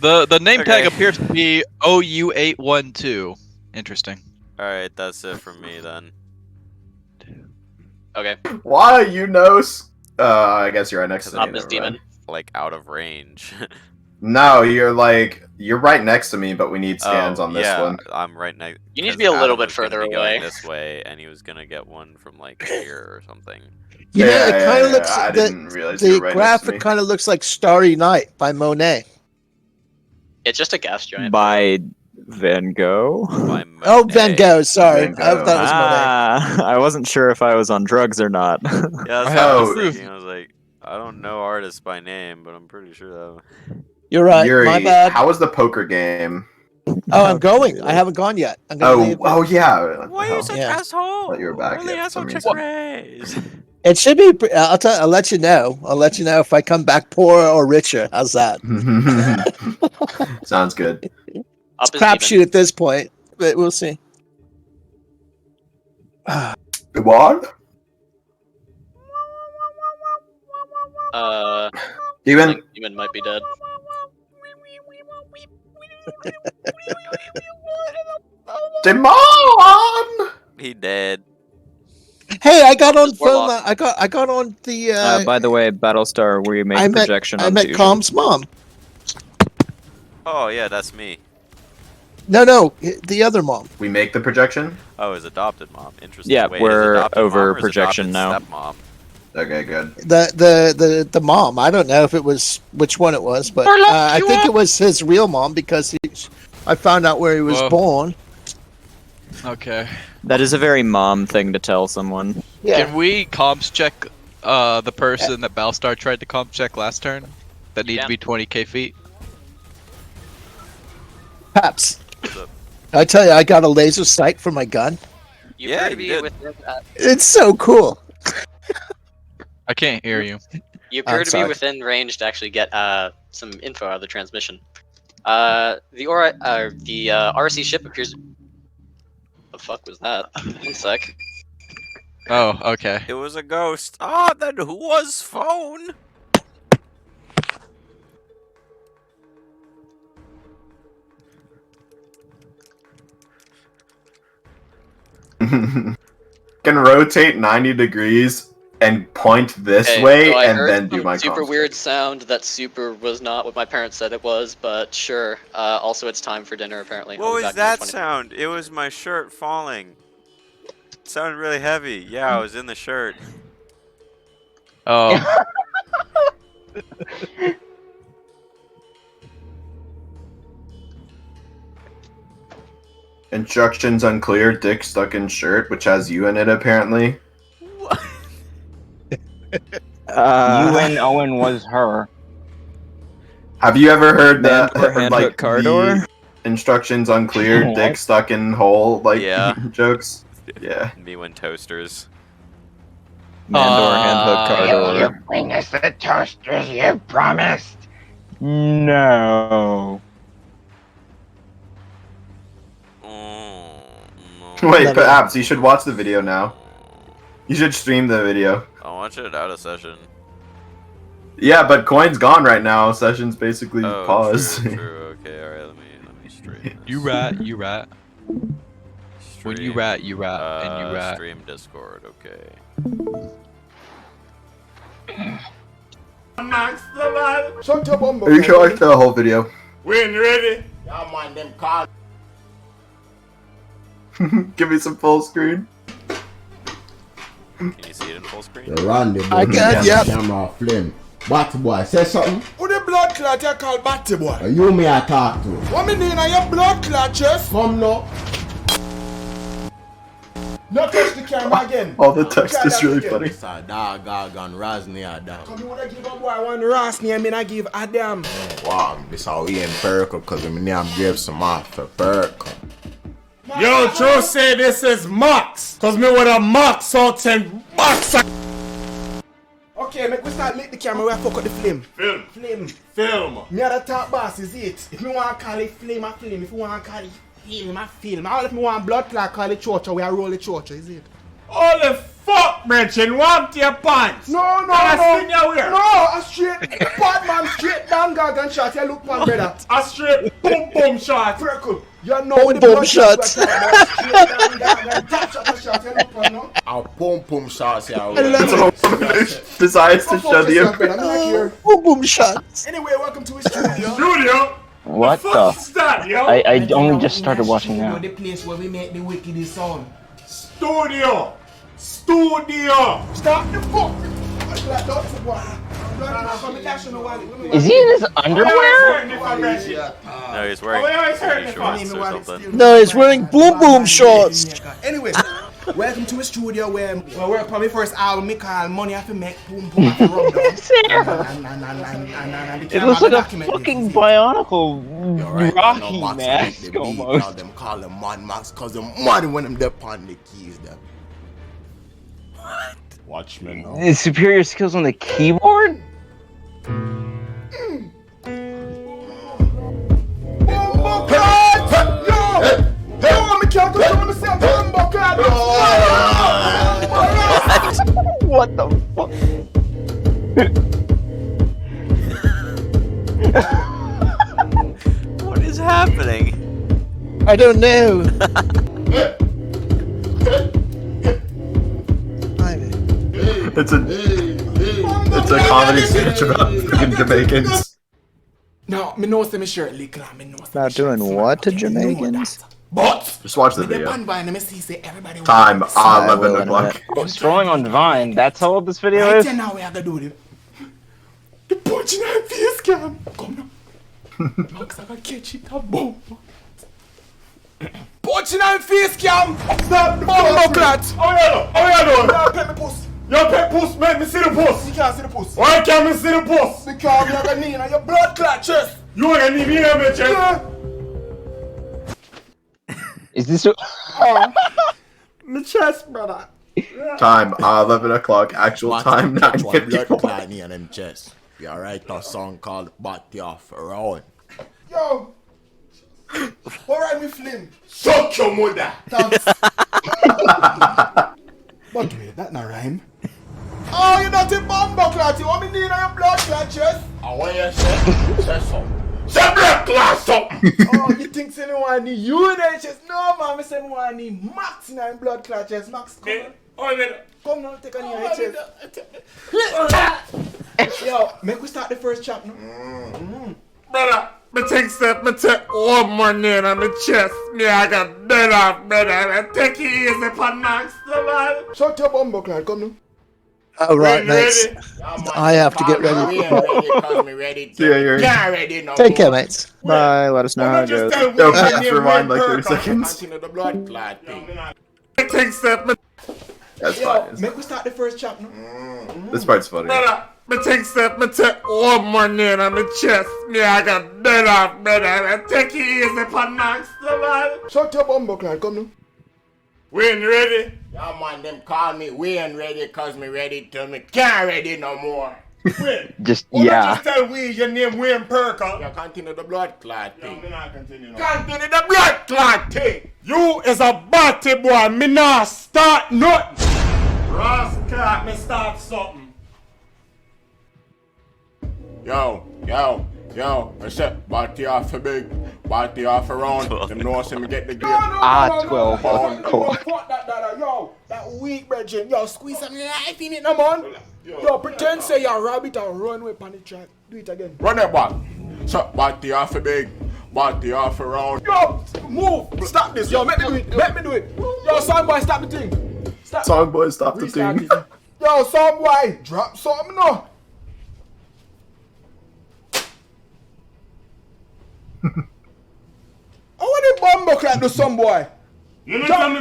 The name tag Okay. appears to be OU812. Interesting. All right, that's it for me then. Okay. Why you know? I guess you're right next to me. Optimus never Demon. mind. Like out of range. No, you're right next to me, but we need scans on this yeah, one. I'm right next. You need to be a little bit further going away. this way, and he was gonna get one from like here or something. You know, it kind of looks. I the didn't realize you the were right next to graphic me. kind of looks like Starry Night by Monet. It's just a gas giant. By Van Gogh? By Oh, Van Monet. Gogh. Sorry, Van I Gogh. thought it was Monet. I wasn't sure if I was on drugs or not. Yeah, that's I what have I to was prove- thinking. I was like, I don't know artists by name, but I'm pretty sure that. You're right. Yuri, My bad. how was the poker game? Oh, I'm going. I haven't gone yet. I'm gonna leave. Yeah. Why are you such Yeah. asshole? Thought you were back Only yet for some asshole reason. check raise. It should be. I'll let you know. I'll let you know if I come back poorer or richer. How's that? Sounds good. Up It's is crapshoot demon. at this point, but we'll see. What? I Demon. think demon might be dead. Demon. He dead. Hey, I got on Just warlock. phone. I got on the. By the way, Battlestar, we made I a met projection I on met Fusion. Calm's mom. Oh yeah, that's me. No, the other mom. We make the projection. Oh, his adopted mom. Interesting. Yeah, Wait, we're his adopted over mom or his projection adopted now. Stepmom? Okay, good. The mom. I don't know if it was which one it was, but I think it was his real mom because I found out where he was Whoa. born. Okay. That is a very mom thing to tell someone. Yeah. Can we comms check the person that Balstar tried to comp check last turn that need to be 20k feet? Paps. What's up? I tell you, I got a laser sight for my gun. You Yeah, appear to you be did. within, It's so cool. I can't hear you. you appear I'm to sorry. be within range to actually get some info out of the transmission. The RC ship appears. The fuck was that? 1 sec. Oh, okay. It was a ghost. Ah, then who was phone? Can rotate 90 degrees and point this Okay, way so I and heard then do some my super comms weird check. sound that super was not what my parents said it was, but sure. Also, it's time for dinner apparently. I'll What be was back in like that 20 sound? It was my shirt falling. It sounded really heavy. Yeah, I was in the shirt. Oh, Instructions unclear. Dick stuck in shirt, which has you in it apparently. You and Owen was her. Have you ever heard that? Mandor, hand like hook, car door? the instructions unclear. What? Dick stuck in hole. Like Yeah. jokes. Yeah. Me when toasters. Mandor, hand hook, car door. bring us the toasters you promised. No. Oh, no. Wait, Never. but Abs, you should watch the video now. You should stream the video. I'll watch it out of session. Yeah, but Coin's gone right now. Session's basically Oh, paused. true, true. Okay, alright, let me stream you this. rat, you rat. When you Stream, rat, you rat, and you rat. Stream Discord, okay. Max the man. Shut your bum. Are you sure I watched the whole video? We ain't ready. Yeah, man, them call. Give me some full screen. Can you see it in full screen? Randy, I can, yep. Camera flame. Batty boy, say something. Who the blood clot you call Batty boy? You me I talk to. What me mean are your blood clot chest? Come no. No touch the camera again. All the text Try is that really again. funny. It's a dog, and Razni a dog. Come you woulda give a boy one Rosny and me not give a damn. Wow, this how we in Perkle, cause me name gave some off for Perkle. Yo, Joe say this is Max. Cause me with a Max out and Max. Okay, make we start lick the camera where I fuck up the flame. Film. Me at the top boss is it. If me want to call it flame, I flame. If you want to call it film, I film. All if me want blood clot, call it chocha, we are roll the chocha, is it? Holy fuck, Brechin, want your pants? No, No, a straight bad man, straight down gargan shot. You look man, brother. A straight boom shot. Circle. You know Boom, the boom blood shots. Straight down gargan, top shot, you look man, no? Our pum shots here. Decides to show the Boom, boom shots. Anyway, welcome to his studio. What the? What's that, yo? I only just started watching now. The place where we make the wickedest sound. Studio. Stop the fuck. Is he in his underwear? No, he's wearing shorts or something. No, he's wearing boom boom shorts. Anyway, welcome to a studio where we work on my first album. Me call Money I have to make boom boom. I have to rub down. It looks like a fucking bionicle Rocky mask almost. Them call them Mad Max cause them mad when them dip on the keys them. What? Watch me now. His superior skills on the keyboard? What the fuck? What is happening? I don't know. It's a comedy sketch about freaking Jamaicans. No, me know say me shirt leak. Me know say Not doing what to Jamaicans? But Just watch the me dey video. pan by and me see say everybody Time want 11 will in a o'clock. I'm scrolling on Vine. That's how old this video Right is? here now we have to do the punching and face cam. Come now. Max, I can catch it a bomb. Punching and face cam. Stop the bomb clat. Oh yeah, no. Pet me puss. Yo, pet puss, make me see the puss. You can't see the puss. Why can't me see the puss? Because me have a knee in your blood clot chest. You want a knee in my chest? Yeah. Is this a... My chest, brother. Time 11 o'clock. Actual time 9:54. Knee on them chest. We are write a song called Body Off Around. Yo. What right me flim? Suck your mother. Thanks. But wait, that not rhyme. Oh, you not a bomb clot. You want me knee in your blood clot chest? I want you say so. Say blood clot something. Oh, you think anyone need you in your chest? No, man. I say anyone need Max in your blood clot chest. Max, come on. Come now, take a knee in your chest. Yo, make we start the first chapter now. Brother, me take one more knee on my chest. Me I got dead off, brother. Take it easy for Max, man. Shut your bumbo clan, come now. All right, mates. I have to get ready. We ain't ready, cause me ready to. Can't ready no Take care, mates. Bye. Let us know how it goes. Yo, just rewind like 30 seconds. Continue the blood clot thing. That's Yo, fine. make we start the first chapter now. This part's funny. Brother, me take one more knee on my chest. Me I got dead off, brother. Take it easy for Max, man. Shut your bumbo clan, come now. We ain't ready. Yeah, man, them call me we ain't ready cause me ready till me can't ready no more. Wait. Just, Well, yeah. just tell we your name Wayne Perker. You continue the blood clot thing. No, me not continue no. Continue the blood clot thing. You is a batty boy. Me not start nothing. Rascal, me start something. Yo, I said, body off a big, body off around. Them know see me get the game. 12 o'clock. Fuck that, yo, that weak brethren. Yo, squeeze some life in it, no man. Yo, pretend say you're a rabbit and run away on the track. Do it again. Run it back. So, body off a big, body off around. Yo, move. Stop this. Yo, make me do it. Yo, Soundboy, stop the thing. Stop. Soundboy, stop the thing. Yo, Soundboy, drop something now. I want the bumbo clan do some boy. You tell me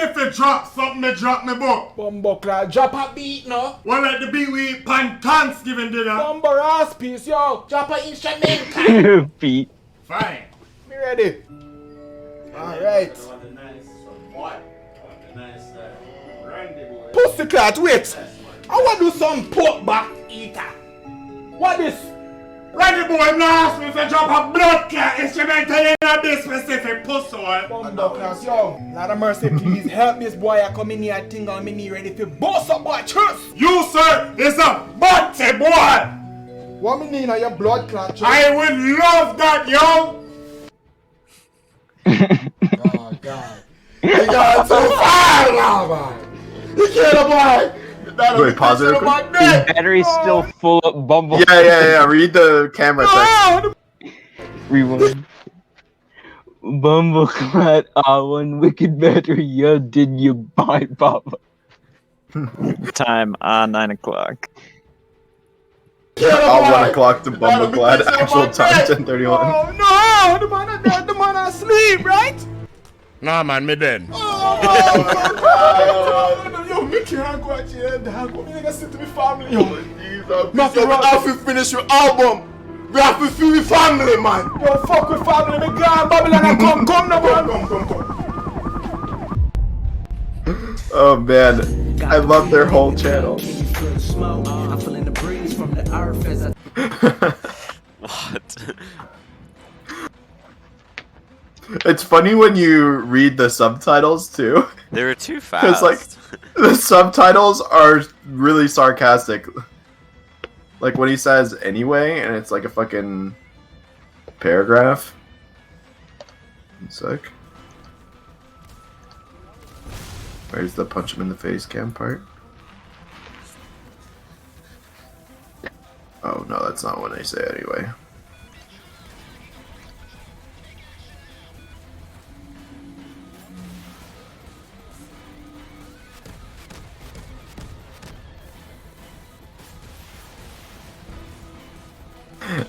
if you drop something, me drop me book. Bumbo clan, drop a beat no. Well, like the beat we eat pan Thanksgiving dinner. Bumbo ass piece, yo. Drop a instrumental. Feet. Fine. Me ready. Alright. Pussycat, wait. I want to do some pork back eater. What this? Randy boy, no ask me if I drop a blood clot instrumental in this specific pussy. Bumbo class, yo. Lord of mercy, please help this boy. I come in here and think on me knee ready for boss up boy chest. You, sir, is a butty boy. What me need on your blood clot chest? I would love that, yo. Oh, God. You got too far now, man. You killed a boy. Wait, pause it. Battery's still full of bumble. Yeah. Read the camera text. Rewind. Bumbleclad, one wicked battery, yeah, did you buy, Papa? Time 9 o'clock. 1 o'clock to Bumbleclad. Actual time 10:31. Oh no, the man are dead, the man are asleep, right? Nah, man, me dead. Oh, yo, me can't go out here, dog. Me nigga sit to me family, yo. Nothing wrong. We have to finish your album. We have to feel the family, man. Yo, fuck with family, me gone Babylon and come now, man. Come. Oh man, I love their whole channel. What? It's funny when you read the subtitles too. They were too fast. Because like the subtitles are really sarcastic. Like when he says anyway, and it's like a fucking paragraph. 1 sec. Where's the punch him in the face cam part? Oh no, that's not what I say anyway.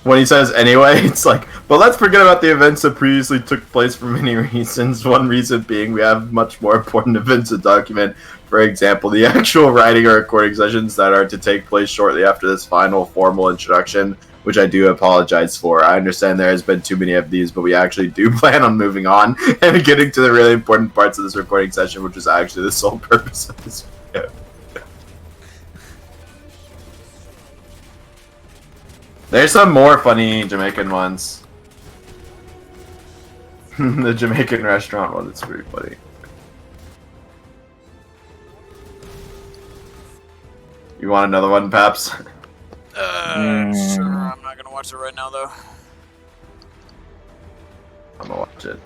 when he says anyway, it's like, but let's forget about the events that previously took place for many reasons. One reason being we have much more important events to document. For example, the actual writing or recording sessions that are to take place shortly after this final formal introduction, which I do apologize for. I understand there has been too many of these, but we actually do plan on moving on and getting to the really important parts of this recording session, which is actually the sole purpose of this video. There's some more funny Jamaican ones. The Jamaican restaurant one is pretty funny. You want another one, Paps? Sure. I'm not gonna watch it right now, though. I'm gonna watch it.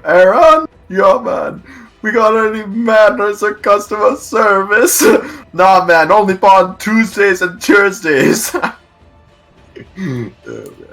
Aaron, yo man, we got any manners or customer service? Nah man, only on Tuesdays and Thursdays. Oh, man.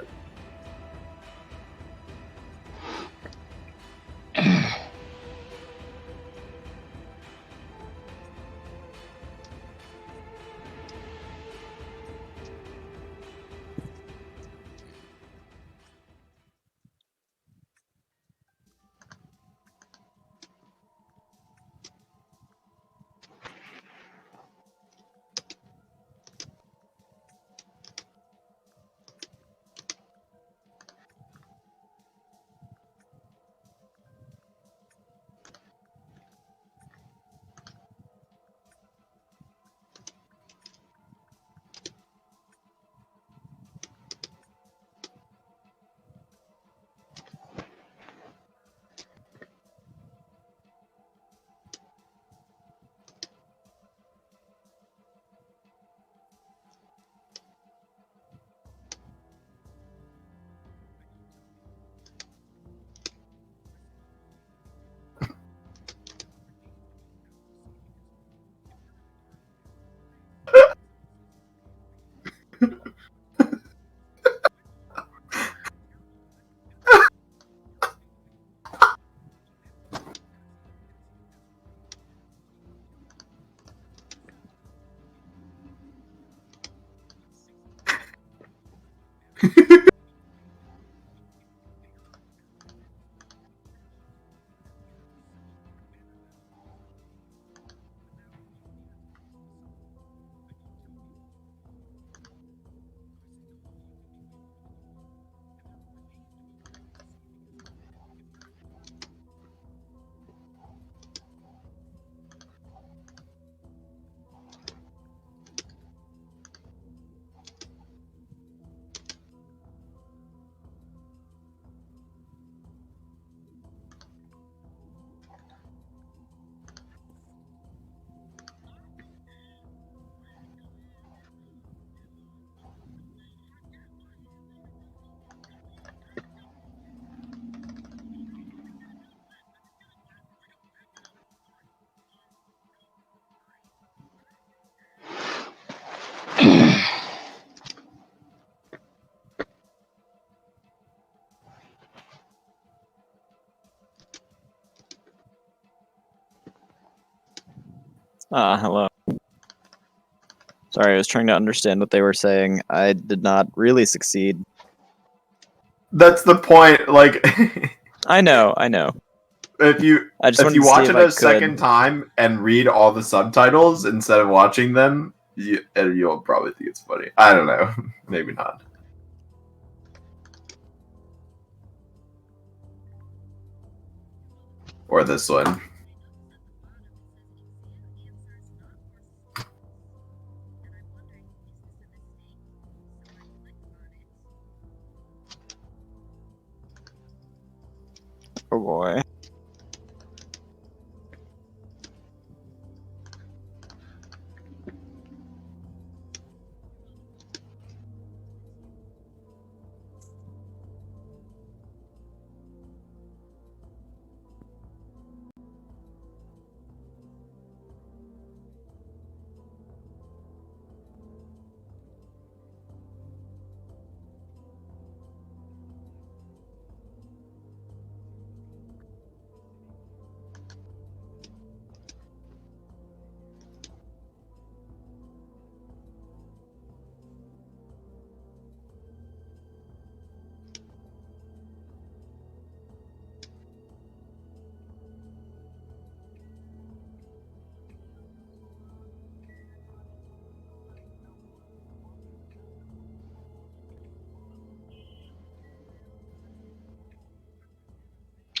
Hello. Sorry, I was trying to understand what they were saying. I did not really succeed. That's the point. Like, I know. if you I just wanted to see watch if it I a second could. time and read all the subtitles instead of watching them, you'll probably think it's funny. I don't know. Maybe not. Or this one. Oh boy.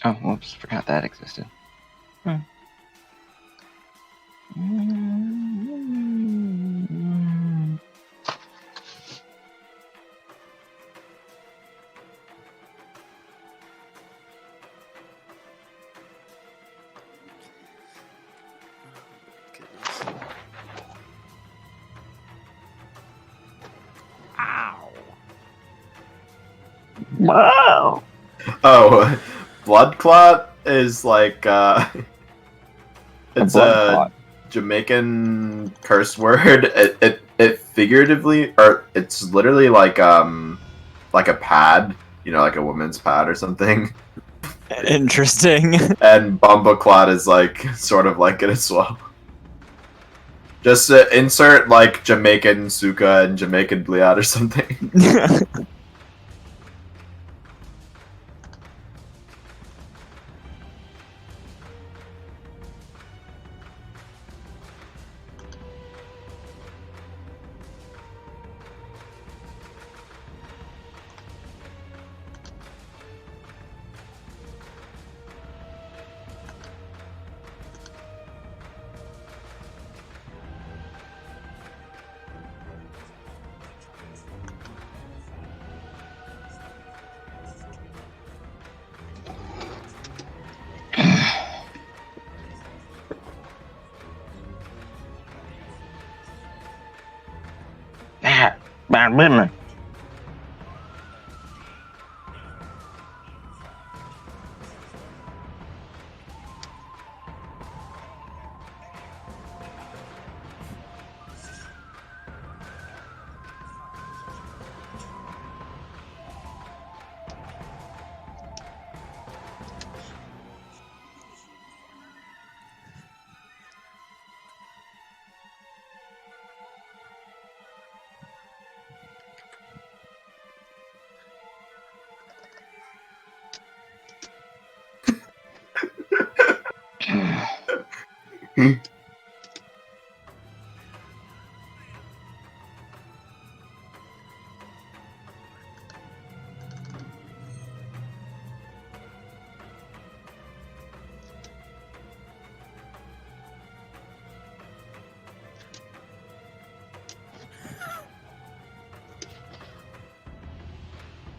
Oh, whoops, forgot that existed. Wow. Oh, blood clot is like it's blood a clot. Jamaican curse word. It figuratively, or it's literally like a pad, like a woman's pad or something. Interesting. And bumbleclot is like sort of like it as well. Just insert like Jamaican suka and Jamaican bliat or something. Bad women.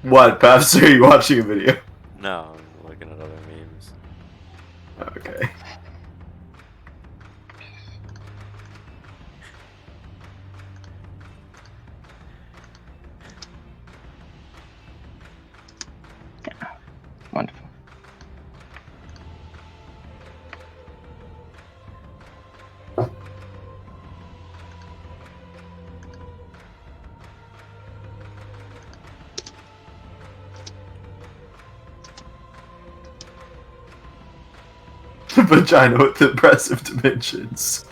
What, Paps? Are you watching a video? No, I'm looking at other memes. Okay. Wonderful. Vagina with impressive dimensions.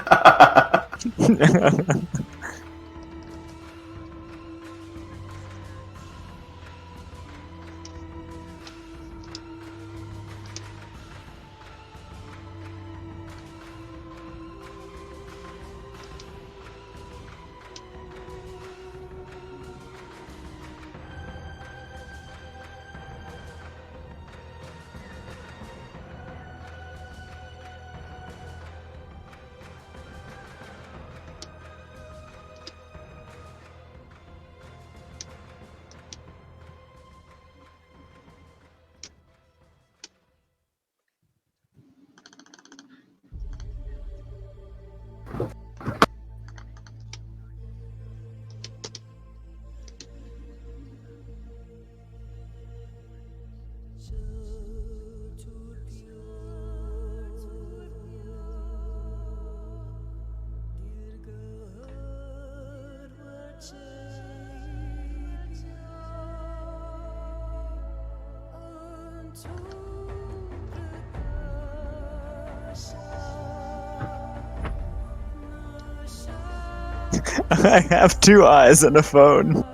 I have 2 eyes and a phone.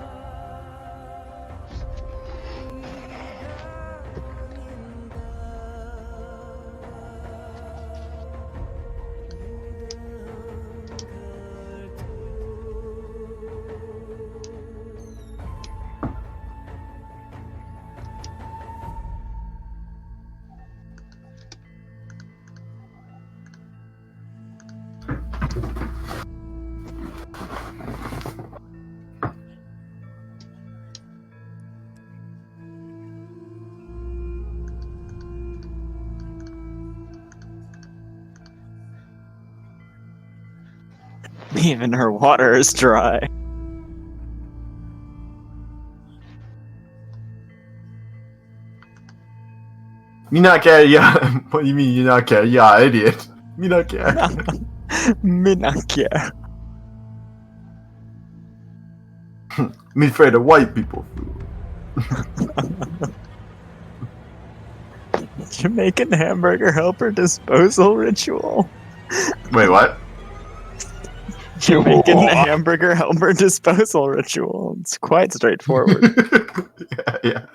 Even her water is dry. Me not care, yeah. What do you mean you not care? Yeah, idiot. Me not care. Me not care. Me afraid of white people. Jamaican hamburger helper disposal ritual. Wait, what? Jamaican hamburger helper disposal ritual. It's quite straightforward. Yeah.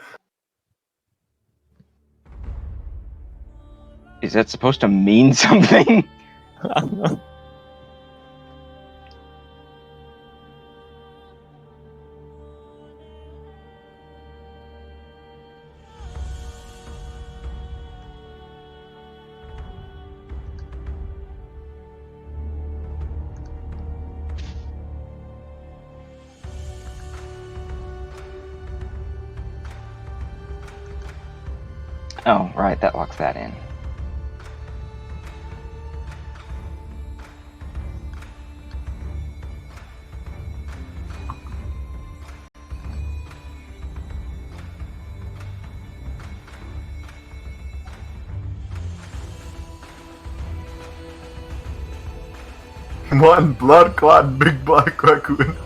Is that supposed to mean something? Oh, right, that locks that in. One blood clot big black raccoon.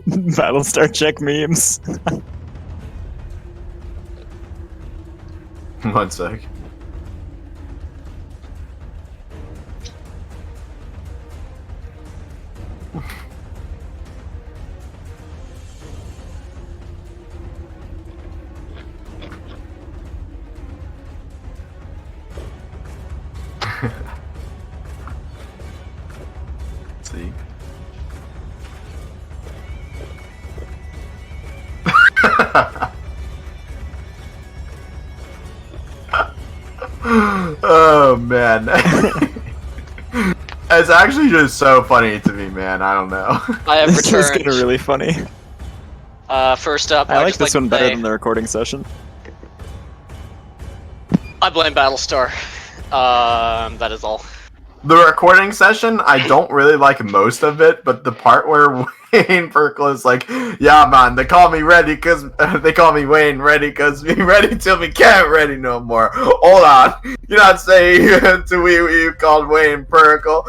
Battlestar check memes. 1 sec. See. Oh man. It's actually just so funny to me, man. I don't know. I have This is returned. getting really funny. First up, I like just this to one better say, than the recording session. I blame Battlestar. That is all. the recording session, I don't really like most of it, but the part where Wayne Perkle is like, yeah, man, they call me ready because they call me Wayne ready because we ready till we can't ready no more. Hold on. You're not saying to we you called Wayne Perkle.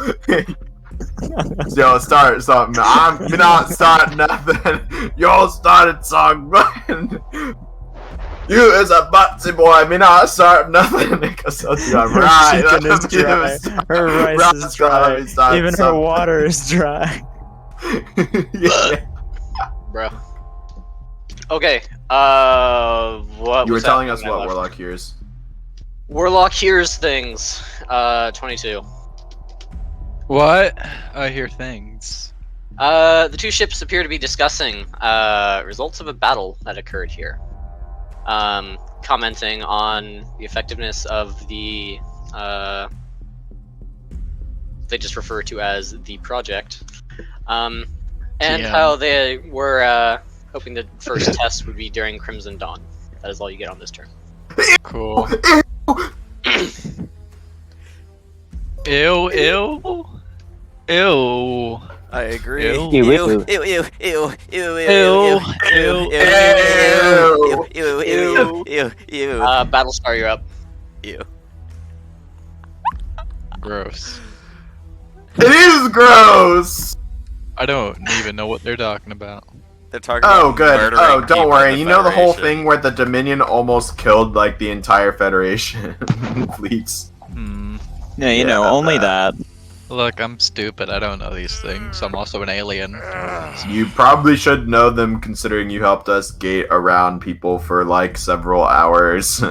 Yo, start something. I'm not starting nothing. Y'all started something. You is a butsy boy, me not start nothing because I'm right. Her chicken is dry. Her rice is dry. Even her water is dry. Yeah. Bro. Okay. What? You were was telling us happening? what Warlock hears. Warlock hears things. 22. What? I hear things. The two ships appear to be discussing results of a battle that occurred here. Commenting on the effectiveness of the they just refer to as the project, and how they were hoping the first test would be during Crimson Dawn. That is all you get on this turn. Cool. Ew, ew. Ew. I agree. Ew. Ew, Ew, ew, ew. ew, ew, ew, ew, ew. Battlestar, you're up. Ew. Gross. It is gross. I don't even know what they're talking about. They're talking Oh, about good. murdering Oh, don't people in worry. You know the whole Federation. thing where the Dominion almost killed like the entire Federation fleets. Yeah, you know, only that. Look, I'm stupid. I don't know these things. I'm also an alien. You probably should know them considering you helped us gate around people for like several hours.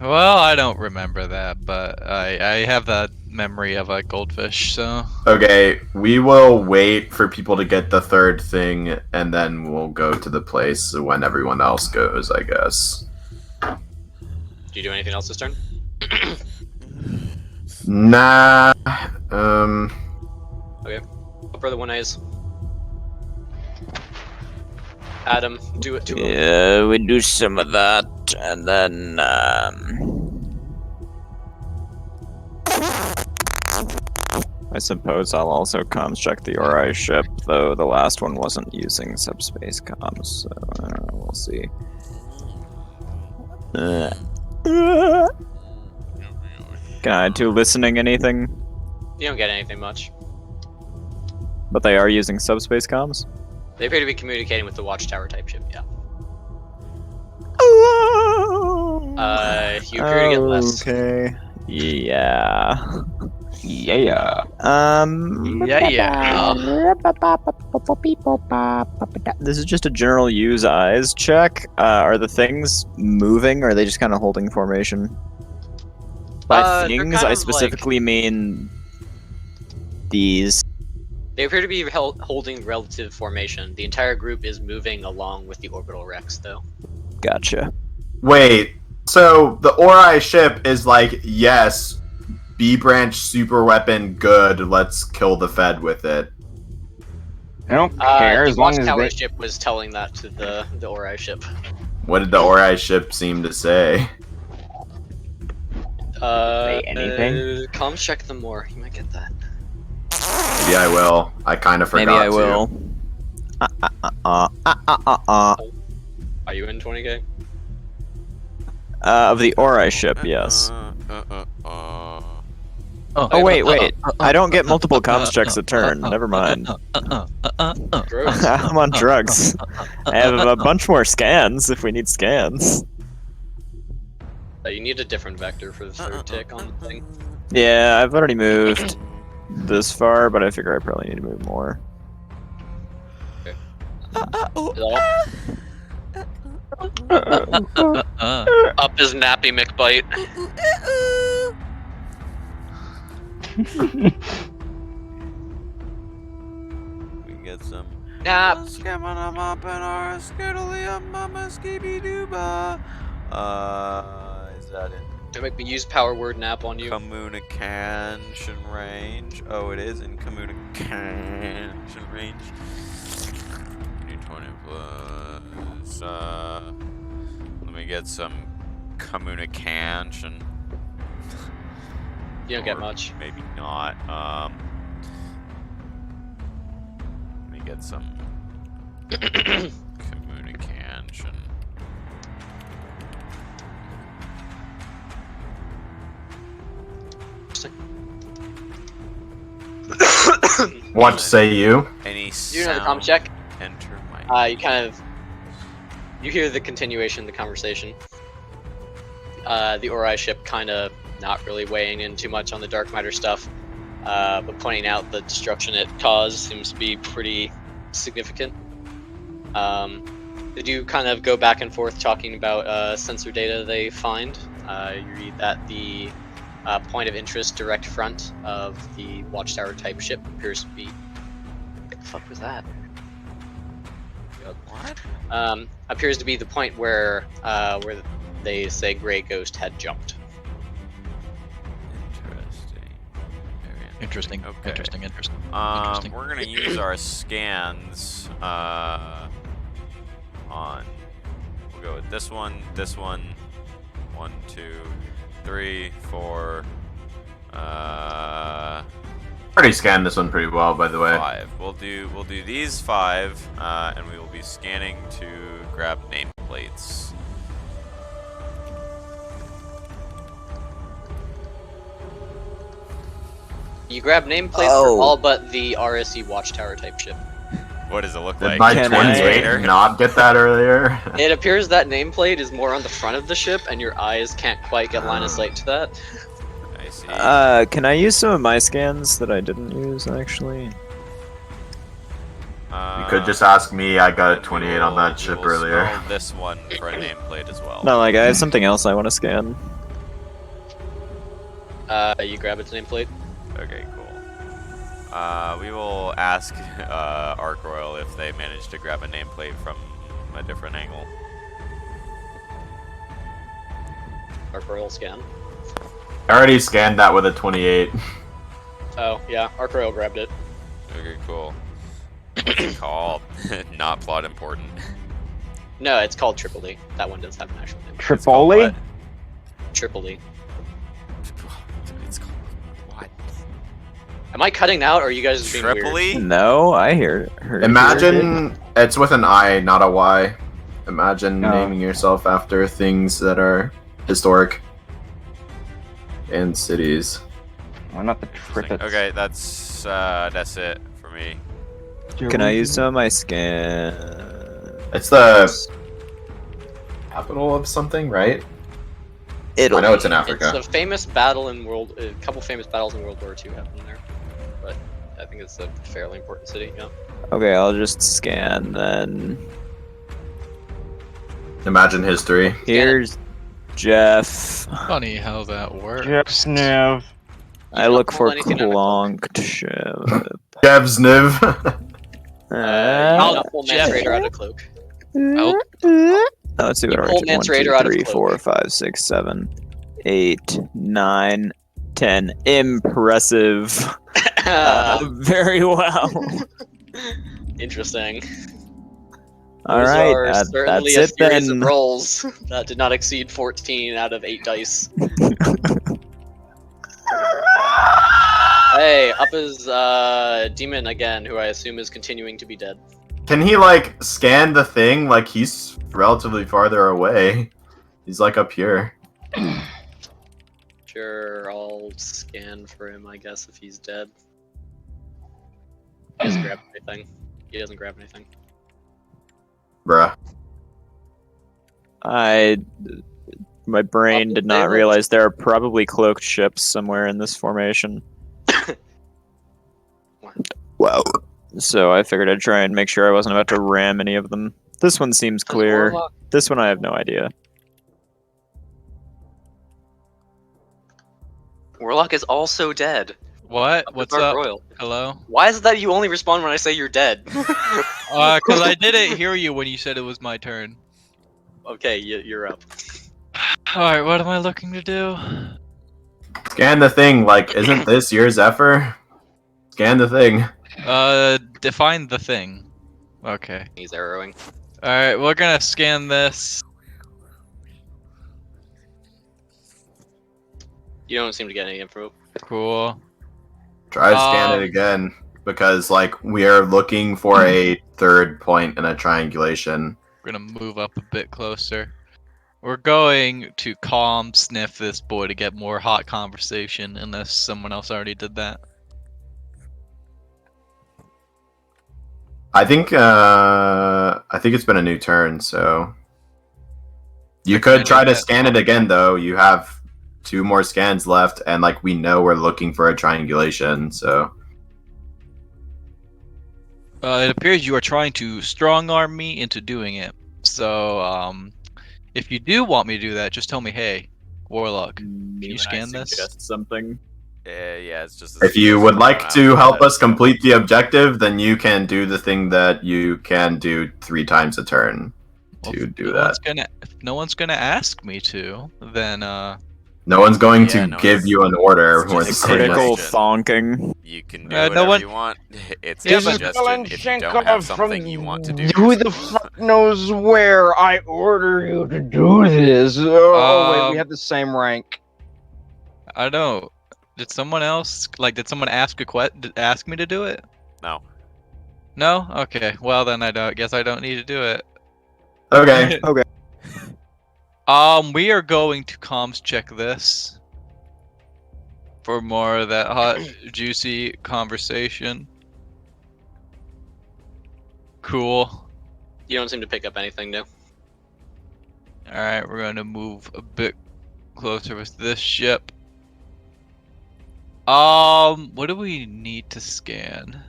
Well, I don't remember that, but I have that memory of a goldfish, so... Okay, we will wait for people to get the third thing, and then we'll go to the place when everyone else goes, I guess. Do you do anything else this turn? Nah. Okay. Up for the 1As. Adam, do it to him. Yeah, we do some of that, and then, I suppose I'll also comms check the Ori ship, though the last one wasn't using subspace comms, so I don't know, we'll see. Can I do listening anything? You don't get anything much. But they are using subspace comms? They appear to be communicating with the Watchtower type ship, yeah. You appear to get less. Okay. Yeah. Yeah. This is just a general use eyes check. Are the things moving, or are they just kind of holding formation? By They're things, kind I of specifically mean these. They appear to be holding relative formation. The entire group is moving along with the orbital Rex, though. Gotcha. Wait, so the Ori ship is like, yes, B-branch super weapon, good, let's kill the Fed with it. I don't care The as long as Watchtower they... ship was telling that to the Ori ship. What did the Ori ship seem to say? anything? Comms check them more. You might get that. Maybe I will. I kind of forgot Maybe I to. will. Are you in 20k? Of the Ori ship, yes. Oh wait. I don't get multiple comms checks a turn. Never mind. Gross. I'm on drugs. I have a bunch more scans if we need scans. You need a different vector for the third tick on the thing. Yeah, I've already moved this far, but I figure I probably need to move more. Is that all? Up is Nappy McBite. We can get some. Nap. Is that in To make me use power word nap on you. communication range? Oh, it is in communication range. Need 20 plus. Let me get some communication. You don't get Or much. Maybe not. Let me get some communication. What say you? Any You know the comm sound check. enter my You kind of you hear the continuation of the conversation. The Ori ship kind of not really weighing in too much on the dark matter stuff, but pointing out the destruction it caused seems to be pretty significant. Did you kind of go back and forth talking about sensor data they find? You read that the point of interest direct front of the watchtower type ship appears to be. What the fuck was that? what? Appears to be the point where they say Grey Ghost had jumped. Interesting. Interesting. Okay. Interesting. We're gonna use our scans on. We'll go with this one, 1, 2, 3, 4. Already scanned this one pretty well, by the way. 5. We'll do these 5, and we will be scanning to grab nameplates. You grab nameplates for all but the RSE Watchtower type ship. What does it look Did like? my Can 28 I- not get that earlier? It appears that nameplate is more on the front of the ship, and your eyes can't quite get line of sight to that. I see. Can I use some of my scans that I didn't use actually? You could just ask me. I got a and 28 we on that will- ship we will earlier. spell this one for a nameplate as well. No, like I have something else I want to scan. You grab its nameplate. Okay, cool. We will ask Arc Royal if they managed to grab a nameplate from a different angle. Arc Royal scan. I already scanned that with a 28. Oh, yeah, Arc Royal grabbed it. Okay, cool. What's it called? Not plot important. No, it's called Triple E. That one does have an actual name. It's called Tripoli? what? Triple E. It's called what? Am I cutting out, or are you guys just being weird? Tripoli? No, I heard Imagine it's with an I, not a Y. Imagine No. naming yourself after things that are historic and cities. Why not the Tripits? Okay, that's it for me. Can I use some of my scan? It's the capital of something, right? It'll I know it's in It's Africa. a famous battle in a couple famous battles in World War II happened there. But I think it's a fairly important city, yeah. Okay, I'll just scan then. Imagine history. Here's Jeff. Funny how that works. Jeff Sniv. I look pull for anything out of Clonked ship. Jevsniv. You cannot pull Mance Jeff. Raider out of cloak. Oh, Let's see what You I pull write. Mance 1, 2, Raider out of 3, cloak. 4, 5, 6, 7, 8, 9, 10. Impressive. Very well. Interesting. All Those right, are certainly that's a it series then. of rolls that did not exceed 14 out of 8 dice. Hey, up is Demon again, who I assume is continuing to be dead. Can he like scan the thing? Like he's relatively farther away. He's like up here. Sure, I'll scan for him, I guess, if he's dead. He doesn't grab anything. He doesn't grab anything. Bruh. My brain did not realize there are probably cloaked ships somewhere in this formation. Wow. So I figured I'd try and make sure I wasn't about to ram any of them. This one seems clear. Warlock. This one I have no idea. Warlock is also dead. what? Up is What's Dark up? Royal. Hello? Why is it that you only respond when I say you're dead? Because I didn't hear you when you said it was my turn. Okay, you're up. Alright, what am I looking to do? Scan the thing. Like, isn't this your Zephyr? Scan the thing. Define the thing. Okay. He's arrowing. Alright, we're gonna scan this. You don't seem to get any info. Cool. Try to scan it again, because like we are looking for a third point in a triangulation. We're gonna move up a bit closer. We're going to calm sniff this boy to get more hot conversation, unless someone else already did that. I think it's been a new turn, so you could try to scan it again though. You have 2 more scans left, and like we know we're looking for a triangulation, so It appears you are trying to strong arm me into doing it. So, if you do want me to do that, just tell me, hey, Warlock, can you scan this? Something. Yeah, it's just. if you would like to help us complete the objective, then you can do the thing that you can do 3 times a turn to do that. If no one's gonna ask me to, then No one's going to give you an order. It's just critical thonking. You can do whatever you want. It's a suggestion if you don't have something you want to do. Who the fuck knows where I order you to do this? Oh, wait, we have the same rank. I don't know. Did someone else did someone ask ask me to do it? No. No? Okay. Well then guess I don't need to do it. Okay. Okay. We are going to comms check this for more of that hot, juicy conversation. Cool. You don't seem to pick up anything new. Alright, we're going to move a bit closer with this ship. What do we need to scan?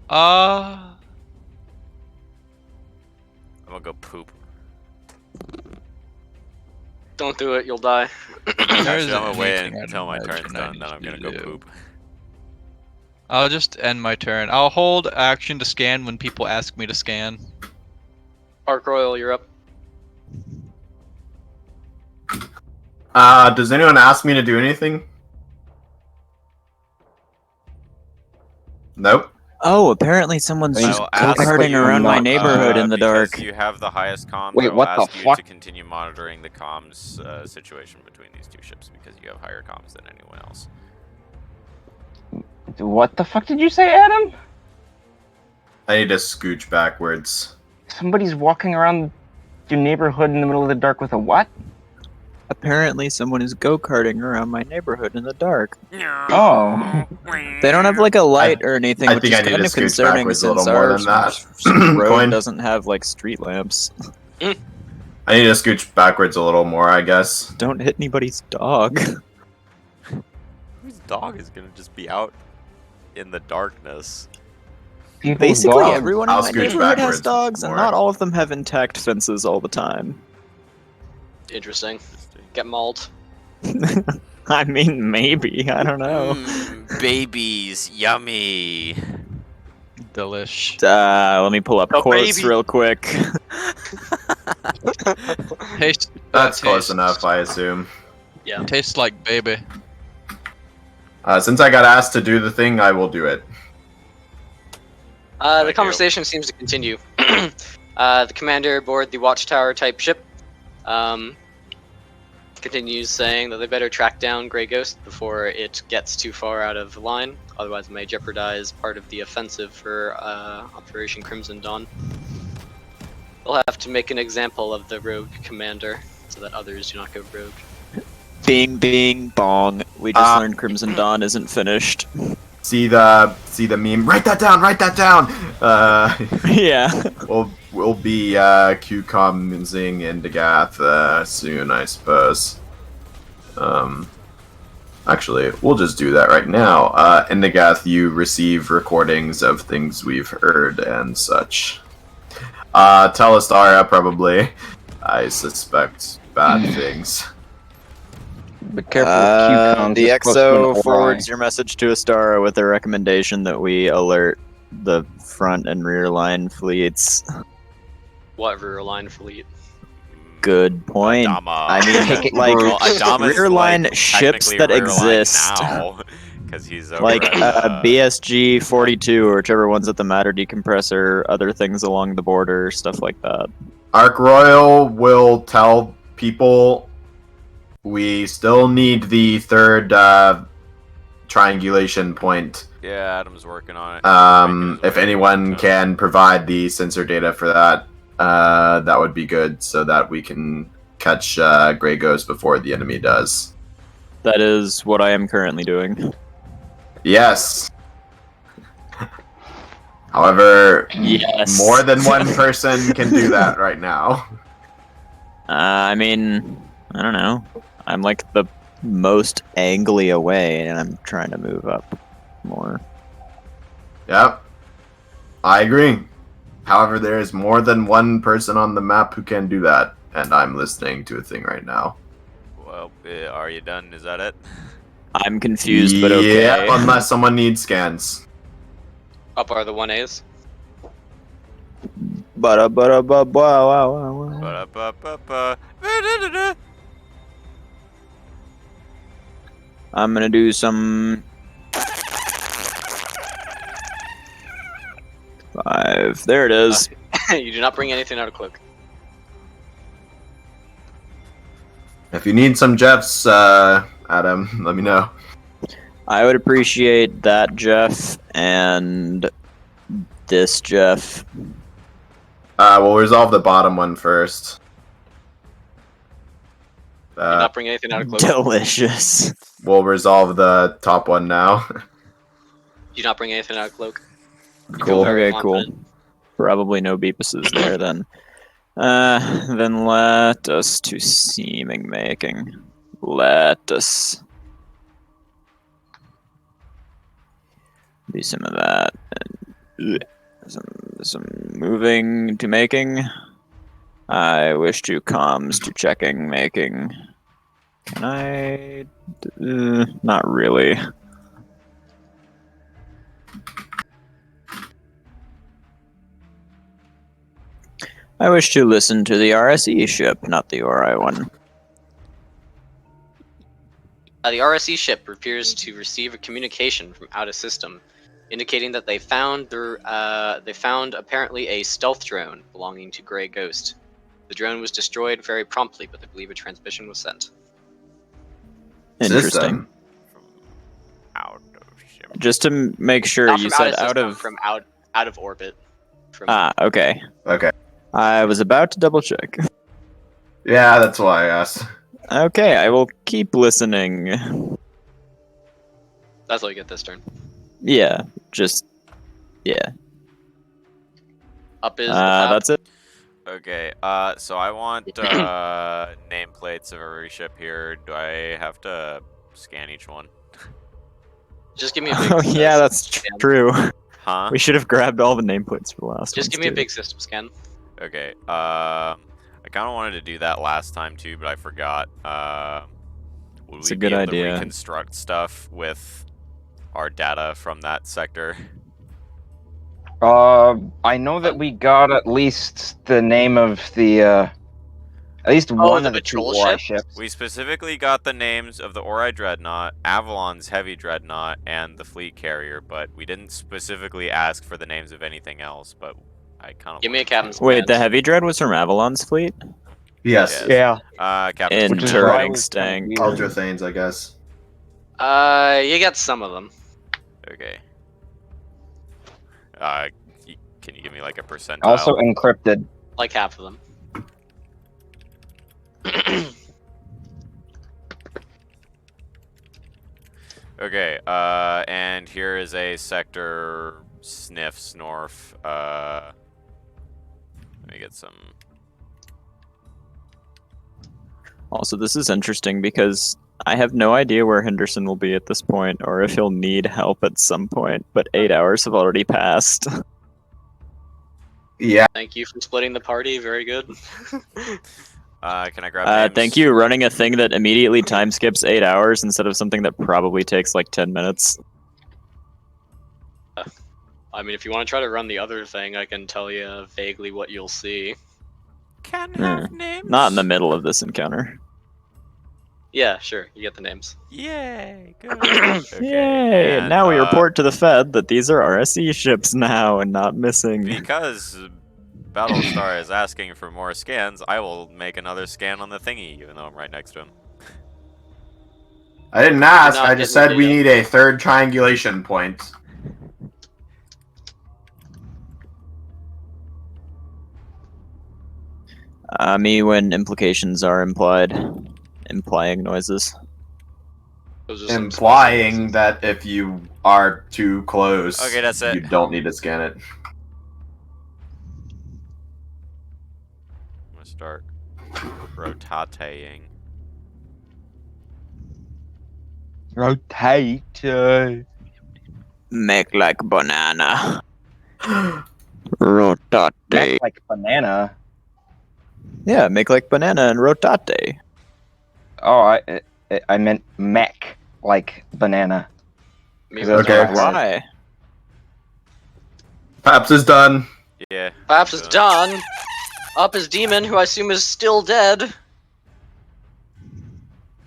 I'm gonna go poop. Don't do it, you'll die. Actually, I'm gonna wait until my turn's done, then I'm gonna go poop. I'll just end my turn. I'll hold action to scan when people ask me to scan. Arc Royal, you're up. Does anyone ask me to do anything? Nope. Oh, apparently someone's just go-karting around my neighborhood in the dark. Because you have the highest comms, Wait, I will what the ask you fuck? to continue monitoring the comms situation between these 2 ships because you have higher comms than anyone else. What the fuck did you say, Adam? I need to scooch backwards. Somebody's walking around your neighborhood in the middle of the dark with a what? Apparently someone is go-karting around my neighborhood in the dark. Oh. They don't have like a light or anything, I which think is I need kind to of scooch concerning backwards a since little more our than that. road Coin. doesn't have like street lamps. I need to scooch backwards a little more, I guess. Don't hit anybody's dog. Whose dog is gonna just be out in the darkness? Basically, everyone in I'll my scooch neighborhood has backwards dogs, and more. not all of them have intact fences all the time. Interesting. Get mauled. I mean, maybe. I don't know. Babies, yummy. Delish. Let me pull up Oh, quotes baby. real quick. Taste. That's close enough, I assume. Yeah. Tastes like baby. Since I got asked to do the thing, I will do it. The conversation seems to continue. The commander aboard the Watchtower type ship continues saying that they better track down Grey Ghost before it gets too far out of line, otherwise it may jeopardize part of the offensive for Operation Crimson Dawn. They'll have to make an example of the rogue commander so that others do not go rogue. Bing, bing, bong. We just learned Crimson Dawn isn't finished. See the meme. Write that down. Write that down. Yeah. We'll be QCOMsing in Dagath soon, I suppose. Actually, we'll just do that right now. In Dagath, you receive recordings of things we've heard and such. Telestara, probably. I suspect bad things. Be careful with Q-cons, The it's close to an XO ori. forwards your message to Astara with a recommendation that we alert the front and rear line fleets. What rear line fleet? Good point. Adama. I mean, like, well, Adama's rear line like, ships technically that rear line exist. now, 'cause he's over Like at, BSG 42 or whichever one's at the matter decompressor, other things along the border, stuff like that. Arc Royal will tell people. We still need the third triangulation point. Yeah, Adam's working on it. If anyone can provide the sensor data for that, that would be good, so that we can catch Grey Ghost before the enemy does. That is what I am currently doing. Yes. However, Yes. more than one person can do that right now. I mean, I don't know. I'm like the most angly away, and I'm trying to move up more. Yep. I agree. However, there is more than one person on the map who can do that, and I'm listening to a thing right now. Well, are you done? Is that it? I'm confused, but okay. Yeah, unless someone needs scans. Up are the 1As. I'm gonna do some 5. There it is. You do not bring anything out of cloak. If you need some Jeffs, Adam, let me know. I would appreciate that, Jeff, and this, Jeff. We'll resolve the bottom one first. Do not bring anything out of cloak. Delicious. We'll resolve the top one now. Do not bring anything out of cloak. Cool. Okay, cool. Probably no beepuses there then. Then let us to seeming making. Let us do some of that. And some moving to making. I wish to comms to checking making. Can I? Not really. I wish to listen to the RSE ship, not the ORI one. The RSE ship appears to receive a communication from out of system, indicating that they found apparently a stealth drone belonging to Grey Ghost. The drone was destroyed very promptly, but they believe a transmission was sent. Interesting. Out of ship. Just to make sure, Not you from said out of out system, of. from out of orbit. From Okay. Okay. I was about to double check. Yeah, that's why I asked. Okay, I will keep listening. That's all you get this turn. Yeah, just yeah. Up is that's it. Okay, so I want nameplates of every ship here. Do I have to scan each one? Just give me a big Oh yeah, that's scan. true. Huh? We should have grabbed all the nameplates for the last Just ones, give me a too. big system scan. Okay, I kind of wanted to do that last time too, but I forgot. Would It's we a be good able idea. to reconstruct stuff with our data from that sector? I know that we got at least the name of the, at least one the of the two patrol Ori ship? ships. We specifically got the names of the Ori Dreadnought, Avalon's Heavy Dreadnought, and the Fleet Carrier, but we didn't specifically ask for the names of anything else, but I kind of Give me a captain's Wait, command. the Heavy Dread was from Avalon's fleet? Yes. Yeah. Captain's Which is why I was Interesting. confused. Ultra Thanes, I guess. You get some of them. Okay. Can you give me like a percentile? Also encrypted. Like half of them. Okay, and here is a sector sniff snorf. Let me get some. Also, this is interesting because I have no idea where Henderson will be at this point, or if he'll need help at some point, but 8 hours have already passed. Yeah. Thank you for splitting the party. Very good. Can I grab names? Thank you, running a thing that immediately time skips 8 hours instead of something that probably takes like 10 minutes. I mean, if you want to try to run the other thing, I can tell you vaguely what you'll see. Can have names? Not in the middle of this encounter. Yeah, sure. You get the names. Yay! Good. Okay, Yay! and, Now we report to the Fed that these are RSE ships now and not missing. Because Battlestar is asking for more scans, I will make another scan on the thingy, even though I'm right next to him. I didn't ask. not I just getting said we data. need a third triangulation point. Me when implications are implied. Implying noises. Those are some Implying that if you are too close, Okay, that's it. you don't need to scan it. I'm gonna start rotating. Rotate. Make like banana. Rotate. Make like banana. Yeah, make like banana and rotate. Oh, I meant mech like banana. Maybe That's Okay. what I heard. Why? Paps is done. Yeah. Perhaps it's done. Up is Demon, who I assume is still dead.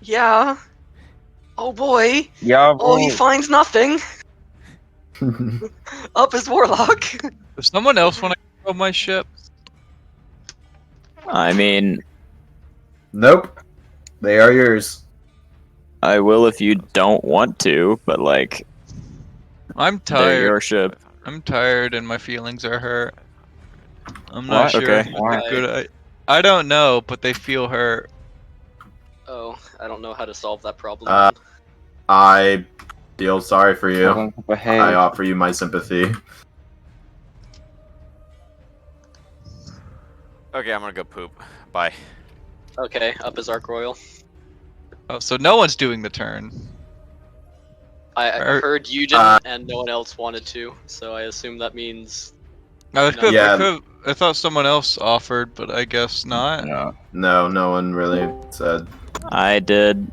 Yeah. Oh boy. Yeah. Oh, he finds nothing. Up is Warlock. Does someone else want to control my ship? I mean, Nope. They are yours. I will if you don't want to, but like, I'm they're your tired. ship. I'm tired and my feelings are hurt. I'm not What? sure Okay. what the good I don't know, but they feel hurt. Oh, I don't know how to solve that problem. Uh, I feel sorry for you. Tell them to behave. I offer you my sympathy. Okay, I'm gonna go poop. Bye. Okay, up is Arc Royal. Oh, so no one's doing the turn. I Er- heard you didn't, and no one else wanted to, so I assume that means. Yeah. I thought someone else offered, but I guess not. No. No, no one really said. I did.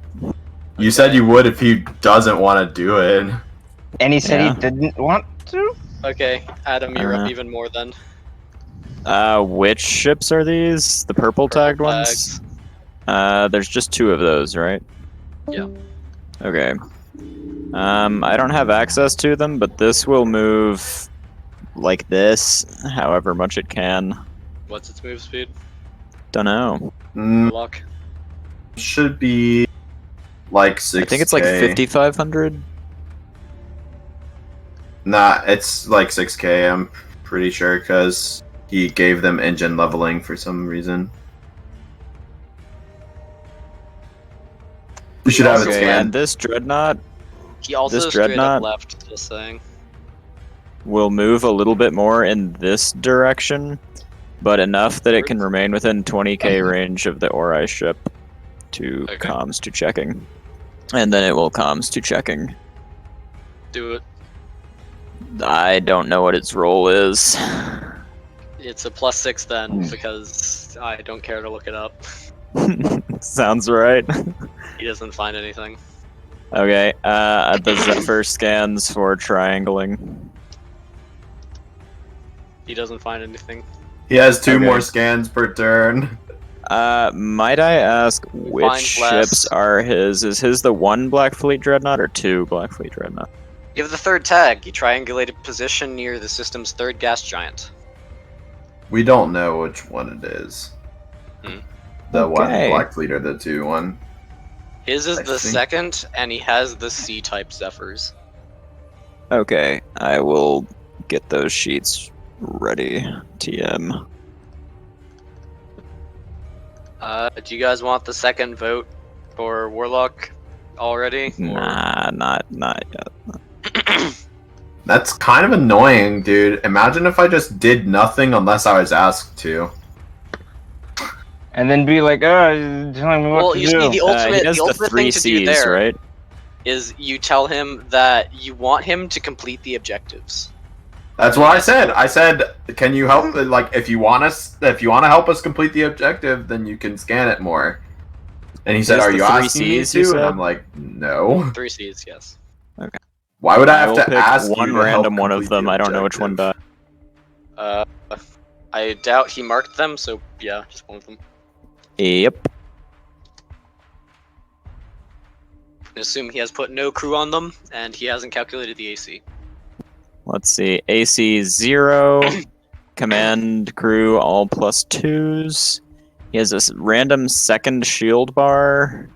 You said you would if he doesn't want to do it. And he said Yeah. he didn't want to? Okay, Adam, you're up Uh, even more then. Which ships are these? The purple tagged Purple ones? There's just 2 of those, right? Yeah. Okay. I don't have access to them, but this will move like this, however much it can. What's its move speed? Dunno. Warlock. Should be like 6K. I think it's like 5,500. Nah, it's like 6K, I'm pretty sure, because he gave them engine leveling for some reason. You should have it Okay, scanned. and this dreadnought He also This straight up dreadnought- left, just saying. will move a little bit more in this direction, but enough that it can remain within 20k range of the Ori ship to Okay. comms to checking. And then it will comms to checking. Do it. I don't know what its role is. It's a +6 then, Hmm. because I don't care to look it up. Sounds right. He doesn't find anything. Okay, the Zephyr scans for triangling. He doesn't find anything. He has 2 Okay. more scans per turn. Might I ask which finds less. ships are his? Is his the 1 Black Fleet Dreadnought or 2 Black Fleet Dreadnought? You have the third tag. You triangulated position near the system's third gas giant. We don't know which one it is. Hmm. The one Okay. Black Fleet or the 2 one. His is I the think- second, and he has the C-type Zephyrs. Okay, I will get those sheets ready. TM. Do you guys want the second vote for Warlock already? or- Nah, not yet. That's kind of annoying, dude. Imagine if I just did nothing unless I was asked to. And then be like, oh, telling me what Well, to you do. see, the ultimate, he has the ultimate three thing to do Cs, there right? is you tell him that you want him to complete the objectives. That's what I said. I said, "Can you help? Like, if you want to help us complete the objective, then you can scan it more." And he said, There's "Are the you 3 asking me Cs you to?" And said? I'm like, "No." 3 Cs, yes. Why would I I have will to pick ask one you to help random one of complete the them. I don't know which one objective? died. I doubt he marked them, so yeah, just one of them. Yep. Assume he has put no crew on them, and he hasn't calculated the AC. Let's see. AC 0. command crew all +2s. He has this random second shield bar.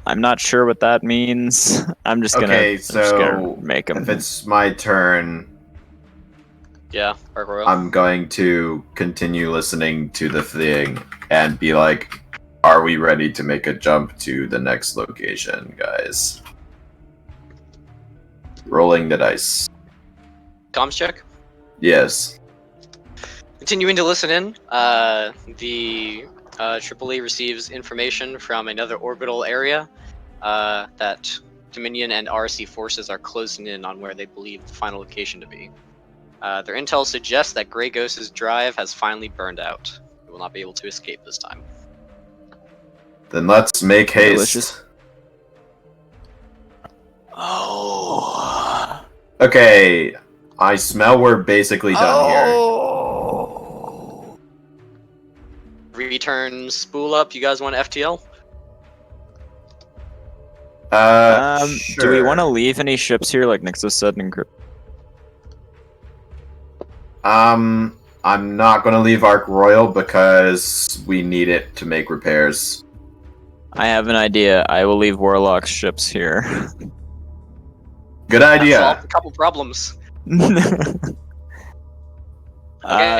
I'm not sure what that means. I'm just gonna, Okay, I'm just gonna so make him. if it's my turn, Yeah, Arc Royal. I'm going to continue listening to the thing and be like, are we ready to make a jump to the next location, guys? Rolling the dice. Comms check. Yes. Continuing to listen in, the Tripoli receives information from another orbital area that Dominion and RC forces are closing in on where they believe the final location to be. Their intel suggests that Grey Ghost's drive has finally burned out. It will not be able to escape this time. Then let's make haste. Delicious. Oh. Okay, I smell we're basically done Return spool up. You guys want FTL? here. Do we want to leave any ships here, like Nixus said, and I'm not gonna leave Arc Royal because we need it to make repairs. I have an idea. I will leave Warlock's ships here. Good That idea. solved a couple problems.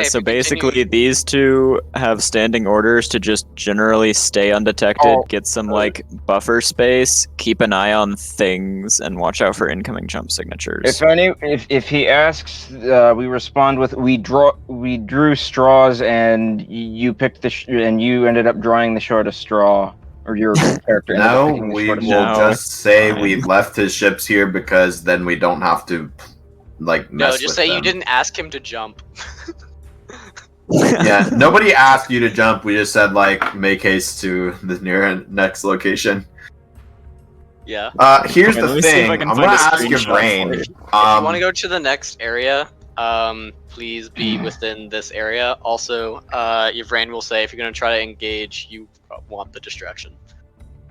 So basically, these two have standing orders to just generally stay undetected, get some like buffer space, keep an eye on things, and watch out for incoming jump signatures. If he asks, we respond with we drew straws and you picked and you ended up drawing the shortest straw, or your character. ended up No, picking the we will shortest straw. just say we left his ships here because then we don't have to like mess No, just with say them. you didn't ask him to jump. Yeah, nobody asked you to jump. We just said like make haste to the next location. Yeah. Here's Okay, let the me see if thing. I can I'm find gonna a ask your screenshot brain. for you. If you want to go to the next area, please be within this area. Also, your brain will say if you're going to try to engage, you want the distraction.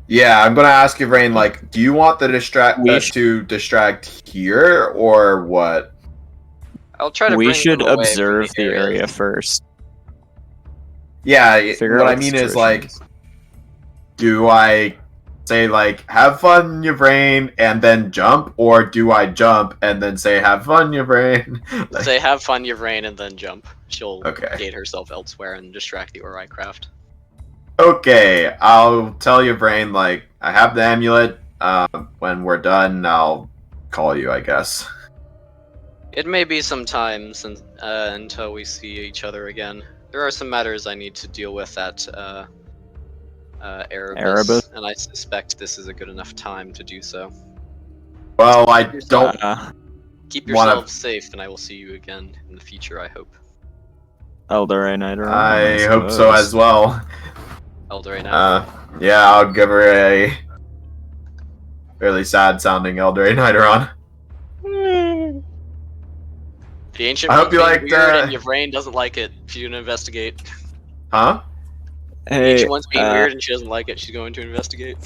Yeah, I'm gonna ask your brain like, do you want the to distract here or what? I'll try to We bring should them away observe from the areas. area first. Yeah, Figure what out I the mean is situation like, is. do I say like have fun your brain and then jump, or do I jump and then say have fun your brain? Like, Say have fun, your brain, and then jump. She'll Okay. gate herself elsewhere and distract the Ori craft. okay, I'll tell your brain like I have the amulet. When we're done, I'll call you, I guess. It may be some time since until we see each other again. There are some matters I need to deal with at Erebus, and I suspect this is a good enough time to do so. Well, I don't. Keep wanna- yourselves safe, and I will see you again in the future, I hope. Elder Nighter. I hope so as well. Elder Nighter. Yeah, I'll give her a fairly sad sounding Elder Nighter. The ancient I hope one's you being liked, weird, and your brain doesn't like it. If you investigate. Huh? The Hey, ancient one's being weird, and she doesn't like it. She's going to investigate.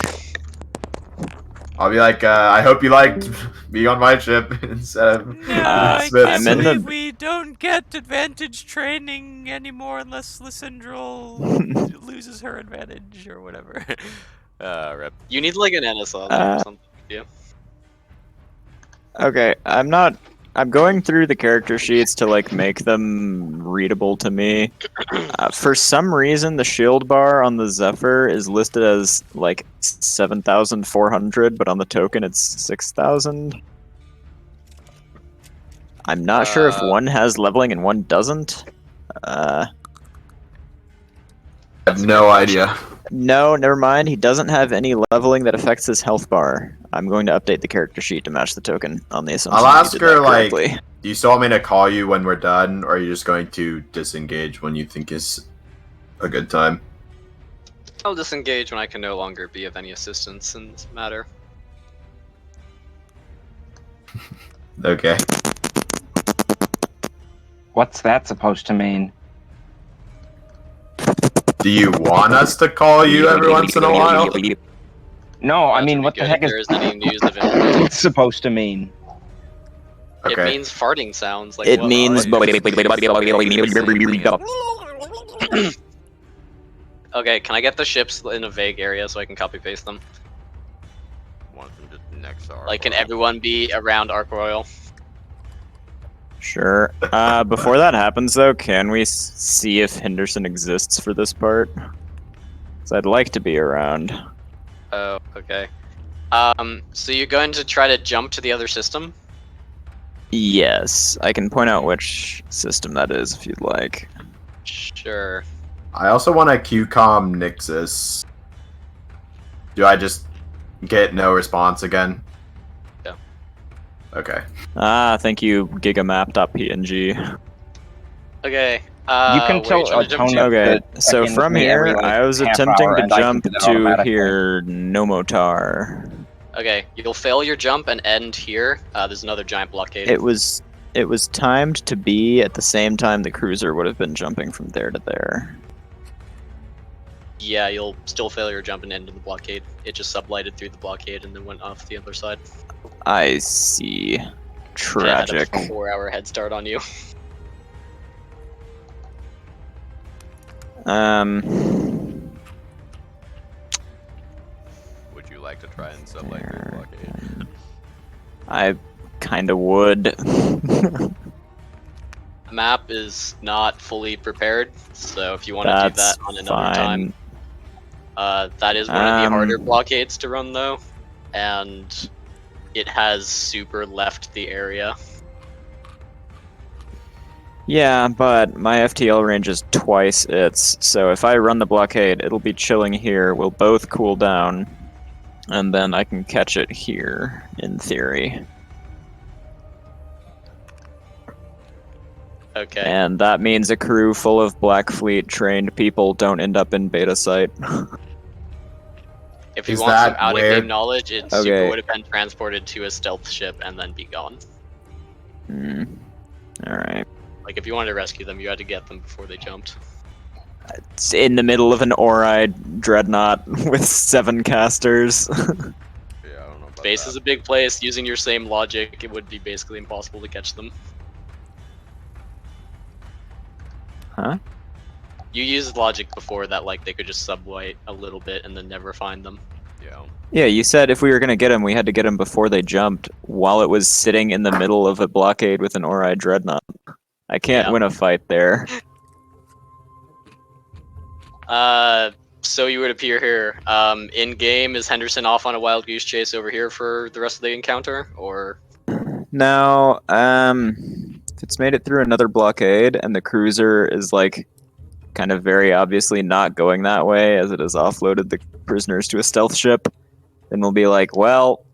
I'll be like, I hope you liked being on my ship instead of I Smith's. can't believe we don't get advantage training anymore unless Lysindril loses her advantage or whatever. Rip. You need like an NSL or something. Yeah. Okay, I'm going through the character sheets to like make them readable to me. For some reason, the shield bar on the Zephyr is listed as like 7,400, but on the token it's 6,000. I'm not sure if one has leveling and one doesn't. I have no idea. No, never mind. He doesn't have any leveling that affects his health bar. I'm going to update the character sheet to match the token on the assumption. I'll you ask did her that like, correctly. do you still want me to call you when we're done, or are you just going to disengage when you think is a good time? I'll disengage when I can no longer be of any assistance in this matter. Okay. What's that supposed to mean? Do you want us to call you every once in a while? No, I mean, what the heck If is there is any news of it. it's supposed to mean? It means farting sounds. Like It what? means. Okay, can I get the ships in a vague area so I can copy paste them? Want them just next to our Like, can world. everyone be around Arc Royal? Sure. Before that happens, though, can we see if Henderson exists for this part? Because I'd like to be around. Oh, okay. So you're going to try to jump to the other system? Yes, I can point out which system that is if you'd like. Sure. I also want a QCOM Nixus. Do I just get no response again? Yeah. Okay. Thank you, gigamap.png. Okay. You can where tell you trying to jump Atonement to? Okay, to so check in from with me every, here, like, I was half attempting hour, to and I can jump do that to automatically. here, Nomotar. Okay, you'll fail your jump and end here. There's another giant blockade. It was timed to be at the same time the cruiser would have been jumping from there to there. Yeah, you'll still fail your jump and end in the blockade. It just sublighted through the blockade and then went off the other side. I see. Tragic. It had a 4-hour head start on you. Would you like to try and sublight the blockade? I kind of would. The map is not fully prepared, so if you want to do That's that on another time, that is one of the harder blockades to run though, and it has super left the area. Yeah, but my FTL range is twice its, so if I run the blockade, it'll be chilling here, we'll both cool down, and then I can catch it here, in theory. Okay. And that means a crew full of Black Fleet trained people don't end up in beta site. If you Is want some that out-of-game knowledge, it Okay. super would have been transported to a stealth ship and then be gone. Alright. Like, if you wanted to rescue them, you had to get them before they jumped. It's in the middle of an Ori dreadnought with 7 casters. Yeah, I don't know about Space that. is a big place. Using your same logic, it would be basically impossible to catch them. Huh? You used logic before that, like, they could just sublight a little bit and then never find them. Yeah. Yeah, you said if we were gonna get him, we had to get him before they jumped, while it was sitting in the middle of a blockade with an Ori dreadnought. I can't Yeah. win a fight there. So you would appear here. In game, is Henderson off on a wild goose chase over here for the rest of the encounter, or? Now, if it's made it through another blockade and the cruiser is like kind of very obviously not going that way as it has offloaded the prisoners to a stealth ship, then we'll be like, well,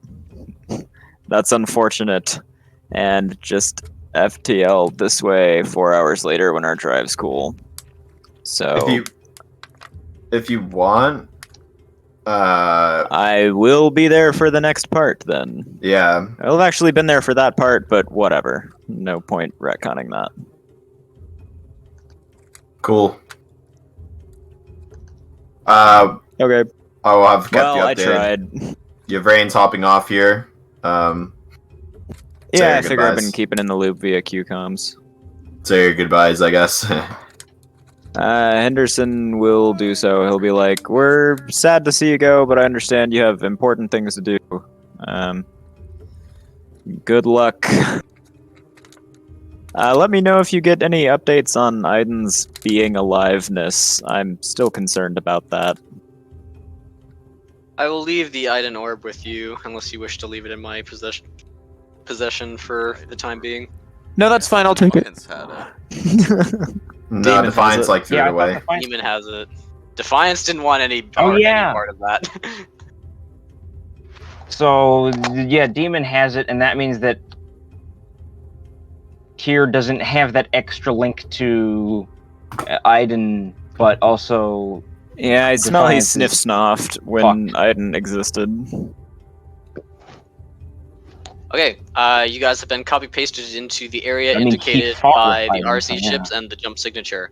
that's unfortunate, and just FTL this way 4 hours later when our drive's cool. So if you want, I will be there for the next part then. yeah. I've actually been there for that part, but whatever. No point retconning that. Cool. Okay. Oh, I've kept Well, you I updated. tried. Your brain's hopping off here. Yeah, your I figure I've goodbyes. been keeping in the loop via QComs. Say your goodbyes, I guess. Henderson will do so. He'll be like, "We're sad to see you go, but I understand you have important things to do. Good luck." Let me know if you get any updates on Aiden's being aliveness. I'm still concerned about that. I will leave the Iden Orb with you, unless you wish to leave it in my possession for the time being. No, that's fine. I'll take it. Defiance had it. No, Demon Defiance has it. like threw Yeah, it I thought away. Defiance- Demon has it. Defiance didn't want any yeah. part of that. So yeah, Demon has it, and that means that Tyr doesn't have that extra link to Aiden, but also Yeah, I smell he Defiance is sniff snoffed when Aiden existed. Okay, you guys have been copy pasted into the area I mean, he indicated fought by with the Aiden, RC so yeah. ships and the jump signature.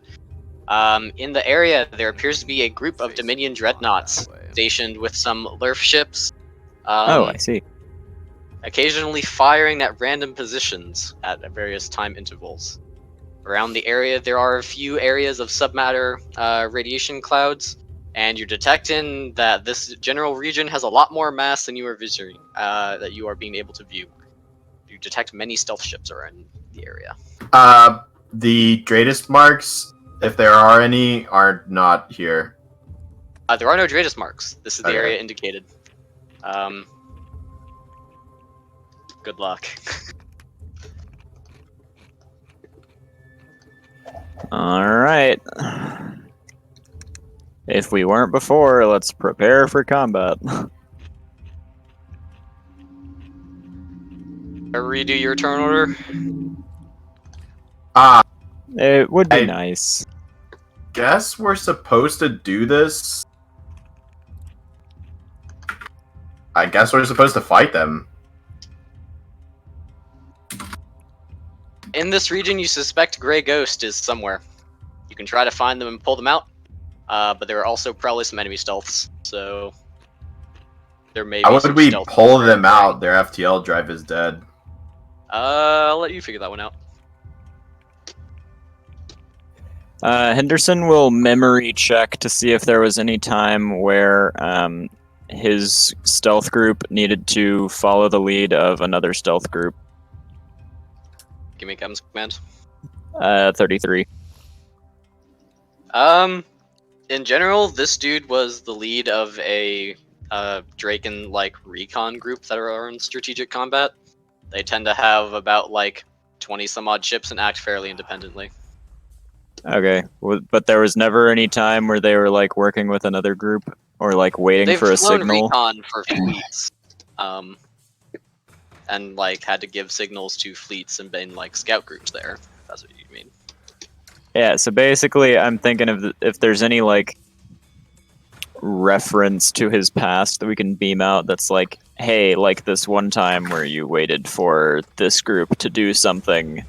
In the area, there appears to be a group of Dominion dreadnoughts stationed with some Lurf ships. Oh, I see. occasionally firing at random positions at various time intervals. Around the area, there are a few areas of submatter radiation clouds, and you're detecting that this general region has a lot more mass than you are visiting, that you are being able to view. You detect many stealth ships around the area. The greatest marks, if there are any, are not here. There are no Dratus marks. This is the Okay. area indicated. Good luck. Alright. If we weren't before, let's prepare for combat. Redo your turn order. It would be I- nice. Guess we're supposed to do this. I guess we're supposed to fight them. In this region, you suspect Grey Ghost is somewhere. You can try to find them and pull them out, but there are also probably some enemy stealths, so there may be How would some we stealth pull there. them out? Their FTL drive is dead. I'll let you figure that one out. Henderson will memory check to see if there was any time where his stealth group needed to follow the lead of another stealth group. Give me Captain's command. 33. In general, this dude was the lead of a Draken-like recon group that are in strategic combat. They tend to have about, 20 some odd ships and act fairly independently. Okay, but there was never any time where they were working with another group or waiting They've for a flown signal. recon for fleets, and had to give signals to fleets and been scout groups there. If that's what you mean. Yeah, so basically, I'm thinking of if there's any reference to his past that we can beam out. That's hey, this one time where you waited for this group to do something.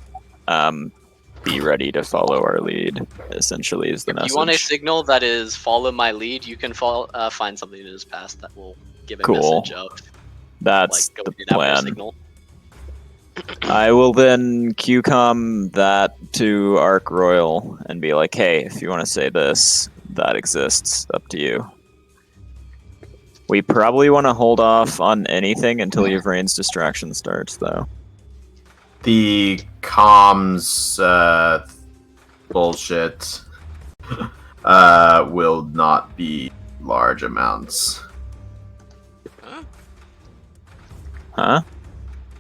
Be ready to follow our lead, essentially, is the If message. you want a signal that is follow my lead, you can find something in his past that will give a Cool. message of That's go the do that for a plan. signal. I will then QCOM that to Arc Royal and be like, hey, if you want to say this, that exists. Up to you. We probably want to hold off on anything until Yvrain's distraction starts, though. The comms bullshit will not be large amounts. Huh?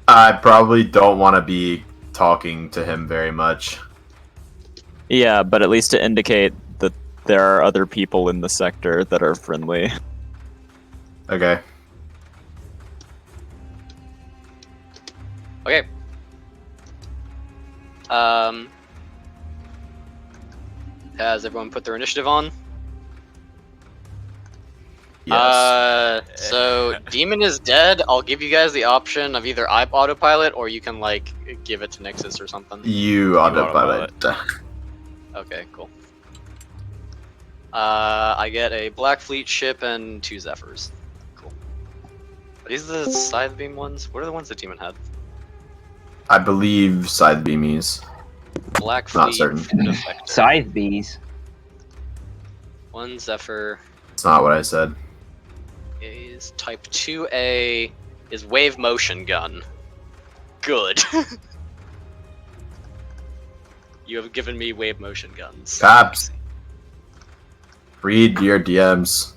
I probably don't want to be talking to him very much. Yeah, but at least to indicate that there are other people in the sector that are friendly. Okay. Okay. Has everyone put their initiative on? Yes. So Demon is dead. I'll give you guys the option of either I autopilot or you can give it to Nixus or something. You autopilot. Okay, cool. I get a Black Fleet ship and 2 Zephyrs. Cool. Are these the side beam ones? What are the ones that Demon had? I believe side beamies. Black Fleet. Not certain. Defector. Scythe bees. 1 Zephyr It's not what I said. is Type 2A is Wave Motion Gun. Good. You have given me Wave Motion Guns. Paps. Read your DMs.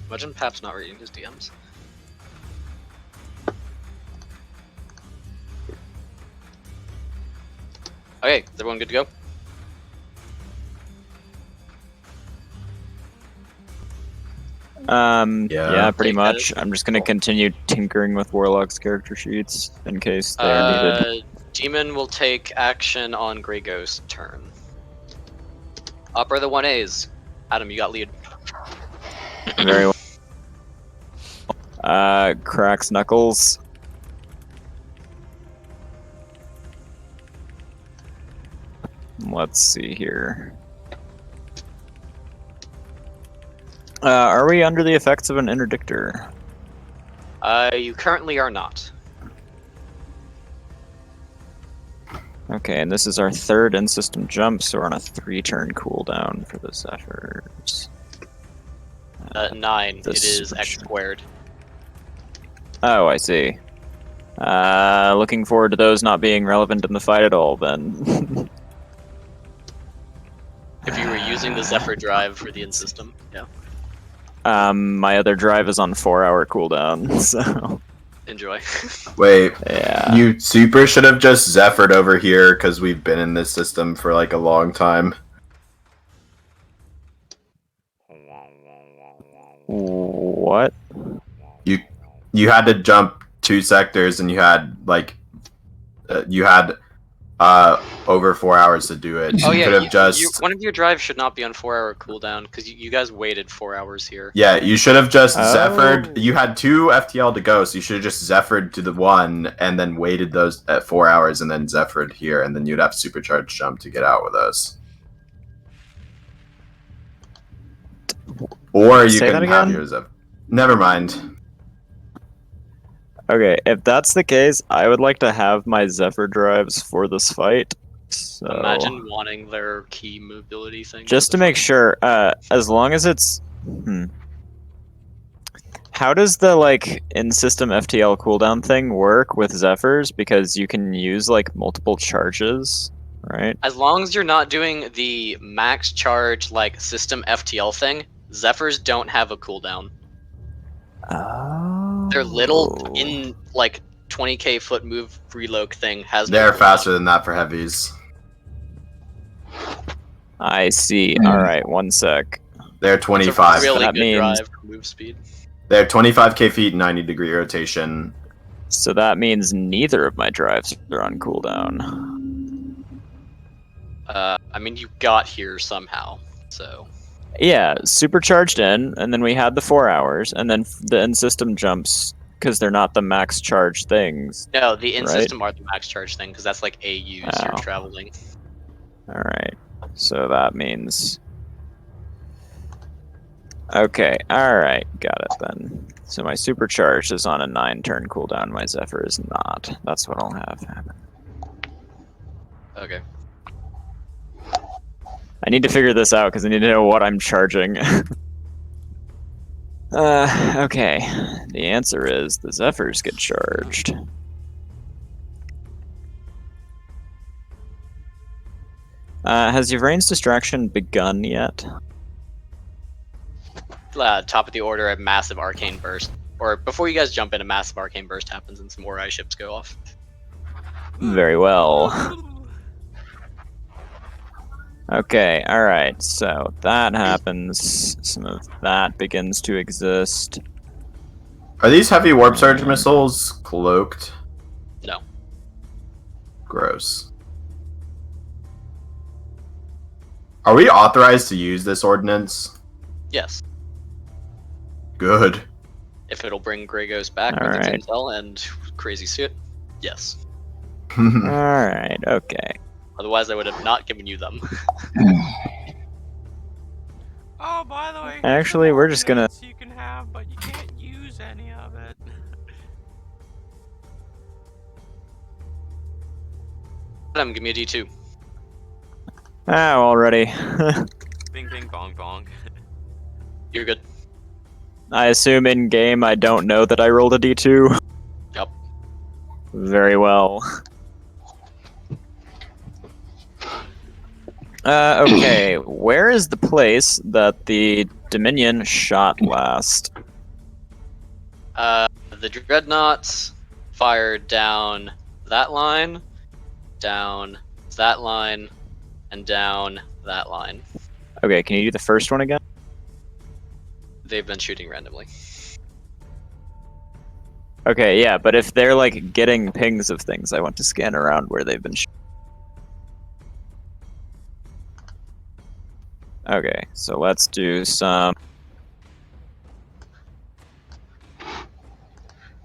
Imagine Pap's not reading his DMs. Okay, is everyone good to go? Yeah, pretty Take much. that. I'm just gonna continue tinkering with Warlock's character sheets in case they are needed. Demon will take action on Grey Ghost's turn. Opera the 1As. Adam, you got lead. Very well. Cracks Knuckles. Let's see here. Are we under the effects of an interdictor? You currently are not. Okay, and this is our third in-system jump, so we're on a 3-turn cooldown for the Zephyrs. 9. the It is super X ch- squared. Oh, I see. Looking forward to those not being relevant in the fight at all, then. If you were using the Zephyr drive for the in-system, yeah. My other drive is on 4-hour cooldown, so. Enjoy. Wait, Yeah. you super should have just Zephyred over here because we've been in this system for like a long time. What? You had to jump 2 sectors and you had like over 4 hours to do it. Oh You yeah, could have just one of your drives should not be on 4-hour cooldown because you guys waited 4 hours here. yeah, you should have just Oh. Zephyred. You had 2 FTL to go, so you should have just Zephyred to the one and then waited those at 4 hours and then Zephyred here, and then you'd have supercharged jump to get out with us. Or you Say can that have again? your Zephyr. Never mind. Okay, if that's the case, I would like to have my Zephyr drives for this fight. So Imagine wanting their key mobility thing. just to make sure, as long as it's how does the like in-system FTL cooldown thing work with Zephyrs? Because you can use like multiple charges, right? As long as you're not doing the max charge like system FTL thing, Zephyrs don't have a cooldown. Oh. Their little in like 20k foot move reload thing has no They're cooldown. faster than that for heavies. I see. All right, one sec. They're It's a 25. really That good means- drive for move speed. They're 25k feet, 90-degree rotation. So that means neither of my drives are on cooldown. I mean, you got here somehow, so Yeah, supercharged in, and then we had the 4 hours, and then the in-system jumps because they're not the max charge things. no, the in Right. system are the max charge thing because that's like AUs Oh. you're traveling. All right, so that means. Okay, all right, got it then. So my supercharged is on a 9-turn cooldown. My Zephyr is not. That's what I'll have happen. Okay. I need to figure this out because I need to know what I'm charging. Okay. The answer is the Zephyrs get charged. Has Yvrain's distraction begun yet? Top of the order, a massive arcane burst. Or before you guys jump in, a massive arcane burst happens and some more ice ships go off. Very well. Okay, alright, so that happens. Some of that begins to exist. Are these heavy warp surge missiles cloaked? No. Gross. Are we authorized to use this ordinance? Yes. Good. If it'll bring Grey Ghost back with its Alright. intel and crazy suit, yes. Alright, okay. Otherwise, I would have not given you them. Oh, by the way, here's Actually, some we're just gonna- ordnance you can have, but you can't use any of it. Adam, give me a D2. Ah, already. Bing, bing, bong, bong. You're good. I assume in game I don't know that I rolled a d2. Yep. Very well. Okay, where is the place that the Dominion shot last? The dreadnoughts fired down that line, down that line, and down that line. Okay, can you do the first one again? They've been shooting randomly. Okay, yeah, but if they're like getting pings of things, I want to scan around where they've been Okay, so let's do some.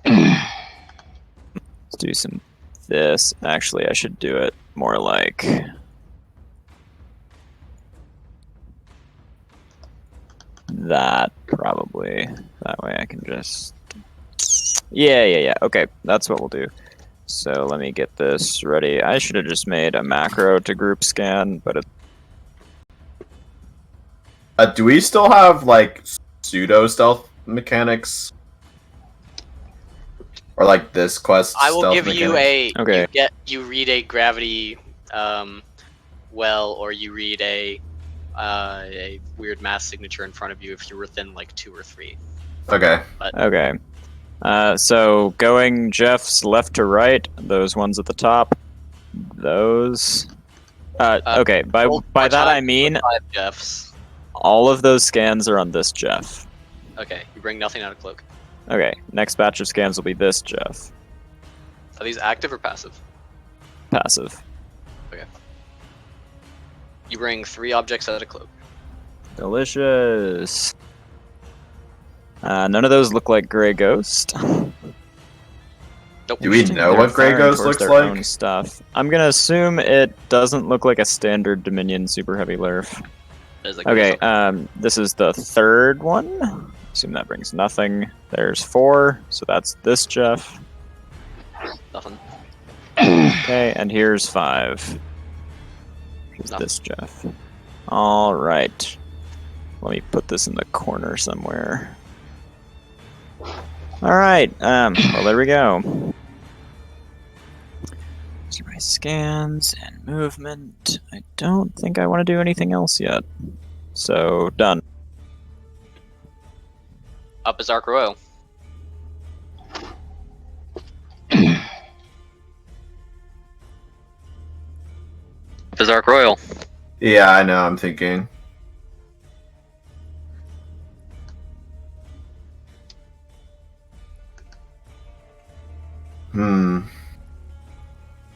Let's do some this. Actually, I should do it more like that, probably. That way I can just... Yeah. Okay, that's what we'll do. So let me get this ready. I should have just made a macro to group scan, but it... Do we still have, like, pseudo-stealth mechanics? Or, like, this quest I will stealth give you mechanics? a... Okay. You read a gravity well, or you read a weird mass signature in front of you if you're within, like, 2 or 3. Okay. Okay. So going Jeff's left to right, those ones at the top, those... okay, by that I mean... 5 Jeffs. All of those scans are on this Jeff. Okay, you bring nothing out of cloak. Okay, next batch of scans will be this Jeff. Are these active or passive? Passive. Okay. You bring 3 objects out of cloak. Delicious. None of those look like Grey Ghost. Nope. Do we know what Grey Ghost looks their like? own stuff. I'm gonna assume it doesn't look like a standard Dominion Super Heavy Lurf. Like Okay, this is the third one. Assume that brings nothing. There's 4, so that's this Jeff. Nothing. Okay, and here's 5. Here's this Jeff. Alright. Let me put this in the corner somewhere. Alright, well there we go. See my scans and movement. I don't think I want to do anything else yet. So, done. Up is Arc Royal. Up is Arc Royal. Yeah, I know, I'm thinking.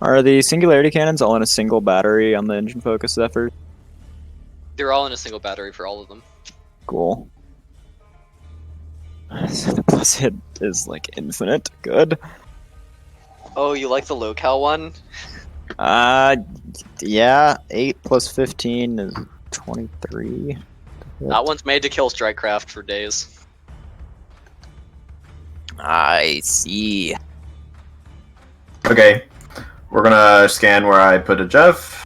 Are the singularity cannons all in a single battery on the engine focus effort? They're all in a single battery for all of them. Cool. So the plus hit is like infinite. Good. Oh, you like the locale one? Yeah. 8 plus 15 is 23. That one's made to kill Strikecraft for days. I see. Okay. We're gonna scan where I put a Jeff.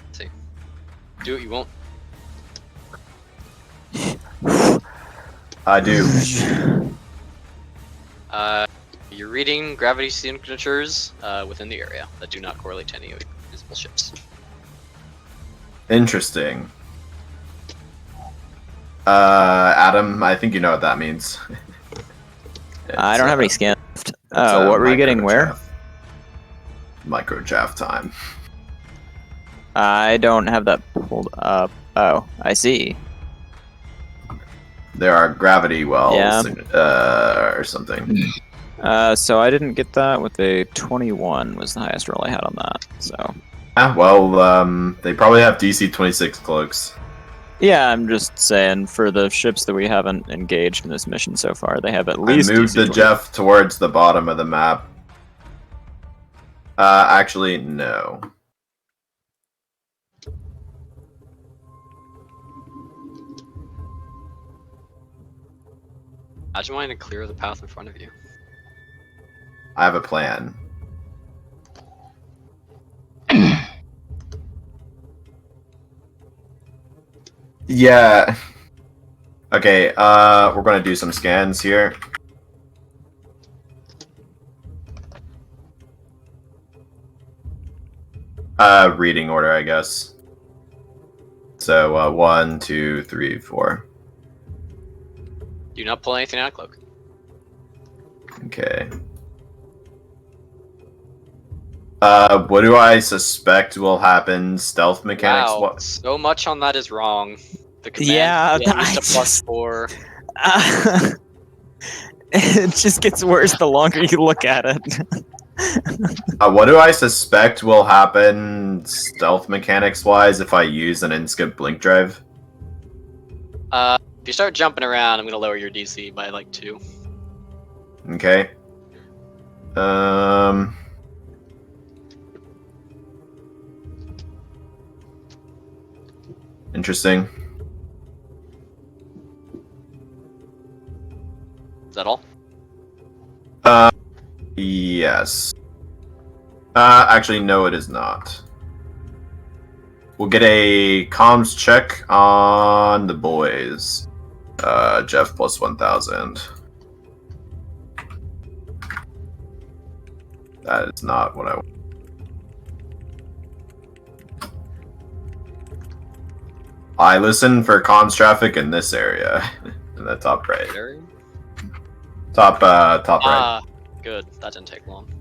Let's see. Do what you won't. I do. You're reading gravity signatures within the area that do not correlate to any visible ships. Interesting. Adam, I think you know what that means. I don't have any scans left. Oh, what were you getting where? Micro Jaff time. I don't have that pulled up. Oh, I see. There are gravity wells, Yeah. or something. So I didn't get that with a 21 was the highest roll I had on that, so. Ah, well, they probably have DC 26 cloaks. Yeah, I'm just saying, for the ships that we haven't engaged in this mission so far, they have at least I moved the DC-20. Jeff towards the bottom of the map. Actually, no. Imagine wanting to clear the path in front of you. I have a plan. Yeah. Okay, we're gonna do some scans here. Reading order, I guess. So, 1, 2, 3, 4. Do not pull anything out of cloak. Okay. What do I suspect will happen? Stealth mechanics? Wow, What? so much on that is wrong. The command Yeah, is at least I a plus 4. It just gets worse the longer you look at it. What do I suspect will happen stealth mechanics wise if I use an in-skip blink drive? If you start jumping around, I'm gonna lower your DC by like 2. Okay. Interesting. Is that all? Yes. Actually, no, it is not. We'll get a comms check on the boys. Jeff plus 1,000. That is not what I want. I listen for comms traffic in this area, in the top right. Area? Top right. Ah, good. That didn't take long.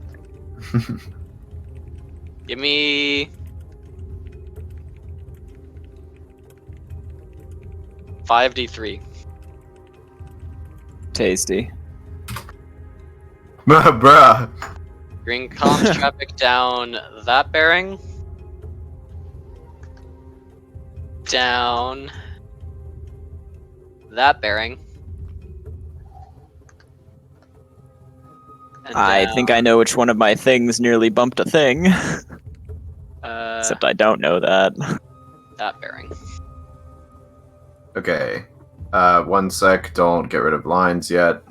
Give me 5d3. Tasty. Bruh. Bring comms traffic down that bearing. Down that bearing. And I think I know which one of my things nearly bumped a thing. Except I don't know that. That bearing. Okay. 1 sec. Don't get rid of lines yet.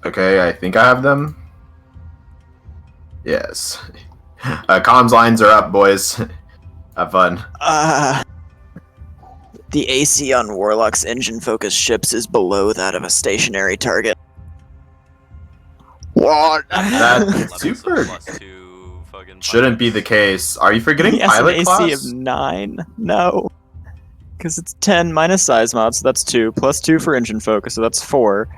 Okay, I think I have them. Yes. Comms lines are up, boys. Have fun. The AC on Warlock's engine-focused ships is below that of a stationary target. What? That super shouldn't be the case. Are you forgetting pilot an class? AC of 9. No. Because it's 10 minus size mod, so that's 2. Plus 2 for engine focus, so that's 4.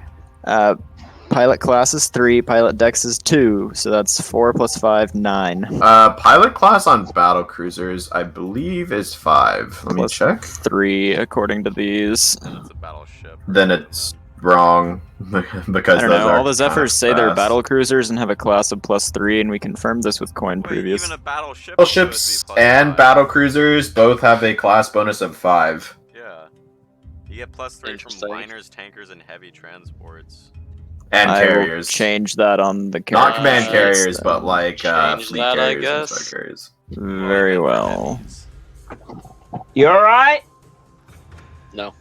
Pilot class is 3, pilot dex is 2, so that's 4 plus 5, 9. Pilot class on battle cruisers, I believe, is 5. Let me check. 3, according to these. That's a battleship. Then it's wrong because I don't those know. are All the Zephyrs say they're fast. battle cruisers and have a class of plus 3, and we confirmed this with coin previous. Even a battleship. Battleships and battle cruisers both have a class bonus of 5. Yeah. You get plus 3 from liners, tankers, and heavy transports. And I will carriers. change that on the carriers. Not command carriers, but like Change fleet that, I carriers and guess. star carriers. Very well. You alright? No.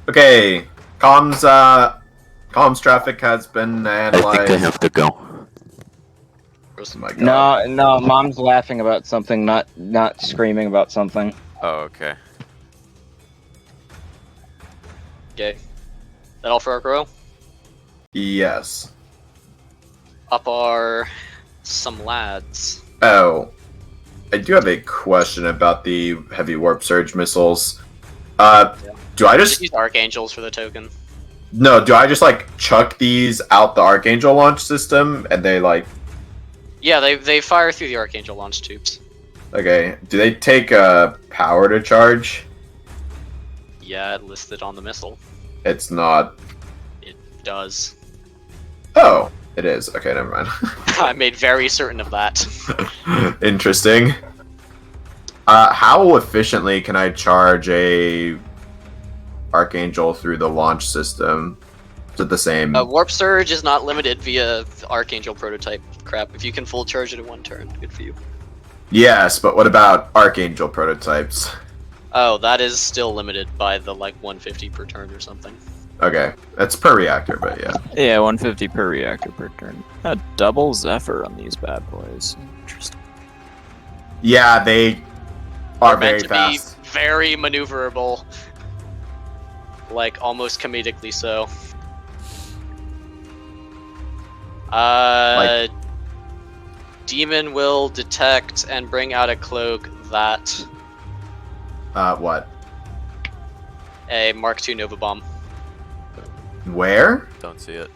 Okay, comms traffic has been analyzed. I have to go. Oh my God. No, Mom's laughing about something, not screaming about something. Oh, okay. Okay. That all for our grow? Yes. Up are some lads. Oh, I do have a question about the heavy warp surge missiles. Do I just use archangels for the token? no? Do I just like chuck these out the archangel launch system and they like? Yeah, they fire through the archangel launch tubes. Okay. Do they take power to charge? Yeah, it listed on the missile. It's not. It does. Oh, it is. Okay, never mind. I made very certain of that. Interesting. How efficiently can I charge a Archangel through the launch system? Is it the same? Warp Surge is not limited via Archangel prototype crap. If you can full charge it in 1 turn, good for you. Yes, but what about Archangel prototypes? Oh, that is still limited by the like 150 per turn or something. Okay, that's per reactor, but yeah. Yeah, 150 per reactor per turn. A double Zephyr on these bad boys. Interesting. Yeah, they are They're very meant to fast. be very maneuverable. Like, almost comedically so. Demon will detect and bring out a cloak that... What? A Mark II Nova Bomb. Where? Don't see it.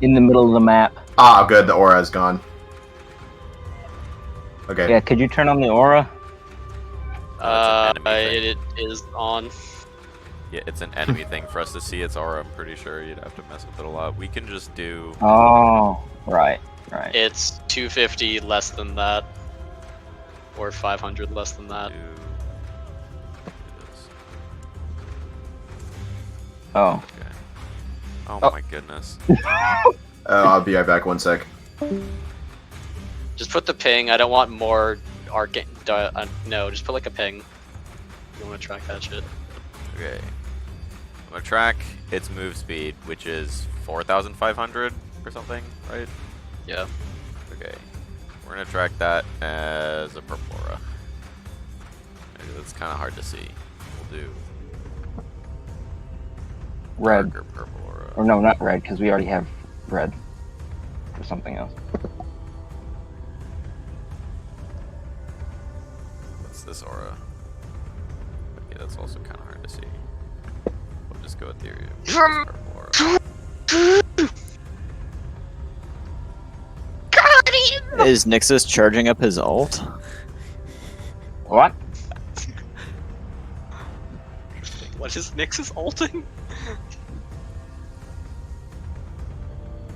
In the middle of the map. Ah, good, the aura's gone. Okay. Yeah, could you turn on the aura? It is on. Yeah, it's an enemy thing. For us to see its aura, I'm pretty sure you'd have to mess with it a lot. We can just do... Oh, right. It's 250 less than that. Or 500 less than that. Oh. Okay. Oh, Oh. my goodness. I'll be right back. 1 sec. Just put the ping. I don't want more arcane. No, just put like a ping. You want to track that shit. Okay. I'm gonna track its move speed, which is 4,500 or something, right? Yeah. Okay. We're gonna track that as a purple aura. Maybe that's kind of hard to see. We'll do Red. darker purple aura. Or no, not red, because we already have red. For something else. What's this aura? Okay, that's also kind of hard to see. We'll just go with the purple aura. Is Nixus charging up his ult? What? What is Nix's ulting?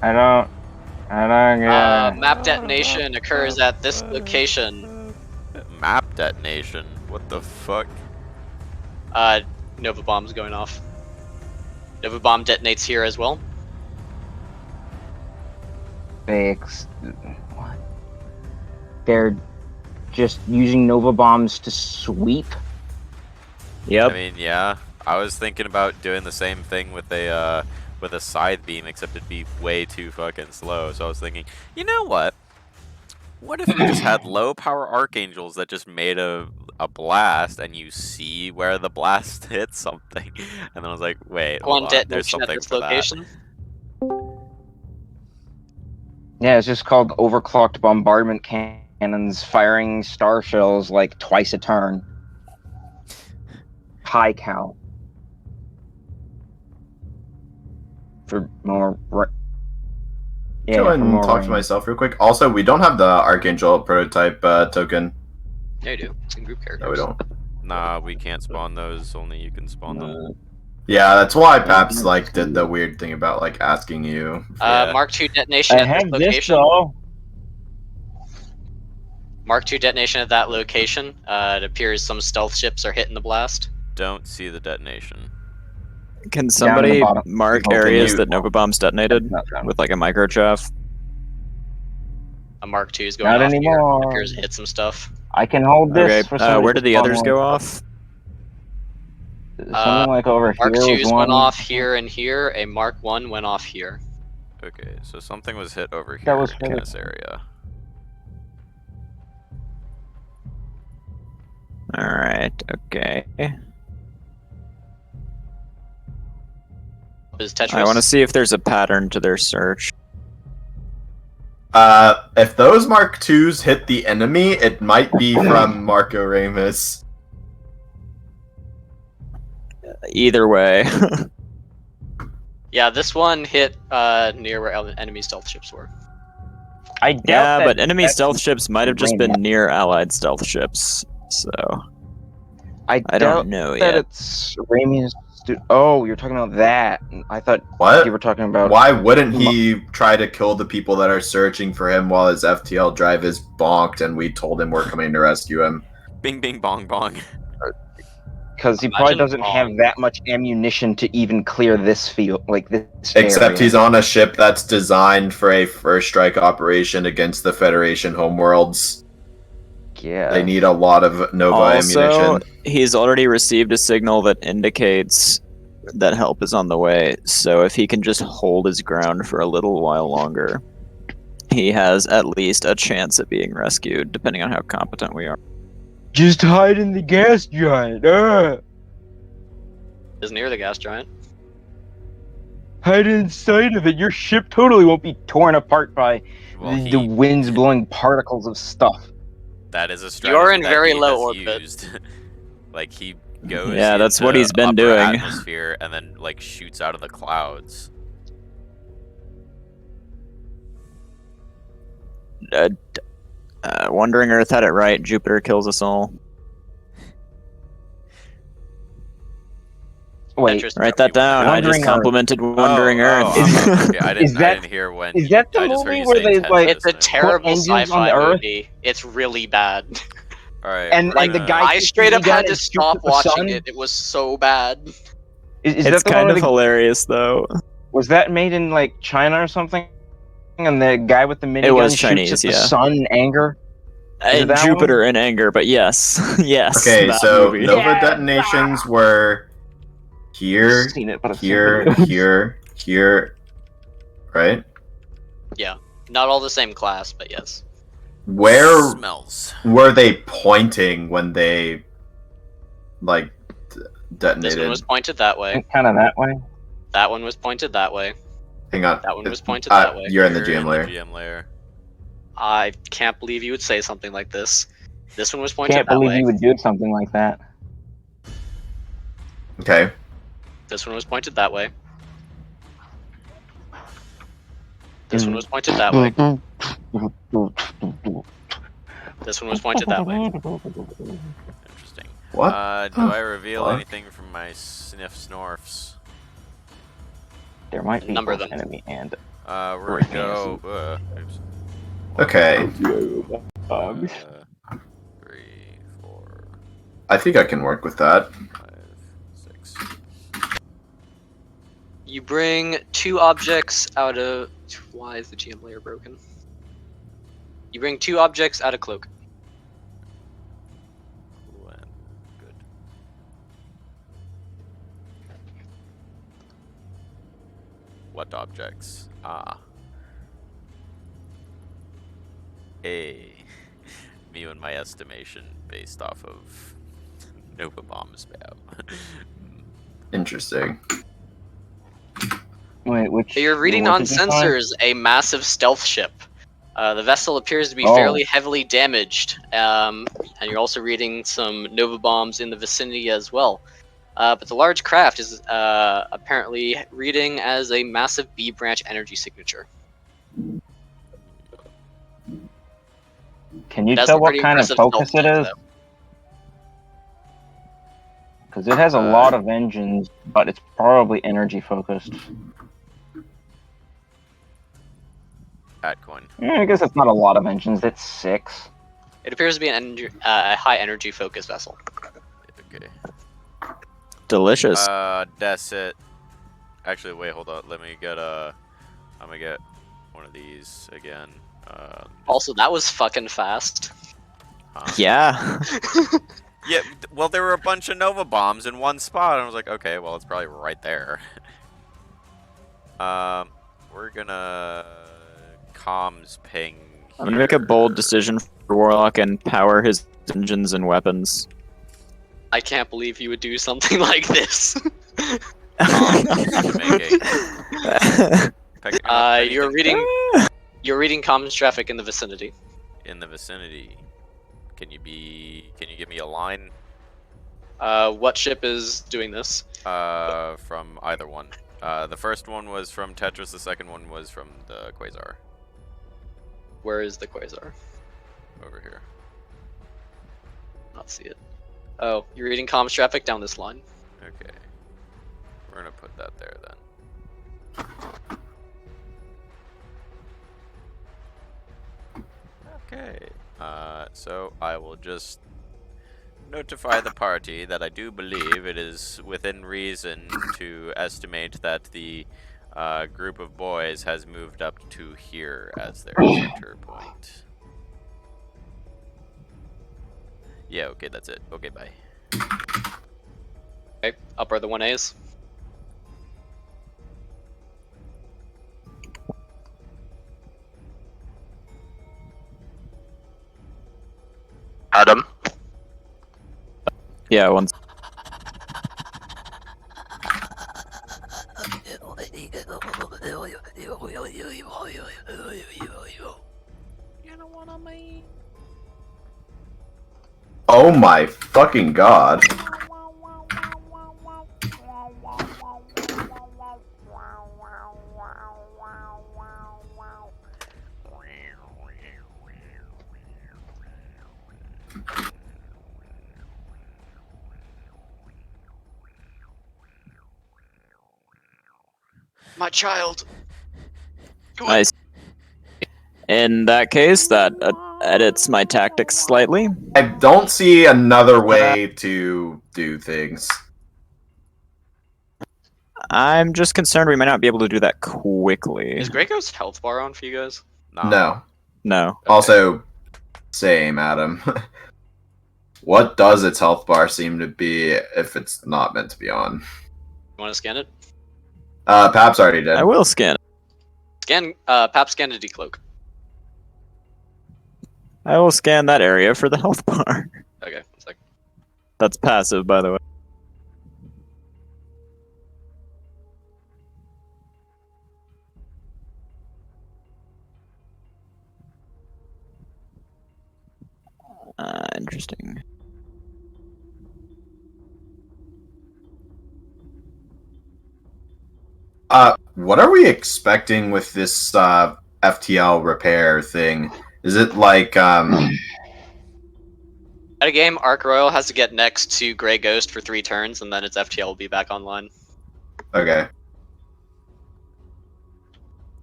I don't get it. Map detonation occurs at this location. Map detonation? What the fuck? Nova bomb's going off. Nova bomb detonates here as well. What? They're just using Nova bombs to sweep? Yep. I mean, yeah. I was thinking about doing the same thing with a scythe beam, except it'd be way too fucking slow. So I was thinking, you know what? What if we just had low power archangels that just made a blast, and you see where the blast hits something? And then I was like, wait, hold on, there's Detonation at something this for location. Yeah, it's just called overclocked bombardment cannons firing star shells like twice a turn. High count. For more... Yeah, Go ahead for and more talk to range. myself real quick. Also, we don't have the Archangel prototype token. Yeah, you do. It's in group characters. No, we don't. Nah, we can't spawn those. Only you can spawn them. Yeah, that's why Paps like did the weird thing about like asking you. Mark II detonation I at this have this location. though. Mark II detonation at that location. It appears some stealth ships are hitting the blast. Don't see the detonation. Can somebody bottom. mark Okay, areas you- that Nova Bomb's detonated Not down. with like a microchaff? A Mark II is going Not off anymore. here. It appears to hit some stuff. I can hold this Okay, for somebody where to did the spawn others one. go off? Something like over Mark here was II's one. went off here and here. A Mark I went off here. Okay, so something was hit over That here was in for this area. Alright, okay. Is Tetris? I want to see if there's a pattern to their search. If those Mark IIs hit the enemy, it might be from Marco Ramos. Either way. Yeah, this one hit near where enemy stealth ships were. I doubt Yeah, that but enemy that's stealth ships might have just brain been near allied stealth ships, so I doubt don't know that yet. it's Ramius. Oh, you're talking about that. I thought What? you were talking about. Why wouldn't he try to kill the people that are searching for him while his FTL drive is bonked and we told him we're coming to rescue him? Bing, bing, bong, bong. Because he probably Imagine doesn't have Bong. that much ammunition to even clear this field, like this. Except area. he's on a ship that's designed for a first strike operation against the Federation homeworlds. Yeah. They need a lot of Nova Also, ammunition. he's already received a signal that indicates that help is on the way, so if he can just hold his ground for a little while longer, he has at least a chance at being rescued, depending on how competent we are. Just hide in the gas giant. Is near the gas giant. Hide inside of it. Your ship totally won't be torn apart by Well, the winds blowing particles of stuff. that is a strategy You're in that very he low has orbit. used. Like, he goes Yeah, that's what into he's been upper doing. atmosphere and then, like, shoots out of the clouds. Wandering Earth had it right. Jupiter kills us all. Wait, Tetris Write that down. I just Wandering Earth. complimented Wandering Oh, Earth. okay, I didn't, Is that- I didn't hear when. is that the I just heard movie you where saying they, like- Tetris It's a there. terrible engines on sci-fi the Earth? movie. It's really bad. All right, And we're the gonna- guy I shoots straight the up gun had to and shoots stop at the watching sun? it. It was so bad. Is It's that the kind one of with the, hilarious, though. was that made in like China or something? And the guy with the minigun was shoots Chinese, at the yeah. sun in anger? Is it And that Jupiter one? in anger, but yes. Yes, Okay, that so movie. Nova detonations were here, Seen it, but I've seen here, videos. here, right? Yeah, not all the same class, but yes. Where Smells. were they pointing when they like This detonated? one was pointed that way. Kind of that way. That one was pointed that way. Hang on. That one was pointed that way. You're in the GM layer. GM layer. I can't believe you would say something like this. This one was pointed Can't that believe way. you would do something like that. Okay. This one was pointed that way. This one was pointed that way. This one was pointed that way. Interesting. What? Do I reveal fuck? anything from my sniff snorfs? There might be Number both them. enemy and We're gonna go. Oops. Okay. 3, 4, I think I can work with that. 5, 6. You bring 2 objects out of... Why is the GM layer broken? You bring 2 objects out of cloak. Cool and good. What objects? Hey. Me and my estimation based off of Nova Bomb spam. Interesting. wait, which? You're reading what on did you find? sensors a massive stealth ship. The vessel appears to be Oh. fairly heavily damaged, and you're also reading some Nova bombs in the vicinity as well. But the large craft is apparently reading as a massive B branch energy signature. Can you It has tell some what pretty kind of impressive focus stealth it to is? though. Because it has a lot of engines, but it's probably energy focused. Atcoin. I guess it's not a lot of engines. It's 6. It appears to be an a high energy focused vessel. Okay. Delicious. That's it. Actually, wait, hold on. Let me get I'm gonna get one of these again. Also, that was fucking fast. Yeah. Yeah, well, there were a bunch of Nova bombs in one spot, and I was like, okay, well, it's probably right there. We're gonna comms ping. I'm gonna make a bold decision for Warlock and power his engines and weapons. I can't believe you would do something like this. You're reading comms traffic in the vicinity. In the vicinity. Can you give me a line? What ship is doing this? From either one. The first one was from Tetris, the second one was from the Quasar. Where is the Quasar? Over here. Not see it. Oh, you're reading comms traffic down this line. Okay. We're gonna put that there then. Okay. So I will just notify the party that I do believe it is within reason to estimate that the group of boys has moved up to here as their center point. Yeah, okay, that's it. Okay, bye. Okay, up are the 1As. Adam. Yeah, once. Oh my fucking god. My child. Nice. In that case, that edits my tactics slightly. I don't see another way to do things. I'm just concerned we might not be able to do that quickly. Is Grey Ghost's health bar on for you guys? No. No. Also, same, Adam. What does its health bar seem to be if it's not meant to be on? You want to scan it? Paps already did. I will scan it. Pap scan to decloak. I will scan that area for the health bar. Okay, one sec. That's passive, by the way. Interesting. What are we expecting with this FTL repair thing? Is it like At a game, Arc Royal has to get next to Grey Ghost for 3 turns, and then its FTL will be back online. Okay.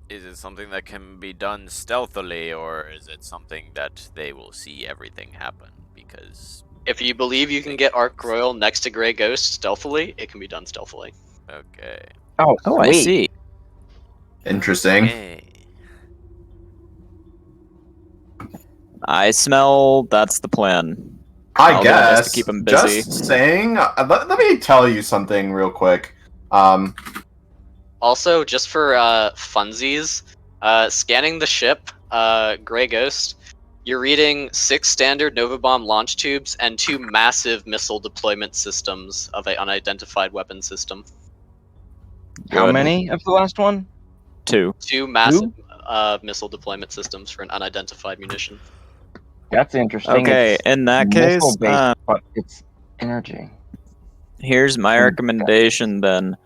Is it something that can be done stealthily, or is it something that they will see everything happen? Because if you believe you can get Arc Royal next to Grey Ghost stealthily, it can be done stealthily. Okay. Oh, I see. Interesting. Hey. I smell that's the plan. I I'll do my best guess. to keep 'em busy. Just saying. Let me tell you something real quick. Also, just for funsies, scanning the ship, Grey Ghost, you're reading 6 standard Nova Bomb launch tubes and 2 massive missile deployment systems of an unidentified weapon system. How Good. many of the last one? 2. 2 massive missile deployment systems for an unidentified munition. That's interesting. Okay, It's in that case, missile-based, but it's energy. here's my recommendation then.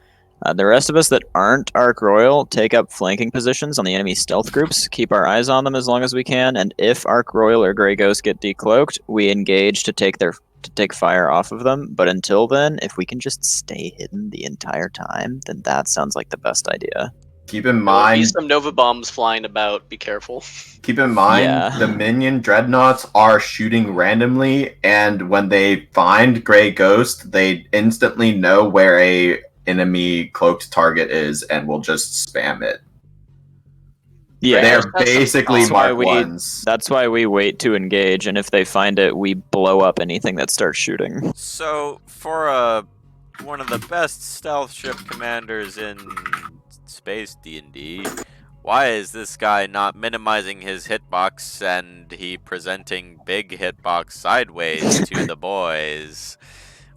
The rest of us that aren't Arc Royal take up flanking positions on the enemy stealth groups, keep our eyes on them as long as we can, and if Arc Royal or Grey Ghost get decloaked, we engage to take fire off of them. But until then, if we can just stay hidden the entire time, then that sounds like the best idea. Keep in There will be mind. some Nova Bombs flying about, be careful. Keep in mind, Yeah. the minion dreadnoughts are shooting randomly, and when they find Grey Ghost, they instantly know where a enemy cloaked target is and will just spam it. Yeah, They're Ghost has some basically That's why Mark we- ones. that's why we wait to engage, and if they find it, we blow up anything that starts shooting. So, for one of the best stealth ship commanders in space D&D, why is this guy not minimizing his hitbox and he presenting big hitbox sideways to the boys?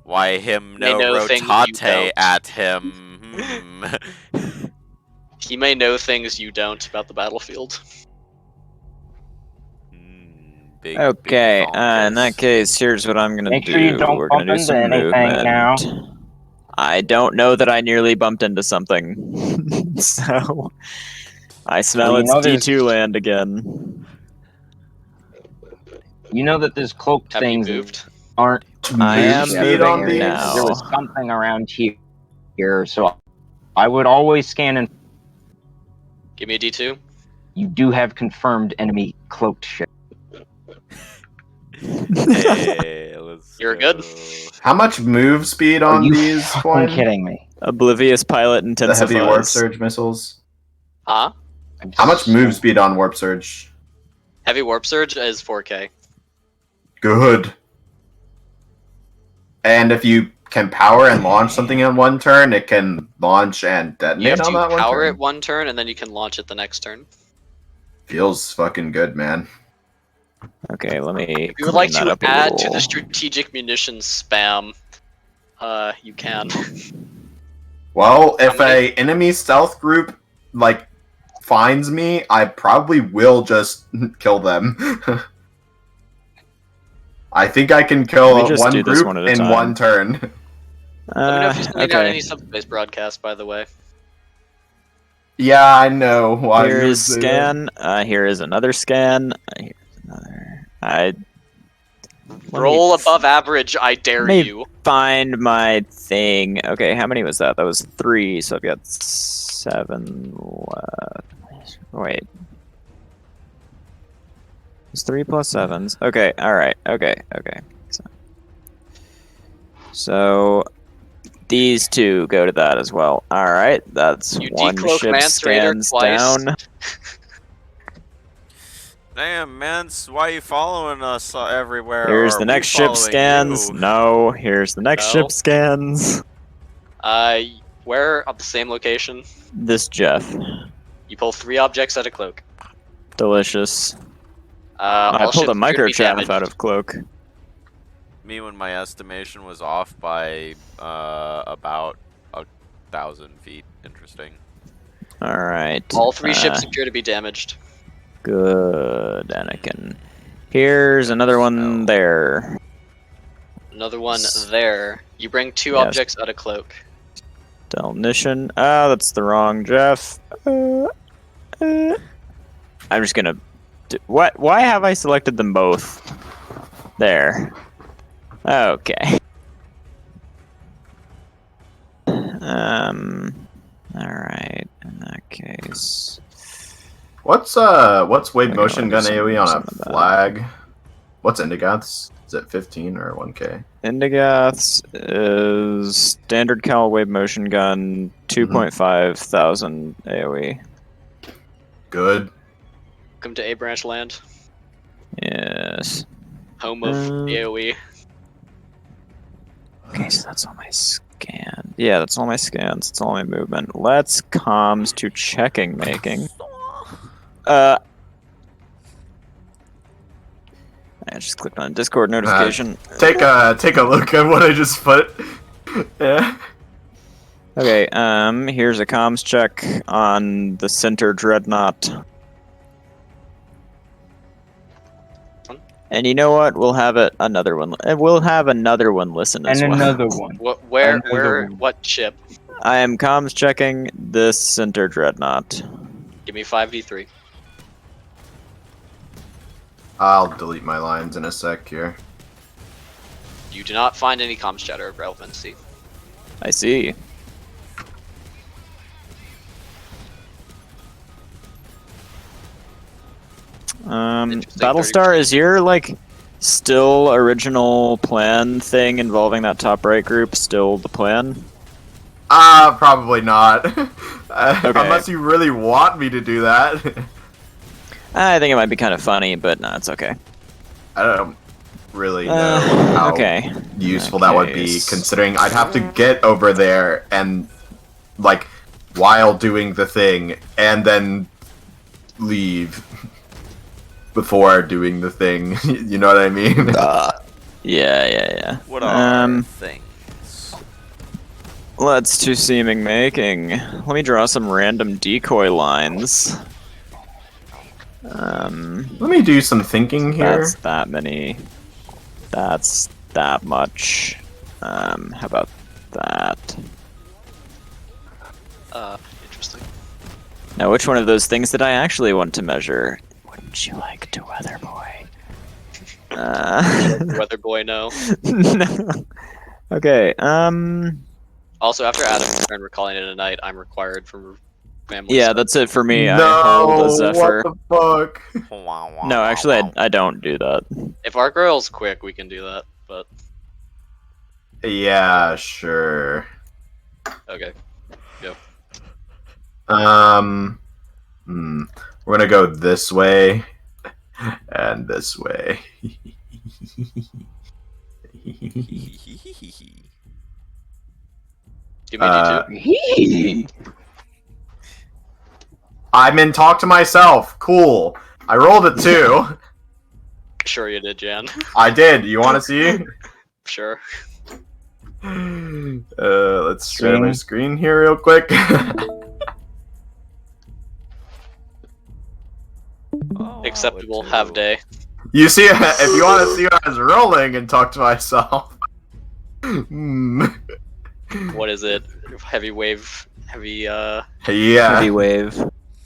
Why him They no know things you rotate don't. at him? He may know things you don't about the battlefield. Big, Okay, big in that honkers. case, here's what I'm gonna Make do. sure you don't We're bump gonna do into some anything movement. now. I don't know that I nearly bumped into something, so I smell Well, you it's know there's- D2 land again. You know that there's cloaked Have you things moved? aren't. I am moved speed out of on the area. these? There was something around here, so I would always scan and Give me a D2. you do have confirmed enemy cloaked ship. Hey, let's You're go. good. How much move speed Are on you these, fucking Coin? kidding me? Oblivious pilot The intensifies. heavy warp surge missiles? Huh? How much move speed on warp surge? Heavy Warp Surge is 4K. Good. And if you can power and launch something in one turn, it can launch and You detonate have on to that one power turn. it one turn, and then you can launch it the next turn. Feels fucking good, man. Okay, let me. If you would like clean to that up a add to little. the strategic munitions spam, you can. Well, if How many- a enemy stealth group like finds me, I probably will just kill them. I think I can Let kill me just one do this group one at a in time. one turn. Let me know if you're sending out okay. any subspace broadcasts, by the way. Yeah, I know. Why Here you is would say scan. Here is another scan. Here's another. Let Roll me above average, I dare let me- you. find my thing. Okay, how many was that? That was 3. So I've got 7 left. Wait. It's 3 plus 7s. Okay. All right. Okay. So These two go to that as well. All right, that's You one decloak ship Mance Raider scans twice. down. Damn, Mance, why are you following us everywhere? Here's Or the are next we ship following scans. you? No, here's the next No. ship scans. Where at the same location? This Jeff. You pull 3 objects out of cloak. Delicious. All I pulled ships a appear to be microchaff damaged. out of cloak. Me, when my estimation was off by about 1,000 feet. Interesting. All right. All 3 ships appear to be damaged. Good, Anakin. Here's another one there. Another one there. You bring 2 Yes. objects out of cloak. Delnition. Ah, that's the wrong Jeff. I'm just gonna. What? Why have I selected them both? There. Okay. All right. In that case. What's wave I motion gotta gun do AoE on some a of that. flag? What's Indigoth's? Is it 15 or 1k? Indigoth's is standard cal wave motion gun, 2.5 thousand AoE. Good. Welcome to A Branch Land, Yes. home of AoE. Okay, so that's all my scan. Yeah, that's all my scans. That's all my movement. Let's comms to checking making. I just clicked on a Discord notification. Take a look at what I just put. Yeah. Okay, here's a comms check on the center dreadnought. And you know what? We'll have another one. We'll have another one listen as And well. another one. What ship? I am comms checking this center dreadnought. Give me 5v3. I'll delete my lines in a sec here. You do not find any comms chatter of relevancy. I see. Battlestar, is your still original plan thing involving that top right group still the plan? Probably not. Okay. Unless you really want me to do that. I think it might be kind of funny, but no, it's okay. I don't really know how okay. useful that would be, considering I'd have to get over there and, while doing the thing, and then leave before doing the thing. You know what I mean? Yeah. What are things? Let's do seeming making. Let me draw some random decoy lines. Let me do some thinking here. That's that many. That's that much. How about that? Interesting. Now, which one of those things did I actually want to measure? Wouldn't you like to, Weather Boy? Weather Boy, no. No. Okay. Also, after Adam's turn, we're calling it a night. I'm required for family. Yeah, stuff. that's it for me. No, I hold a Zephyr. what the fuck? No, actually, I don't do that. If our girl's quick, we can do that. But Yeah, sure. okay. Yep. We're gonna go this way and this way. Give me D2. I'm in talk to myself. Cool. I rolled a 2. Sure you did, Jan. I did. You want to see? Sure. Let's share my screen here real quick. Acceptable. Have day. You see, if you want to see what I was rolling and talk to myself. What is it? Heavy wave. Heavy. Yeah. Heavy wave.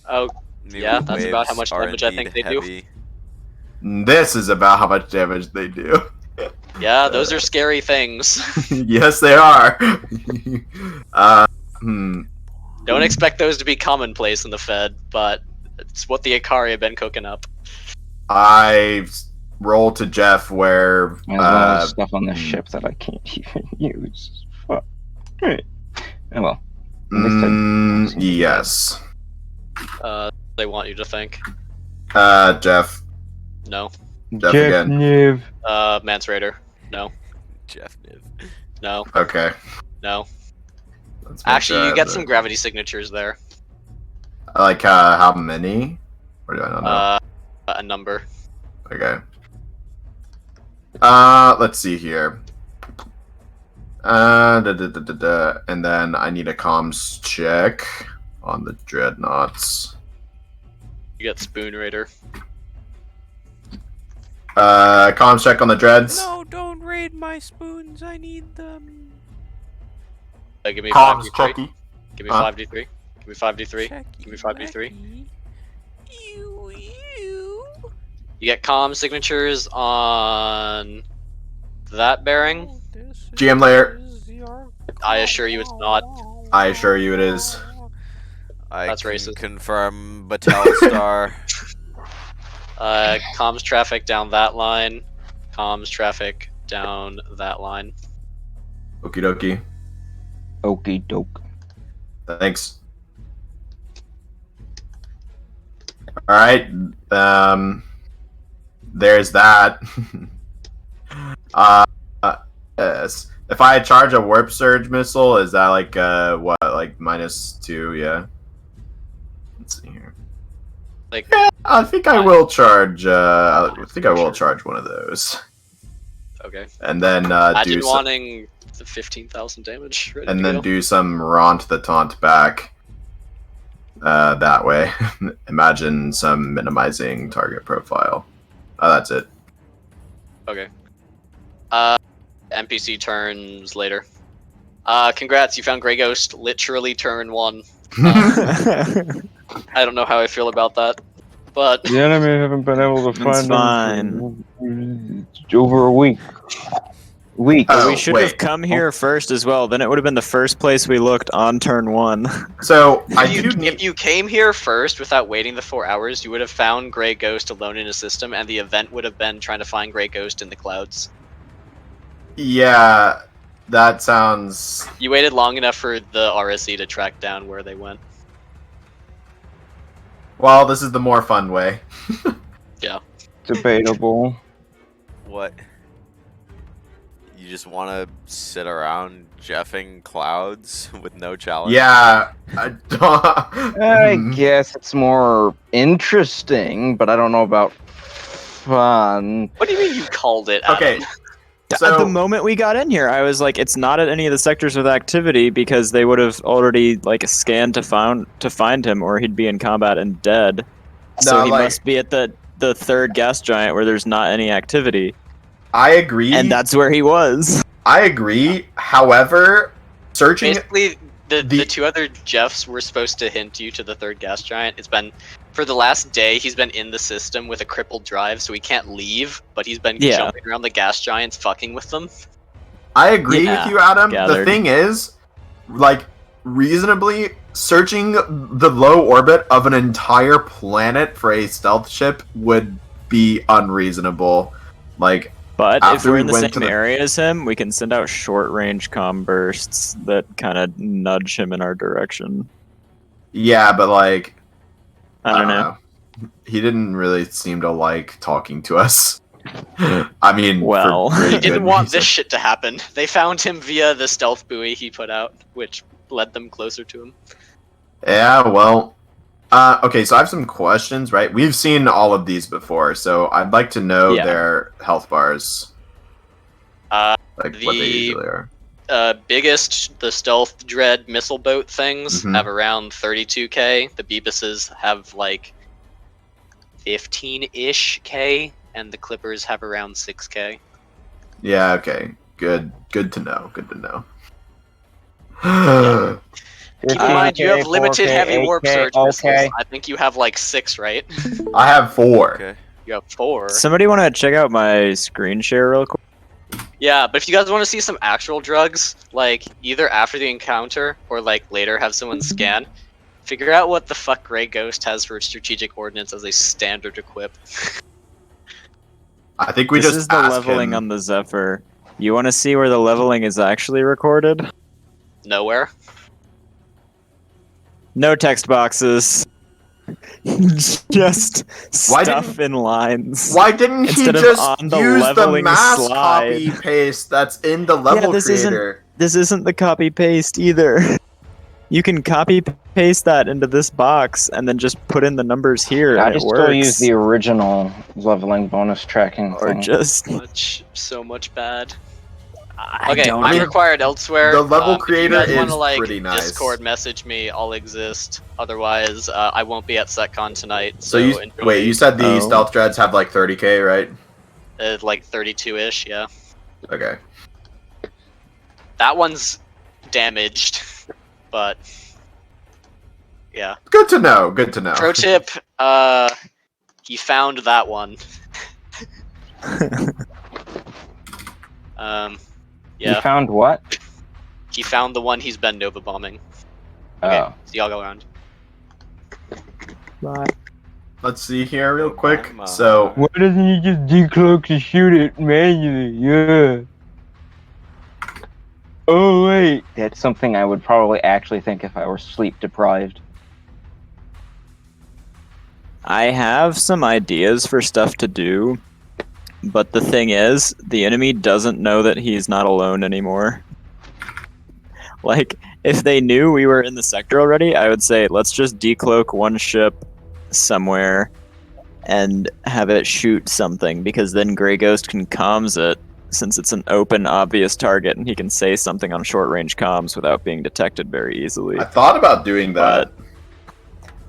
Oh, yeah. That's about how much damage I think they do. This is about how much damage they do. Yeah, those are scary things. Yes, they are. Don't expect those to be commonplace in the Fed, but it's what the Ikari have been cooking up. I roll to Jeff where There's a lot of stuff on this ship that I can't even use. Fuck. Right. Oh well. Next time. Yes. They want you to think. Jeff. No. Jeff again. Niv. Mance Raider. No. Jeff Niv. No. Okay. No. Let's make Actually, sure I you have get the- some gravity signatures there. Like how many? Or do I not know? A number. Okay. Let's see here. And then I need a comms check on the dreadnoughts. You get Spoon Raider. Comms check on the dreads. No, don't raid my spoons. I need them. Give me Comms 5d3. checky. Give me Huh? 5d3. Give me 5d3. Give me 5d3. You get comm signatures on that bearing. GM layer. I assure you it's not. I assure you it is. That's can racist. confirm Battlestar. Comms traffic down that line. Comms traffic down that line. Okie dokie. Okie doke. Thanks. Alright. There's that. Yes. If I charge a warp surge missile, is that like what, like -2? Yeah. Let's see here. Like, yeah, I think I will charge. I think I will charge one of those, okay. and then Imagine do some, wanting the 15,000 damage. Ready and to then go. do some Rant the Taunt back. That way. Imagine some minimizing target profile. That's it. Okay. NPC turns later. Congrats, you found Grey Ghost literally turn 1. I don't know how I feel about that, but The enemy haven't been able to It's find them for over a week. Oh, we should have come here first as well. Then it would have been the first place we looked on turn 1. So I do if you came here first without waiting the 4 hours, you would have found Grey Ghost alone in a system, and the event would have been trying to find Grey Ghost in the clouds. Yeah, that sounds. You waited long enough for the RSE to track down where they went. Well, this is the more fun way. Yeah. Debatable. What? You just want to sit around jeffing clouds with no challenge? Yeah. I guess it's more interesting, but I don't know about fun. What do you mean you called it, Adam? Okay. At the moment we got in here, I was like, it's not at any of the sectors with activity because they would have already like scanned to find him, or he'd be in combat and dead. So No, he like- must be at the third gas giant where there's not any activity. I agree. And that's where he was. I agree. However, searching. Basically, the two other Jeffs were supposed to hint you to the third gas giant. It's been, for the last day, he's been in the system with a crippled drive, so he can't leave, but he's been jumping around the gas giants fucking with them. I agree with you, Adam. The gathered. thing is, like, reasonably searching the low orbit of an entire planet for a stealth ship would be unreasonable. Like, But if after we're we in the went to same area as him, we can send out short-range comm bursts that kind of nudge him in our direction. yeah, but like, I don't know. He didn't really seem to like talking to us. I mean, Well, for very He didn't good want reason. this shit to happen. They found him via the stealth buoy he put out, which led them closer to him. Yeah, well, okay, so I have some questions, right? We've seen all of these before, so I'd like to know their health bars. Like, what they usually are. Biggest, the stealth dread missile boat things Mhm. have around 32k. The Beebuses have like 15-ish k, and the Clippers have around 6k. Yeah, okay. Good to know. Good to know. Keep in mind, you have 15K, limited 4K, heavy warp 8K, surge okay. missiles. I think you have like 6, right? I have 4. Okay. You have 4. Somebody want to check out my screen share real quick? Yeah, but if you guys want to see some actual drugs, like either after the encounter or like later have someone scan, figure out what the fuck Grey Ghost has for strategic ordnance as a standard equip. I think we This just is the ask leveling him. on the Zephyr. You want to see where the leveling is actually recorded? Nowhere. No text boxes. Just Why stuff in lines. Why didn't he Instead of just on the use the leveling mass slide. copy paste that's in the level this creator? This isn't the copy paste either. You can copy paste that into this box and then just put in the numbers here. I And it just works. still use the original leveling bonus tracking or thing. just So much bad. I Okay, don't I'm know. required elsewhere. The level creator if you guys wanna, is like, pretty nice. Discord message me, I'll exist. Otherwise, I won't be at SecCon tonight. So you enjoy. wait, you said the Oh. stealth dreads have like 30k, right? Like 32-ish, yeah. Okay. That one's damaged, but yeah. Good to know. Good to know. Pro tip: he found that one. Yeah. You found what? He found the one he's been Nova bombing. Okay, Oh. so y'all go around. Bye. Let's see here real quick. So Why doesn't he just decloak to shoot it manually? Yeah. Oh wait, that's something I would probably actually think if I were sleep deprived. I have some ideas for stuff to do, but the thing is, the enemy doesn't know that he's not alone anymore. Like, if they knew we were in the sector already, I would say, let's just decloak one ship somewhere and have it shoot something, because then Grey Ghost can comms it, since it's an open, obvious target, and he can say something on short-range comms without being detected very easily. I thought about doing that.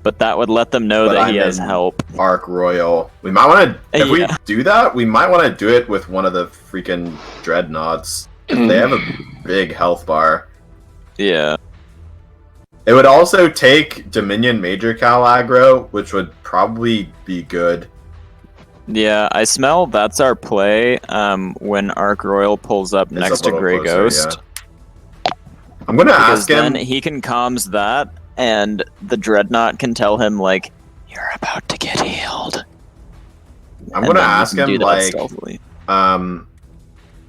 But that would let them know But that he I'm has in help. Arc Royal. We might want to. If we Yeah. do that, we might want to do it with one of the freaking dreadnoughts. They have a big health bar. Yeah. It would also take Dominion Major Cal aggro, which would probably be good. Yeah, I smell that's our play when Arc Royal pulls up It's next a to little Grey closer, Ghost. yeah. I'm gonna Because ask him. then he can comms that, and the Dreadnought can tell him, like, you're about to get healed. I'm And gonna then you ask can do him that like, stealthily.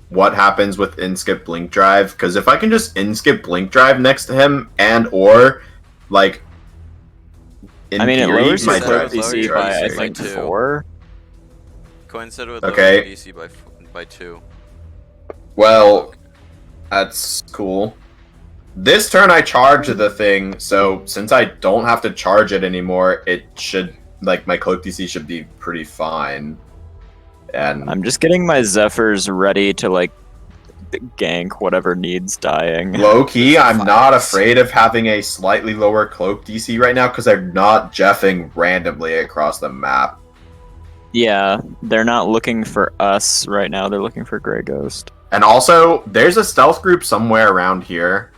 what happens with in-skip blink drive? Because if I can just in-skip blink drive next to him, and or like, in I mean, it theory, lowers my your drive cloak DC drive by, I saving. think, By 2. 4. Coincide with Okay. lowering DC by 2. Well, that's cool. This turn I charge the thing, so since I don't have to charge it anymore, it should, like, my cloak DC should be pretty fine. And I'm just getting my Zephyrs ready to, like, gank whatever needs dying. low key, I'm not afraid of having a slightly lower cloak DC right now because I'm not jeffing randomly across the map. Yeah, they're not looking for us right now, they're looking for Grey Ghost. And also, there's a stealth group somewhere around here.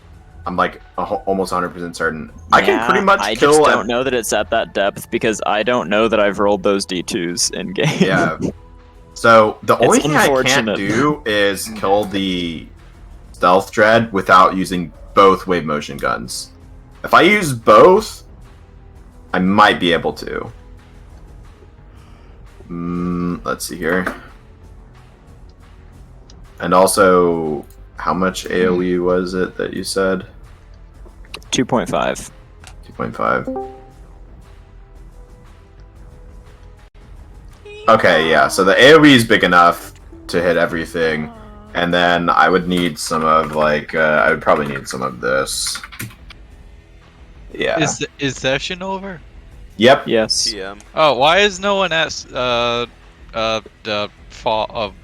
I'm like almost 100% certain. I can pretty much I kill. just don't know that it's at that depth because I don't know that I've rolled those D2s in game. Yeah. So the only thing I can't unfortunate. do is kill the stealth dread without using both wave motion guns. If I use both, I might be able to. Let's see here. And also, how much AoE was it that you said? 2.5. 2.5. Okay, yeah, so the AoE is big enough to hit everything. And then I would need some of, like, I would probably need some of this. Yeah. Is session over? Yep. Yes. TM. Oh, why is no one at the fall of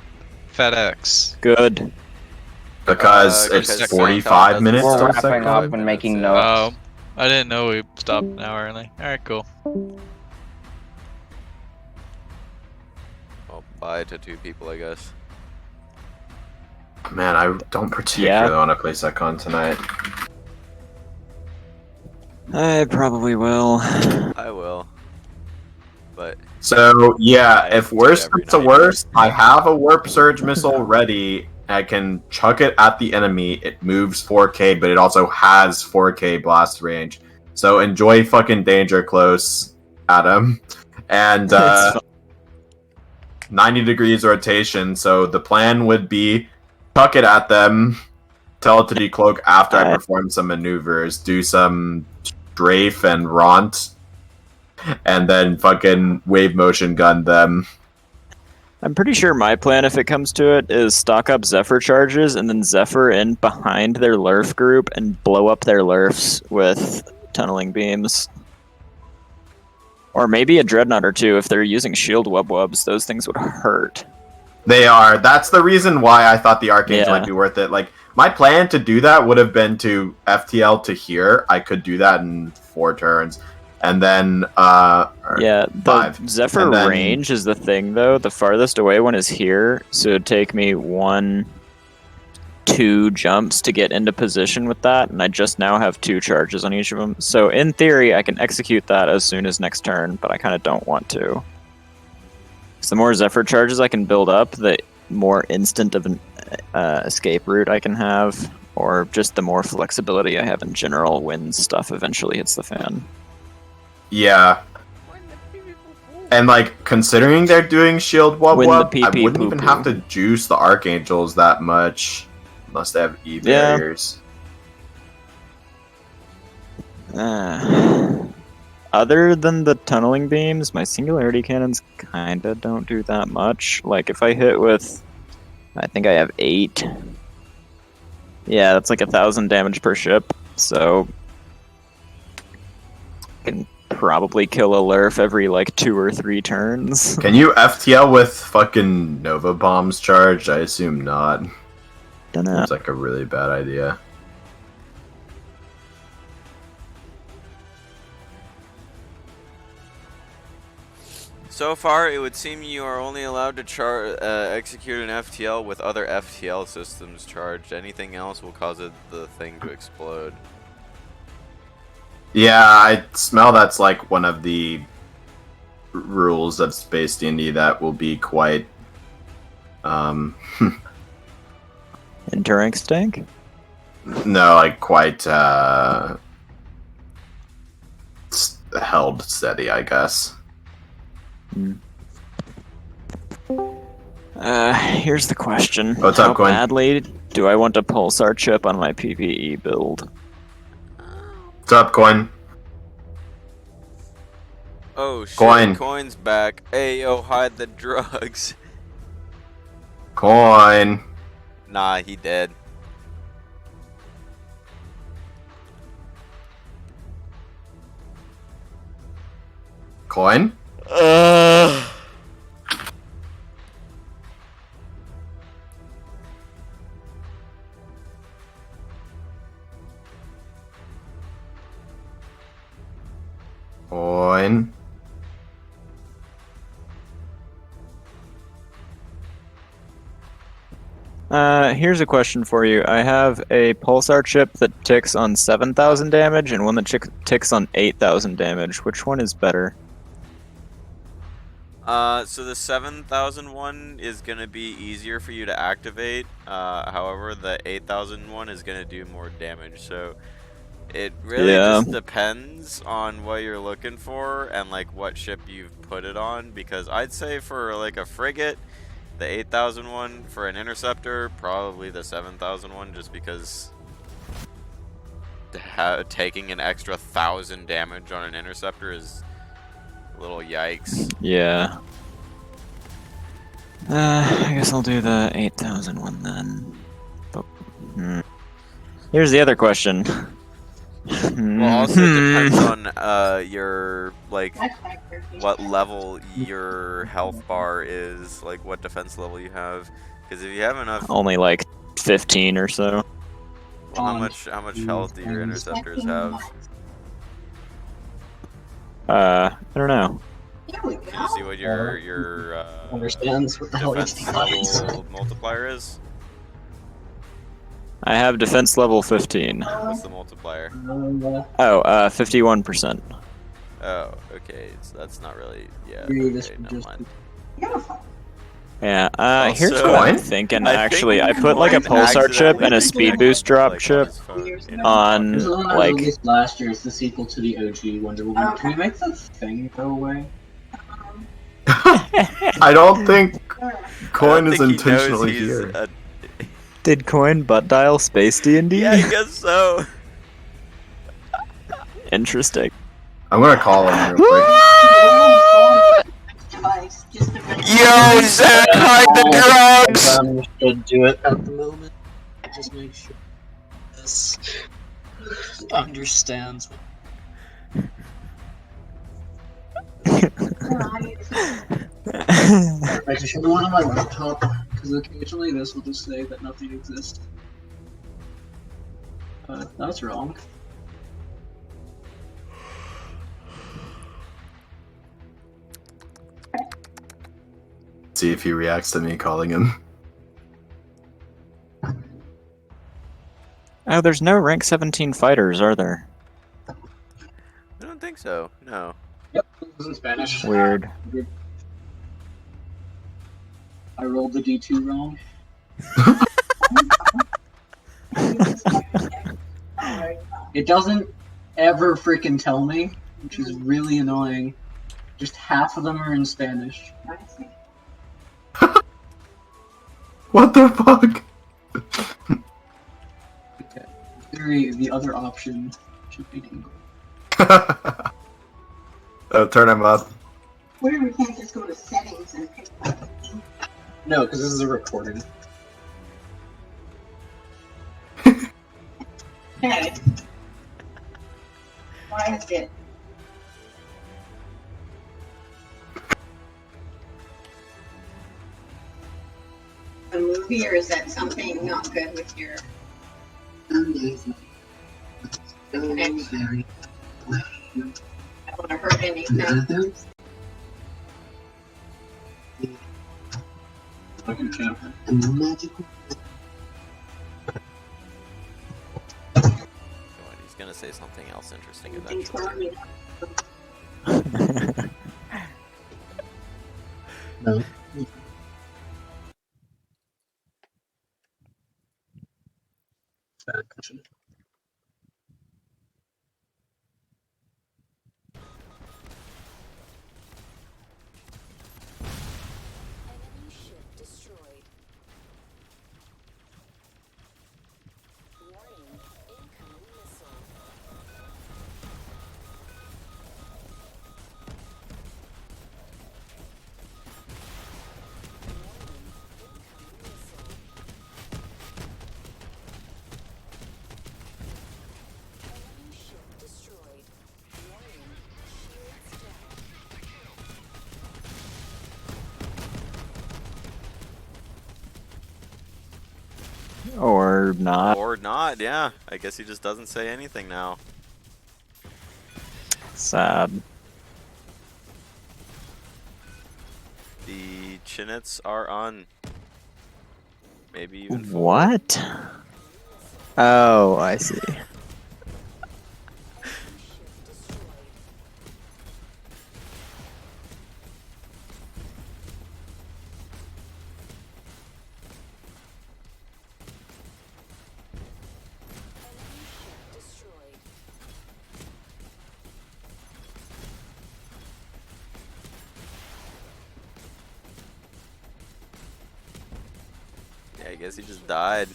FedEx? Good. Because because it's Second 45 Con minutes. We're till wrapping second. up and making notes. Oh, I didn't know we stopped an hour early. All right, cool. Well, bye to 2 people, I guess. Man, I don't particularly want to play SecCon tonight. I probably will. I will. But So, yeah, if do worst every comes to night. worst, I have a Warp Surge missile ready. I can chuck it at the enemy. It moves 4K, but it also has 4K blast range. So enjoy fucking danger close, Adam. And It's 90 degrees rotation. So the plan would be chuck it at them, telepathy cloak after I perform some maneuvers, do some strafe and raunt, and then fucking wave motion gun them. I'm pretty sure my plan, if it comes to it, is stock up Zephyr charges and then Zephyr in behind their Lurf group and blow up their Lurfs with tunneling beams. Or maybe a Dreadnought or two if they're using shield wubs. Those things would hurt. They are. That's the reason why I thought the Archangel might be worth it. Like, my plan to do that would have been to FTL to here. I could do that in 4 turns. And then, the 5. Zephyr range is the thing, though. The farthest away one is here, so it'd take me 1, 2 jumps to get into position with that, and I just now have 2 charges on each of them. So in theory, I can execute that as soon as next turn, but I kind of don't want to. So the more Zephyr charges I can build up, the more instant of an escape route I can have, or just the more flexibility I have in general when stuff eventually hits the fan. Yeah. And, like, considering they're doing shield wub, I wouldn't even have to juice the Archangels that much. Unless they have E barriers. Other than the tunneling beams, my singularity cannons kinda don't do that much. Like, if I hit with... I think I have 8. Yeah, that's like 1,000 damage per ship, so... I can probably kill a Lurf every, like, 2 or 3 turns. Can you FTL with fucking Nova Bombs charged? I assume not. Dunno. Seems like a really bad idea. So far, it would seem you are only allowed to execute an FTL with other FTL systems charged. Anything else will cause the thing to explode. Yeah, I smell that's like one of the rules of Space D&D that will be quite... Endurance tank? No, like quite held steady, I guess. Here's the question. What's How up, Coin? badly do I want a pulsar chip on my PvE build? What's up, Coin? Oh shit, Coin. Coin's back. Hey yo, hide the drugs. Coin. Nah, he dead. Coin? Coin? Here's a question for you. I have a pulsar chip that ticks on 7,000 damage and one that ticks on 8,000 damage. Which one is better? So the 7,000 one is gonna be easier for you to activate. However, the 8,000 one is gonna do more damage. So it really just depends on what you're looking for and like what ship you've put it on. Because I'd say for like a frigate, the 8,000 one. For an interceptor, probably the 7,000 one, just because taking an extra 1,000 damage on an interceptor is a little yikes. Yeah. I guess I'll do the 8,000 one then. But, here's the other question. Well, also it depends on your like what level your health bar is, like what defense level you have. Because if you have enough, only like 15 or so. Well, how much health do your interceptors have? I don't know. Can you see what your understands what the hell defense level multiplier is? I have defense level 15. What's the multiplier? 51%. Oh, okay. So that's not really. Yeah. Okay, never mind. Yeah. Here's what I'm thinking. Actually, I put like a pulsar chip and a speed boost drop chip on like. Last year is the sequel to the OG Wonder Woman. Can we make that thing go away? I don't think Coin is intentionally here. Did Coin butt dial space D&D? Yeah, I guess so. Interesting. I'm gonna call him real quick. Yo, Zach, hide the drugs! Should do it at the moment. Just make sure this understands. I can show the one on my laptop because occasionally this will just say that nothing exists. That's wrong. See if he reacts to me calling him. Oh, there's no rank 17 fighters, are there? I don't think so. No. Yep, this is in Spanish. Weird. I rolled the D2 wrong. It doesn't ever freaking tell me, which is really annoying. Just half of them are in Spanish. What the fuck? Okay. In theory, the other option should be English. Oh, turn him up. We can't just go to settings and pick up. No, because this is a recording. Okay. Why is it? A movie, or is that something not good with your connection? I don't want to hurt anything. He's gonna say something else interesting eventually. No. Bad question. Or not. Or not, yeah. I guess he just doesn't say anything now. Sad. The Chinets are on. Maybe even full. What? Oh, I see. Yeah, I guess he just died.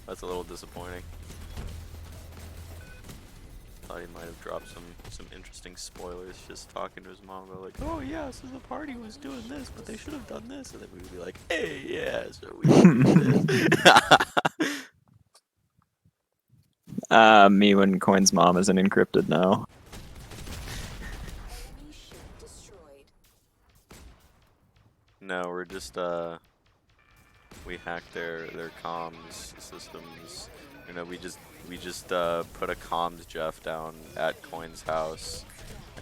That's a little disappointing. Thought he might have dropped some interesting spoilers just talking to his mom about like, oh yeah, so the party was doing this, but they should have done this, and then we would be like, hey, yeah, so we should do this. Me when Coin's mom isn't encrypted now. No, we're just we hacked their comms systems. You know, we just put a comms Jeff down at Coin's house.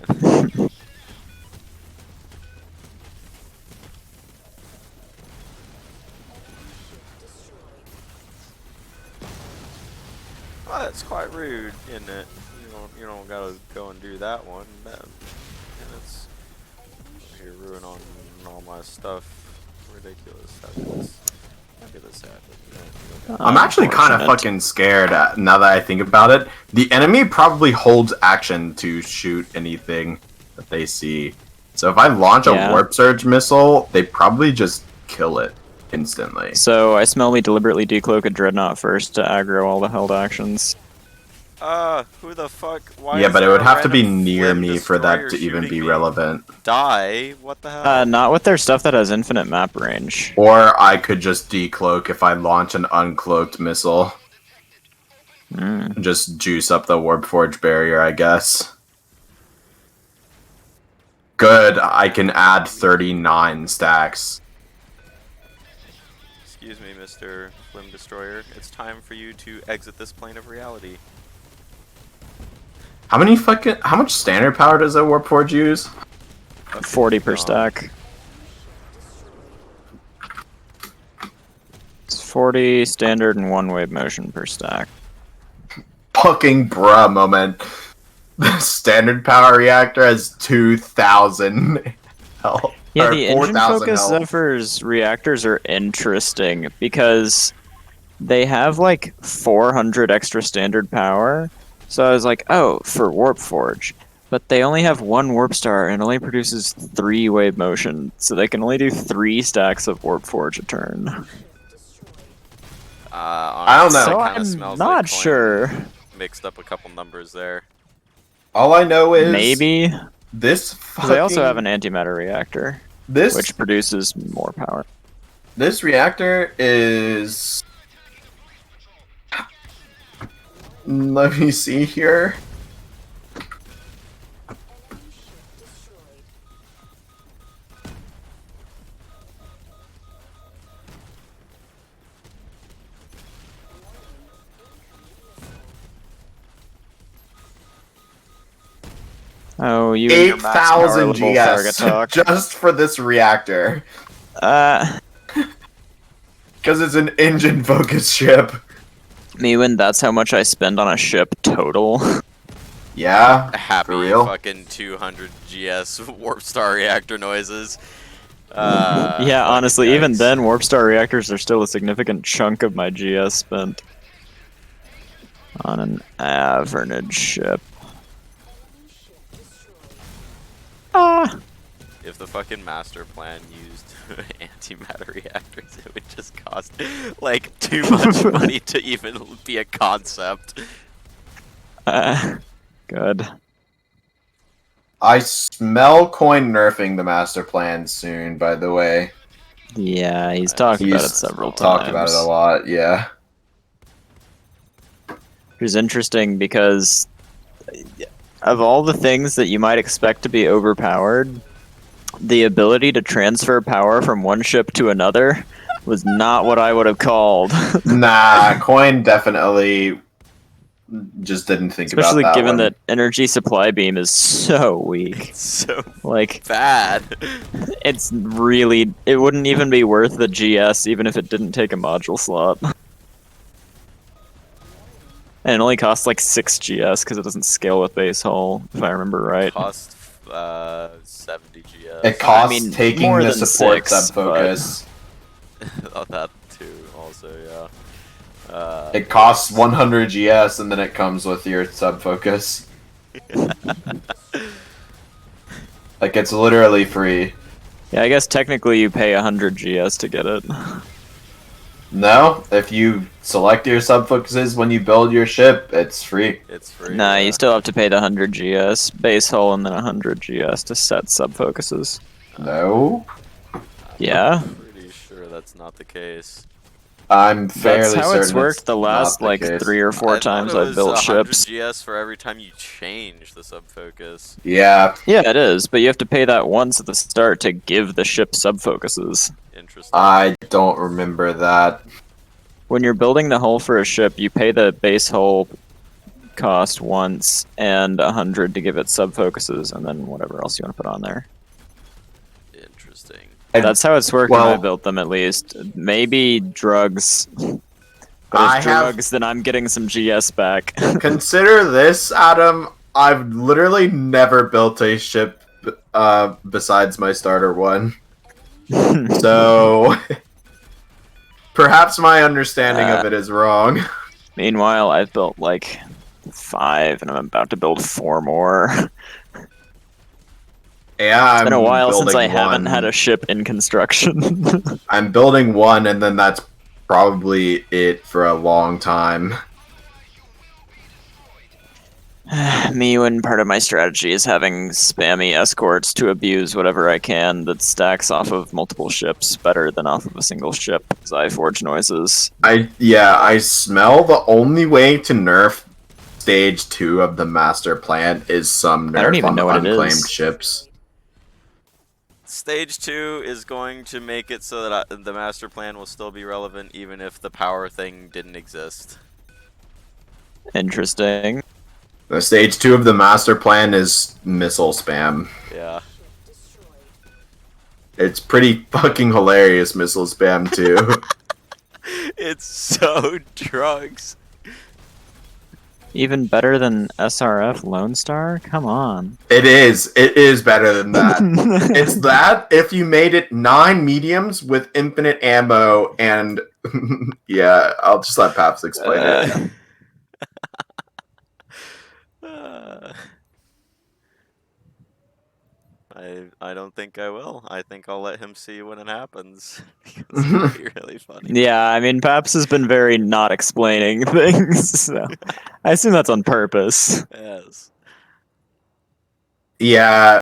Oh, that's quite rude, isn't it? You don't gotta go and do that one. That's you're ruining all my stuff. Ridiculous. How could this happen? I'm actually kind of fucking scared now that I think about it. The enemy probably holds action to shoot anything that they see. So if I launch a warp surge missile, they probably just kill it. instantly. So I smell we deliberately decloak a dreadnought first to aggro all the held actions. Who the fuck? Why Yeah, is but it there would a have to be random near Flim me for that destroyer to even be shooting me? relevant. Die? What the hell? Not with their stuff that has infinite map range. Or I could just decloak if I launch an uncloaked missile. Just juice up the Warp Forge barrier, I guess. Good, I can add 39 stacks. Excuse me, Mr. Flim Destroyer. It's time for you to exit this plane of reality. How much standard power does a Warp Forge use? 40 per stack. It's 40 standard and 1 wave motion per stack. Fucking bruh moment. The standard power reactor has 2,000 health. Yeah, or the engine 4,000 focus health. Zephyr's reactors are interesting because they have like 400 extra standard power. So I was like, oh, for Warp Forge. But they only have 1 Warp Star and only produces 3 wave motion. So they can only do 3 stacks of Warp Forge a turn. I don't know. So Kinda I'm smells not like Coin sure. Mixed up a couple numbers there. All I know is Maybe. this fucking... They also have an antimatter reactor, This which produces more power. This reactor is... Let me see here. Oh, you and your max power 8,000 level target GS talk. just for this reactor. Because it's an engine-focused ship. Mewin, that's how much I spend on a ship total. Yeah, Happy for real. fucking 200 GS Warp Star reactor noises. Yeah, honestly, even then, Warp Star reactors are still a significant chunk of my GS spent on an average ship. If the fucking master plan used antimatter reactors, it would just cost like too much money to even be a concept. Good. I smell Coin nerfing the master plan soon, by the way. Yeah, he's talked about it several times. Talked about it a lot, yeah. Which is interesting because of all the things that you might expect to be overpowered, the ability to transfer power from one ship to another was not what I would have called. Nah, Coin definitely just didn't think Especially about that given one. that energy supply beam is so weak. So like bad. It's really, it wouldn't even be worth the GS even if it didn't take a module slot. And it only costs like 6 GS because it doesn't scale with base hull, if I remember right. It costs 70 GS. It costs I mean, taking more the than support 6, sub-focus. Oh, that too, also, yeah. It costs 100 GS and then it comes with your sub-focus. Like, it's literally free. Yeah, I guess technically you pay 100 GS to get it. No, if you select your sub-focuses when you build your ship, it's free. It's free. Nah, you still have to pay the 100 GS base hull and then 100 GS to set sub-focuses. No? Yeah? I'm pretty sure that's not the case. I'm fairly That's how certain it's worked the last, not the like, case. 3 or 4 times I've built 100 ships. GS for every time you change the sub-focus. Yeah. Yeah, it is, but you have to pay that once at the start to give the ship sub-focuses. Interesting. I don't remember that. When you're building the hull for a ship, you pay the base hull cost once and 100 to give it sub-focuses, and then whatever else you want to put on there. Interesting. That's how it's worked when I Well- built them, at least. Maybe drugs. But I if have- drugs, then I'm getting some GS back. Consider this, Adam. I've literally never built a ship besides my starter one. So perhaps my understanding of it is wrong. Meanwhile, I've built like 5, and I'm about to build 4 more. Yeah, It's been a I'm while since building I haven't one. had a ship in construction. I'm building one, and then that's probably it for a long time. Me, when part of my strategy is having spammy escorts to abuse whatever I can that stacks off of multiple ships better than off of a single ship, because I forge noises. I smell the only way to nerf stage 2 of the master plan is some I don't nerf even on know what it unclaimed is. ships. Stage 2 is going to make it so that the master plan will still be relevant even if the power thing didn't exist. Interesting. The stage 2 of the master plan is missile spam. Yeah. It's pretty fucking hilarious missile spam too. It's so drugs. Even better than SRF Lone Star? Come on. It is better than that. It's that if you made it 9 mediums with infinite ammo and yeah, I'll just let Paps explain it. I don't think I will. I think I'll let him see when it happens. Because it'll be really funny. Yeah, I mean, Paps has been very not explaining things, so I assume that's on purpose. Yes. Yeah,